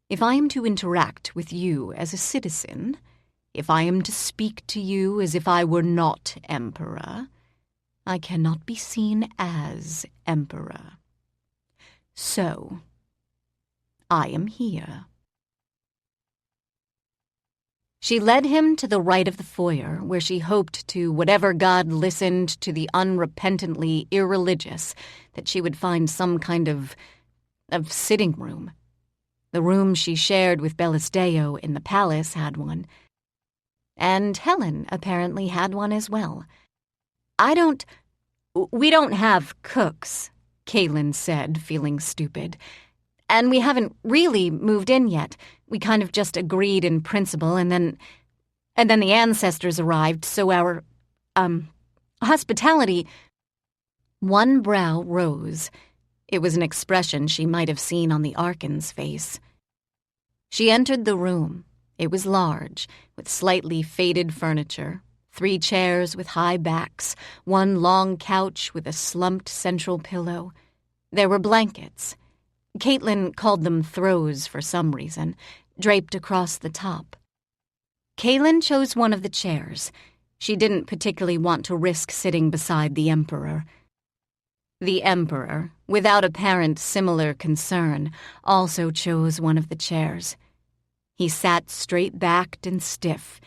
If I am to interact with you as a citizen, if I am to speak to you as if I were not Emperor, I cannot be seen as Emperor. So, I am here." She led him to the right of the foyer, where she hoped to whatever god listened to the unrepentantly irreligious that she would find some kind of sitting room. The room she shared with Bellisdeo in the palace had one, and Helen apparently had one as well. "We don't have cooks," Kaylin said, feeling stupid. "And we haven't really moved in yet. We kind of just agreed in principle, and then the ancestors arrived, so our, hospitality—" One brow rose. It was an expression she might have seen on the Archon's face. She entered the room. It was large, with slightly faded furniture, 3 chairs with high backs, 1 long couch with a slumped central pillow. There were blankets. Caitlin called them throws for some reason, draped across the top. Kaylin chose one of the chairs. She didn't particularly want to risk sitting beside the Emperor. The Emperor, without apparent similar concern, also chose one of the chairs. He sat straight-backed and stiff,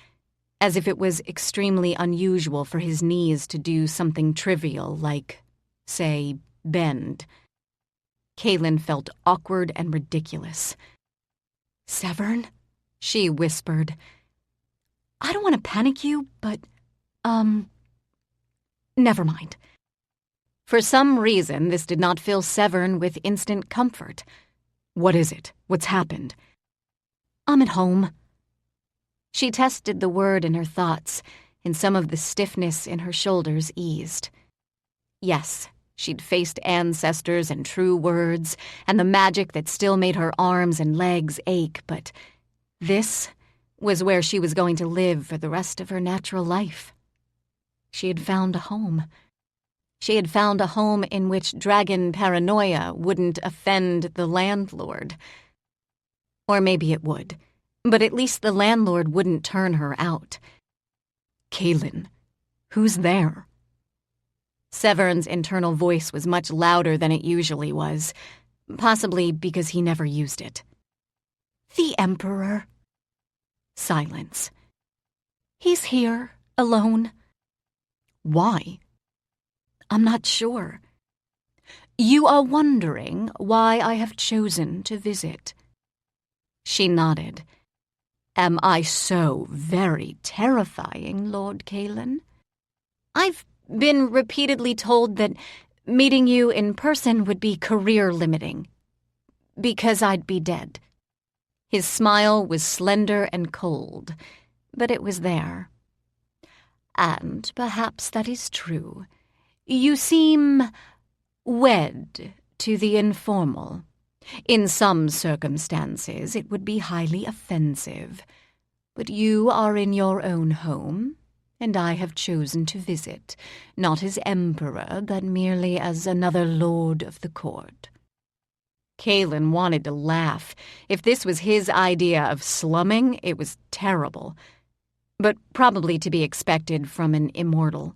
as if it was extremely unusual for his knees to do something trivial like, say, bend. Kaylin felt awkward and ridiculous. "Severn?" she whispered. "I don't want to panic you, but, never mind." For some reason, this did not fill Severn with instant comfort. "What is it? What's happened?" "I'm at home." She tested the word in her thoughts, and some of the stiffness in her shoulders eased. Yes, she'd faced ancestors and true words, and the magic that still made her arms and legs ache, but this was where she was going to live for the rest of her natural life. She had found a home. She had found a home in which dragon paranoia wouldn't offend the landlord. Or maybe it would, but at least the landlord wouldn't turn her out. "Kaylin, who's there?" Severn's internal voice was much louder than it usually was, possibly because he never used it. "The Emperor." Silence. "He's here, alone." "Why?" "I'm not sure." "You are wondering why I have chosen to visit." She nodded. "Am I so very terrifying, Lord Kaylin?" "I've been repeatedly told that meeting you in person would be career-limiting, because I'd be dead." His smile was slender and cold, but it was there. "And perhaps that is true. You seem wed to the informal. In some circumstances, it would be highly offensive. But you are in your own home, and I have chosen to visit, not as Emperor, but merely as another lord of the court." Kaylin wanted to laugh. If this was his idea of slumming, it was terrible. but probably to be expected from an immortal.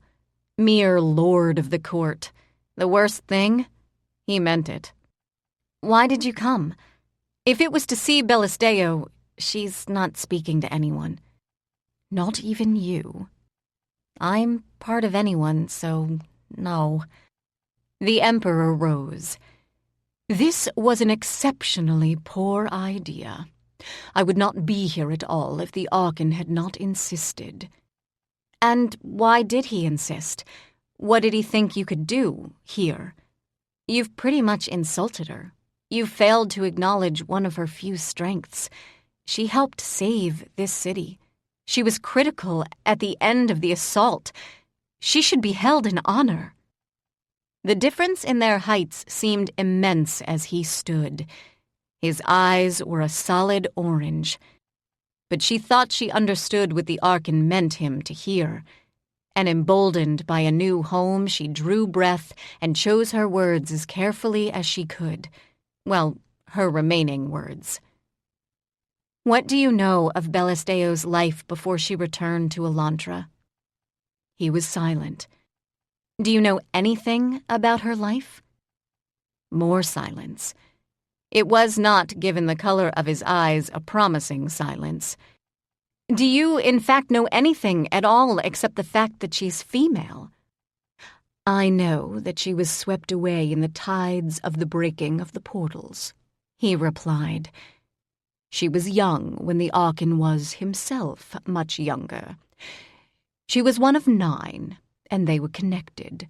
Mere lord of the court. The worst thing? He meant it. Why did you come? If it was to see Bellisdeo, she's not speaking to anyone. Not even you. I'm part of anyone, so no. The Emperor rose. This was an exceptionally poor idea. I would not be here at all if the Archon had not insisted. And why did he insist? What did he think you could do here? You've pretty much insulted her. You've failed to acknowledge one of her few strengths. She helped save this city. She was critical at the end of the assault. She should be held in honor. The difference in their heights seemed immense as he stood. His eyes were a solid orange. But she thought she understood what the Archon meant him to hear. And emboldened by a new home, she drew breath and chose her words as carefully as she could. Well, her remaining words. What do you know of Bellisdeo's life before she returned to Elantra? He was silent. Do you know anything about her life? More silence. It was not, given the color of his eyes, a promising silence. Do you, in fact, know anything at all except the fact that she's female? I know that she was swept away in the tides of the breaking of the portals, he replied. She was young when the Archon was himself much younger. She was one of 9, and they were connected.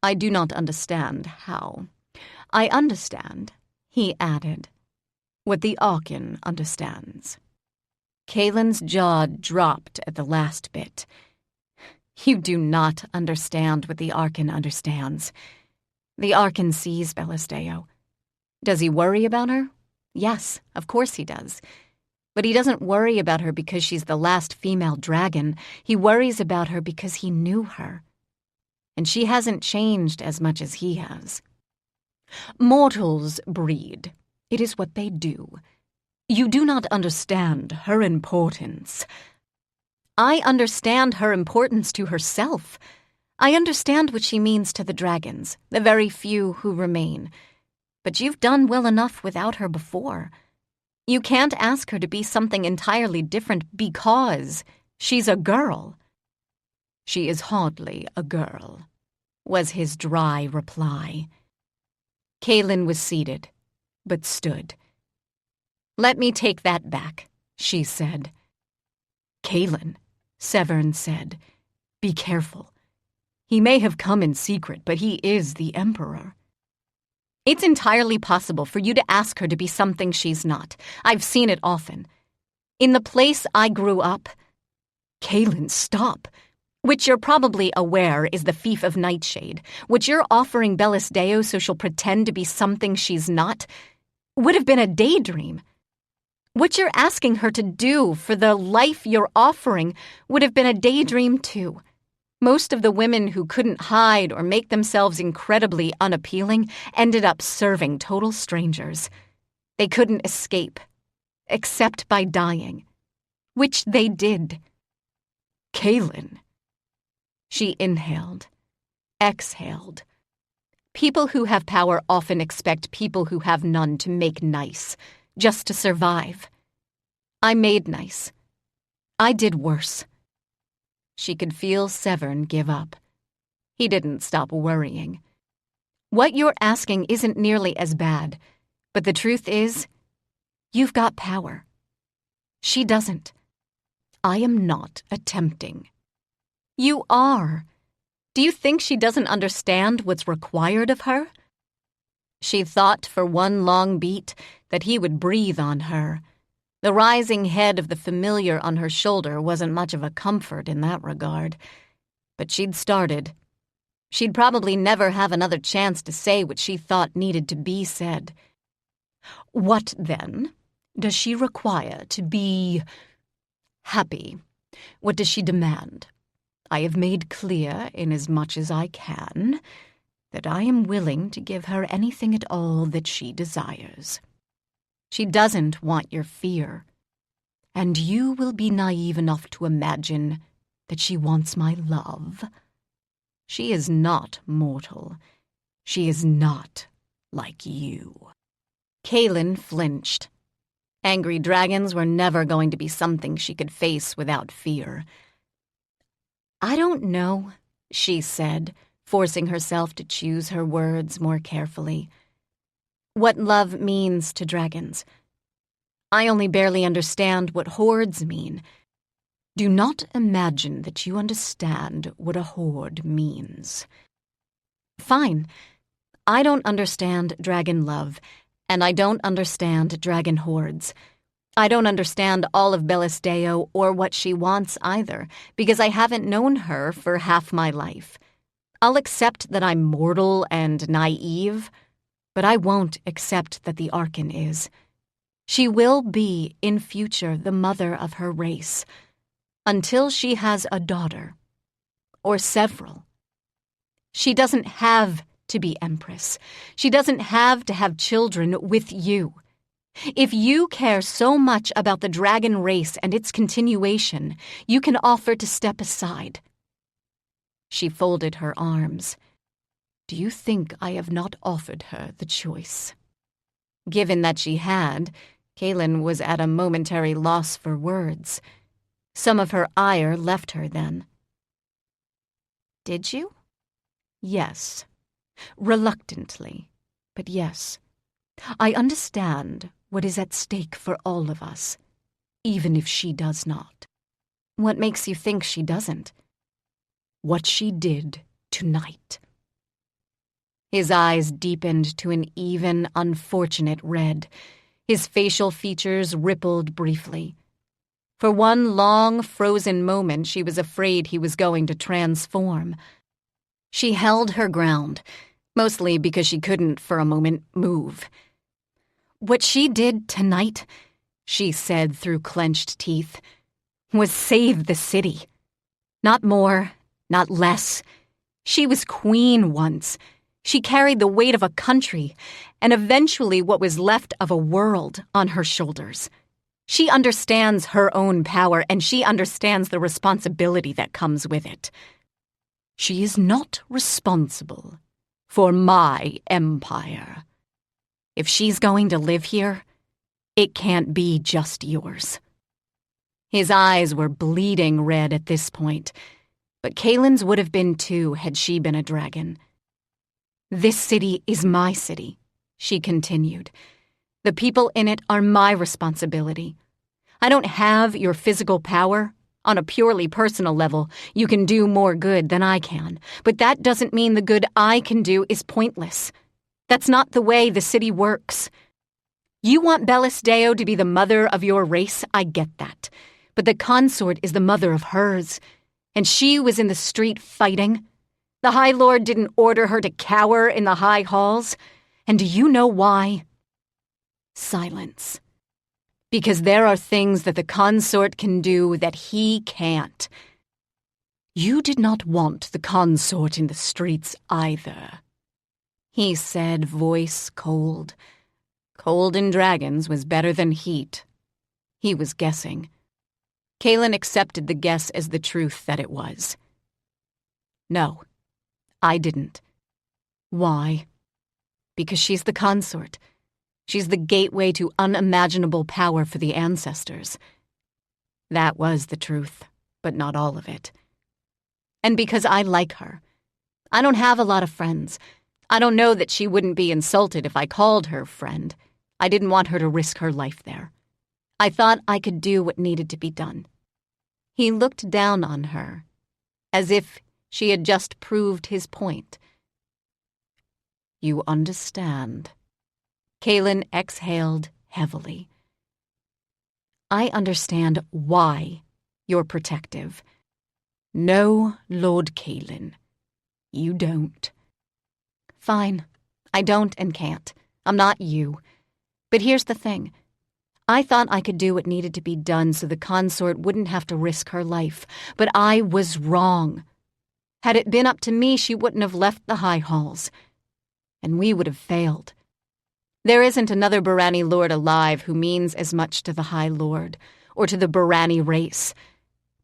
I do not understand how. I understand, he added, what the Archon understands. Kaylin's jaw dropped at the last bit. You do not understand what the Archon understands. The Archon sees Bellisdeo. Does he worry about her? Yes, of course he does. But he doesn't worry about her because she's the last female dragon. He worries about her because he knew her. And she hasn't changed as much as he has. Mortals breed. It is what they do. You do not understand her importance. I understand her importance to herself. I understand what she means to the dragons, the very few who remain. But you've done well enough without her before. You can't ask her to be something entirely different because she's a girl. She is hardly a girl, was his dry reply. Kaylin was seated, but stood. Let me take that back, she said. Kaylin, Severn said, be careful. He may have come in secret, but he is the Emperor. It's entirely possible for you to ask her to be something she's not. I've seen it often. In the place I grew up... Kaylin, stop. Which you're probably aware is the fief of Nightshade. What you're offering Bellisdeo so she'll pretend to be something she's not would have been a daydream. What you're asking her to do for the life you're offering would have been a daydream too. Most of the women who couldn't hide or make themselves incredibly unappealing ended up serving total strangers. They couldn't escape, except by dying, which they did. Kaylin. She inhaled, exhaled. People who have power often expect people who have none to make nice, just to survive. I made nice. I did worse. She could feel Severn give up. He didn't stop worrying. What you're asking isn't nearly as bad, but the truth is, you've got power. She doesn't. I am not attempting. You are. Do you think she doesn't understand what's required of her? She thought for one long beat that he would breathe on her. The rising head of the familiar on her shoulder wasn't much of a comfort in that regard. But she'd started. She'd probably never have another chance to say what she thought needed to be said. What, then, does she require to be happy? What does she demand? I have made clear, in as much as I can, that I am willing to give her anything at all that she desires. She doesn't want your fear. And you will be naive enough to imagine that she wants my love. She is not mortal. She is not like you." Kaylin flinched. Angry dragons were never going to be something she could face without fear. "I don't know," she said, forcing herself to choose her words more carefully, "what love means to dragons. I only barely understand what hordes mean." "Do not imagine that you understand what a horde means." "Fine. I don't understand dragon love, and I don't understand dragon hordes. I don't understand all of Bellisdeo or what she wants either, because I haven't known her for half my life. I'll accept that I'm mortal and naive, but I won't accept that the Archon is. She will be, in future, the mother of her race, until she has a daughter, or several. She doesn't have to be Empress. She doesn't have to have children with you. If you care so much about the dragon race and its continuation, you can offer to step aside." She folded her arms. "Do you think I have not offered her the choice?" Given that she had, Kaylin was at a momentary loss for words. Some of her ire left her then. "Did you?" "Yes. Reluctantly, but yes. I understand what is at stake for all of us, even if she does not." "What makes you think she doesn't?" "What she did tonight." His eyes deepened to an even, unfortunate red. His facial features rippled briefly. For one long, frozen moment, she was afraid he was going to transform. She held her ground, mostly because she couldn't, for a moment, move. "What she did tonight," she said through clenched teeth, "was save the city. Not more, not less. She was queen once. She carried the weight of a country, and eventually what was left of a world, on her shoulders. She understands her own power, and she understands the responsibility that comes with it." "She is not responsible for my empire. If she's going to live here, it can't be just yours." His eyes were bleeding red at this point, but Kaylin's would have been too had she been a dragon. "This city is my city," she continued. "The people in it are my responsibility. I don't have your physical power. On a purely personal level, you can do more good than I can, but that doesn't mean the good I can do is pointless. That's not the way the city works. You want Bellisdeo to be the mother of your race, I get that, but the consort is the mother of hers, and she was in the street fighting. The High Lord didn't order her to cower in the high halls, and do you know why?" Silence. "Because there are things that the consort can do that he can't." "You did not want the consort in the streets either," he said, voice cold. Cold in dragons was better than heat. He was guessing. Kaylin accepted the guess as the truth that it was. "No, I didn't." "Why?" "Because she's the consort. She's the gateway to unimaginable power for the ancestors." That was the truth, but not all of it. "And because I like her. I don't have a lot of friends. I don't know that she wouldn't be insulted if I called her friend. I didn't want her to risk her life there. I thought I could do what needed to be done." He looked down on her, as if she had just proved his point. "You understand?" Kaylin exhaled heavily. "I understand why you're protective." "No, Lord Kaylin, you don't." "Fine. I don't and can't. I'm not you. But here's the thing. I thought I could do what needed to be done so the consort wouldn't have to risk her life, but I was wrong. Had it been up to me, she wouldn't have left the high halls, and we would have failed. There isn't another Barani lord alive who means as much to the High Lord, or to the Barani race.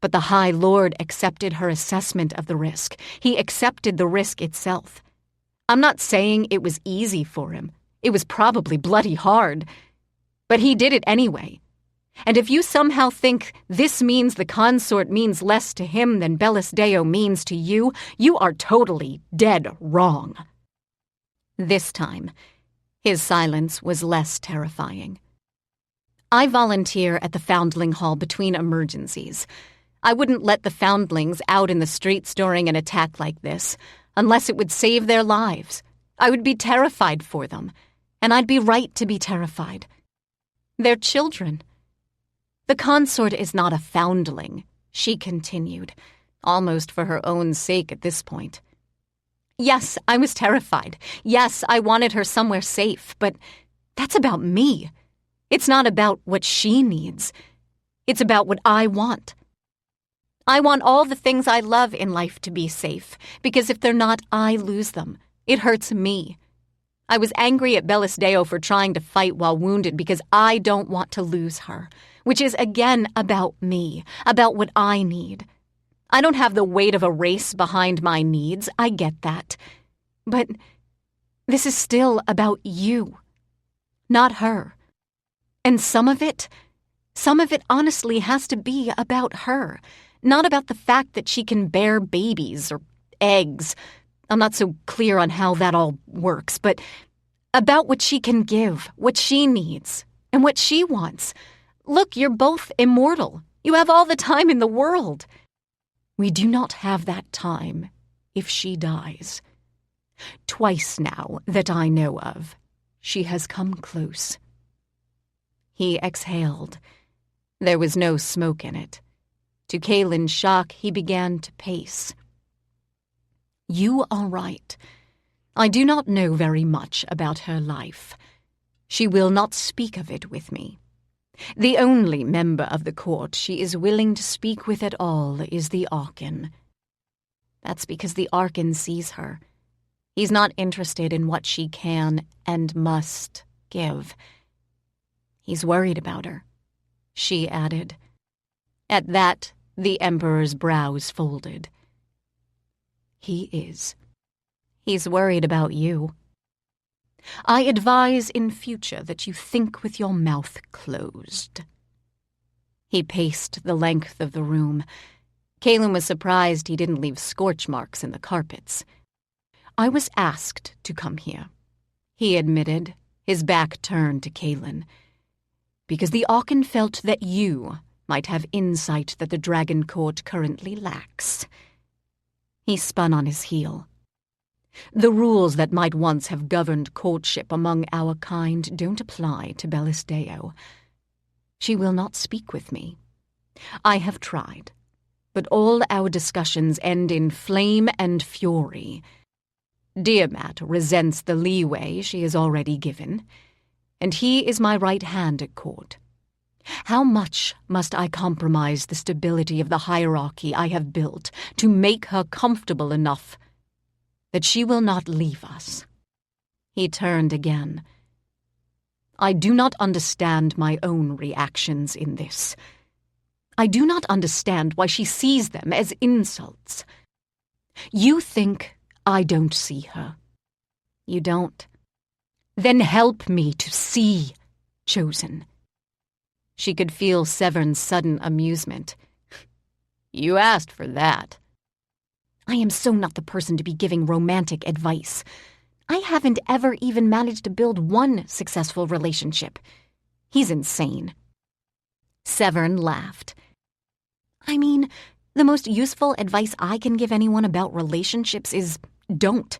But the High Lord accepted her assessment of the risk. He accepted the risk itself. I'm not saying it was easy for him. It was probably bloody hard. But he did it anyway. And if you somehow think this means the consort means less to him than Bellis Deo means to you, you are totally dead wrong. This time, his silence was less terrifying. I volunteer at the Foundling Hall between emergencies. I wouldn't let the foundlings out in the streets during an attack like this, unless it would save their lives. I would be terrified for them, and I'd be right to be terrified. They're children. The consort is not a foundling, she continued, almost for her own sake at this point. Yes, I was terrified. Yes, I wanted her somewhere safe, but that's about me. It's not about what she needs. It's about what I want. I want all the things I love in life to be safe, because if they're not, I lose them. It hurts me. I was angry at Bellis Deo for trying to fight while wounded because I don't want to lose her, which is again about me, about what I need. I don't have the weight of a race behind my needs, I get that. But this is still about you, not her. And some of it honestly has to be about her, not about the fact that she can bear babies or eggs. I'm not so clear on how that all works, but about what she can give, what she needs, and what she wants. Look, you're both immortal. You have all the time in the world. We do not have that time if she dies. Twice now that I know of, she has come close. He exhaled. There was no smoke in it. To Kaylin's shock, he began to pace. You are right. I do not know very much about her life. She will not speak of it with me. The only member of the court she is willing to speak with at all is the Archon. That's because the Archon sees her. He's not interested in what she can and must give. He's worried about her, she added. At that, the Emperor's brows folded. He is. He's worried about you. I advise in future that you think with your mouth closed. He paced the length of the room. Kaylin was surprised he didn't leave scorch marks in the carpets. I was asked to come here, he admitted, his back turned to Kaylin, because the Archon felt that you might have insight that the Dragon Court currently lacks. He spun on his heel. The rules that might once have governed courtship among our kind don't apply to Bellis Deo. She will not speak with me. I have tried, but all our discussions end in flame and fury. Diamat resents the leeway she is already given, and he is my right hand at court. How much must I compromise the stability of the hierarchy I have built to make her comfortable enough that she will not leave us? He turned again. I do not understand my own reactions in this. I do not understand why she sees them as insults. You think I don't see her. You don't. Then help me to see, Chosen. She could feel Severn's sudden amusement. You asked for that. I am so not the person to be giving romantic advice. I haven't ever even managed to build one successful relationship. He's insane. Severn laughed. I mean, the most useful advice I can give anyone about relationships is don't.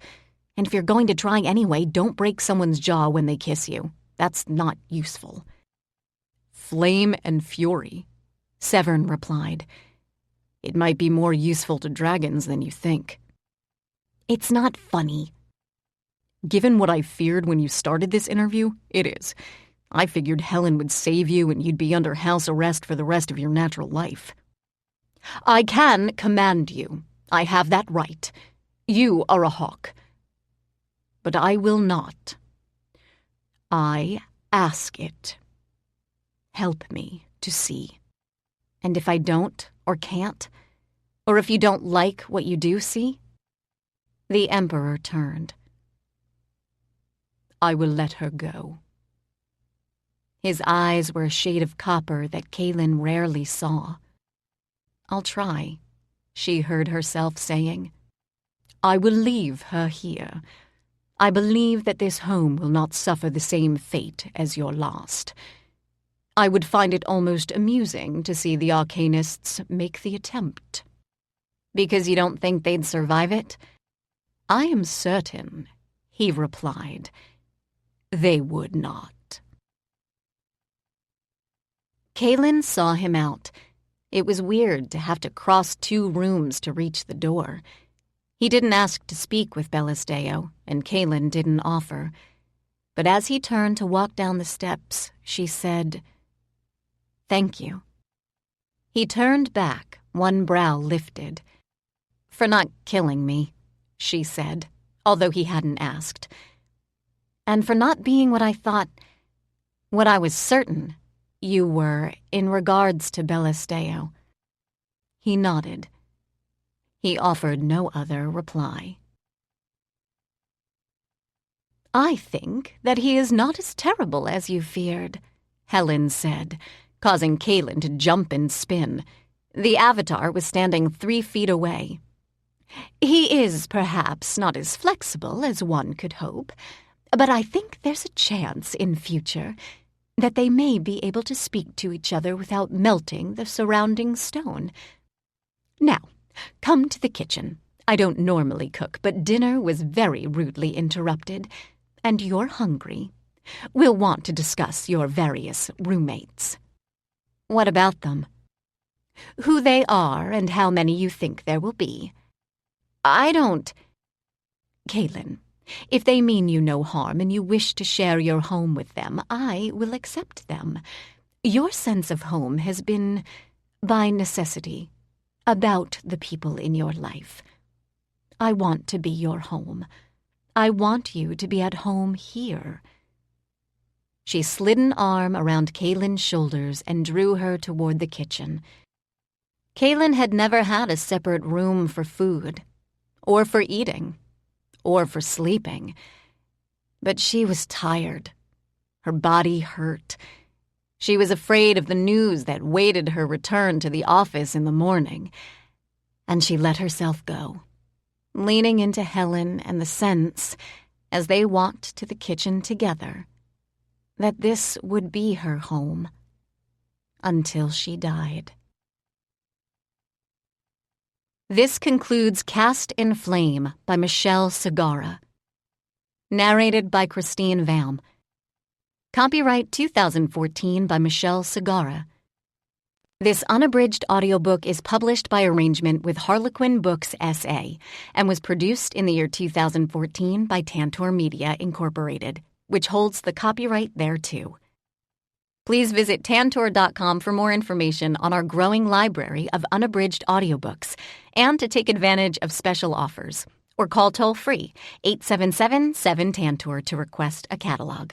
And if you're going to try anyway, don't break someone's jaw when they kiss you. That's not useful. Flame and fury, Severn replied. It might be more useful to dragons than you think. It's not funny. Given what I feared when you started this interview, it is. I figured Helen would save you and you'd be under house arrest for the rest of your natural life. I can command you. I have that right. You are a hawk. But I will not. I ask it. Help me to see. And if I don't or can't, or if you don't like what you do see? The Emperor turned. I will let her go. His eyes were a shade of copper that Kaylin rarely saw. I'll try, she heard herself saying. I will leave her here. I believe that this home will not suffer the same fate as your last. I would find it almost amusing to see the Arcanists make the attempt. Because you don't think they'd survive it? I am certain, he replied. They would not. Kaylin saw him out. It was weird to have to cross 2 rooms to reach the door. He didn't ask to speak with Bellasdeo, and Kaylin didn't offer. But as he turned to walk down the steps, she said, Thank you. He turned back, one brow lifted. For not killing me, she said, although he hadn't asked. And for not being what I thought, what I was certain you were in regards to Bellasdeo. He nodded. He offered no other reply. I think that he is not as terrible as you feared, Helen said, causing Kaylin to jump and spin. The Avatar was standing 3 feet away. He is perhaps not as flexible as one could hope, but I think there's a chance in future that they may be able to speak to each other without melting the surrounding stone. Now, come to the kitchen. I don't normally cook, but dinner was very rudely interrupted, and you're hungry. We'll want to discuss your various roommates. What about them? Who they are and how many you think there will be. I don't... Kaylin, if they mean you no harm and you wish to share your home with them, I will accept them. Your sense of home has been, by necessity, about the people in your life. I want to be your home. I want you to be at home here. She slid an arm around Kaylin's shoulders and drew her toward the kitchen. Kaylin had never had a separate room for food, or for eating, or for sleeping. But she was tired. Her body hurt. She was afraid of the news that waited her return to the office in the morning. And she let herself go, leaning into Helen and the sense, as they walked to the kitchen together, that this would be her home until she died. This concludes Cast in Flame by Michelle Sagara. Narrated by Christine Vam. Copyright 2014 by Michelle Sagara. This unabridged audiobook is published by arrangement with Harlequin Books S.A. and was produced in the year 2014 by Tantor Media, Incorporated, which holds the copyright thereto. Please visit tantor.com for more information on our growing library of unabridged audiobooks and to take advantage of special offers, or call toll-free 877-7-TANTOR to request a catalog.